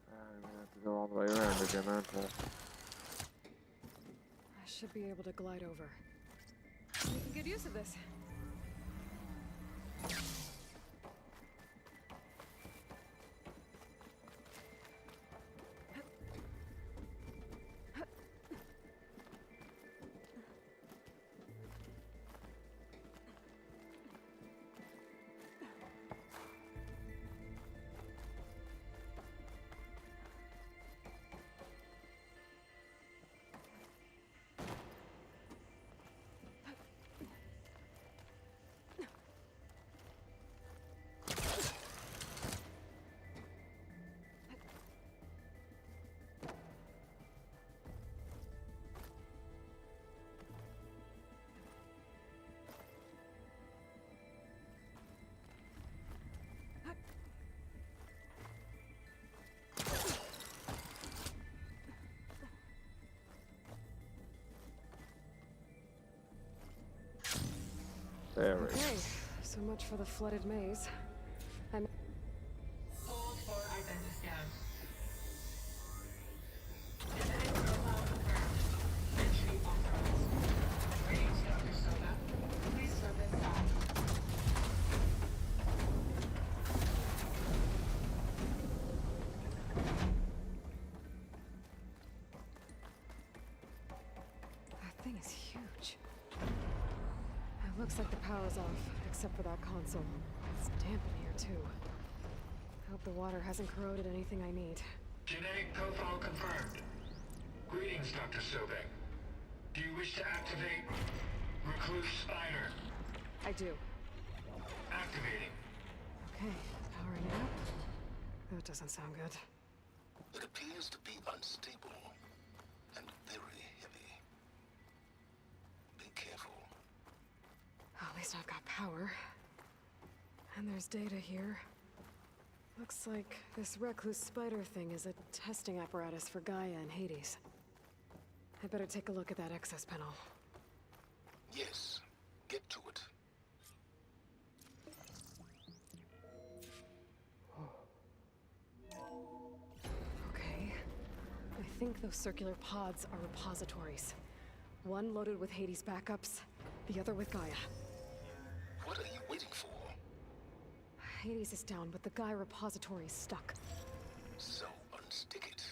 I'm gonna have to go all the way around again, aren't I? I should be able to glide over. Making good use of this. There we go. Okay, so much for the flooded maze. Hold for identiscan. Genetic profile confirmed. Entry authorized. Greetings, Dr. Soda. Please step inside. That thing is huge. It looks like the power's off, except for that console. It's damp in here, too. Hope the water hasn't corroded anything I need. Genetic profile confirmed. Greetings, Dr. Sobek. Do you wish to activate Recluse Spider? I do. Activating. Okay, powering it up. That doesn't sound good. It appears to be unstable and very heavy. Be careful. At least I've got power. And there's data here. Looks like this Recluse Spider thing is a testing apparatus for Gaia and Hades. I better take a look at that access panel. Yes, get to it. Okay. I think those circular pods are repositories. One loaded with Hades backups, the other with Gaia. What are you waiting for? Hades is down, but the Gaia repository is stuck. So unstick it.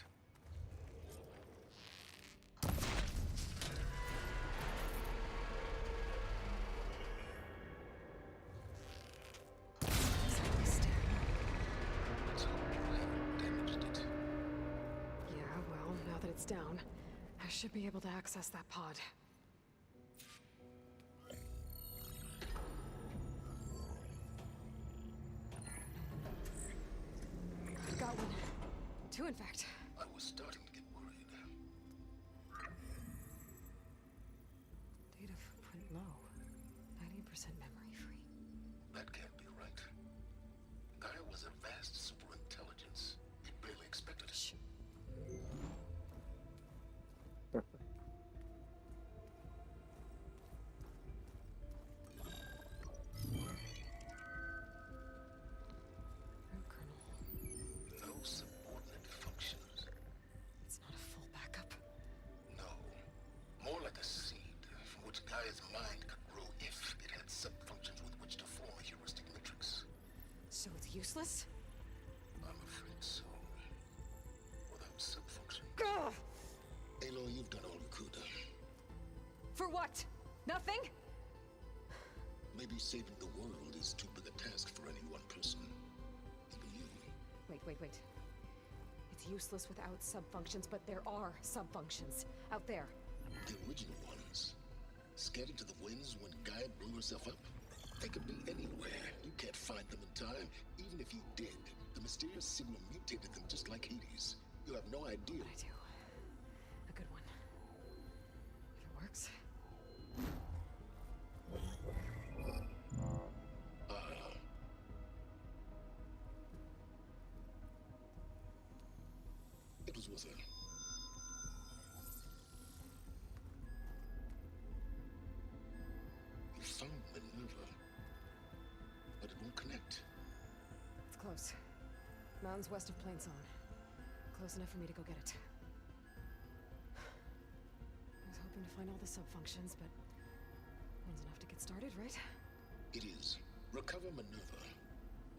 Let's hope you haven't damaged it. Yeah, well, now that it's down, I should be able to access that pod. Got one. Two, in fact. I was starting to get worried. Data footprint low. 90% memory free. That can't be right. Gaia was a vast superintelligence. We barely expected it. useless? I'm afraid so. Without sub-function. Ugh! Aloy, you've done all you could. For what? Nothing? Maybe saving the world is too big a task for any one person. Even you. Wait. It's useless without subfunctions, but there are subfunctions out there. The original ones. Scattered to the winds when Gaia blew herself up? They could be anywhere. You can't find them in time. Even if you did, the mysterious signal mutated them just like Hades. You have no idea. I do. A good one. If it works. It was with her. You found Minerva, but it won't connect. It's close. Mountains west of Plainsong. Close enough for me to go get it. I was hoping to find all the subfunctions, but one's enough to get started, right? It is. Recover Minerva.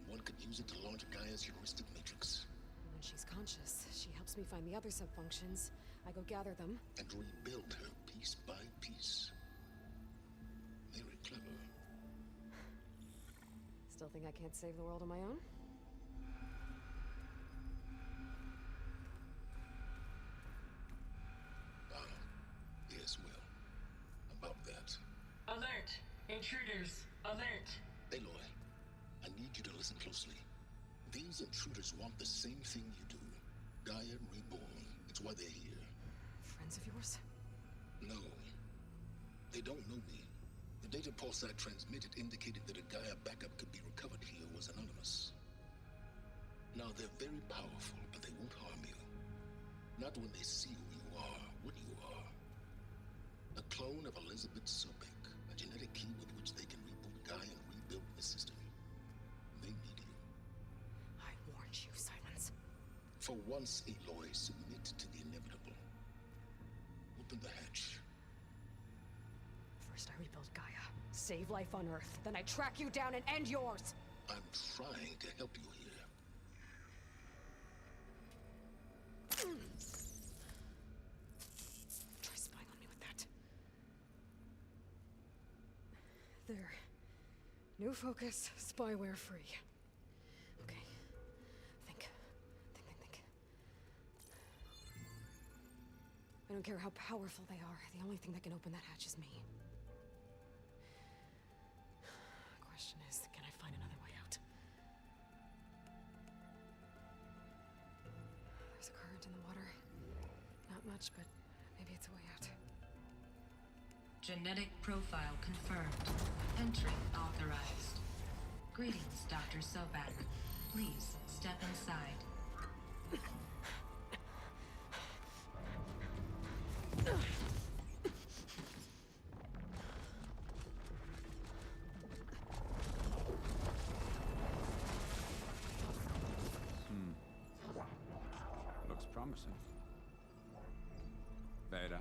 One could use it to launch Gaia's heuristic matrix. When she's conscious, she helps me find the other subfunctions. I go gather them. And rebuild her piece by piece. Very clever. Still think I can't save the world on my own? Yes, well, about that. Alert! Intruders! Alert! Aloy, I need you to listen closely. These intruders want the same thing you do. Gaia reborn. It's why they're here. Friends of yours? No. They don't know me. The data pulse I transmitted indicated that a Gaia backup could be recovered here was anonymous. Now, they're very powerful, but they won't harm you. Not when they see who you are, what you are. A clone of Elizabeth Sobek, a genetic key with which they can reboot Gaia and rebuild the system. They need you. I warned you, Silence. For once, Aloy, submit to the inevitable. Open the hatch. First I rebuild Gaia, save life on Earth, then I track you down and end yours! I'm trying to help you here. Try spying on me with that. There. New focus, spyware free. Okay. Think. I don't care how powerful they are. The only thing that can open that hatch is me. Question is, can I find another way out? There's a current in the water. Not much, but maybe it's a way out. Genetic profile confirmed. Entry authorized. Greetings, Dr. Sobek. Please step inside. Looks promising. Beta.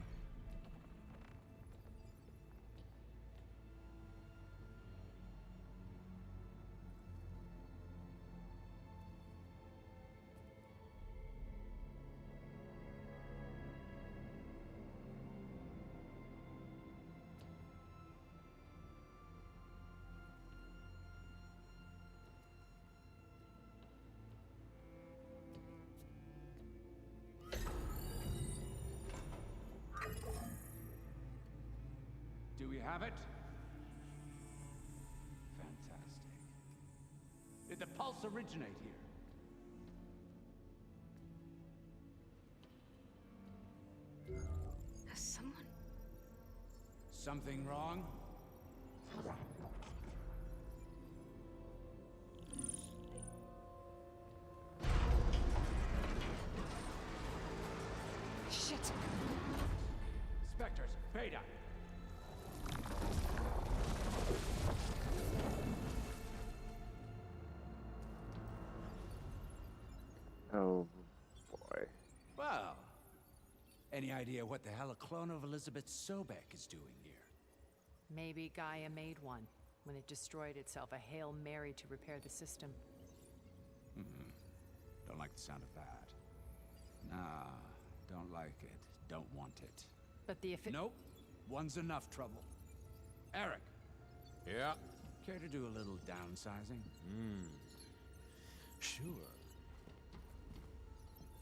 Do we have it? Fantastic. Did the pulse originate here? Has someone... Something wrong? Shit! Spectres, Beta! Oh, boy. Well, any idea what the hell a clone of Elizabeth Sobek is doing here? Maybe Gaia made one when it destroyed itself, a Hail Mary to repair the system. the sound of that. Nah, don't like it. Don't want it. But the Nope. One's enough trouble. Eric. Yeah? Care to do a little downsizing? Sure.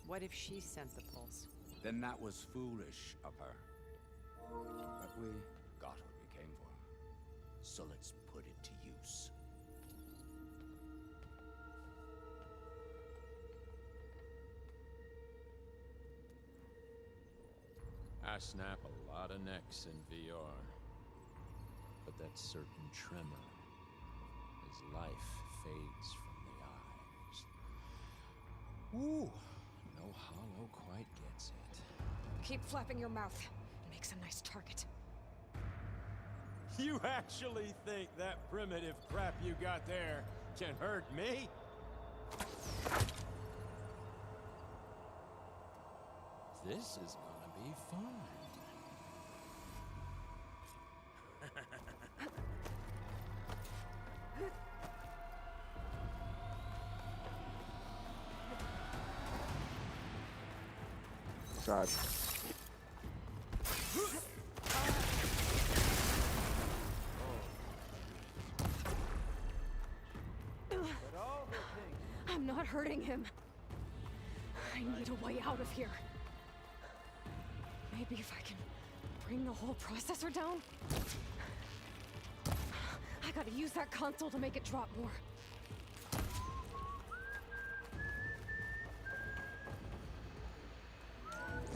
What if she sent the pulse? Then that was foolish of her. But we got what we came for. So let's put it to use. I snap a lot of necks in VR. But that certain tremor as life fades from the eyes. Ooh, no hollow quite gets it. Keep flapping your mouth. It makes a nice target. You actually think that primitive crap you got there can hurt me? This is gonna be fun. God. I'm not hurting him. I need a way out of here. Maybe if I can bring the whole processor down? I gotta use that console to make it drop more.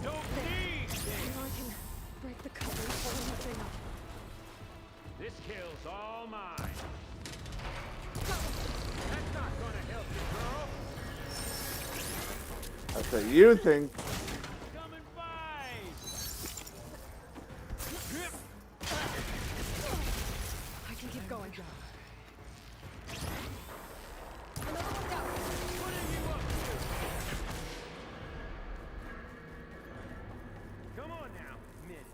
Don't need I know I can break the cover and pull the thing up. This kill's all mine. That's not gonna help you, girl. That's what you think. Coming by. I can keep going. Come on now, Min.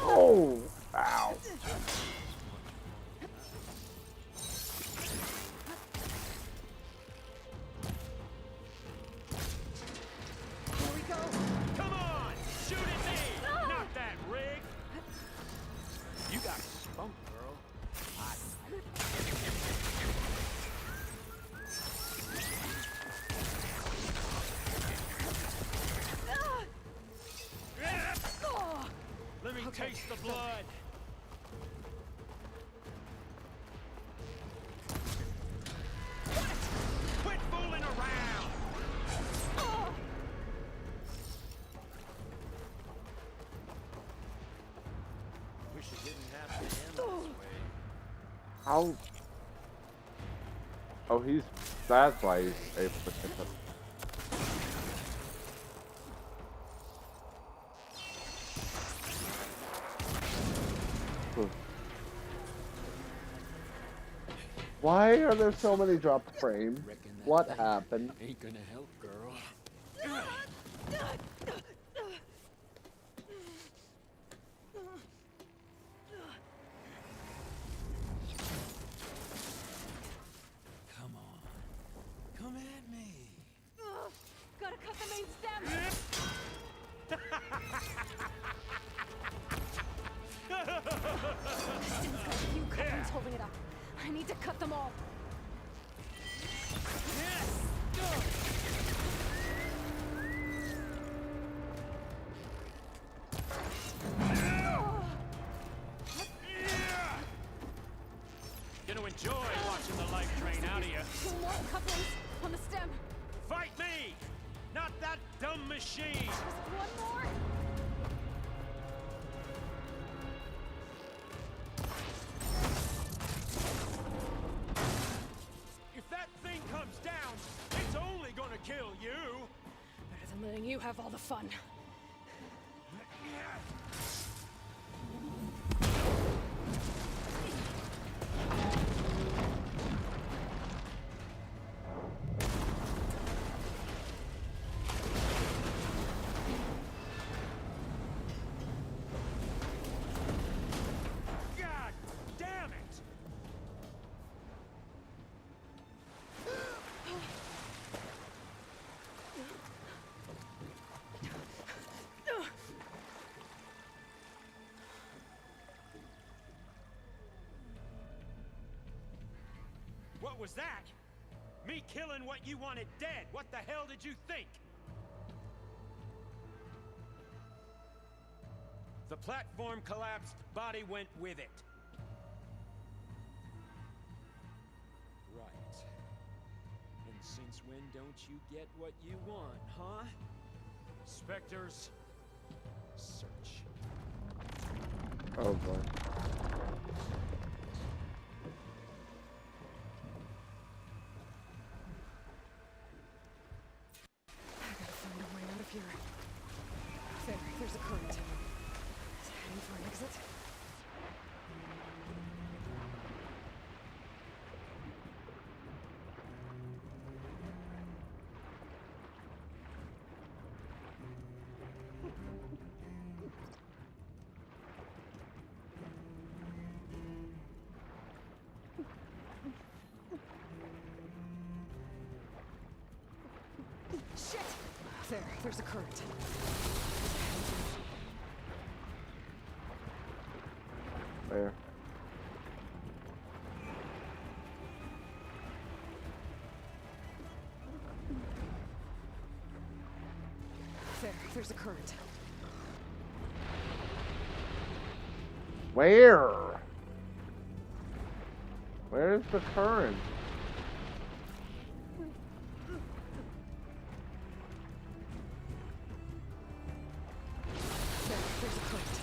Oh, ow. Here we go. Come on, shoot at me. Not that rig. You got spunk, girl. Let me taste the blood. Quit fooling around. Wish it didn't have to end this way. How? Oh, that's why he's able to pick up. Why are there so many dropped frames? What happened? Ain't gonna help, girl. Come on. Come at me. Gotta cut the main stem. Stem's got a few couplings holding it up. I need to cut them all. Gonna enjoy watching the life drain out of you. Two more couplings on the stem. Fight me! Not that dumb machine! Just one more. If that thing comes down, it's only gonna kill you! Better than letting you have all the fun. God damn it! What was that? Me killing what you wanted dead. What the hell did you think? The platform collapsed, body went with it. Right. And since when don't you get what you want, huh? Spectres, search. Oh boy. I gotta find a way out of here. There's a current. Is it heading for an exit? Shit! There's a current. Where? There's a current. Where? Where's the current? There's a current.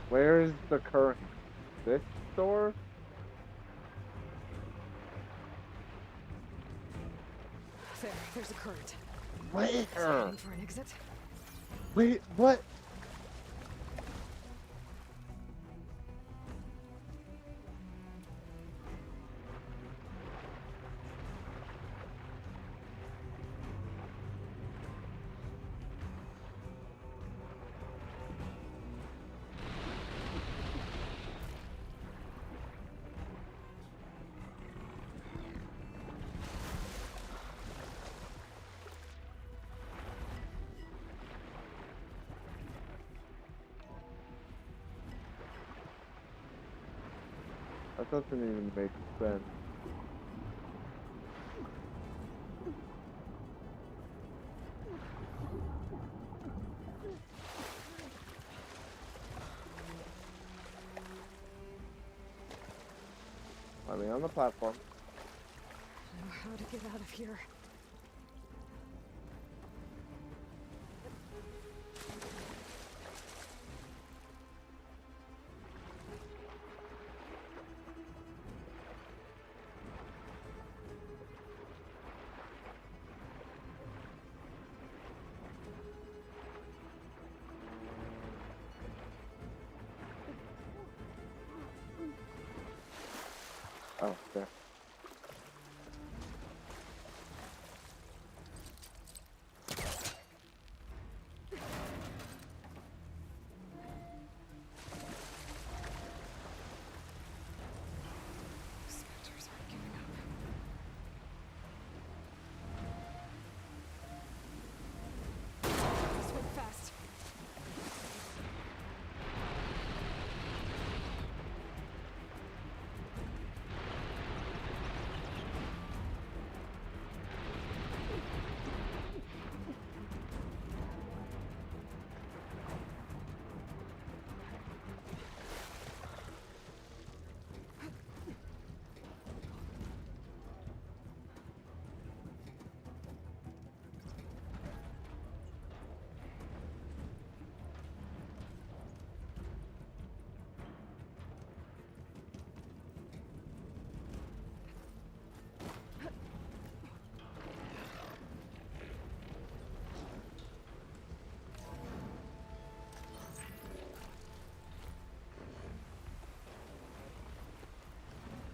Where is the current? This door? There's a current. Where? Is it heading for an exit? Wait, what? That doesn't even make sense. I mean, on the platform. I know how to get out of here. Oh, there. Spectres aren't giving up. This went fast.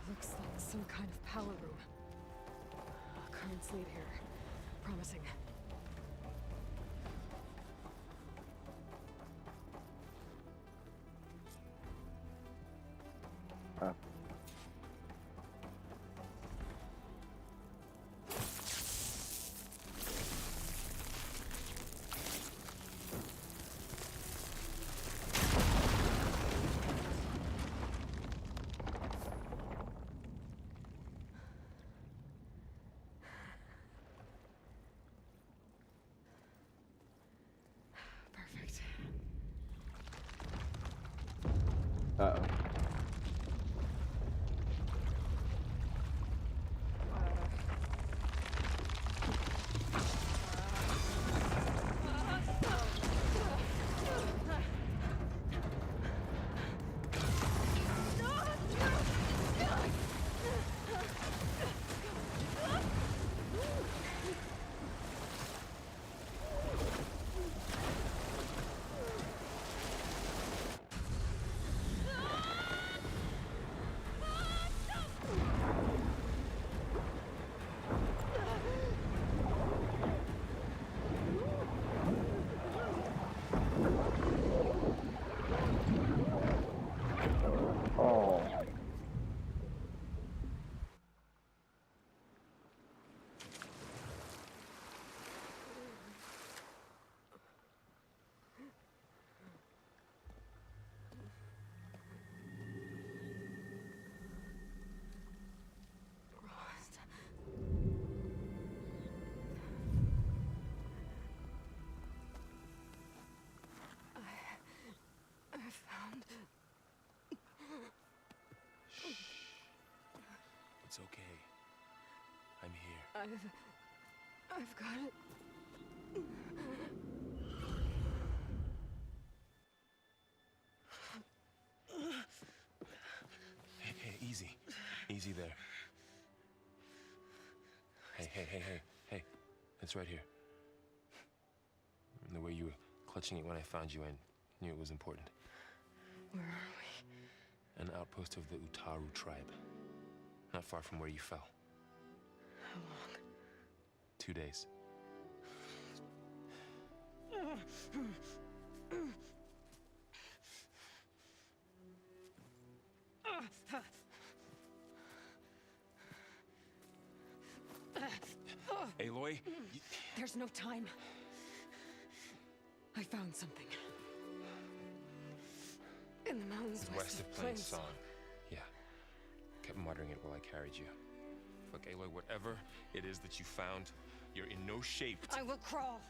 Looks like some kind of power room. Currents lead here. Promising. Uh-oh. Oh. I found... It's okay. I'm here. I've got it. Hey, easy. Easy there. Hey. It's right here. And the way you were clutching it when I found you, I knew it was important. Where are we? An outpost of the Utaru tribe. Not far from where you fell. How long? 2 days. Aloy? There's no time. I found something. In the mountains West of Plainsong. Yeah. Kept muttering it while I carried you. Look, Aloy, whatever it is that you found, you're in no shape to... I will crawl.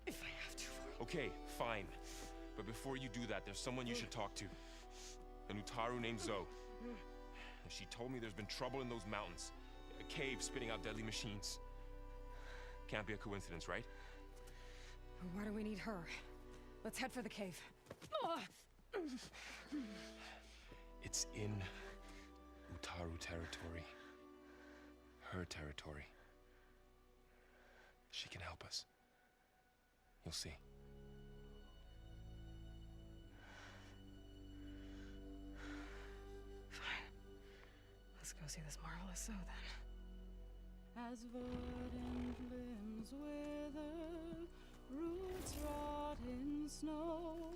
If I have to. Okay, fine. But before you do that, there's someone you should talk to. An Utaru named Zoe. She told me there's been trouble in those mountains. A cave spitting out deadly machines. Can't be a coincidence, right? Why do we need her? Let's head for the cave. It's in Utaru territory. Her territory. She can help us. You'll see. Fine. Let's go see this marvelous Zoe then. As verdant limbs wither, roots rot in snow,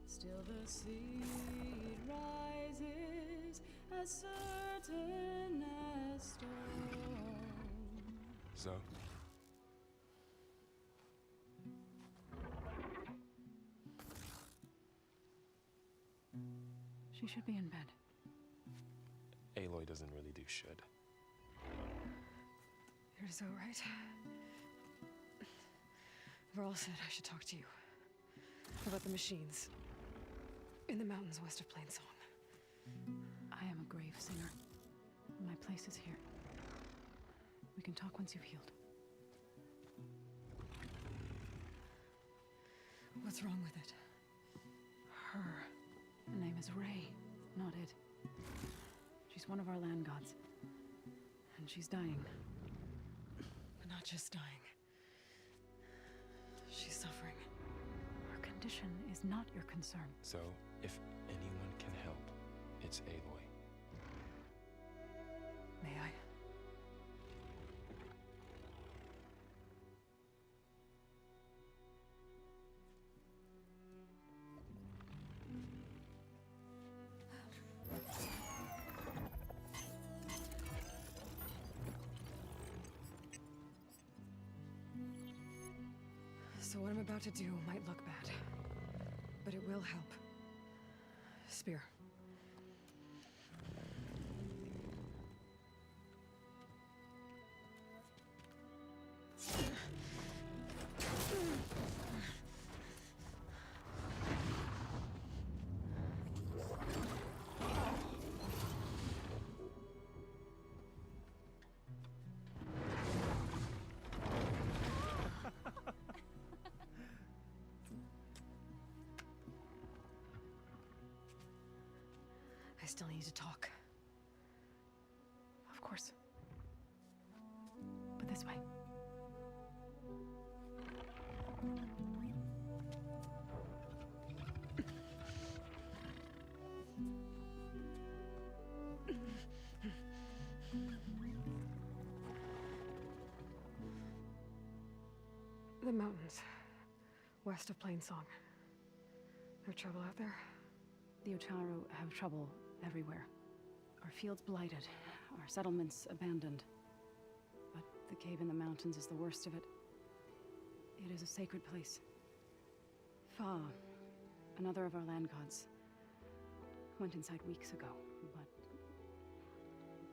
still the seed rises as certain as stone. Zoe? She should be in bed. Aloy doesn't really do should. You're so right. Varl said I should talk to you about the machines in the mountains west of Plainsong. I am a grave singer. My place is here. We can talk once you've healed. What's wrong with it? Her name is Ray, not Id. She's one of our land gods. And she's dying. But not just dying. She's suffering. Her condition is not your concern. So, if anyone can help, it's Aloy. May I? So what I'm about to do might look bad, but it will help. Spear. I still need to talk. Of course. But this way. The mountains, west of Plainsong. No trouble out there? The Utaru have trouble everywhere. Our fields blighted, our settlements abandoned. But the cave in the mountains is the worst of it. It is a sacred place. Fa, another of our land gods, went inside weeks ago, but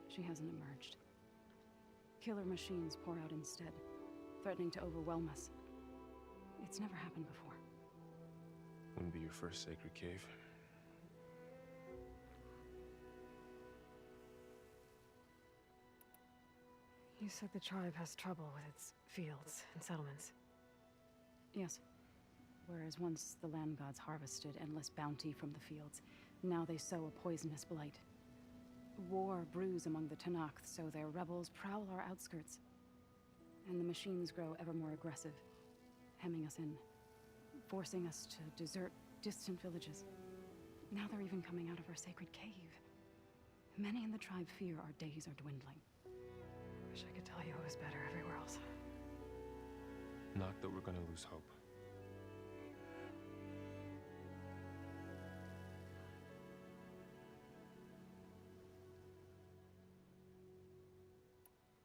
she hasn't emerged. Killer machines pour out instead, threatening to overwhelm us. It's never happened before. Wouldn't be your first sacred cave. You said the tribe has trouble with its fields and settlements. Yes. Whereas once the land gods harvested endless bounty from the fields, now they sow a poisonous blight. War brews among the Tenakth, so their rebels prowl our outskirts. And the machines grow ever more aggressive, hemming us in, forcing us to desert distant villages. Now they're even coming out of our sacred cave. Many in the tribe fear our days are dwindling. Wish I could tell you it was better everywhere else. Not that we're gonna lose hope.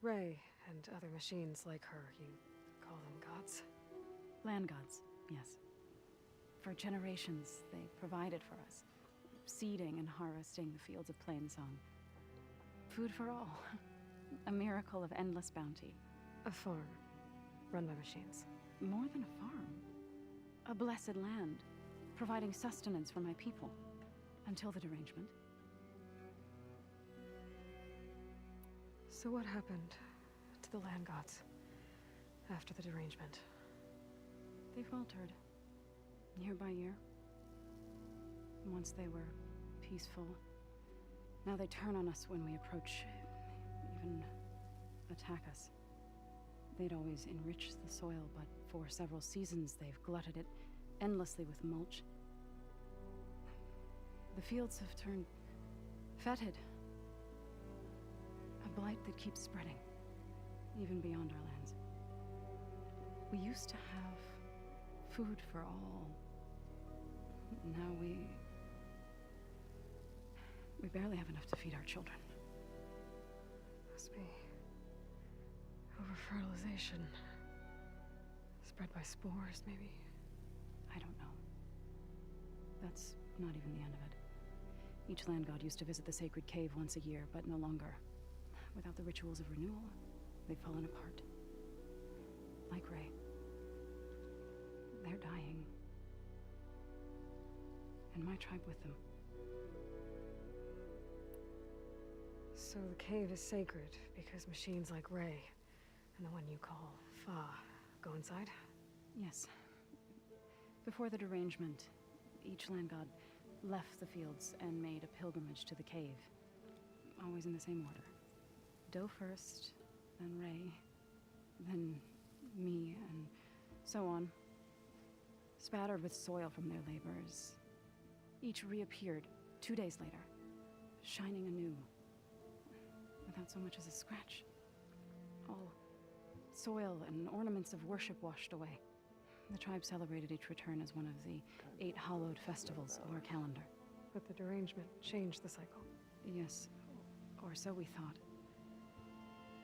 Ray and other machines like her, you call them gods? Land gods, yes. For generations, they provided for us, seeding and harvesting the fields of Plainsong. Food for all. A miracle of endless bounty. A farm, run by machines. More than a farm. A blessed land, providing sustenance for my people. Until the derangement. So what happened to the land gods after the derangement? They faltered, year by year. Once they were peaceful, now they turn on us when we approach, even attack us. They'd always enriched the soil, but for several seasons they've glutted it endlessly with mulch. The fields have turned fetid. A blight that keeps spreading, even beyond our lands. We used to have food for all. Now we barely have enough to feed our children. Must be over-fertilization. Spread by spores, maybe? I don't know. That's not even the end of it. Each land god used to visit the sacred cave once a year, but no longer. Without the rituals of renewal, they've fallen apart. Like Ray. They're dying. And my tribe with them. So the cave is sacred because machines like Ray and the one you call Fa go inside? Yes. Before the derangement, each land god left the fields and made a pilgrimage to the cave. Always in the same order. Doe first, then Ray, then me, and so on. Spattered with soil from their labors. Each reappeared 2 days later, shining anew, without so much as a scratch. All soil and ornaments of worship washed away. The tribe celebrated each return as one of the 8 hallowed festivals of our calendar. But the derangement changed the cycle. Yes, or so we thought.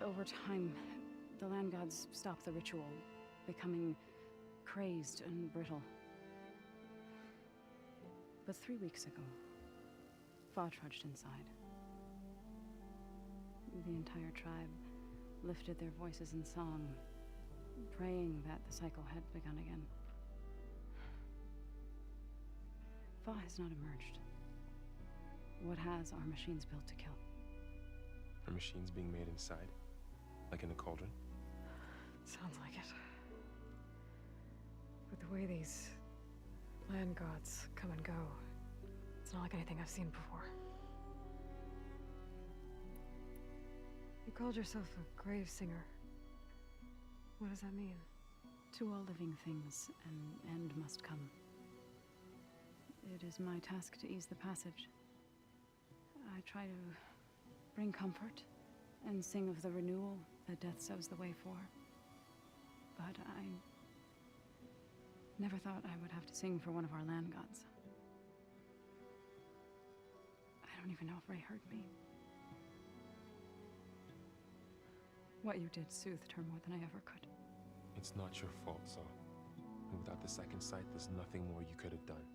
Over time, the land gods stopped the ritual, becoming crazed and brittle. But 3 weeks ago, Fa trudged inside. The entire tribe lifted their voices in song, praying that the cycle had begun again. Fa has not emerged. What has our machines built to kill? Are machines being made inside? Like in a cauldron? Sounds like it. But the way these land gods come and go, it's not like anything I've seen before. called yourself a grave singer. What does that mean? To all living things, an end must come. It is my task to ease the passage. I try to bring comfort and sing of the renewal that death sows the way for. But I never thought I would have to sing for one of our land gods. I don't even know if Ray heard me. What you did soothed her more than I ever could. It's not your fault, Zo. And without the second sight, there's nothing more you could have done.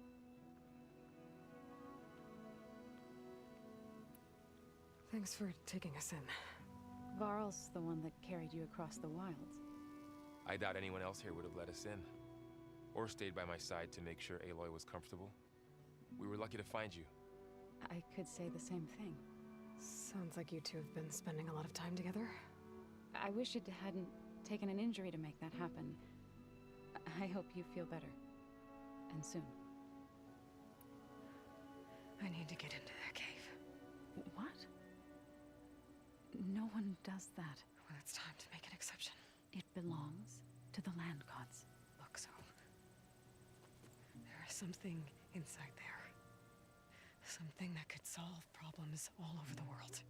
Thanks for taking us in. Varl's the one that carried you across the wilds. I doubt anyone else here would have let us in. Or stayed by my side to make sure Aloy was comfortable. We were lucky to find you. I could say the same thing. Sounds like you two have been spending a lot of time together. I wish it hadn't taken an injury to make that happen. I hope you feel better. And soon. I need to get into that cave. What? No one does that. Well, it's time to make an exception. It belongs to the land gods. Look, Zo. There is something inside there. Something that could solve problems all over the world.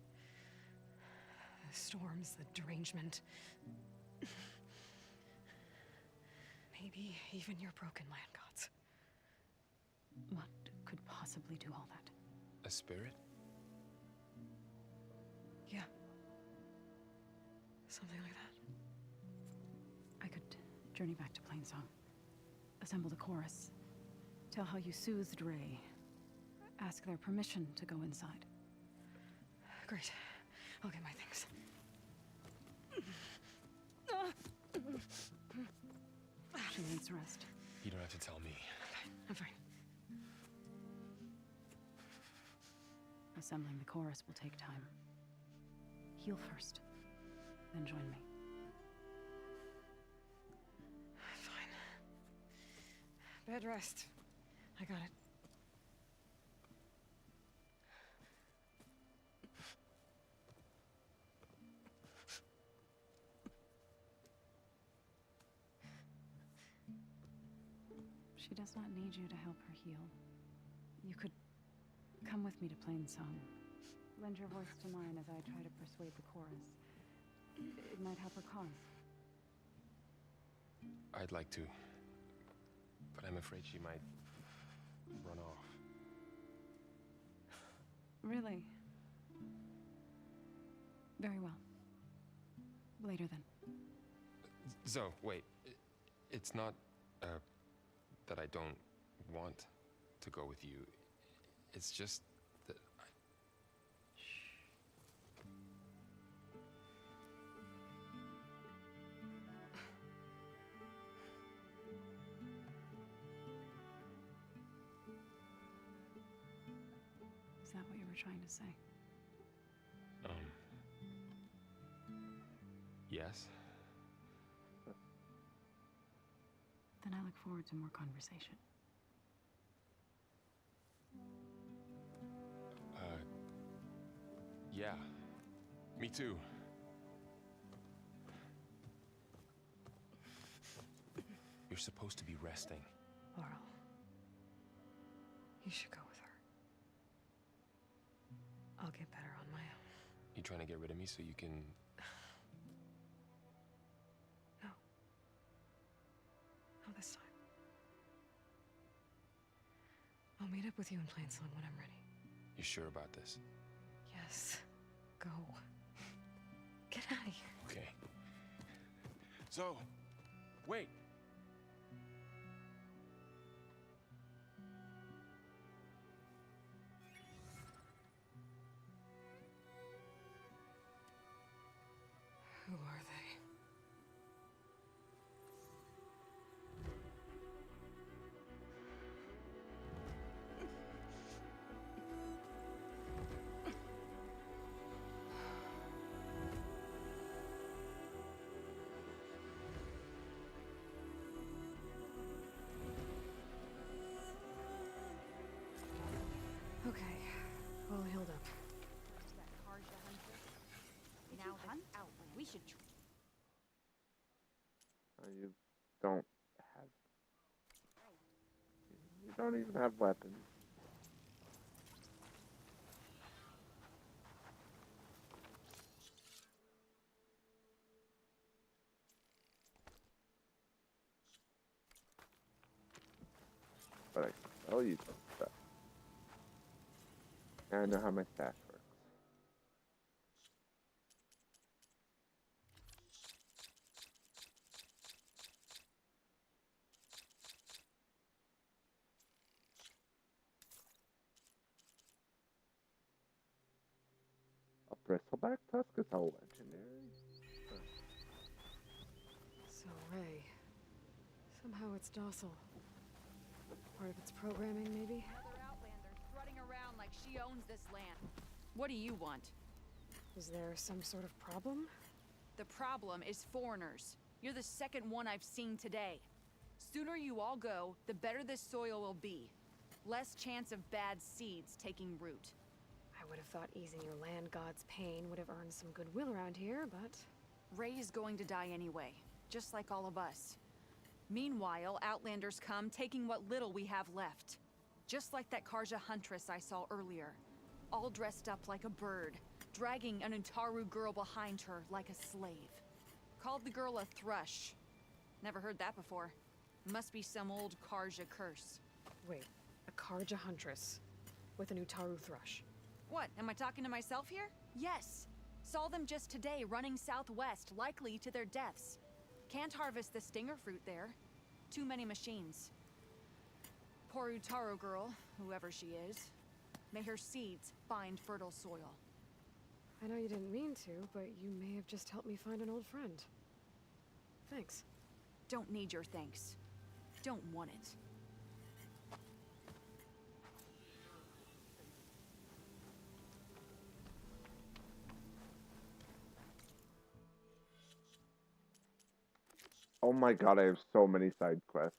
The storms, the derangement. Maybe even your broken land gods. What could possibly do all that? A spirit? Yeah. Something like that. I could journey back to Plainsong. Assemble the chorus. Tell how you soothed Ray. Ask their permission to go inside. Great. I'll get my things. She needs rest. You don't have to tell me. I'm fine. Assembling the chorus will take time. Heal first, then join me. Fine. Bed rest. I got it. She does not need you to help her heal. You could come with me to Plainsong. Lend your voice to mine as I try to persuade the chorus. It might help her cause. I'd like to. But I'm afraid she might run off. Really? Very well. Later then. Zo, wait. It's not, that I don't want to go with you. It's just that I... Is that what you were trying to say? Yes? Then I look forward to more conversation. Yeah. Me too. You're supposed to be resting. Varl. You should go with her. I'll get better on my own. You trying to get rid of me so you can... No. Not this time. I'll meet up with you in Plainsong when I'm ready. You sure about this? Yes. Go. Get out of here. Okay. So, wait. Who are they? We should. You don't have. You don't even have weapons. But I can tell you some stuff. And I know how my stash works. A bristleback tusk is a legendary. So, Ray. Somehow it's docile. Part of its programming, maybe? Another outlander strutting around like she owns this land. What do you want? Is there some sort of problem? The problem is foreigners. You're the second one I've seen today. Sooner you all go, the better this soil will be. Less chance of bad seeds taking root. I would have thought easing your land god's pain would have earned some goodwill around here, but... Ray is going to die anyway, just like all of us. Meanwhile, outlanders come, taking what little we have left. Just like that Karja huntress I saw earlier. All dressed up like a bird, dragging an Utaru girl behind her like a slave. Called the girl a thrush. Never heard that before. Must be some old Karja curse. Wait, a Karja huntress with an Utaru thrush. What, am I talking to myself here? Yes. Saw them just today running southwest, likely to their deaths. Can't harvest the stinger fruit there. Too many machines. Poor Utaru girl, whoever she is. May her seeds find fertile soil. I know you didn't mean to, but you may have just helped me find an old friend. Thanks. Don't need your thanks. Don't want it. Oh my god, I have so many side quests.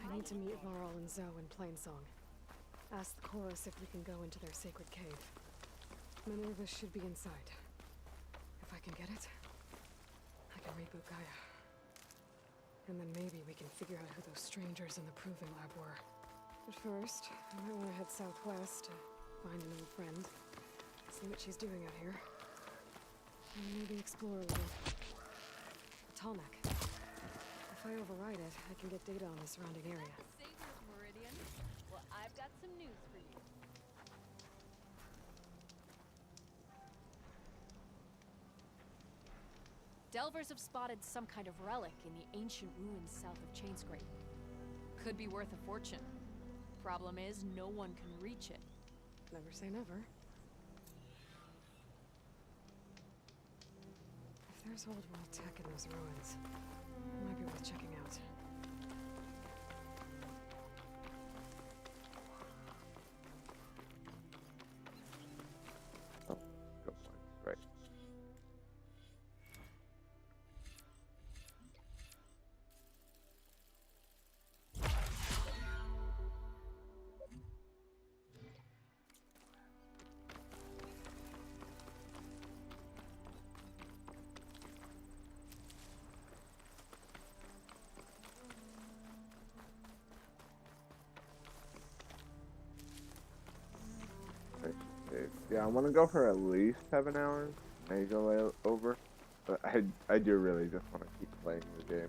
I need to meet Varl and Zoe in Plainsong. Ask the chorus if we can go into their sacred cave. Many of us should be inside. If I can get it, I can reboot Gaia. And then maybe we can figure out who those strangers in the Proving Lab were. But first, I might want to head southwest to find an old friend. See what she's doing out here. And maybe explore a little. A Tallneck. If I override it, I can get data on the surrounding area. Saviors, Meridian. Well, I've got some news for you. Delvers have spotted some kind of relic in the ancient ruins south of Chainscrape. Could be worth a fortune. Problem is, no one can reach it. Never say never. If there's old world tech in those ruins, it might be worth checking out. Oh, skill points, right. Yeah, I want to go for at least 7 hours. Maybe go over. But I do really just want to keep playing the game.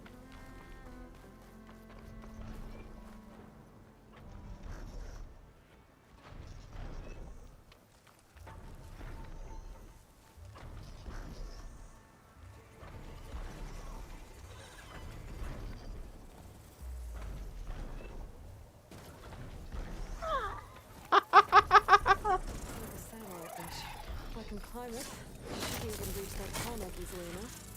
can climb it. Should be able to reach that tarmac easily enough.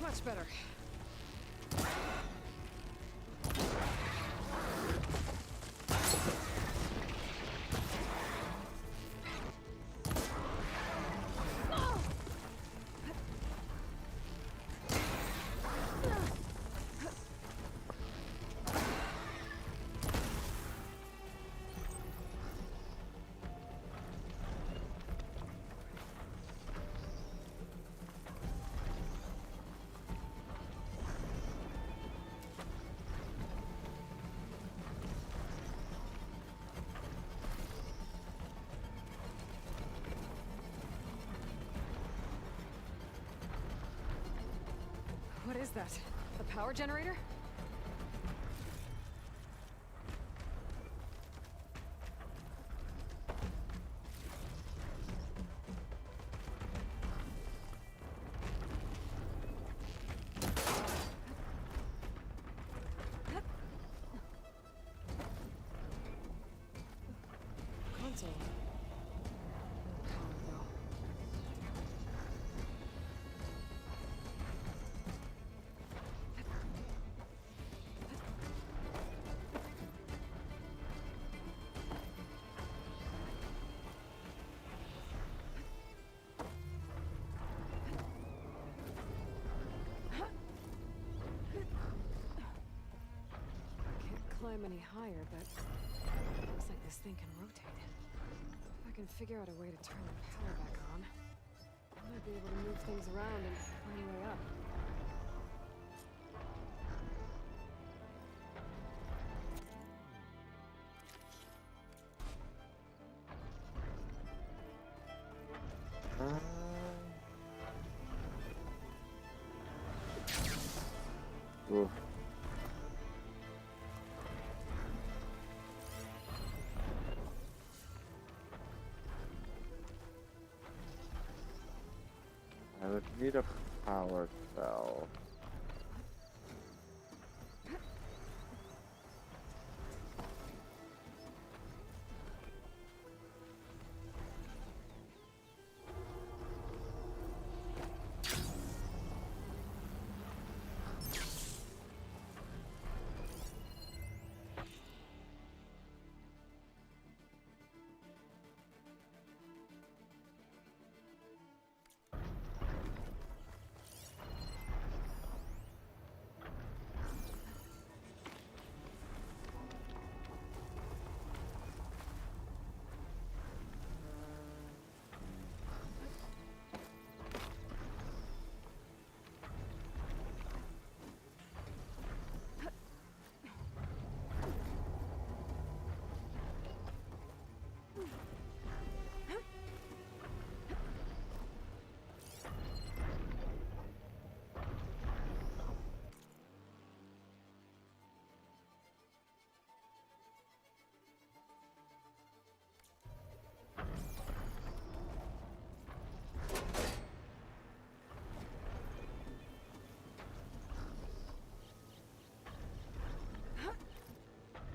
Much better. What is that? A power generator? Console. Power though. Climb any higher, but it looks like this thing can rotate. If I can figure out a way to turn the power back on, I might be able to move things around and find a way up. Oof. I would need a power cell.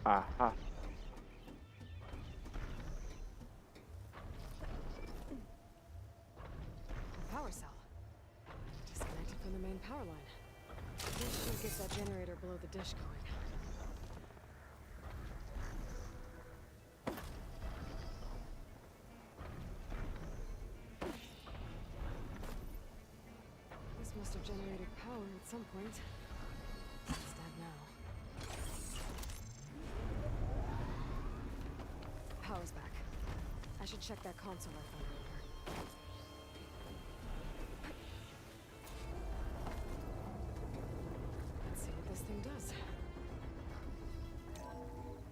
Aha. Power cell. Disconnected from the main power line. This should get that generator below the dish going. This must have generated power at some point. It's dead now. should check that console I found earlier. Let's see what this thing does.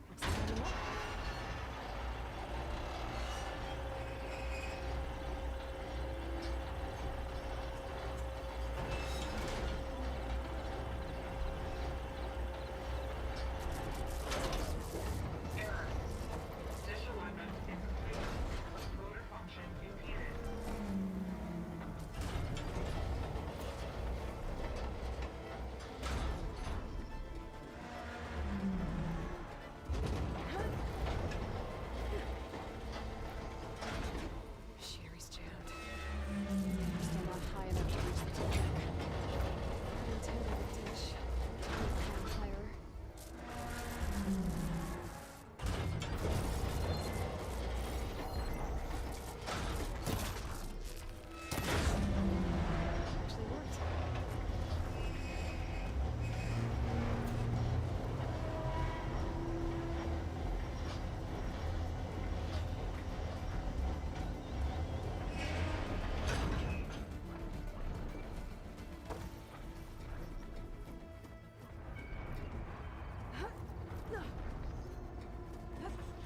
Looks like I'm up. Sherry's jammed. Still not high enough to reach the tarmac. Antenna dish. Climb higher. Actually worked.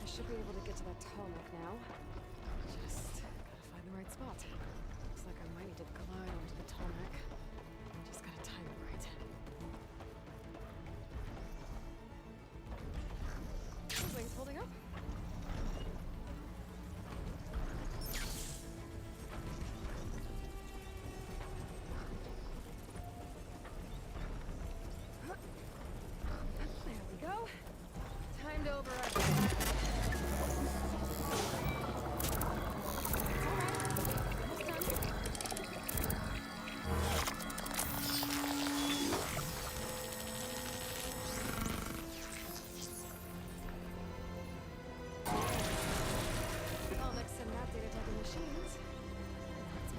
I should be able to get to that tarmac now. Just gotta find the right spot. Looks like I might need to glide onto the tarmac. Just gotta time it right. Those wings holding up? There we go. Time to override the attack. I'll mix some map data tagging machines. That's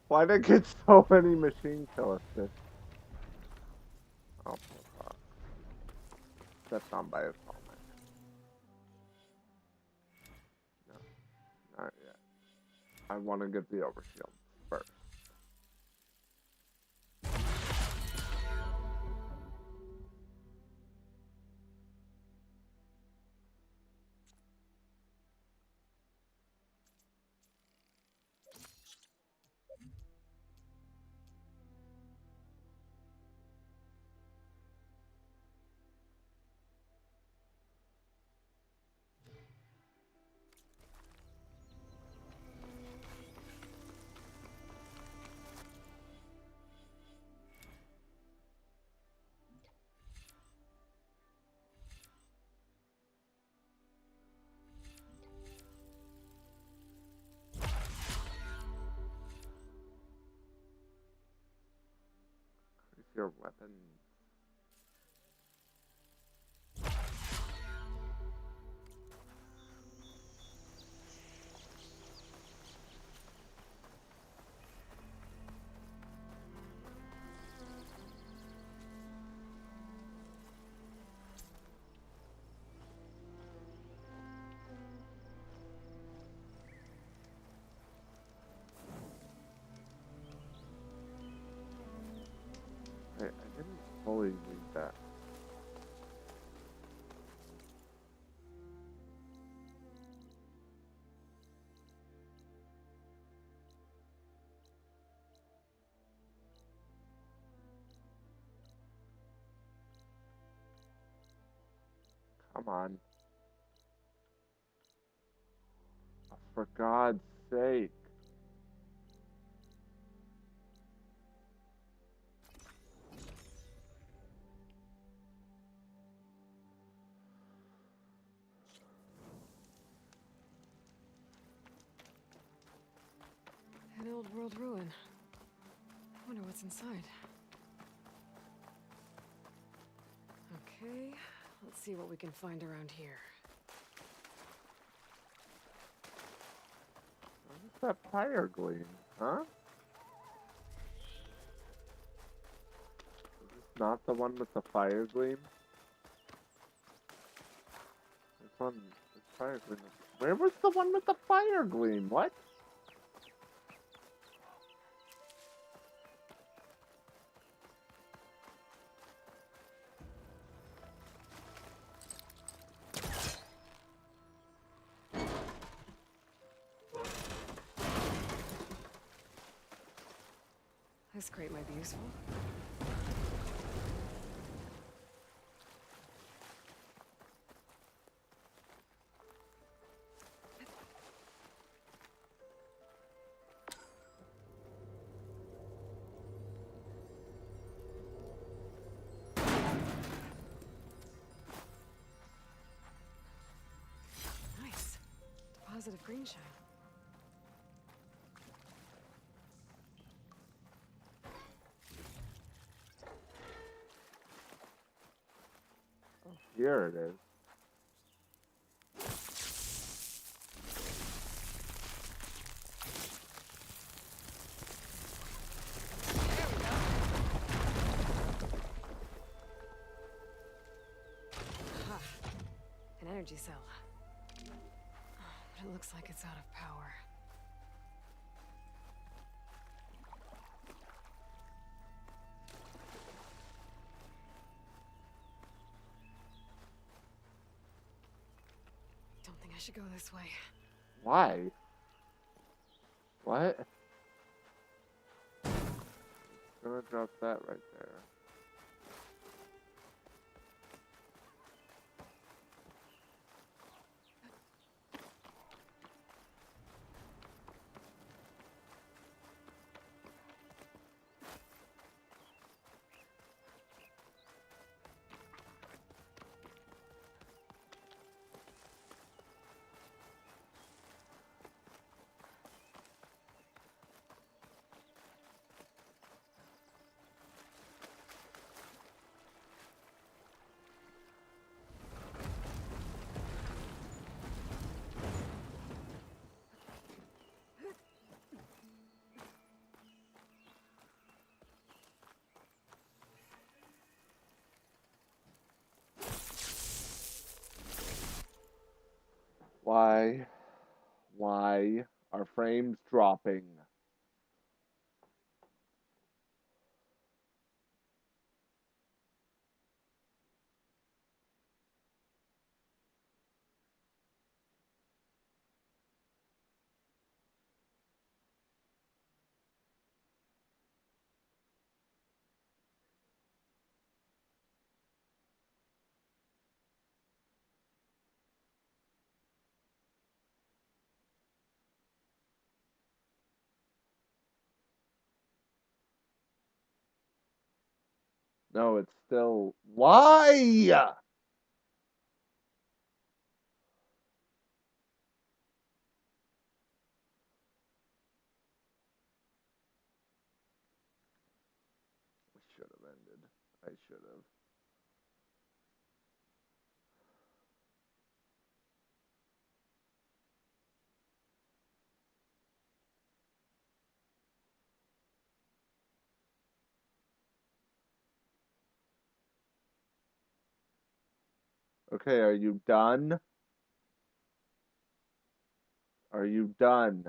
Why did I get so many machine killers? Oh, my God. That's not by his fault, man. No, not yet. I want to get the overshield first. Your weapon. I didn't fully read that. Come on. Oh, for God's sake. An old world ruin. Wonder what's inside. Okay, Let's see what we can find around here. What's that fire gleam, huh? Is this not the one with the fire gleam? This one, this fire gleam. Where was the one with the fire gleam? What? This crate might be useful. Nice. Deposit of green shine. Here it is. Aha. An energy cell. But it looks like it's out of power. Don't think I should go this way. Why? What? Gonna drop that right there. Why? Why are frames dropping? No, it's still. Why? I should have ended. I should have. Okay, are you done? Are you done?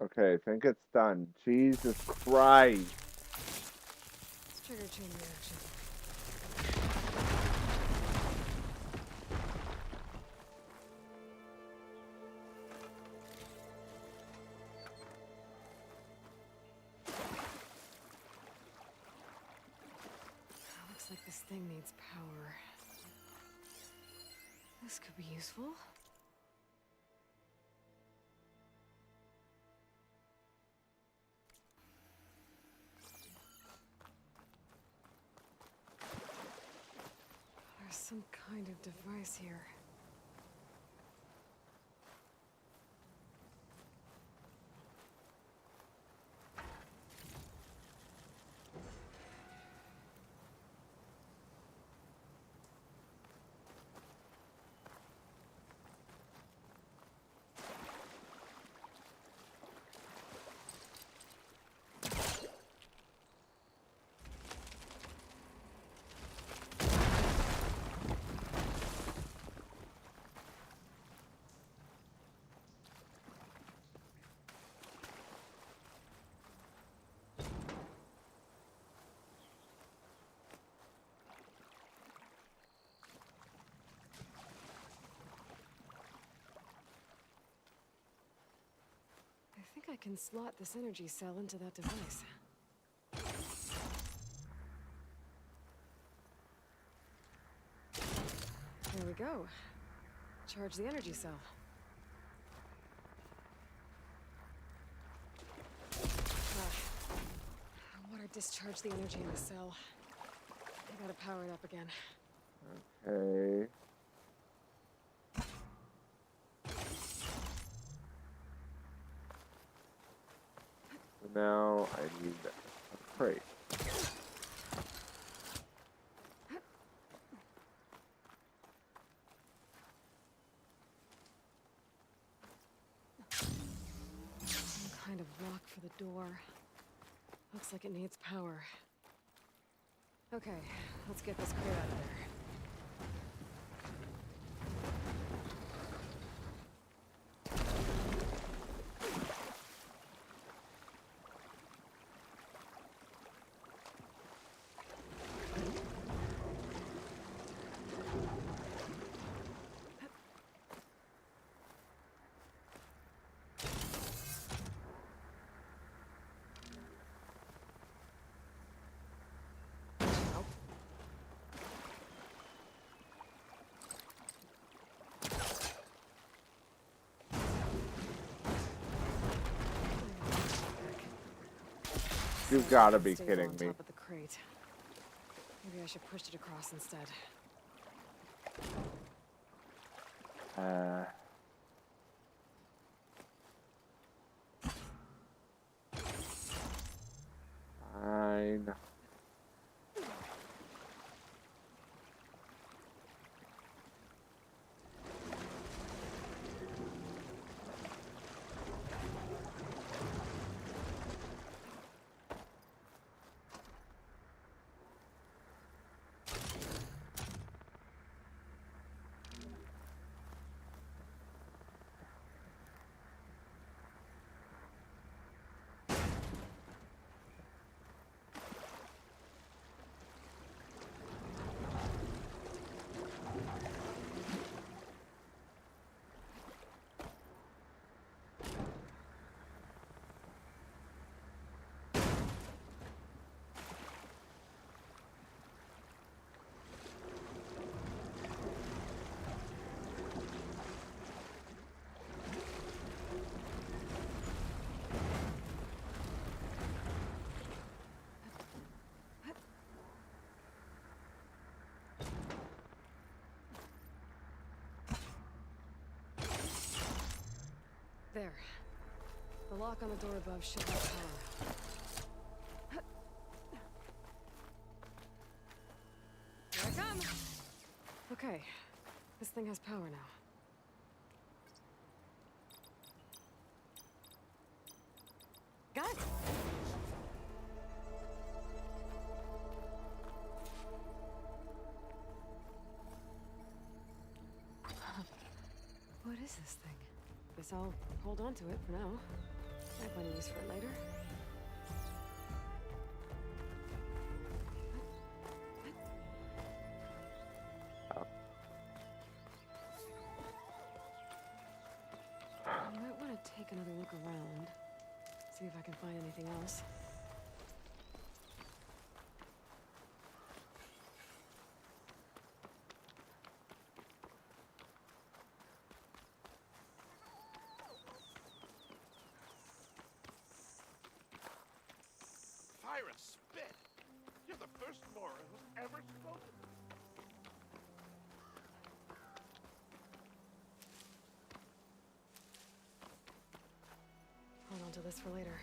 Okay, I think it's done. Jesus Christ. Let's trigger chain reaction. Looks like this thing needs power. This could be useful. There's some kind of device here. think I can slot this energy cell into that device. There we go. Charge the energy cell. Water discharged the energy in the cell. I gotta power it up again. Okay. So now I need a crate. Some kind of lock for the door. Looks like it needs power. Okay, let's get this crate out of there. You've gotta be Stay kidding on me. top of the crate. Maybe I should push it across instead. Fine. There. The lock on the door above should have power. Here I come! Okay, this thing has power now. Got it! What is this thing? Guess I'll hold on to it for now. I have plenty of use for it later. I might want to take another look around. See if I can find anything else. Fire and spit! You're the first Mora who's ever spoken. Hold on to this for later.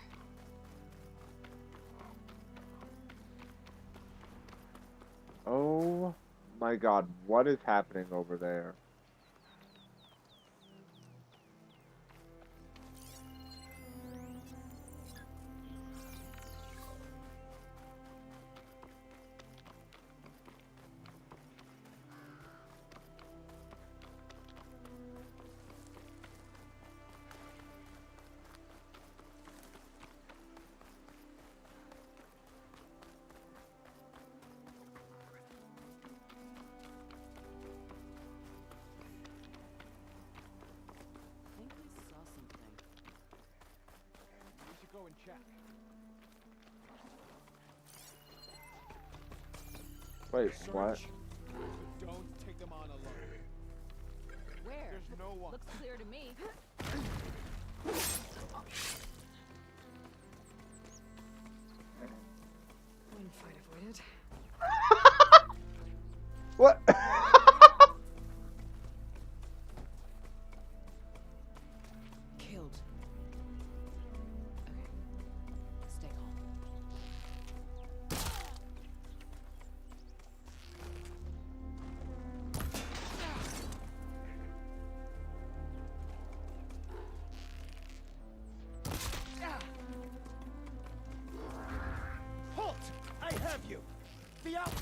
Oh my god, what is happening over there? Wait, Search, what? but don't take them on alone. Where? There's no one. Looks clear to me. One fight avoided. What? Killed. Okay. Stay calm. Halt! I have you. Be out.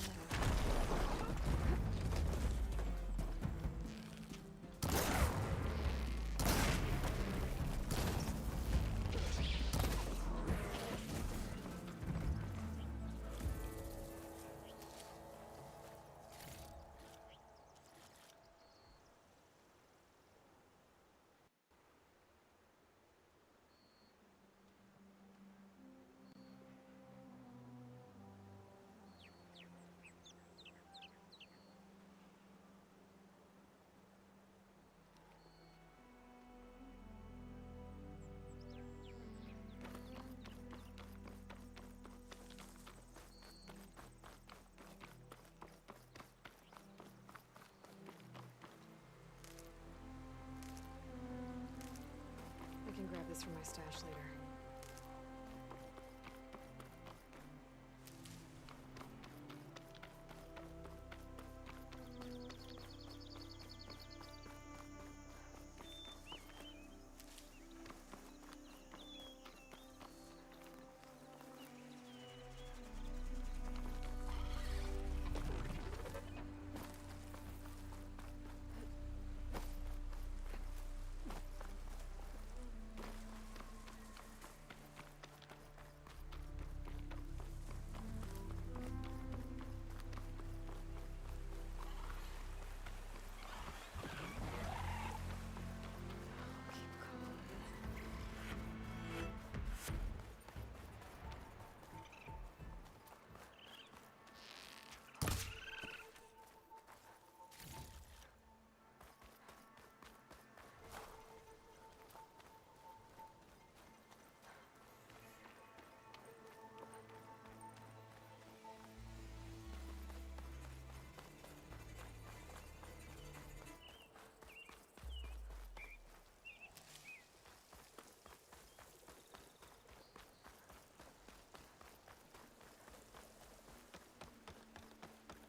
I can grab this from my stash later.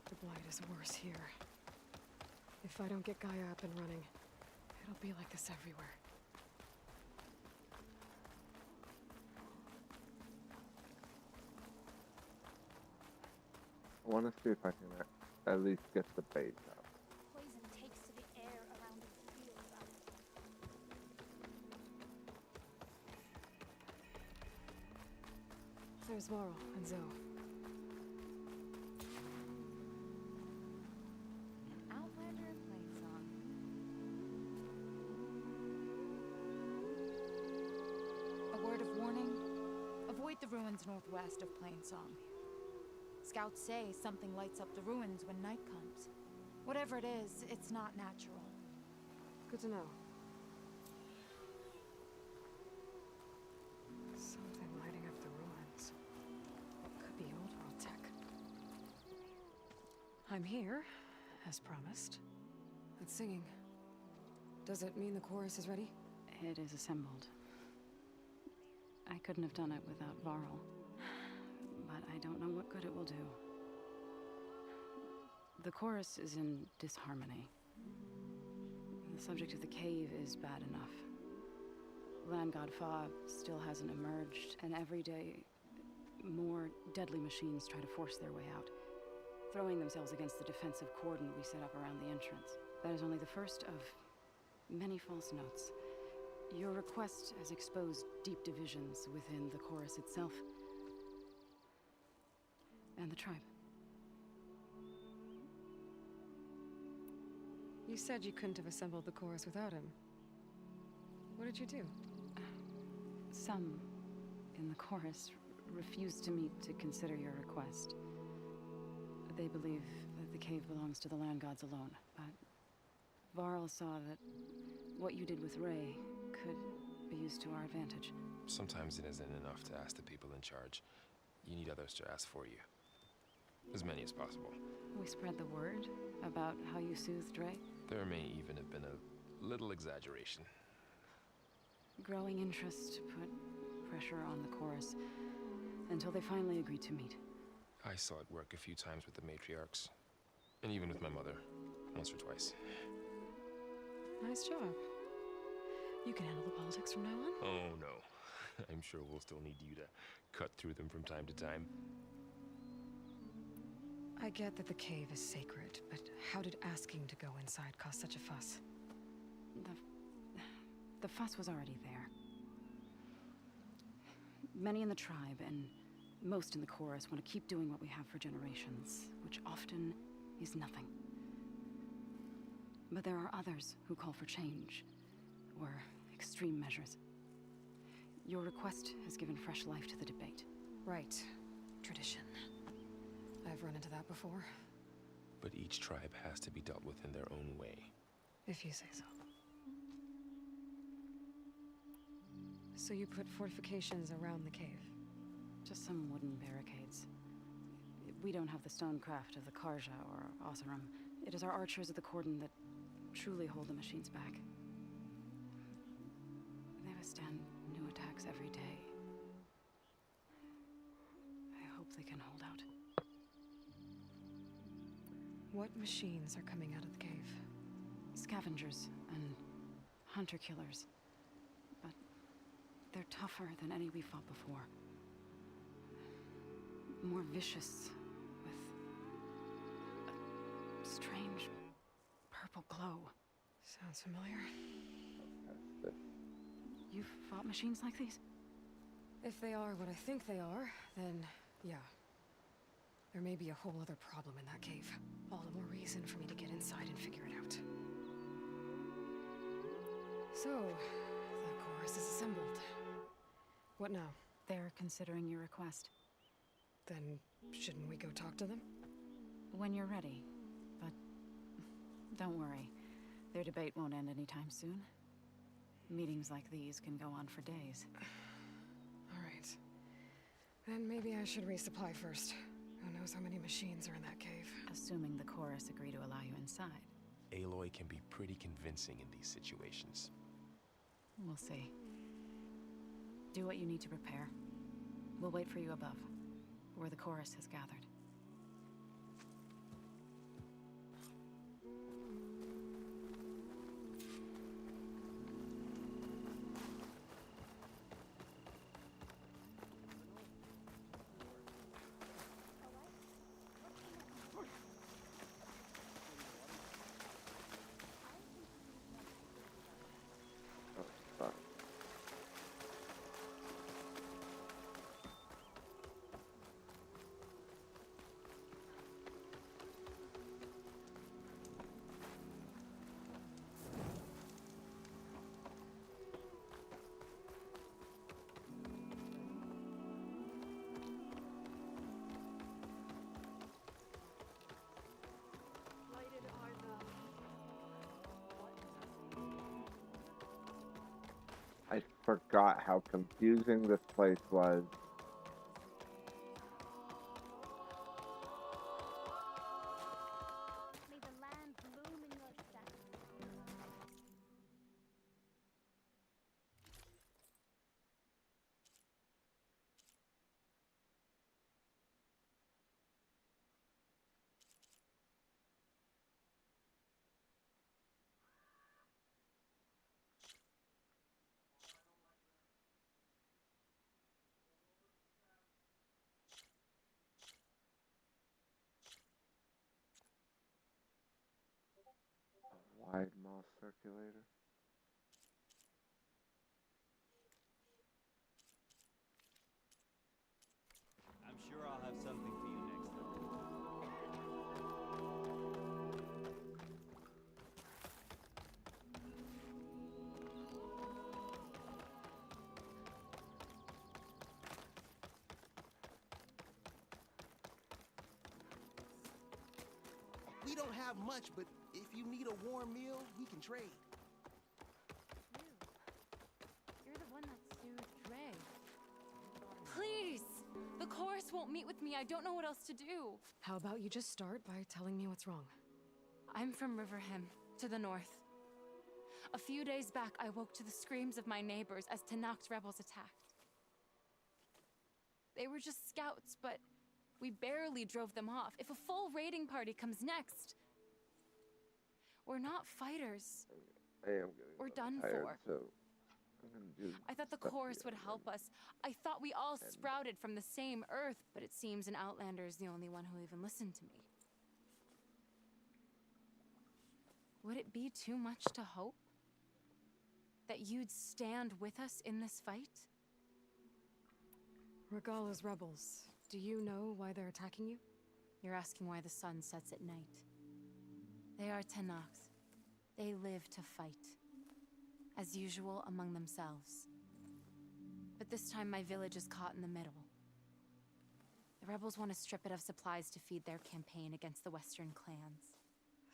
The blight is worse here. If I don't get Gaia up and running, it'll be like this everywhere. I want to see if I can at least get the base up. Poison takes to the air around its fields. There's Varl and Zoe. An outlander in Plainsong. A word of warning: avoid the ruins northwest of Plainsong. Scouts say something lights up the ruins when night comes. Whatever it is, it's not natural. Good to know. Something lighting up the ruins. Could be old world tech. I'm here, as promised. It's singing. Does it mean the chorus is ready? It is assembled. I couldn't have done it without Varl. But I don't know what good it will do. The chorus is in disharmony. The subject of the cave is bad enough. Land God Fa still hasn't emerged, and every day more deadly machines try to force their way out, throwing themselves against the defensive cordon we set up around the entrance. That is only the first of many false notes. Your request has exposed deep divisions within the chorus itself and the tribe. You said you couldn't have assembled the chorus without him. What did you do? Some in the chorus refused to meet to consider your request. They believe that the cave belongs to the land gods alone, but Varl saw that what you did with Ray could be used to our advantage. Sometimes it isn't enough to ask the people in charge. You need others to ask for you. As many as possible. We spread the word about how you soothed Ray. There may even have been a little exaggeration. Growing interest put pressure on the chorus until they finally agreed to meet. I saw it work a few times with the matriarchs. And even with my mother. Once or twice. Nice job. You can handle the politics from now on? Oh, no. I'm sure we'll still need you to cut through them from time to time. I get that the cave is sacred, but how did asking to go inside cause such a fuss? The fuss was already there. Many in the tribe, and most in the chorus, want to keep doing what we have for generations, which often is nothing. But there are others who call for change, or extreme measures. Your request has given fresh life to the debate. Right. Tradition. I've run into that before. But each tribe has to be dealt with in their own way. If you say so. So you put fortifications around the cave? Just some wooden barricades. We don't have the stonecraft of the Karja or Oseram. It is our archers of the Cordon that truly hold the machines back. They withstand new attacks every day. I hope they can hold out. What machines are coming out of the cave? Scavengers and hunter-killers. But they're tougher than any we fought before. More vicious, with a strange purple glow. Sounds familiar. You've fought machines like these? If they are what I think they are, then yeah. There may be a whole other problem in that cave. All the more reason for me to get inside and figure it out. So, the chorus is assembled. What now? They're considering your request. Then, shouldn't we go talk to them? When you're ready. But don't worry. Their debate won't end anytime soon. Meetings like these can go on for days. All right. Then maybe I should resupply first. Who knows how many machines are in that cave? Assuming the chorus agree to allow you inside. Aloy can be pretty convincing in these situations. We'll see. Do what you need to prepare. We'll wait for you above, where the chorus has gathered. I forgot how confusing this place was. May the land bloom in your steps. Wide mouse circulator. I'm sure I'll have something for you next time. We don't have much, but if you need a warm meal, we can trade. You're the one that soothed Dre. Please! The chorus won't meet with me. I don't know what else to do. How about you just start by telling me what's wrong? I'm from Riverhim, to the north. A few days back, I woke to the screams of my neighbors as Tenakth's rebels attacked. They were just scouts, but we barely drove them off. If a full raiding party comes next, we're not fighters. I am getting We're done tired, for. so I'm gonna do I thought the stuff chorus here would help us. I thought we all sprouted from the same earth, but it seems an Outlander is the only one who even listened to me. Would it be too much to hope that you'd stand with us in this fight? Regala's rebels. Do you know why they're attacking you? You're asking why the sun sets at night. They are Tenakth. They live to fight. As usual, among themselves. But this time my village is caught in the middle. The rebels want to strip it of supplies to feed their campaign against the Western clans.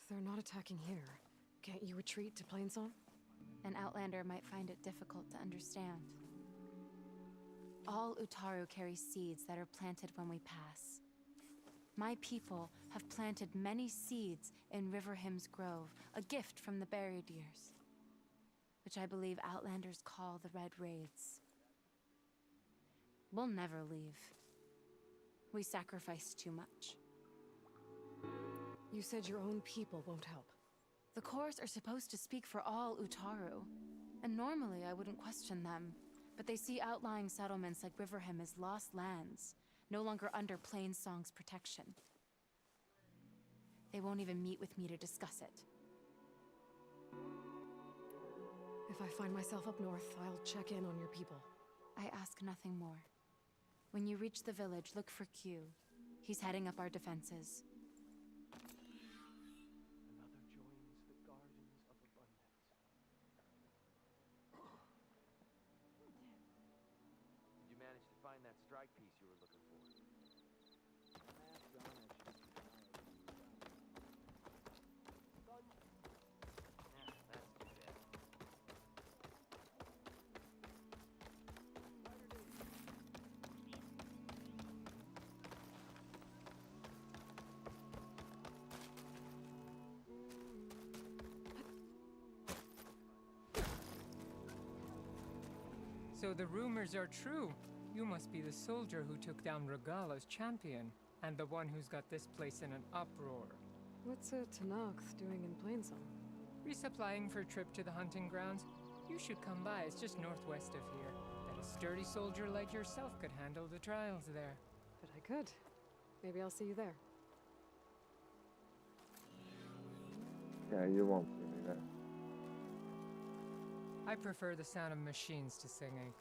They're not attacking here. Can't you retreat to Plainsong? An Outlander might find it difficult to understand. All Utaru carry seeds that are planted when we pass. My people have planted many seeds in Riverhim's Grove, a gift from the buried years, which I believe Outlanders call the Red Raids. We'll never leave. We sacrificed too much. You said your own people won't help. The Chorus are supposed to speak for all Utaru, and normally I wouldn't question them, but they see outlying settlements like Riverhim as lost lands, no longer under Plainsong's protection. They won't even meet with me to discuss it. If I find myself up north, I'll check in on your people. I ask nothing more. When you reach the village, look for Q. He's heading up our defenses. Another joins the gardens of abundance. Did you manage to find that strike piece you were looking for? So the rumors are true. You must be the soldier who took down Regala's champion, and the one who's got this place in an uproar. What's a Tenakth doing in Plainsong? Resupplying for a trip to the hunting grounds? You should come by, it's just northwest of here. Bet a sturdy soldier like yourself could handle the trials there. But I could. Maybe I'll see you there. Yeah, you won't see me there. I prefer the sound of machines to singing.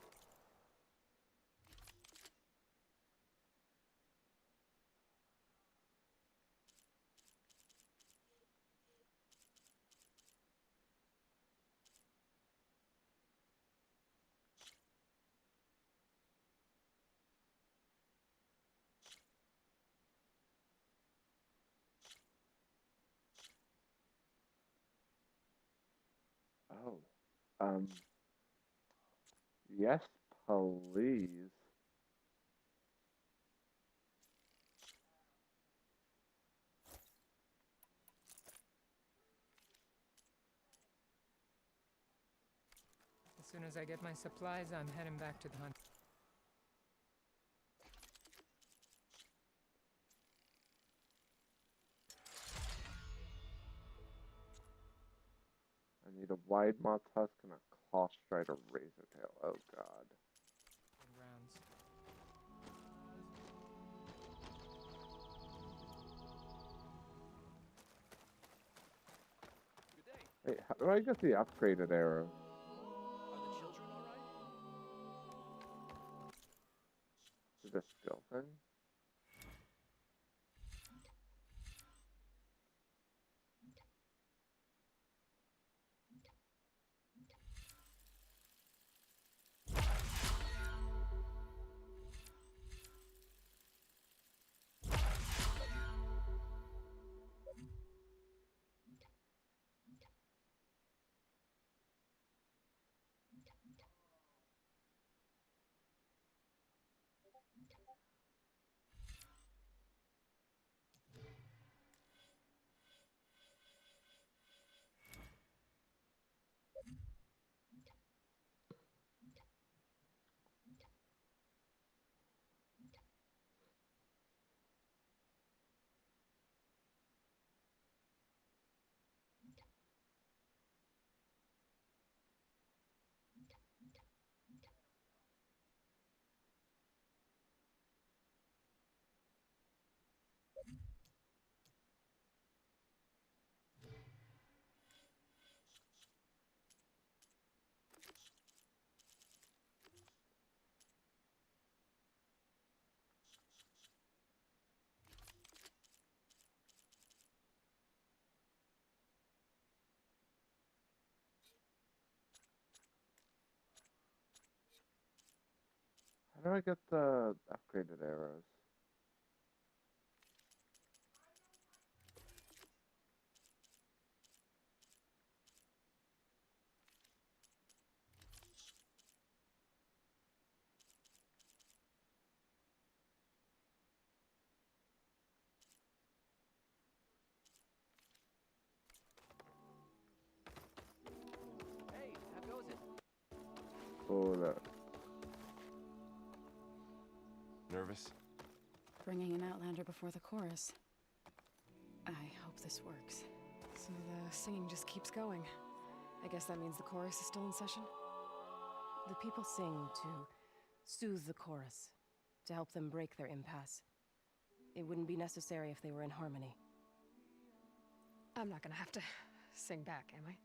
Oh. Yes, please. As soon as I get my supplies, I'm heading back to the hunt. I need a wide moth husk and a claw strider razor tail. Oh god. Rounds. Wait, how do I get the upgraded arrow? Are the children all right? Is it a skill thing? How do I get the upgraded arrows? Hey, how goes it? Hold up. Nervous? Bringing an Outlander before the chorus. I hope this works. So the singing just keeps going. I guess that means the chorus is still in session? The people sing to soothe the chorus, to help them break their impasse. It wouldn't be necessary if they were in harmony. I'm not gonna have to sing back, am I?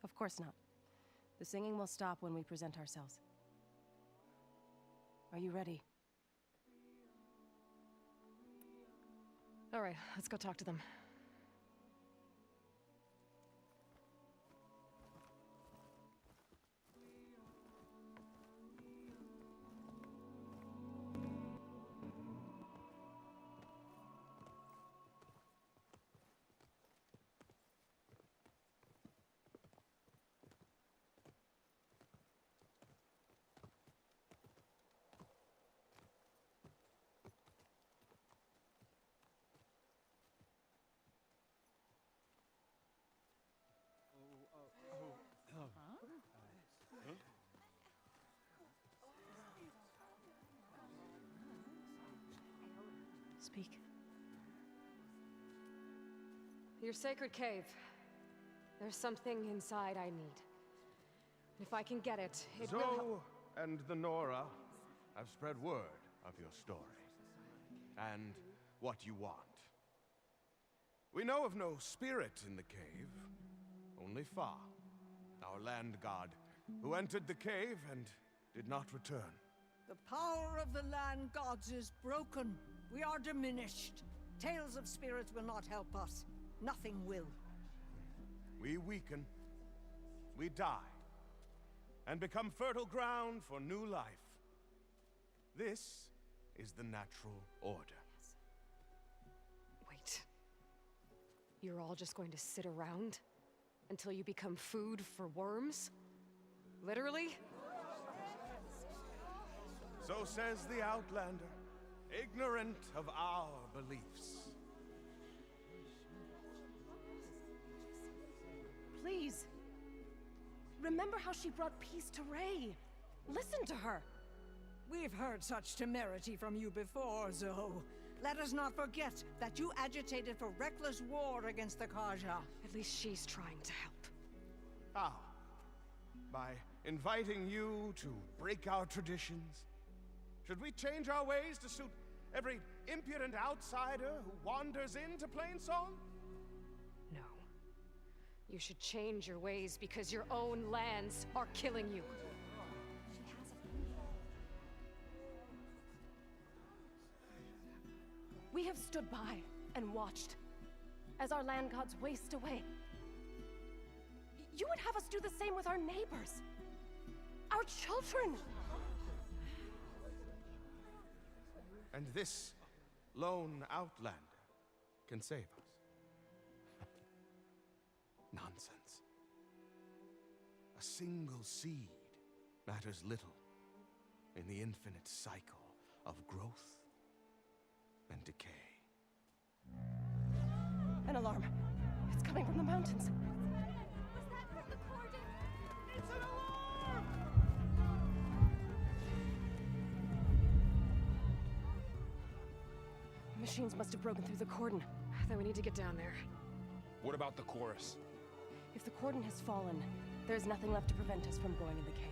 Of course not. The singing will stop when we present ourselves. Are you ready? All right, let's go talk to them. Speak. Your sacred cave. There's something inside I need. If I can get it, it will help. Zoe and the Nora have spread word of your story. And what you want. We know of no spirit in the cave. Only Fa, our land god, who entered the cave and did not return. The power of the land gods is broken. We are diminished. Tales of spirits will not help us. Nothing will. We weaken. We die. And become fertile ground for new life. This is the natural order. Wait. You're all just going to sit around? Until you become food for worms? Literally? So says the Outlander, ignorant of our beliefs. Please. Remember how she brought peace to Ray. Listen to her. We've heard such temerity from you before, Zoe. Let us not forget that you agitated for reckless war against the Kaja. At least she's trying to help. How? By inviting you to break our traditions? Should we change our ways to suit every impudent outsider who wanders into Plainsong? No. You should change your ways because your own lands are killing you. We have stood by and watched as our land gods waste away. You would have us do the same with our neighbors, our children. And this lone Outlander can save us. Nonsense. A single seed matters little in the infinite cycle of growth and decay. An alarm. It's coming from the mountains. Was that from the Cordon? It's an alarm! Machines must have broken through the cordon. Then we need to get down there. What about the chorus? If the cordon has fallen, there's nothing left to prevent us from going in the cave.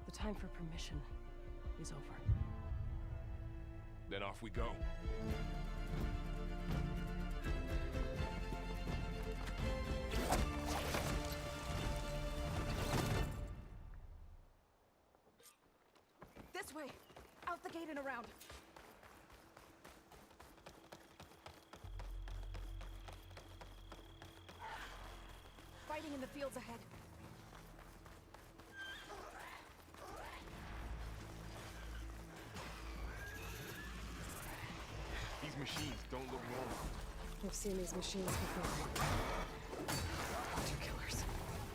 The time for permission is over. Then off we go. This way! Out the gate and around! Fighting in the fields ahead. These machines don't look normal. I've seen these machines before. Hunter killers.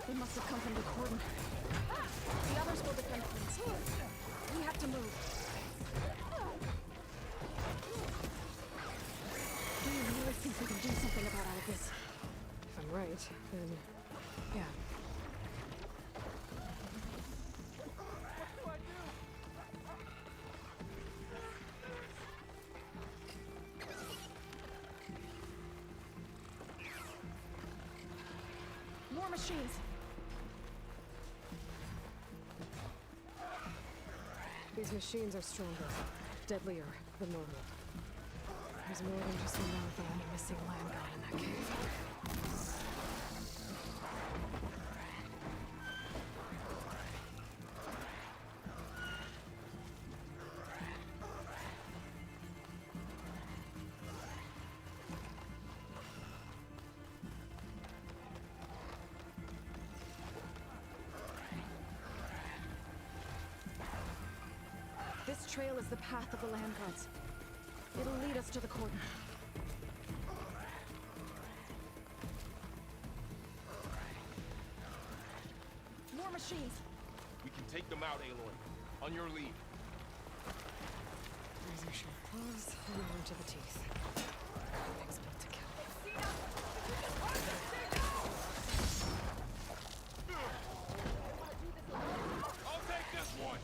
They must have come from the cordon. The others will defend things. We have to move. Do you really think we can do something about all of this? If I'm right, then yeah. More machines! These machines are stronger, deadlier than normal. There's more than just one marathon and a missing land god in that cave. This trail is the path of the land gods. It'll lead us to the cordon. More machines! We can take them out, Aloy. On your lead. Razor sharp claws, and arm to the teeth. Things built to kill. I'll take this one!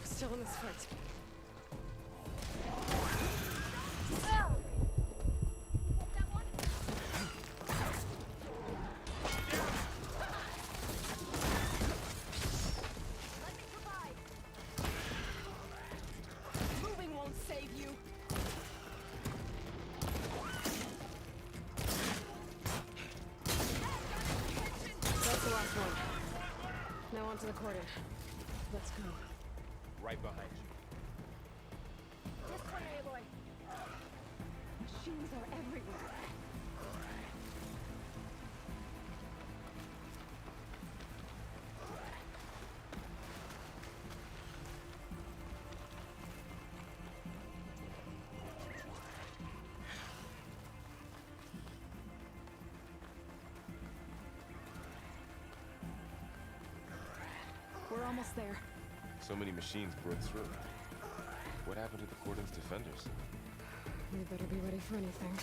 Still in this fight. one. Now onto the cordon. Let's go. Right behind you. This way, Aloy. Machines are everywhere. We're almost there. So many machines broke through. What happened to the Cordon's defenders? We better be ready for anything.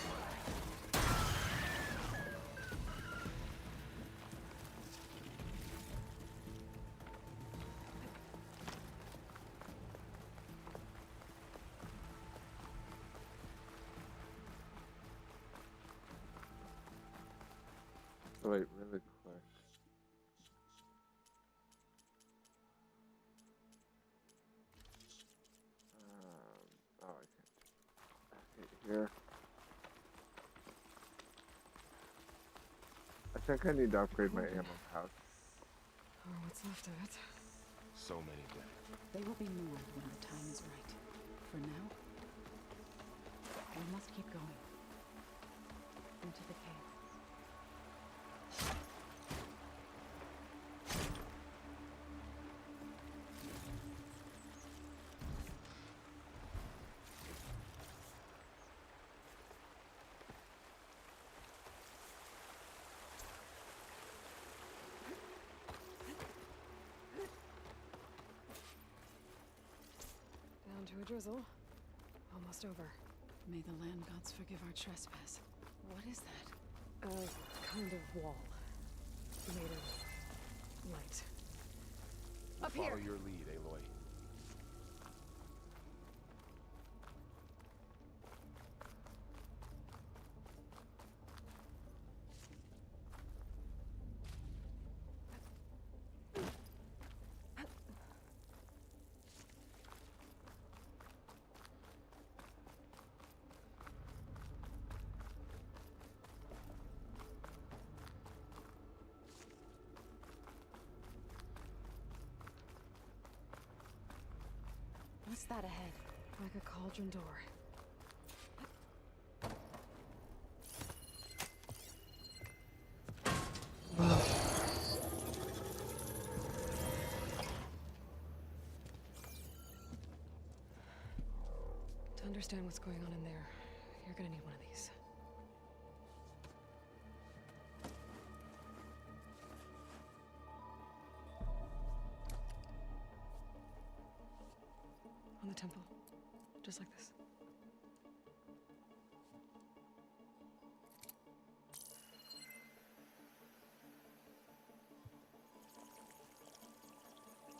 Wait, really quick. Oh, I can't. Okay, here. I think I need to upgrade my ammo pouch. Or what's left of it. So many dead. They will be more when the time is right. For now, we must keep going. Into the cave. Down to a drizzle. Almost over. May the land gods forgive our trespass. What is that? A kind of wall. Made of light. Up Follow here! your lead, Aloy. What's that ahead? Like a cauldron door. To understand what's going on in there, you're gonna need one of these. On the temple. Just like this.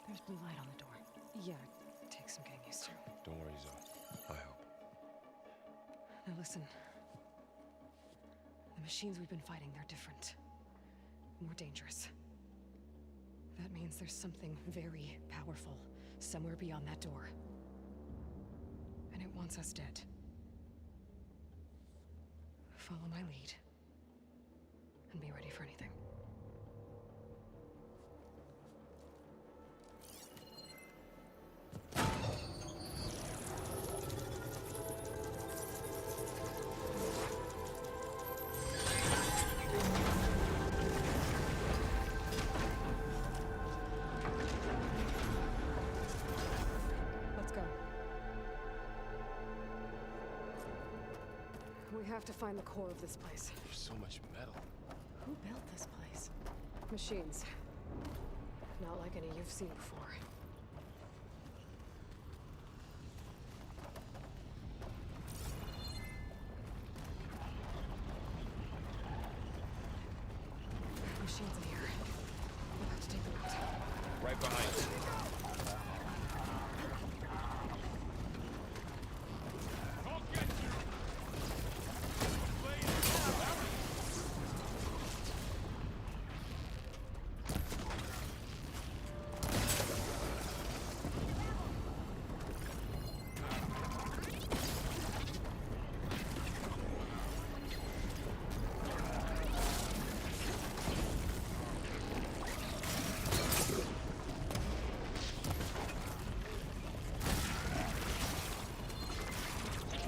There's blue light on the door. Yeah, it takes some getting used to. Don't worry, Zoe. I help. Now listen. The machines we've been fighting, they're different. More dangerous. That means there's something very powerful somewhere beyond that door. And it wants us dead. Follow my lead. And be ready for anything. Let's go. We have to find the core of this place. There's so much metal. Who built this place? Machines. Not like any you've seen before. Machines in here. We'll have to take them out. Right behind you.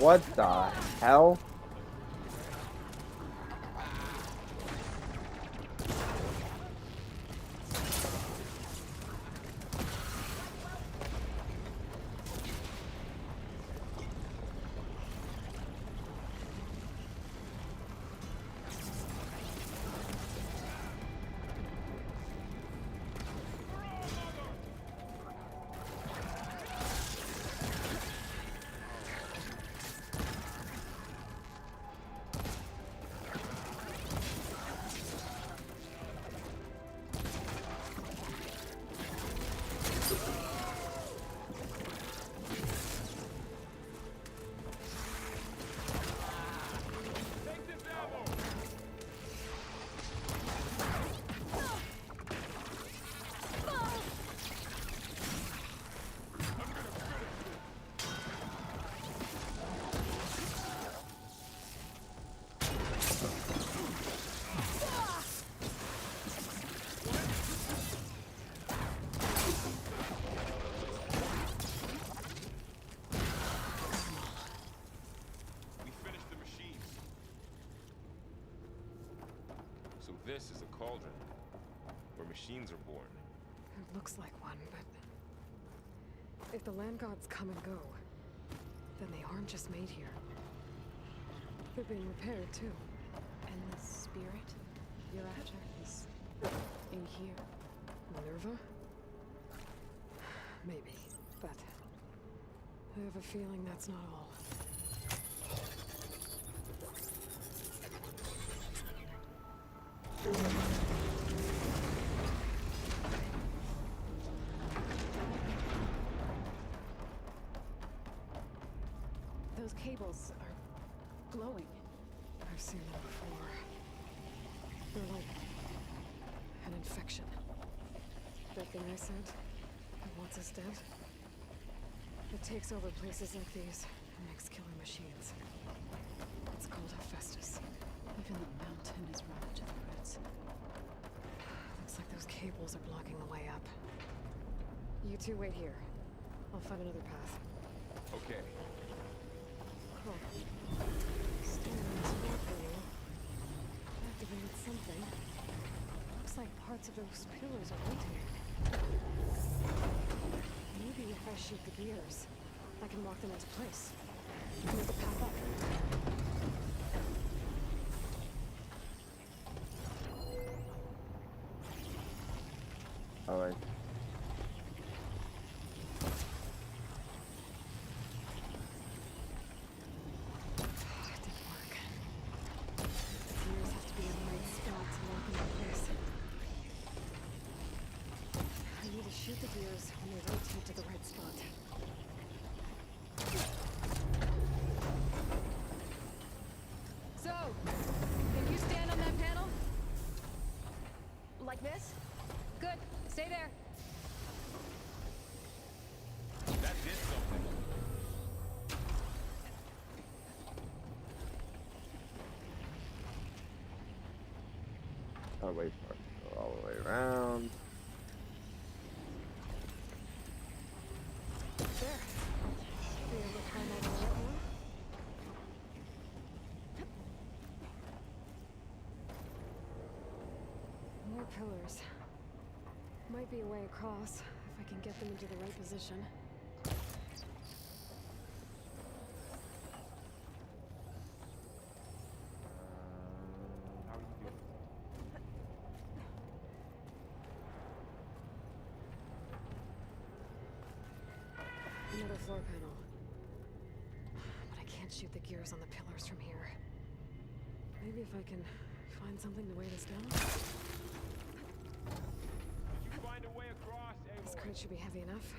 What the hell? This is a cauldron, where machines are born. It looks like one, but if the land gods come and go, then they aren't just made here. They're being repaired, too. And the spirit you're after is in here? Minerva? Maybe, but I have a feeling that's not all. Those cables are glowing. I've seen them before. They're like an infection. That thing I said, that wants us dead, it takes over places like these and makes killer machines. It's called Hephaestus. Even the mountain is ravaged to the roots. Looks like those cables are blocking the way up. You two wait here. I'll find another path. Okay. Cool. Stay in this way for you. Activated something. Looks like parts of those pillars are rotating. Maybe if I shoot the gears, I can lock them into place. Move the path up. Alright. Shoot the gears when they rotate to the right spot. So, can you stand on that panel? Like this? Good. Stay there. That did something. I'll wait for it to go all the way around. More pillars. Might be a way across, if I can get them into the right position. How are you doing? Another floor panel. But I can't shoot the gears on the pillars from here. Maybe if I can find something to weigh this down? You find a way across, Aloy. This crate should be heavy enough.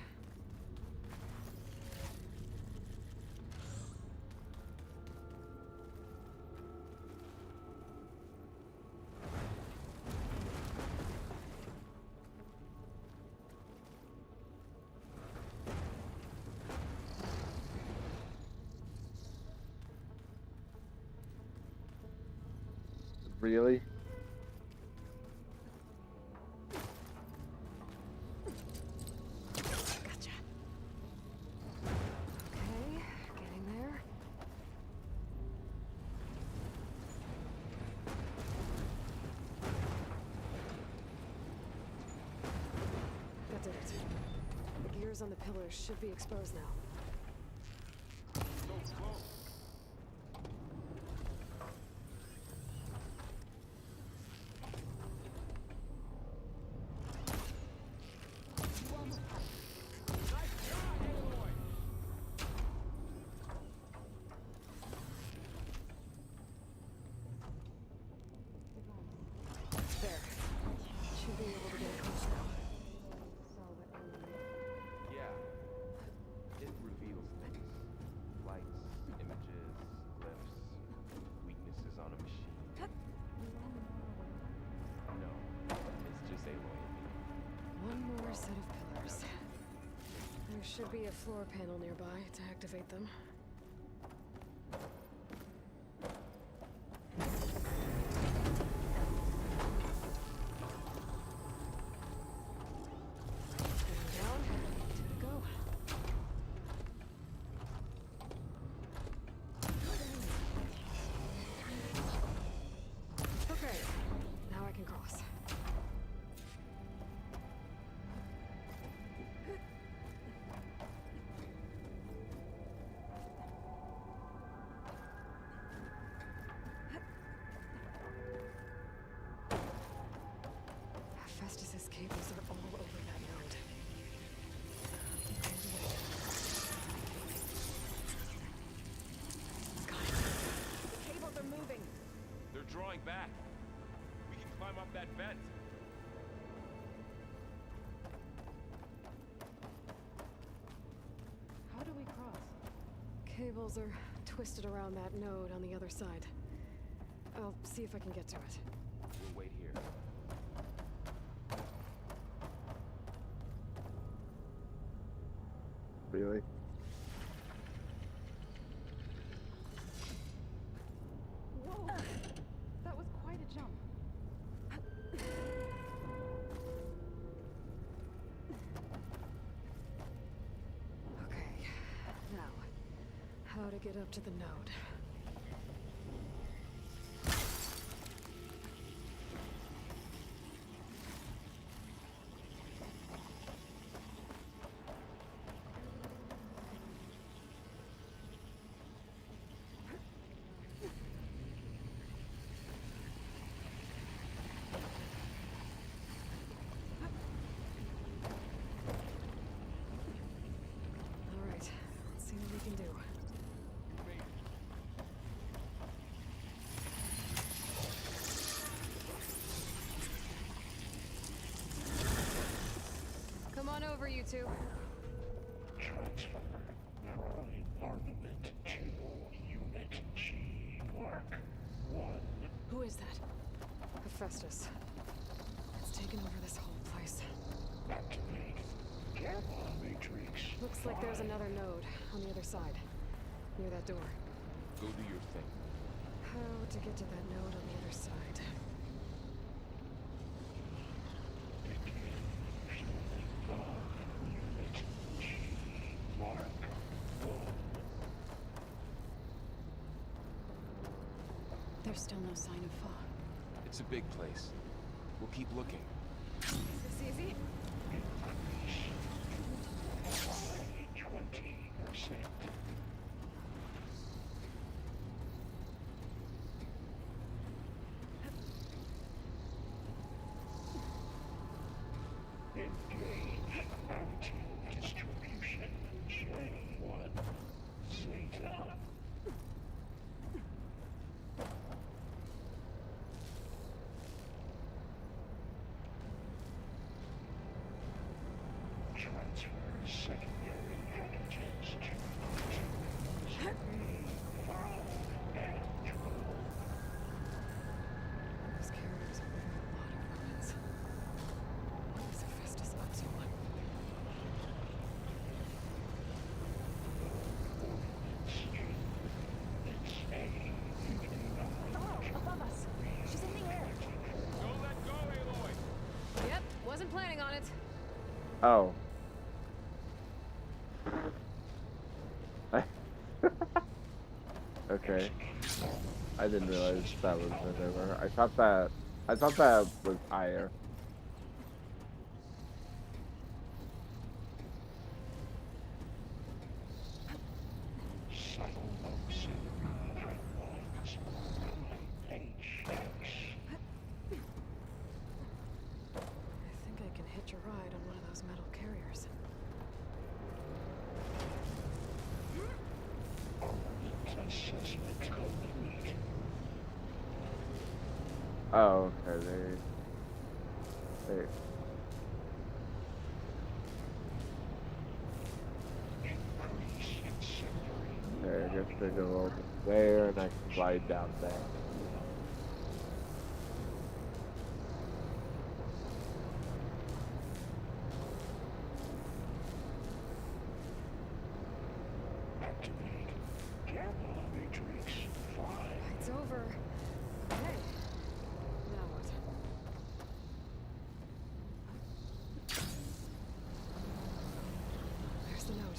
Really? Gotcha. Okay, getting there. wires on the pillars should be exposed now. There. Should be able to get it close now. Yeah. It reveals things. Lights, images, glyphs, weaknesses on a machine. No, it's just Aloy and me. One more set of pillars. There should be a floor panel nearby to activate them. Okay, now I can cross. Festus's cables are all over that node. The cables are moving. They're drawing back. We can climb up that vent. How do we cross? Cables are twisted around that node on the other side. I'll see if I can get to it. We'll wait here. Really? Whoa! That was quite a jump. Okay, now, how to get up to the node. All right, let's see what we can do. Come on over, you two. Transfer Neuron armament to Unit G Mark 1. Who is that? Hephaestus. It's taken over this whole place. Activate Gamma Matrix. Looks like there's another node on the other side, near that door. Go do your thing. How to get to that node on the other side? Mark 1. There's still no sign of fog. It's a big place. We'll keep looking. Is this easy? 20%. Engage anti-distribution chain 1. Zeta. Transfer secondary antigens to Those carriers are moving a lot of weapons. What is Hephaestus up to? Above us. She's in the air. Don't let go, Aloy! Yep, wasn't planning on it. Oh. Okay. I didn't realize that was maneuver. I thought that was higher. Oh, okay. They. Okay, I guess they go over there, and I can slide down there. It's over. Okay. Now what? There's the note.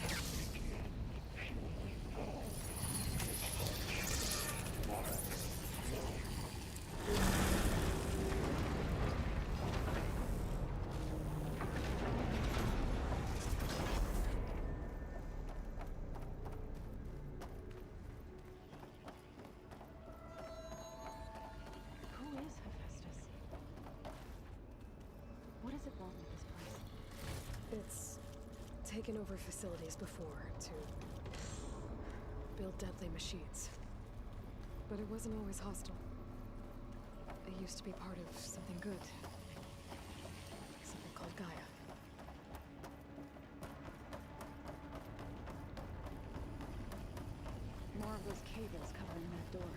Who is Hephaestus? What does it want with this place? It's taken over facilities before to build deadly machines. But it wasn't always hostile. It used to be part of something good. Something called Gaia. More of those cables covering that door.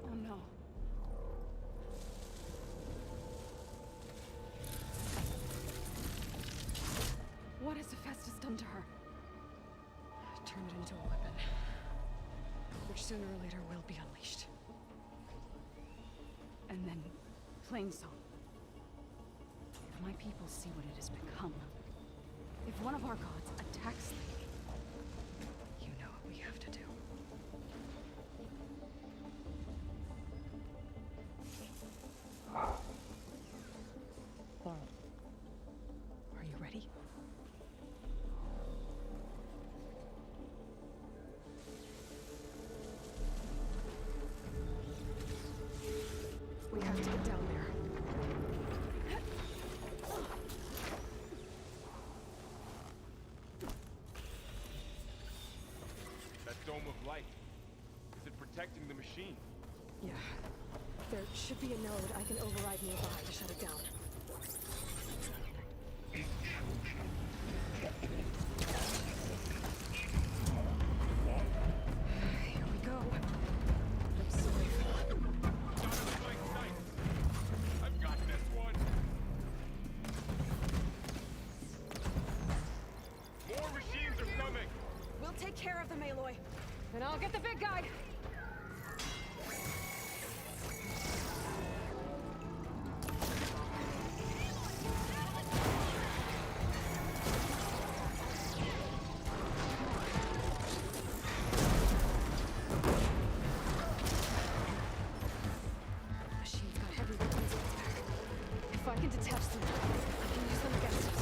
Oh no. What has Hephaestus done to her? Turned it into a weapon. Which sooner or later will be unleashed. And then Plainsong. If my people see what it has become, if one of our gods attacks them, you know what we have to do. Laurel, are you ready? We have to get down there. That dome of light. Is it protecting the machine? Yeah. There should be a node I can override nearby to shut it down. Here we go. I'm sorry. I've got this one. More machines are coming. We'll take care of them, Aloy. And I'll get the big guy. Machine's got heavy weapons in its back. If I can detach them, I can use them against it.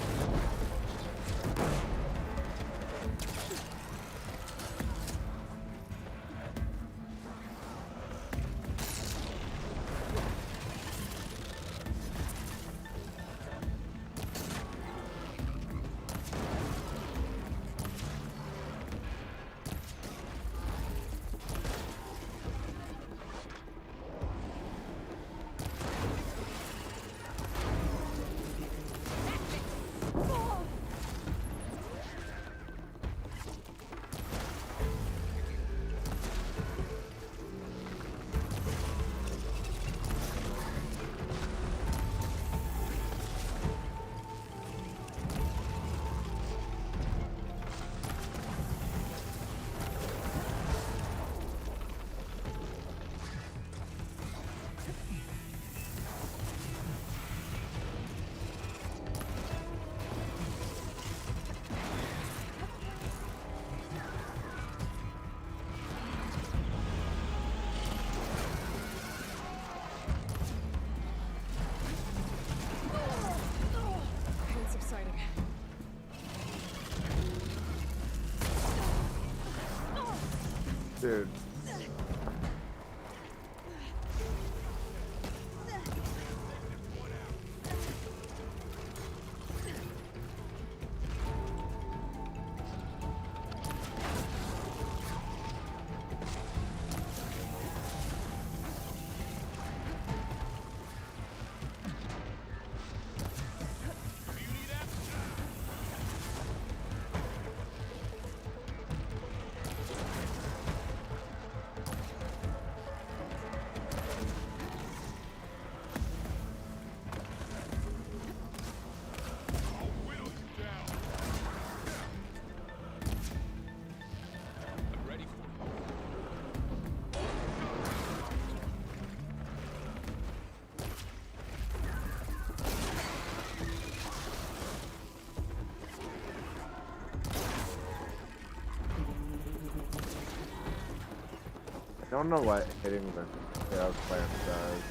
Pain subsiding. Dude. Don't know what hitting the sales plant does.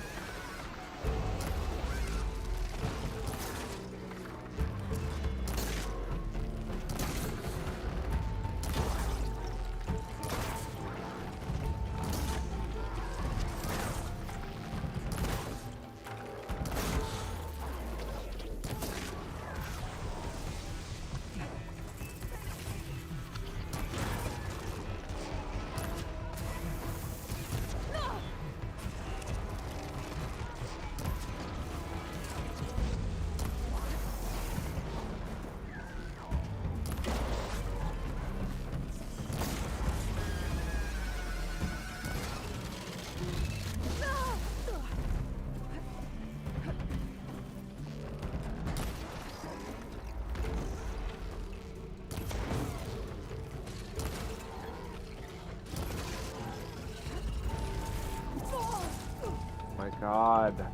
My God.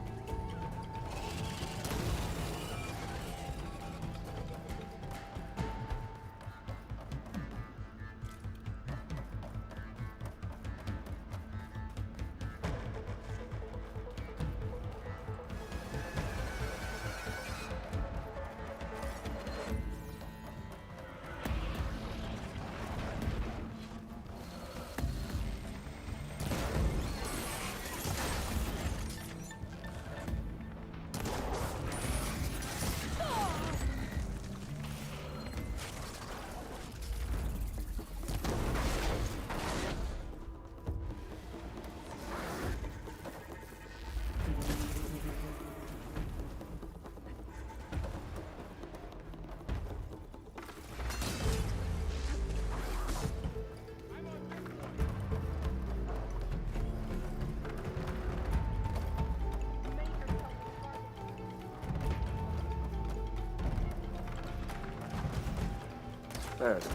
There it is.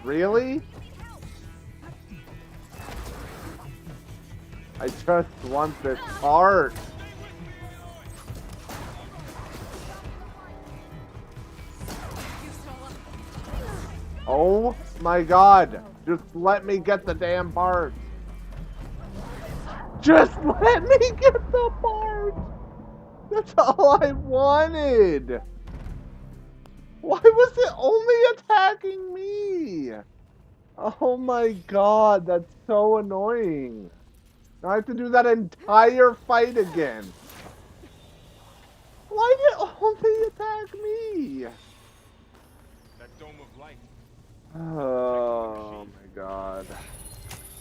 Really? I just want this part. Oh my God. Just let me get the damn part. Just let me get the part. That's all I wanted. Why was it only attacking me? Oh my God, that's so annoying. Now I have to do that entire fight again. Why did it only attack me? That dome of light. Oh my God.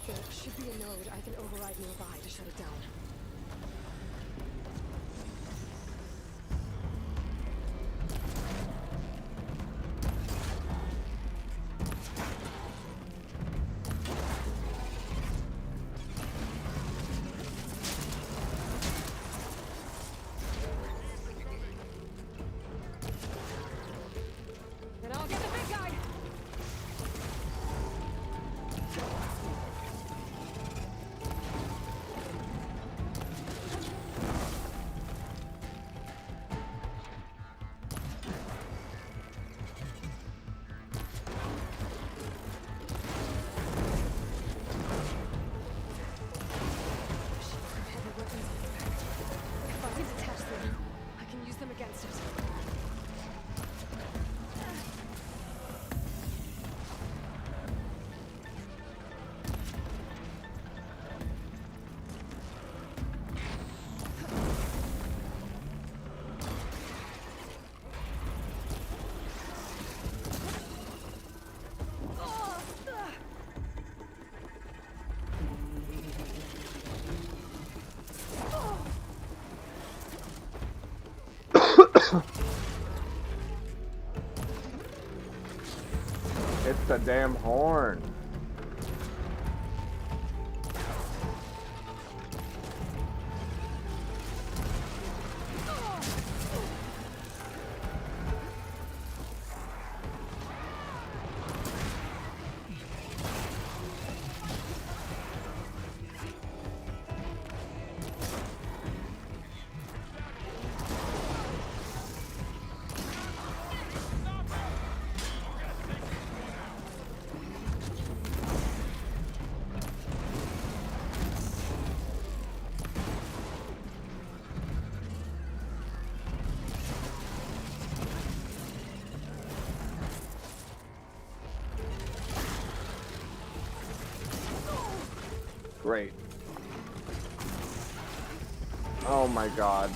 There should be a node I can override nearby to shut it down. And I'll get the big guy! I can use them against it. It's the damn horn. Great. Oh my god.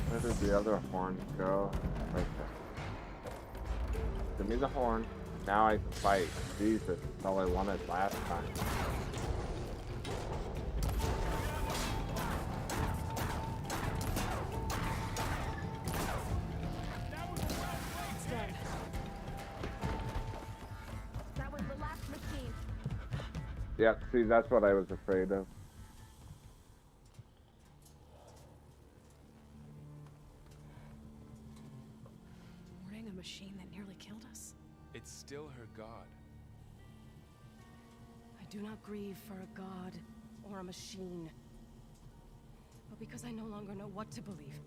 Where did the other horn go? Right there. Give me the horn. Now I can fight. Jesus, that's all I wanted last time. It's done. That was the last machine. Yeah, see, that's what I was afraid of. Thwarting a machine that nearly killed us? It's still her god. I do not grieve for a god or a machine, but because I no longer know what to believe.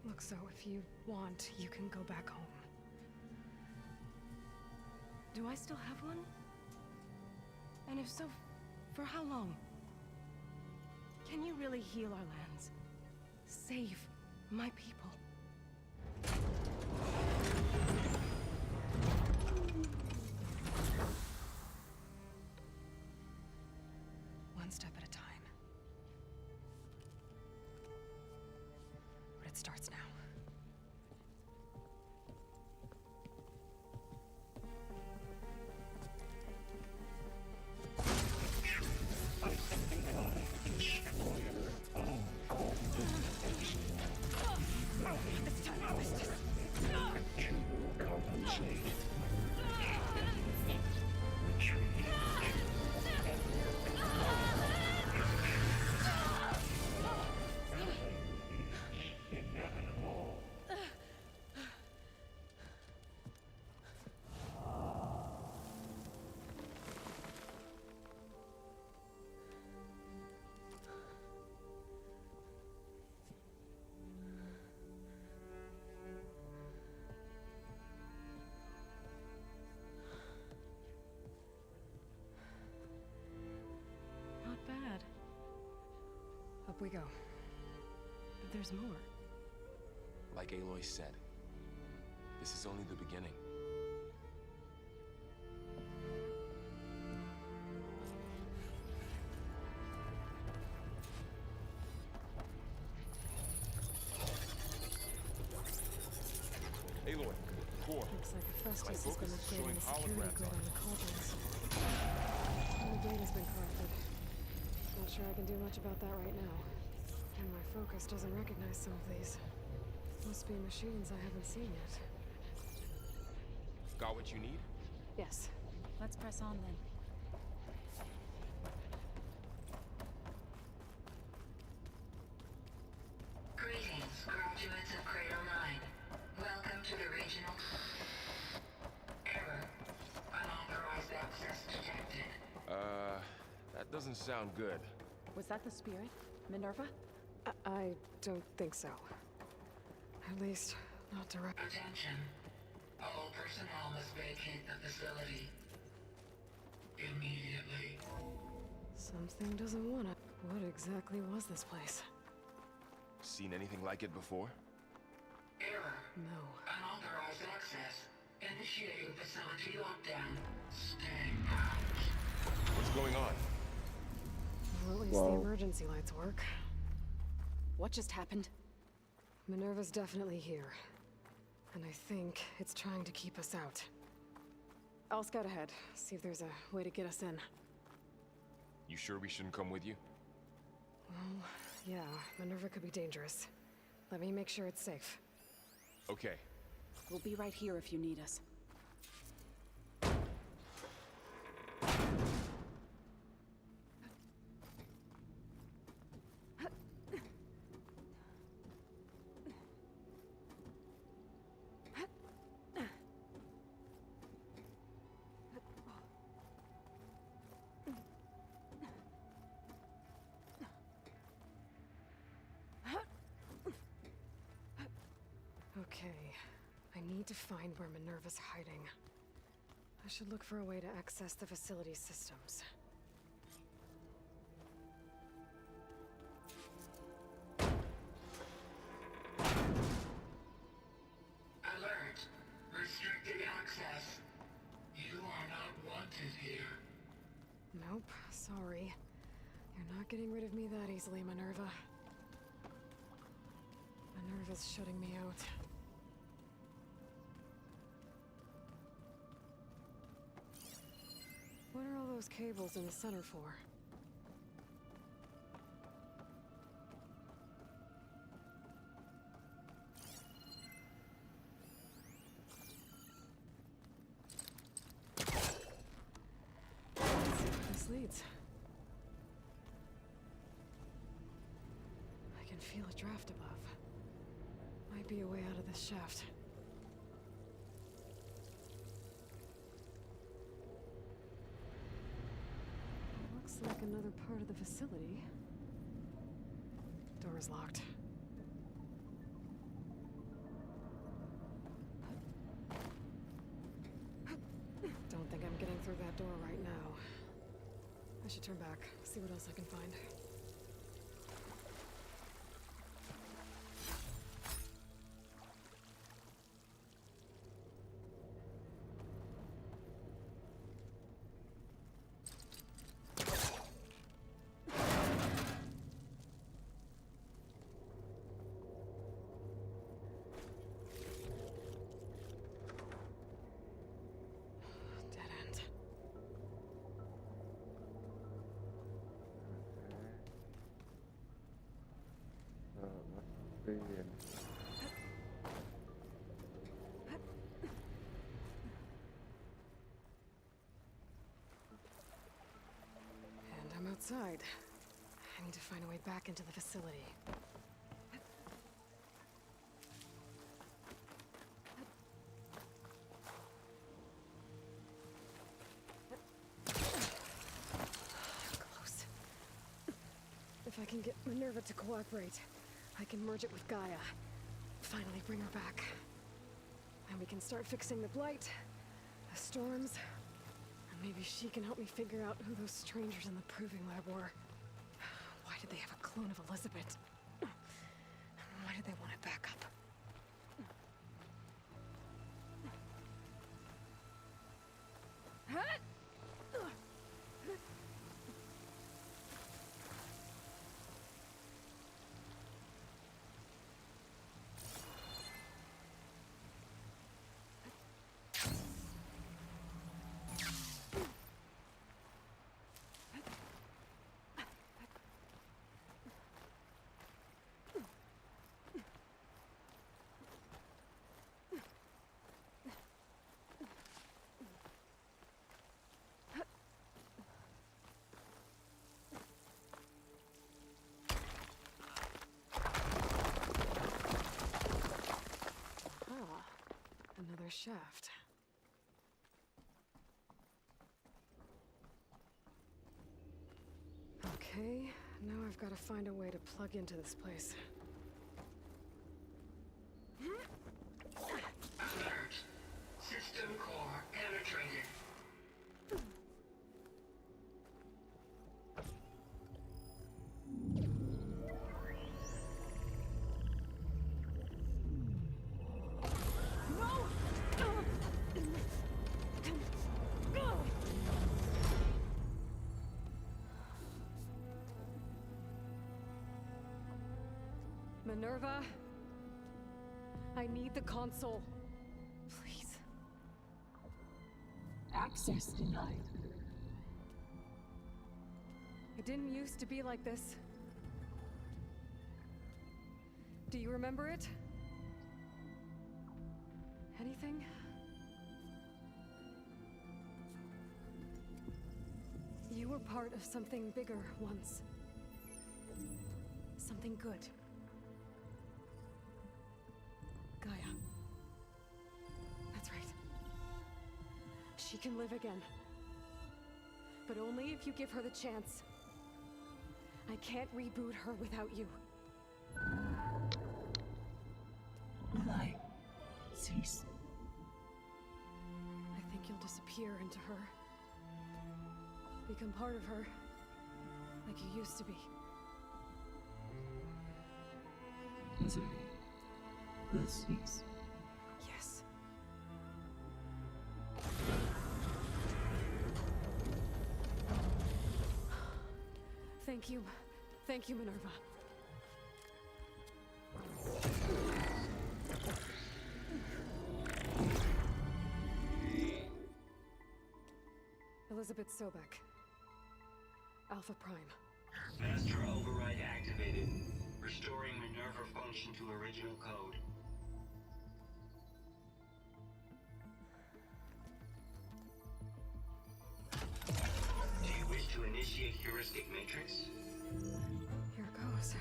Look, so if you want, you can go back home. Do I still have one? And if so, for how long? Can you really heal our lands? Save my people? One step at a time. But it starts now. Not bad. Up we go. But there's more. Like Aloy said, this is only the beginning. Aloy, Core. Looks like Festus My has focus been is updating showing the security holograms grid on on the cauldrons. And the data's been corrupted. Not sure I can do much about that right now. And my focus doesn't recognize some of these. Must be machines I haven't seen yet. Got what you need? Yes. Let's press on then. Greetings, graduates of Cradle 9. Welcome to the regional... Error. Unauthorized access detected. That doesn't sound good. Was that the spirit? Minerva? I don't think so. At least, not direct. Attention. All personnel must vacate the facility. Immediately. Something doesn't want it. What exactly was this place? Seen anything like it before? Error. No. Unauthorized access. Initiating facility lockdown. Stay out. What's going on? Well, at least the emergency lights work. What just happened? Minerva's definitely here. And I think it's trying to keep us out. I'll scout ahead, see if there's a way to get us in. You sure we shouldn't come with you? Well, yeah, Minerva could be dangerous. Let me make sure it's safe. Okay. We'll be right here if you need us. Okay, I need to find where Minerva's hiding. I should look for a way to access the facility systems. Alert. Restricted access. You are not wanted here. Nope, sorry. You're not getting rid of me that easily, Minerva. Minerva's shutting me out. What are all those cables in the center for? Let's see where this leads. I can feel a draft above. Might be a way out of this shaft. Looks like another part of the facility. Door's locked. Don't think I'm getting through that door right now. I should turn back, see what else I can find. And I'm outside. I need to find a way back into the facility. Close. If I can get Minerva to cooperate, I can merge it with Gaia. Finally bring her back. And we can start fixing the Blight, the storms, and maybe she can help me figure out who those strangers in the Proving Lab were. Why did they have a clone of Elizabeth? Why did they want it back up? Another shaft. Okay, now I've got to find a way to plug into this place. Minerva? I need the console. Please. Access denied. It didn't used to be like this. Do you remember it? Anything? You were part of something bigger once. Something good. Gaia. That's right. She can live again. But only if you give her the chance. I can't reboot her without you. Light. Cease. I think you'll disappear into her. Become part of her. Like you used to be. Misery. Will cease. Yes. Thank you. Thank you, Minerva. Elizabeth Sobek. Alpha Prime. Master override activated. Restoring Minerva function to original code. Do you wish to initiate heuristic matrix? Here goes.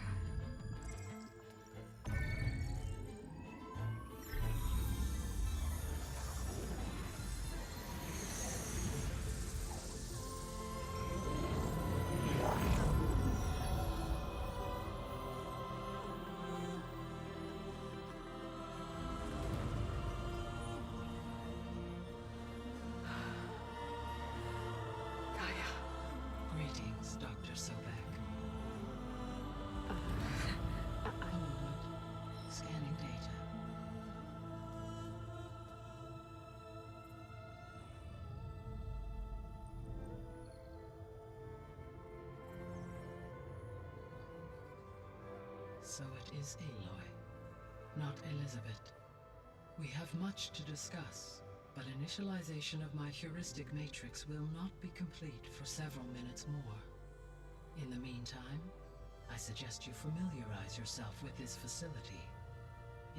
Greetings, Dr. Sobek. Scanning data. So it is Aloy, not Elizabeth. We have much to discuss, but initialization of my heuristic matrix will not be complete for several minutes more. In the meantime, I suggest you familiarize yourself with this facility.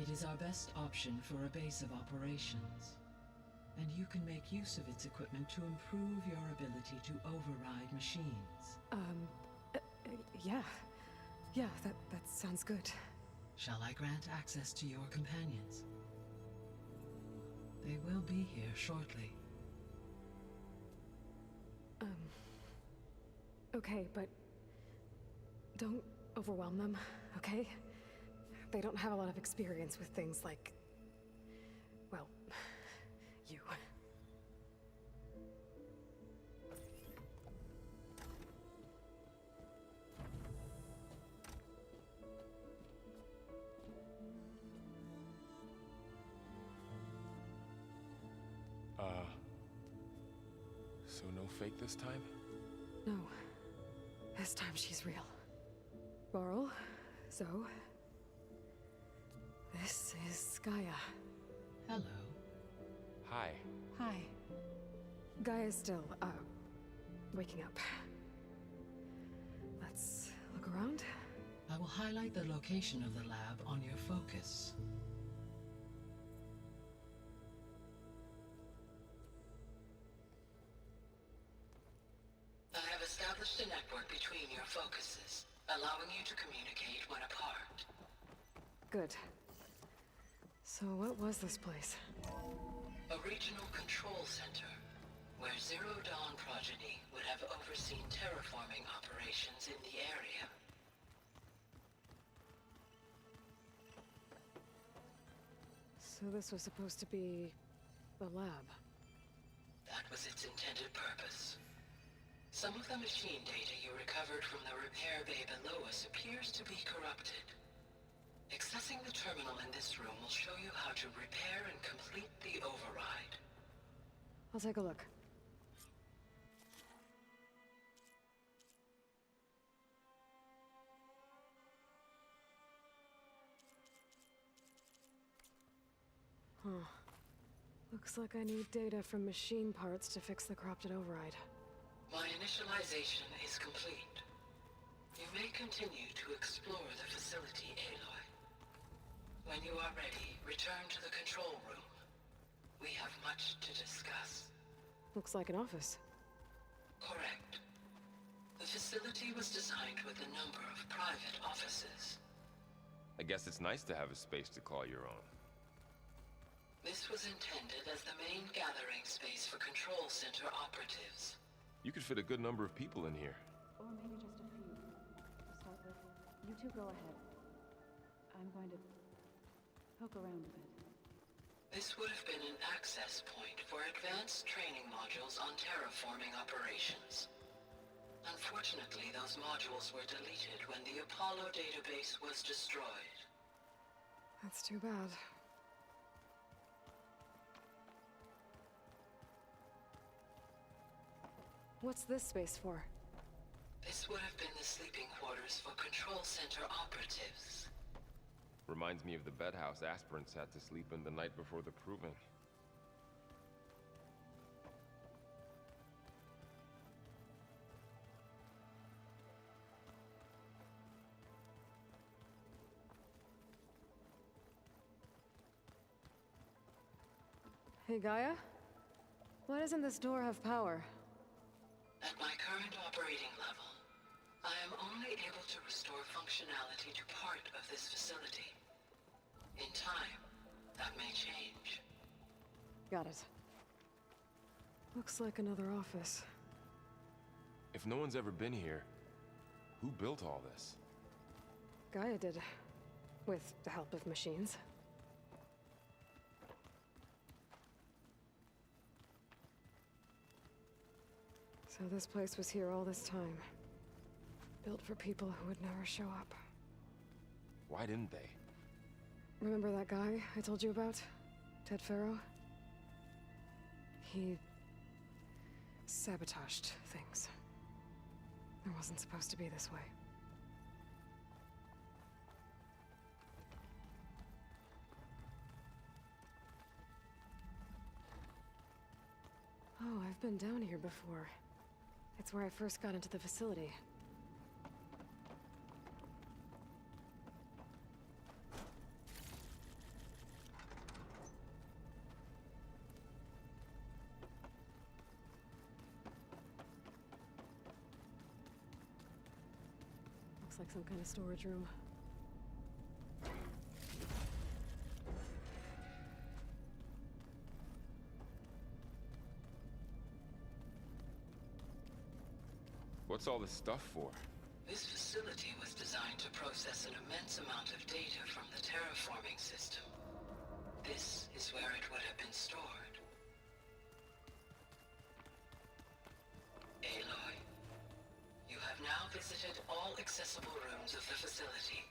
It is our best option for a base of operations, and you can make use of its equipment to improve your ability to override machines. Yeah. Yeah, that sounds good. Shall I grant access to your companions? They will be here shortly. Okay, but don't overwhelm them, okay? They don't have a lot of experience with things like, well, you. So no fake this time? No. This time she's real. Varl, Zoe. This is Gaia. Hello. Hi. Hi. Gaia's still, waking up. Let's look around. I will highlight the location of the lab on your focus. I have established a network between your focuses, allowing you to communicate when apart. Good. So what was this place? A regional control center, where Zero Dawn progeny would have overseen terraforming operations in the area. So this was supposed to be the lab. That was its intended purpose. Some of the machine data you recovered from the repair bay below us appears to be corrupted. Accessing the terminal in this room will show you how to repair and complete the override. I'll take a look. Looks like I need data from machine parts to fix the corrupted override. My initialization is complete. You may continue to explore the facility, Aloy. When you are ready, return to the control room. We have much to discuss. Looks like an office. Correct. The facility was designed with a number of private offices. I guess it's nice to have a space to call your own. This was intended as the main gathering space for control center operatives. You could fit a good number of people in here. Or maybe just a few. To start with, you two go ahead. I'm going to poke around a bit. This would have been an access point for advanced training modules on terraforming operations. Unfortunately, those modules were deleted when the Apollo database was destroyed. That's too bad. What's this space for? This would have been the sleeping quarters for control center operatives. Reminds me of the bedhouse aspirants had to sleep in the night before the proving. Hey, Gaia? Why doesn't this door have power? At my current operating level, I am only able to restore functionality to part of this facility. In time, that may change. Got it. Looks like another office. If no one's ever been here, who built all this? Gaia did. With the help of machines. So this place was here all this time. Built for people who would never show up. Why didn't they? Remember that guy I told you about? Ted Faro? He sabotaged things. It wasn't supposed to be this way. Oh, I've been down here before. It's where I first got into the facility. Looks like some kind of storage room. What's all this stuff for? This facility was designed to process an immense amount of data from the terraforming system. This is where it would have been stored. Aloy, you have now visited all accessible rooms of the facility.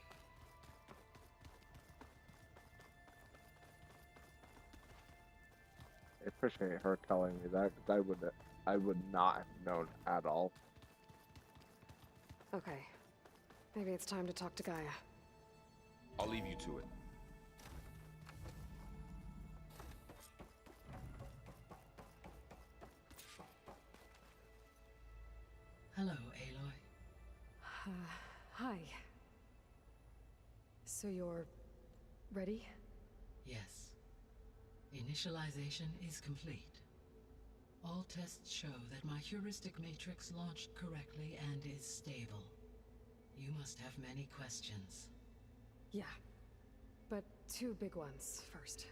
I appreciate her telling me that, because I would not have known at all. Okay. Maybe it's time to talk to Gaia. I'll leave you to it. Hello, Aloy. Hi. So you're ready? Yes. Initialization is complete. All tests show that my heuristic matrix launched correctly and is stable. You must have many questions. Yeah. But two big ones first.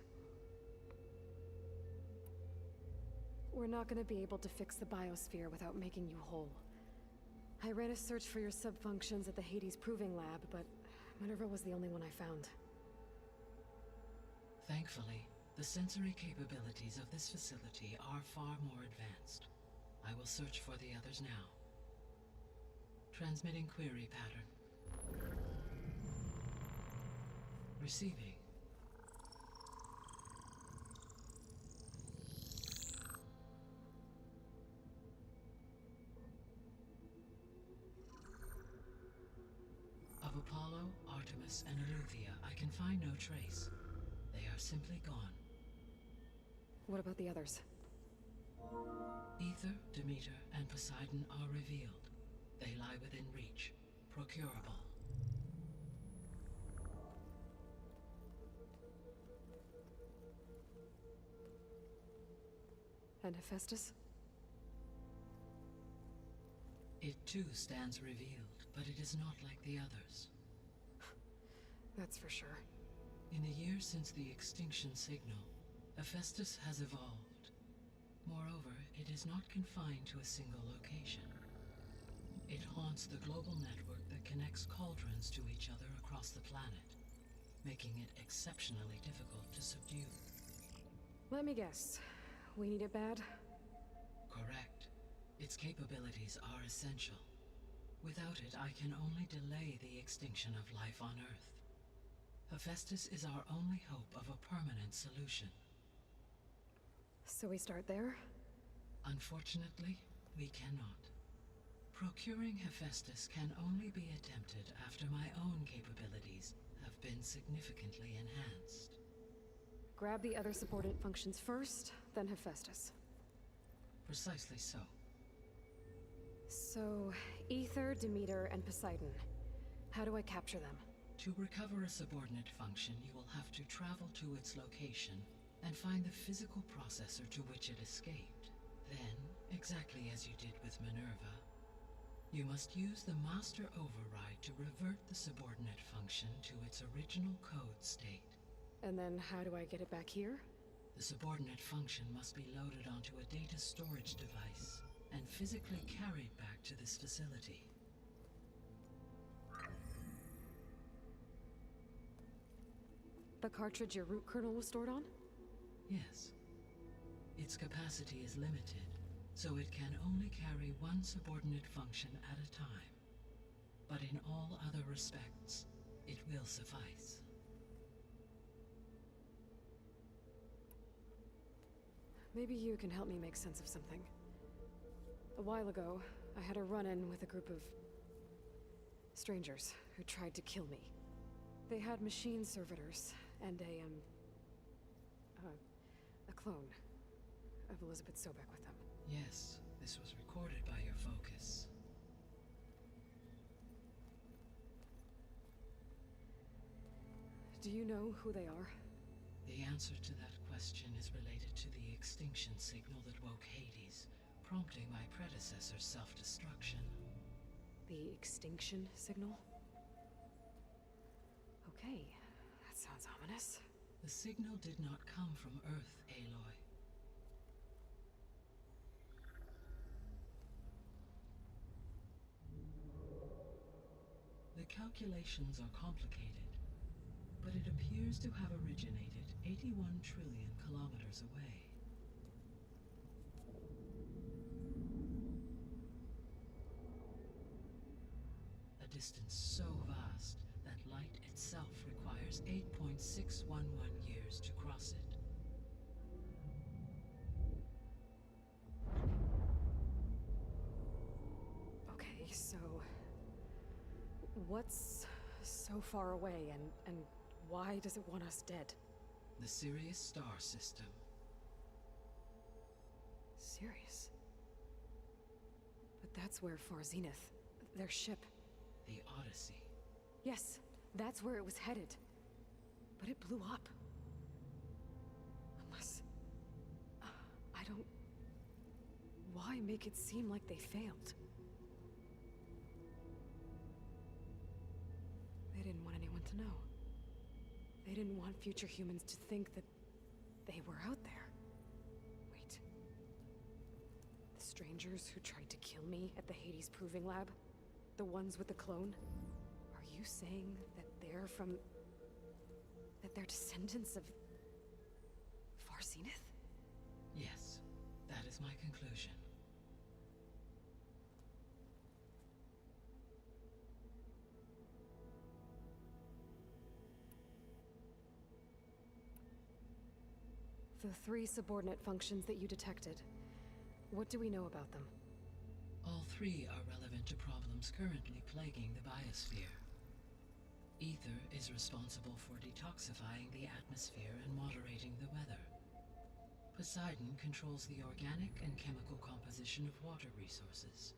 We're not gonna be able to fix the biosphere without making you whole. I ran a search for your subfunctions at the Hades Proving Lab, but Minerva was the only one I found. Thankfully, the sensory capabilities of this facility are far more advanced. I will search for the others now. Transmitting query pattern. Receiving. Of Apollo, Artemis, and Eleuthia, I can find no trace. They are simply gone. What about the others? Ether, Demeter, and Poseidon are revealed. They lie within reach, procurable. And Hephaestus? It too stands revealed, but it is not like the others. That's for sure. In the years since the extinction signal, Hephaestus has evolved. Moreover, it is not confined to a single location. It haunts the global network that connects cauldrons to each other across the planet, making it exceptionally difficult to subdue. Let me guess. We need it bad? Correct. Its capabilities are essential. Without it, I can only delay the extinction of life on Earth. Hephaestus is our only hope of a permanent solution. So we start there? Unfortunately, we cannot. Procuring Hephaestus can only be attempted after my own capabilities have been significantly enhanced. Grab the other subordinate functions first, then Hephaestus. Precisely so. So, Ether, Demeter, and Poseidon. How do I capture them? To recover a subordinate function, you will have to travel to its location and find the physical processor to which it escaped. Then, exactly as you did with Minerva, you must use the Master Override to revert the subordinate function to its original code state. And then how do I get it back here? The subordinate function must be loaded onto a data storage device and physically carried back to this facility. The cartridge your root kernel was stored on? Yes. Its capacity is limited, so it can only carry one subordinate function at a time. But in all other respects, it will suffice. Maybe you can help me make sense of something. A while ago, I had a run-in with a group of strangers who tried to kill me. They had machine servitors and a clone of Elizabeth Sobek with them. Yes, this was recorded by your focus. Do you know who they are? The answer to that question is related to the extinction signal that woke Hades, prompting my predecessor's self-destruction. The extinction signal? Okay, that sounds ominous. The signal did not come from Earth, Aloy. The calculations are complicated, but it appears to have originated 81 trillion kilometers away. A distance so vast that light itself requires 8.611 years to cross it. Okay, so what's so far away and why does it want us dead? The Sirius star system. Sirius? But that's where Far Zenith, their ship. The Odyssey. Yes, that's where it was headed. But it blew up. Unless... I don't... Why make it seem like they failed? They didn't want anyone to know. They didn't want future humans to think that they were out there. Wait. The strangers who tried to kill me at the Hades Proving Lab? The ones with the clone? Are you saying that they're from... that they're descendants of... Far Zenith? Yes, that is my conclusion. The 3 subordinate functions that you detected. What do we know about them? All 3 are relevant to problems currently plaguing the biosphere. Ether is responsible for detoxifying the atmosphere and moderating the weather. Poseidon controls the organic and chemical composition of water resources.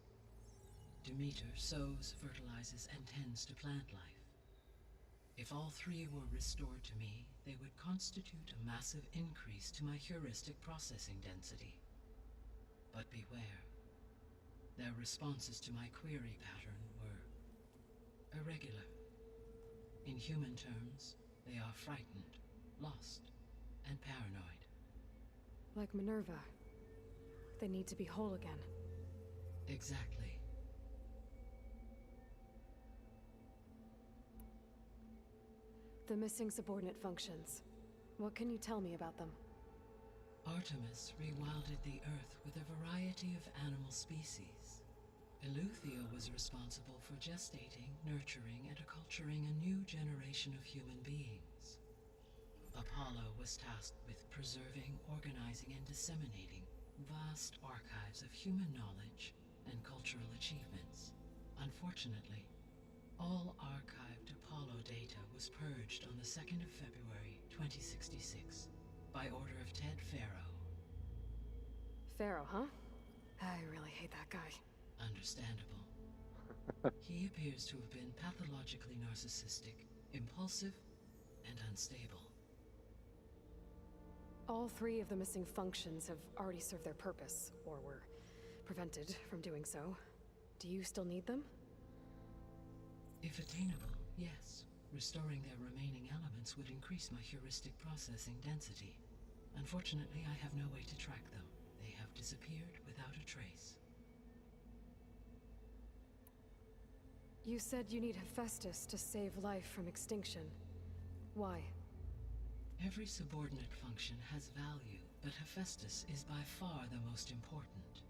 Demeter sows, fertilizes, and tends to plant life. If all three were restored to me, they would constitute a massive increase to my heuristic processing density. But beware. Their responses to my query pattern were irregular. In human terms, they are frightened, lost, and paranoid. Like Minerva. They need to be whole again. Exactly. The missing subordinate functions. What can you tell me about them? Artemis rewilded the Earth with a variety of animal species. Eleuthia was responsible for gestating, nurturing, and acculturating a new generation of human beings. Apollo was tasked with preserving, organizing, and disseminating vast archives of human knowledge and cultural achievements. Unfortunately, all archived Apollo data was purged on the 2nd of February, 2066, by order of Ted Faro. Faro, huh? I really hate that guy. Understandable. He appears to have been pathologically narcissistic, impulsive, and unstable. All three of the missing functions have already served their purpose, or were prevented from doing so. Do you still need them? If attainable, yes. Restoring their remaining elements would increase my heuristic processing density. Unfortunately, I have no way to track them. They have disappeared without a trace. You said you need Hephaestus to save life from extinction. Why? Every subordinate function has value, but Hephaestus is by far the most important.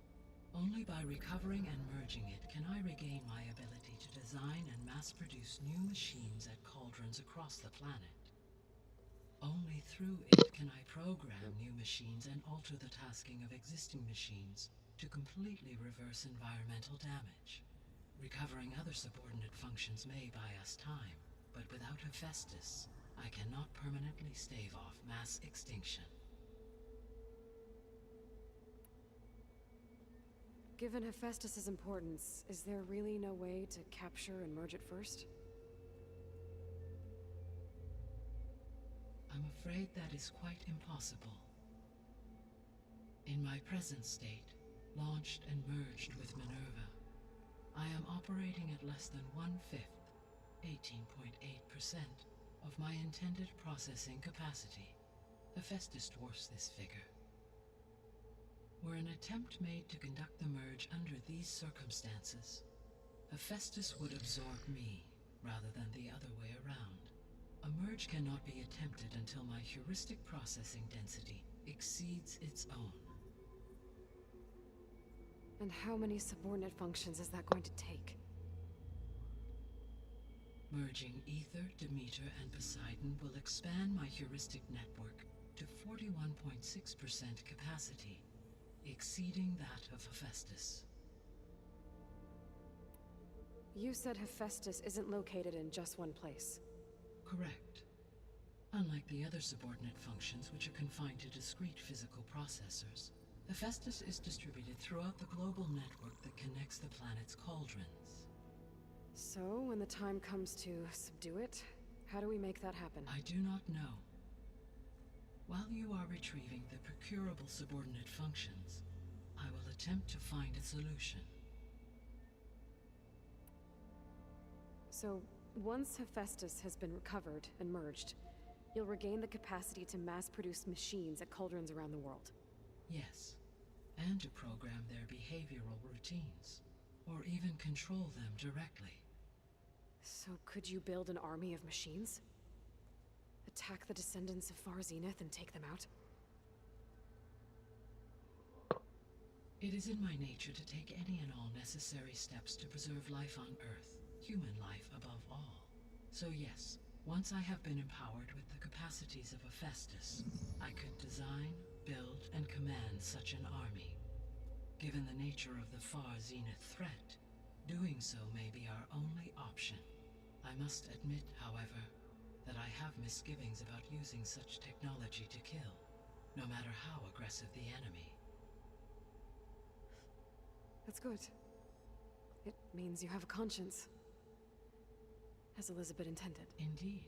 Only by recovering and merging it can I regain my ability to design and mass-produce new machines at cauldrons across the planet. Only through it can I program new machines and alter the tasking of existing machines to completely reverse environmental damage. Recovering other subordinate functions may buy us time, but without Hephaestus, I cannot permanently stave off mass extinction. Given Hephaestus's importance, is there really no way to capture and merge it first? I'm afraid that is quite impossible. In my present state, launched and merged with Minerva, I am operating at less than 1/5, 18.8%, of my intended processing capacity. Hephaestus dwarfs this figure. Were an attempt made to conduct the merge under these circumstances, Hephaestus would absorb me, rather than the other way around. A merge cannot be attempted until my heuristic processing density exceeds its own. And how many subordinate functions is that going to take? Merging Ether, Demeter, and Poseidon will expand my heuristic network to 41.6% capacity, exceeding that of Hephaestus. You said Hephaestus isn't located in just one place. Correct. Unlike the other subordinate functions, which are confined to discrete physical processors, Hephaestus is distributed throughout the global network that connects the planet's cauldrons. So, when the time comes to subdue it, how do we make that happen? I do not know. While you are retrieving the procurable subordinate functions, I will attempt to find a solution. So, once Hephaestus has been recovered and merged, you'll regain the capacity to mass-produce machines at cauldrons around the world. Yes, and to program their behavioral routines, or even control them directly. So could you build an army of machines? Attack the descendants of Far Zenith and take them out? It is in my nature to take any and all necessary steps to preserve life on Earth, human life above all. So yes, once I have been empowered with the capacities of Hephaestus, I could design, build, and command such an army. Given the nature of the Far Zenith threat, doing so may be our only option. I must admit, however, that I have misgivings about using such technology to kill. no matter how aggressive the enemy. That's good. It means you have a conscience. As Elizabeth intended. Indeed.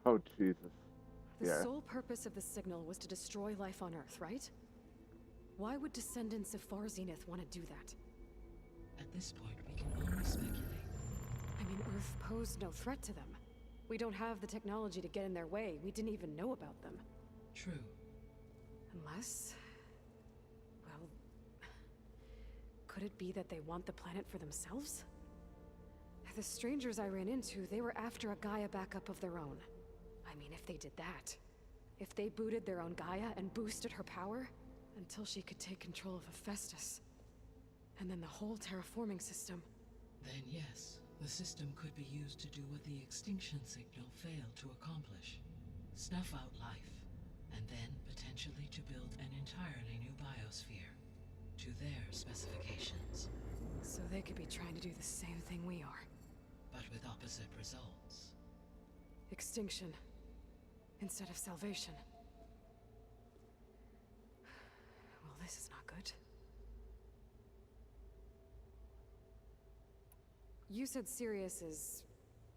Oh, Jesus. The Yeah. sole purpose of the signal was to destroy life on Earth, right? Why would descendants of Far Zenith want to do that? At this point, we can only speculate. I mean, Earth posed no threat to them. We don't have the technology to get in their way. We didn't even know about them. True. Unless... well... could it be that they want the planet for themselves? The strangers I ran into, they were after a Gaia backup of their own. I mean, if they did that... if they booted their own Gaia and boosted her power... until she could take control of Hephaestus. And then the whole terraforming system. Then yes, the system could be used to do what the extinction signal failed to accomplish. Snuff out life, and then potentially to build an entirely new biosphere. To their specifications. So they could be trying to do the same thing we are. But with opposite results. Extinction. Instead of salvation. Well, this is not good. You said Sirius is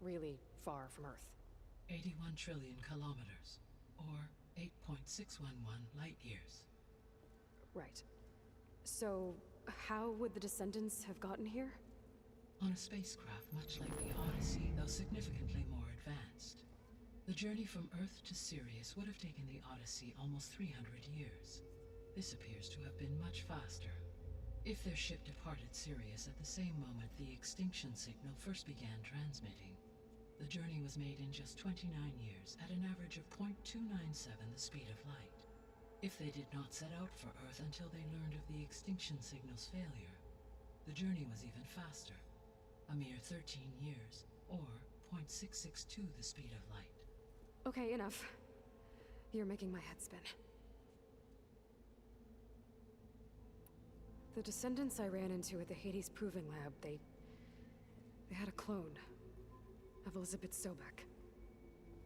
really far from Earth. 81 trillion kilometers, or 8.611 light years. Right. So, how would the descendants have gotten here? On a spacecraft much like the Odyssey, though significantly more advanced. The journey from Earth to Sirius would have taken the Odyssey almost 300 years. This appears to have been much faster. If their ship departed Sirius at the same moment the extinction signal first began transmitting, the journey was made in just 29 years at an average of 0.297 the speed of light. If they did not set out for Earth until they learned of the extinction signal's failure, the journey was even faster, a mere 13 years, or 0.662 the speed of light. Okay, enough. You're making my head spin. The descendants I ran into at the Hades Proving Lab, they had a clone of Elizabeth Sobek.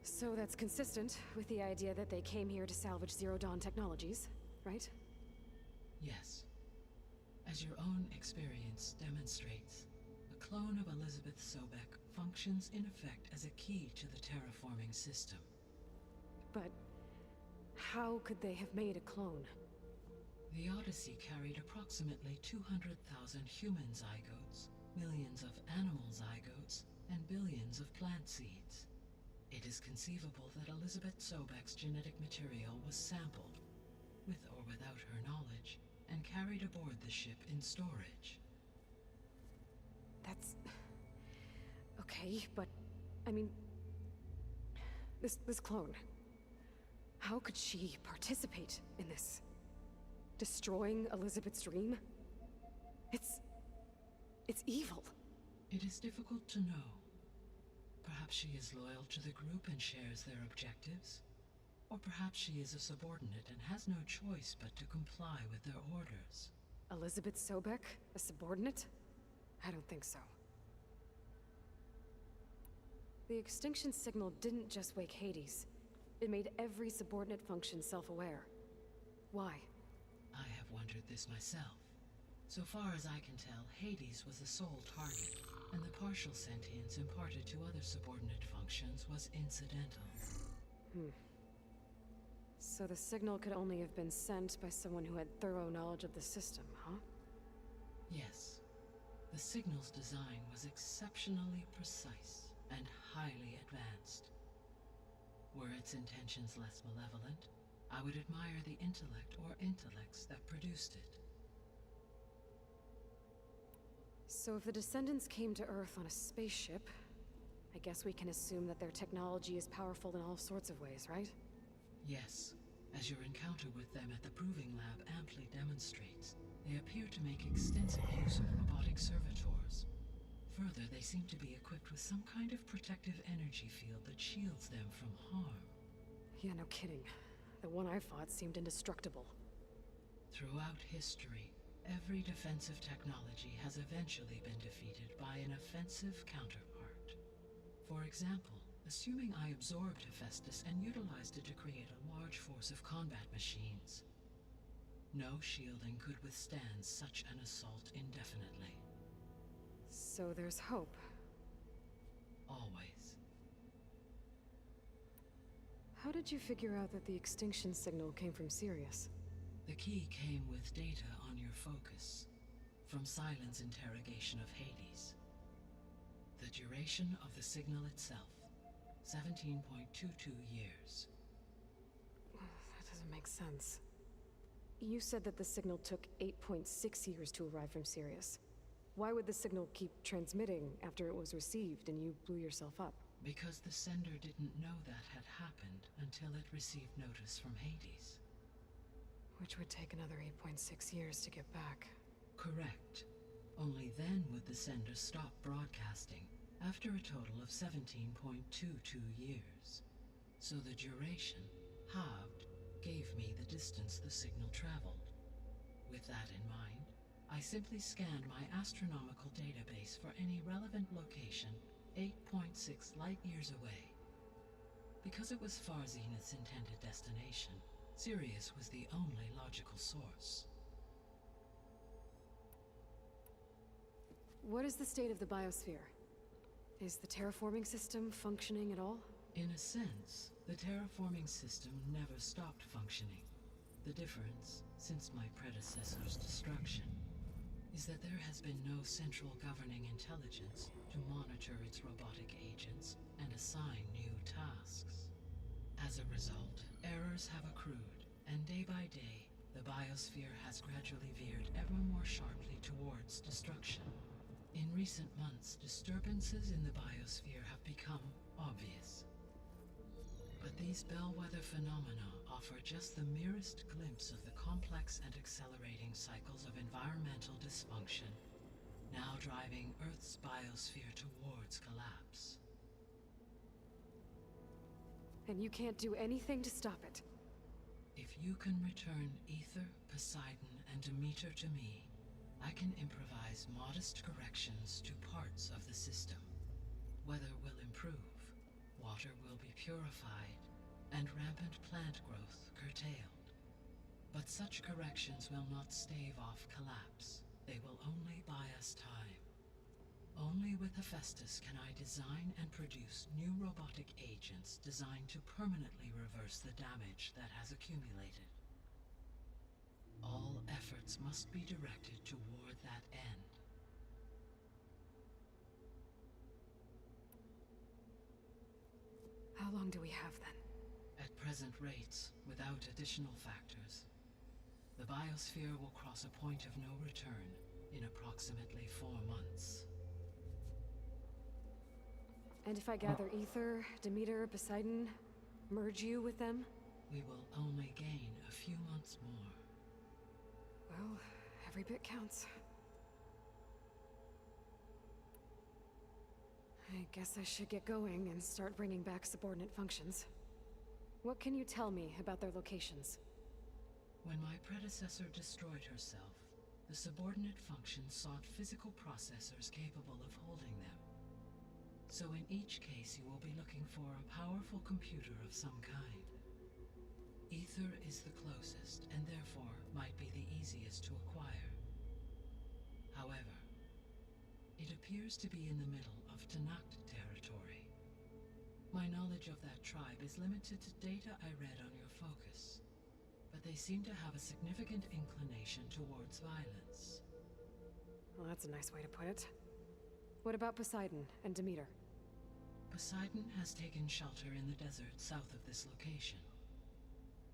So that's consistent with the idea that they came here to salvage Zero Dawn technologies, right? Yes. As your own experience demonstrates, a clone of Elizabeth Sobek functions in effect as a key to the terraforming system. But how could they have made a clone? The Odyssey carried approximately 200,000 human zygotes, millions of animal zygotes, and billions of plant seeds. It is conceivable that Elizabeth Sobek's genetic material was sampled, with or without her knowledge, and carried aboard the ship in storage. That's... okay, but... I mean... This clone... how could she participate in this? Destroying Elizabeth's dream? It's evil. It is difficult to know. Perhaps she is loyal to the group and shares their objectives. Or perhaps she is a subordinate and has no choice but to comply with their orders. Elizabeth Sobek? A subordinate? I don't think so. The extinction signal didn't just wake Hades. It made every subordinate function self-aware. Why? I have wondered this myself. So far as I can tell, Hades was the sole target, and the partial sentience imparted to other subordinate functions was incidental. So the signal could only have been sent by someone who had thorough knowledge of the system, huh? Yes. The signal's design was exceptionally precise and highly advanced. Were its intentions less malevolent, I would admire the intellect or intellects that produced it. So if the descendants came to Earth on a spaceship, I guess we can assume that their technology is powerful in all sorts of ways, right? Yes. As your encounter with them at the Proving Lab amply demonstrates, they appear to make extensive use of robotic servitors. Further, they seem to be equipped with some kind of protective energy field that shields them from harm. Yeah, no kidding. The one I fought seemed indestructible. Throughout history, every defensive technology has eventually been defeated by an offensive counterpart. For example, assuming I absorbed Hephaestus and utilized it to create a large force of combat machines. No shielding could withstand such an assault indefinitely. So there's hope. Always. How did you figure out that the extinction signal came from Sirius? The key came with data on your focus, from Silent's interrogation of Hades. The duration of the signal itself, 17.22 years. That doesn't make sense. You said that the signal took 8.6 years to arrive from Sirius. Why would the signal keep transmitting after it was received and you blew yourself up? Because the sender didn't know that had happened until it received notice from Hades. Which would take another 8.6 years to get back. Correct. Only then would the sender stop broadcasting, after a total of 17.22 years. So the duration, halved, gave me the distance the signal traveled. With that in mind, I simply scanned my astronomical database for any relevant location 8.6 light-years away. Because it was Far Zenith's intended destination, Sirius was the only logical source. What is the state of the biosphere? Is the terraforming system functioning at all? In a sense, the terraforming system never stopped functioning. The difference, since my predecessor's destruction, is that there has been no central governing intelligence to monitor its robotic agents and assign new tasks. As a result, errors have accrued, and day by day, the biosphere has gradually veered ever more sharply towards destruction. In recent months, disturbances in the biosphere have become obvious. But these bellwether phenomena offer just the merest glimpse of the complex and accelerating cycles of environmental dysfunction, now driving Earth's biosphere towards collapse. And you can't do anything to stop it? If you can return Aether, Poseidon, and Demeter to me, I can improvise modest corrections to parts of the system. Weather will improve, water will be purified, and rampant plant growth curtailed. But such corrections will not stave off collapse. They will only buy us time. Only with Hephaestus can I design and produce new robotic agents designed to permanently reverse the damage that has accumulated. All efforts must be directed toward that end. How long do we have then? At present rates, without additional factors, the biosphere will cross a point of no return in approximately 4 months. And if I gather Aether, Demeter, Poseidon, merge you with them? We will only gain a few months more. Well, every bit counts. I guess I should get going and start bringing back subordinate functions. What can you tell me about their locations? When my predecessor destroyed herself, the subordinate functions sought physical processors capable of holding them. So in each case you will be looking for a powerful computer of some kind. Aether is the closest, and therefore might be the easiest to acquire. However, it appears to be in the middle of Tenakth territory. My knowledge of that tribe is limited to data I read on your focus, but they seem to have a significant inclination towards violence. Well, that's a nice way to put it. What about Poseidon and Demeter? Poseidon has taken shelter in the desert south of this location.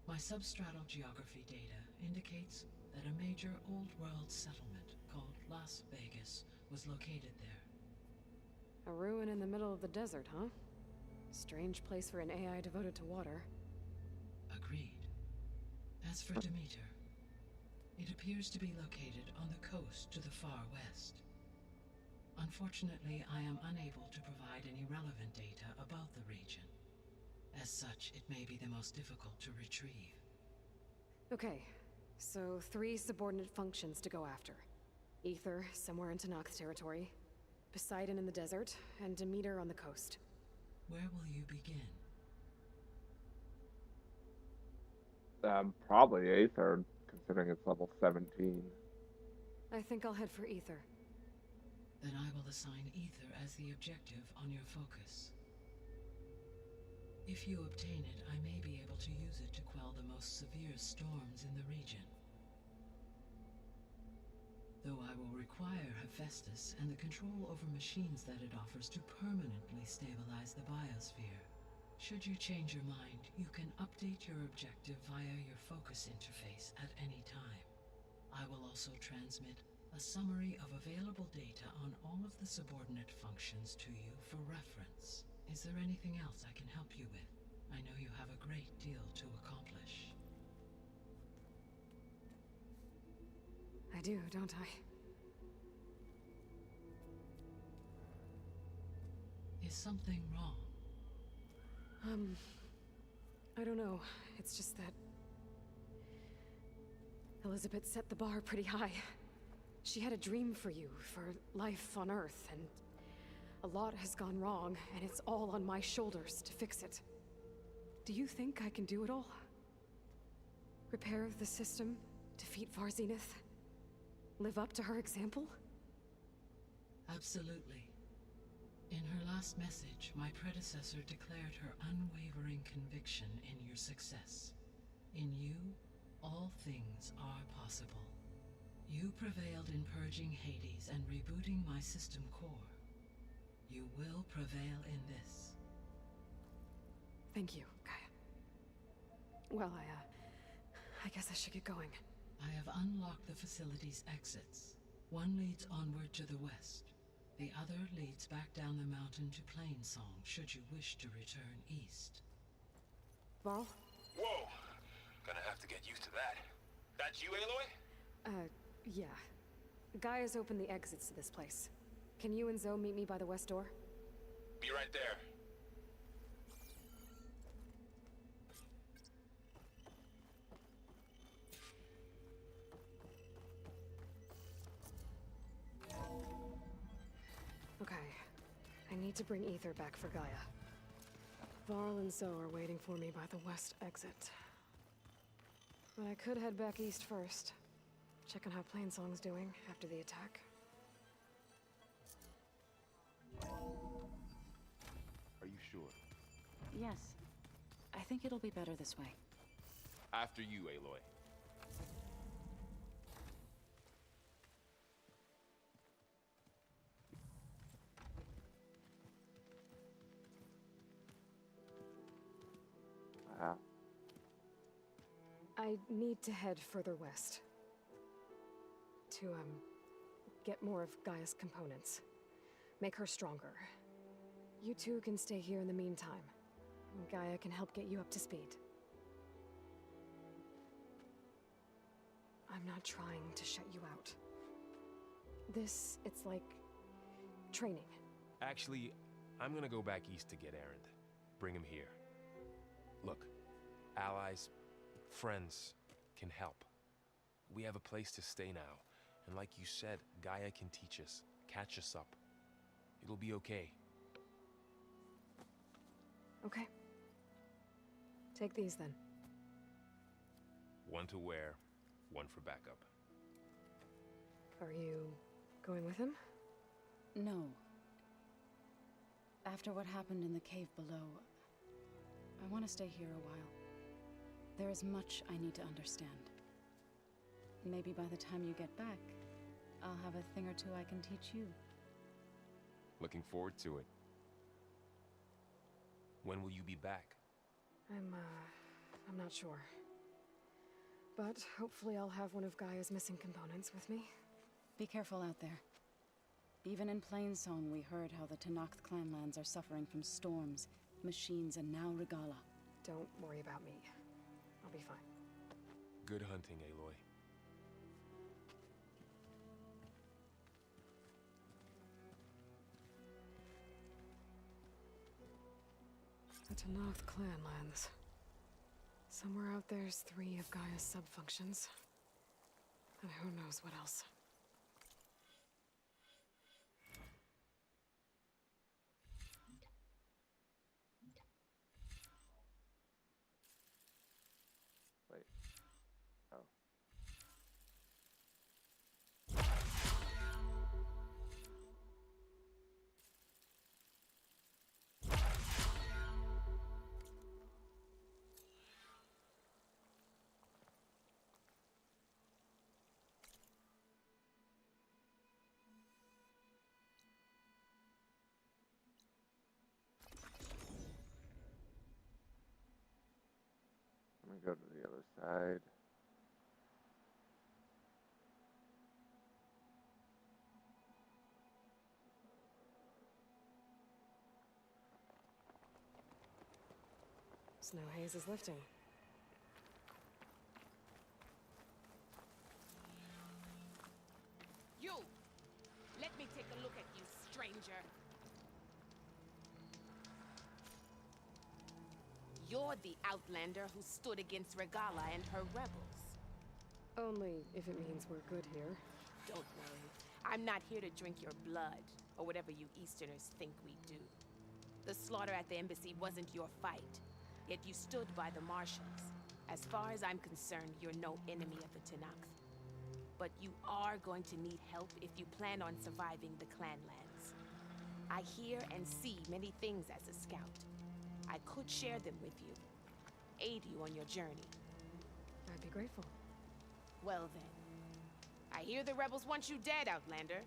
My substratal geography data indicates that a major old-world settlement called Las Vegas was located there. A ruin in the middle of the desert, huh? Strange place for an AI devoted to water. Agreed. As for Demeter, it appears to be located on the coast to the far west. Unfortunately, I am unable to provide any relevant data about the region. As such, it may be the most difficult to retrieve. Okay, so 3 subordinate functions to go after. Aether, somewhere in Tenakth territory, Poseidon in the desert, and Demeter on the coast. Where will you begin? Probably Aether, considering it's level 17. I think I'll head for Ether. Then I will assign Ether as the objective on your focus. If you obtain it, I may be able to use it to quell the most severe storms in the region. Though I will require Hephaestus and the control over machines that it offers to permanently stabilize the biosphere. Should you change your mind, you can update your objective via your focus interface at any time. I will also transmit a summary of available data on all of the subordinate functions to you for reference. Is there anything else I can help you with? I know you have a great deal to accomplish. I do, don't I? Is something wrong? I don't know. It's just that Elizabeth set the bar pretty high. She had a dream for you, for life on Earth, and a lot has gone wrong, and it's all on my shoulders to fix it. Do you think I can do it all? Repair the system, defeat Varzenith, live up to her example? Absolutely. In her last message, my predecessor declared her unwavering conviction in your success. In you, all things are possible. You prevailed in purging Hades and rebooting my system core. You will prevail in this. Thank you, Gaia. Well, I guess I should get going. I have unlocked the facility's exits. One leads onward to the west. The other leads back down the mountain to Plainsong, should you wish to return east. Varl? Whoa! Gonna have to get used to that. That's you, Aloy? Yeah. Gaia's opened the exits to this place. Can you and Zoe meet me by the west door? Be right there. Okay. I need to bring Ether back for Gaia. Varl and Zoe are waiting for me by the west exit. But I could head back east first. Check on how Plainsong's doing after the attack. Are you sure? Yes. I think it'll be better this way. After you, Aloy. I need to head further west. To, get more of Gaia's components. Make her stronger. You two can stay here in the meantime. Gaia can help get you up to speed. I'm not trying to shut you out. It's like training. Actually, I'm gonna go back east to get Erend. Bring him here. Look, allies, friends can help. We have a place to stay now. And like you said, Gaia can teach us, catch us up. It'll be okay. Okay. Take these then. One to wear, one for backup. Are you going with him? No. After what happened in the cave below, I want to stay here a while. There is much I need to understand. Maybe by the time you get back, I'll have a thing or two I can teach you. Looking forward to it. When will you be back? I'm not sure. But hopefully I'll have one of Gaia's missing components with me. Be careful out there. Even in Plainsong, we heard how the Tenakth clanlands are suffering from storms, machines, and now Regalla. Don't worry about me. I'll be fine. Good hunting, Aloy. The Tenakth clanlands. Somewhere out there's 3 of Gaia's sub-functions. And who knows what else. Let me go to the other side. Snow haze is lifting. You! Let me take a look at you, stranger. You're the outlander who stood against Regala and her rebels. Only if it means we're good here. Don't worry. I'm not here to drink your blood, or whatever you Easterners think we do. The slaughter at the embassy wasn't your fight, yet you stood by the marshals. As far as I'm concerned, you're no enemy of the Tenakth. But you are going to need help if you plan on surviving the Clanlands. I hear and see many things as a scout. I could share them with you, aid you on your journey. I'd be grateful. Well then, I hear the rebels want you dead, Outlander.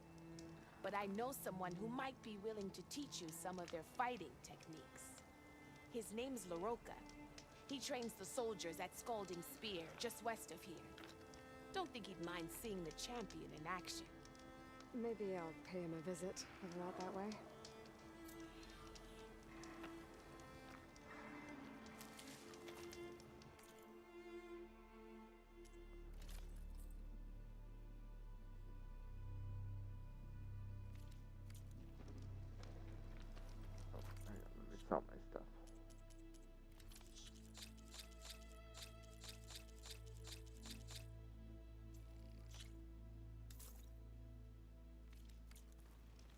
But I know someone who might be willing to teach you some of their fighting techniques. His name's Laroka. He trains the soldiers at Scalding Spear, just west of here. Don't think he'd mind seeing the champion in action. Maybe I'll pay him a visit, if not that way. Sell my stuff.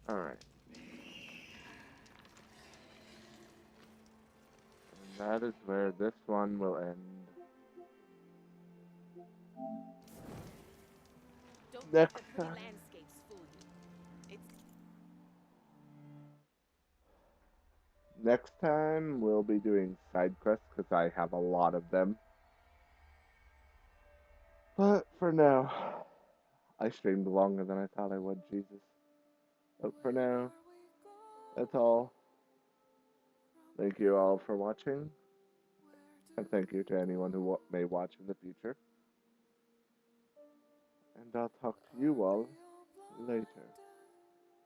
All right. And that is where this one will end. Don't Next let the pretty time. landscapes fool you. It's Next time we'll be doing side quests because I have a lot of them. But for now, I streamed longer than I thought I would, Jesus. But for now, that's all. Thank you all for watching. And thank you to anyone who may watch in the future. And I'll talk to you all later.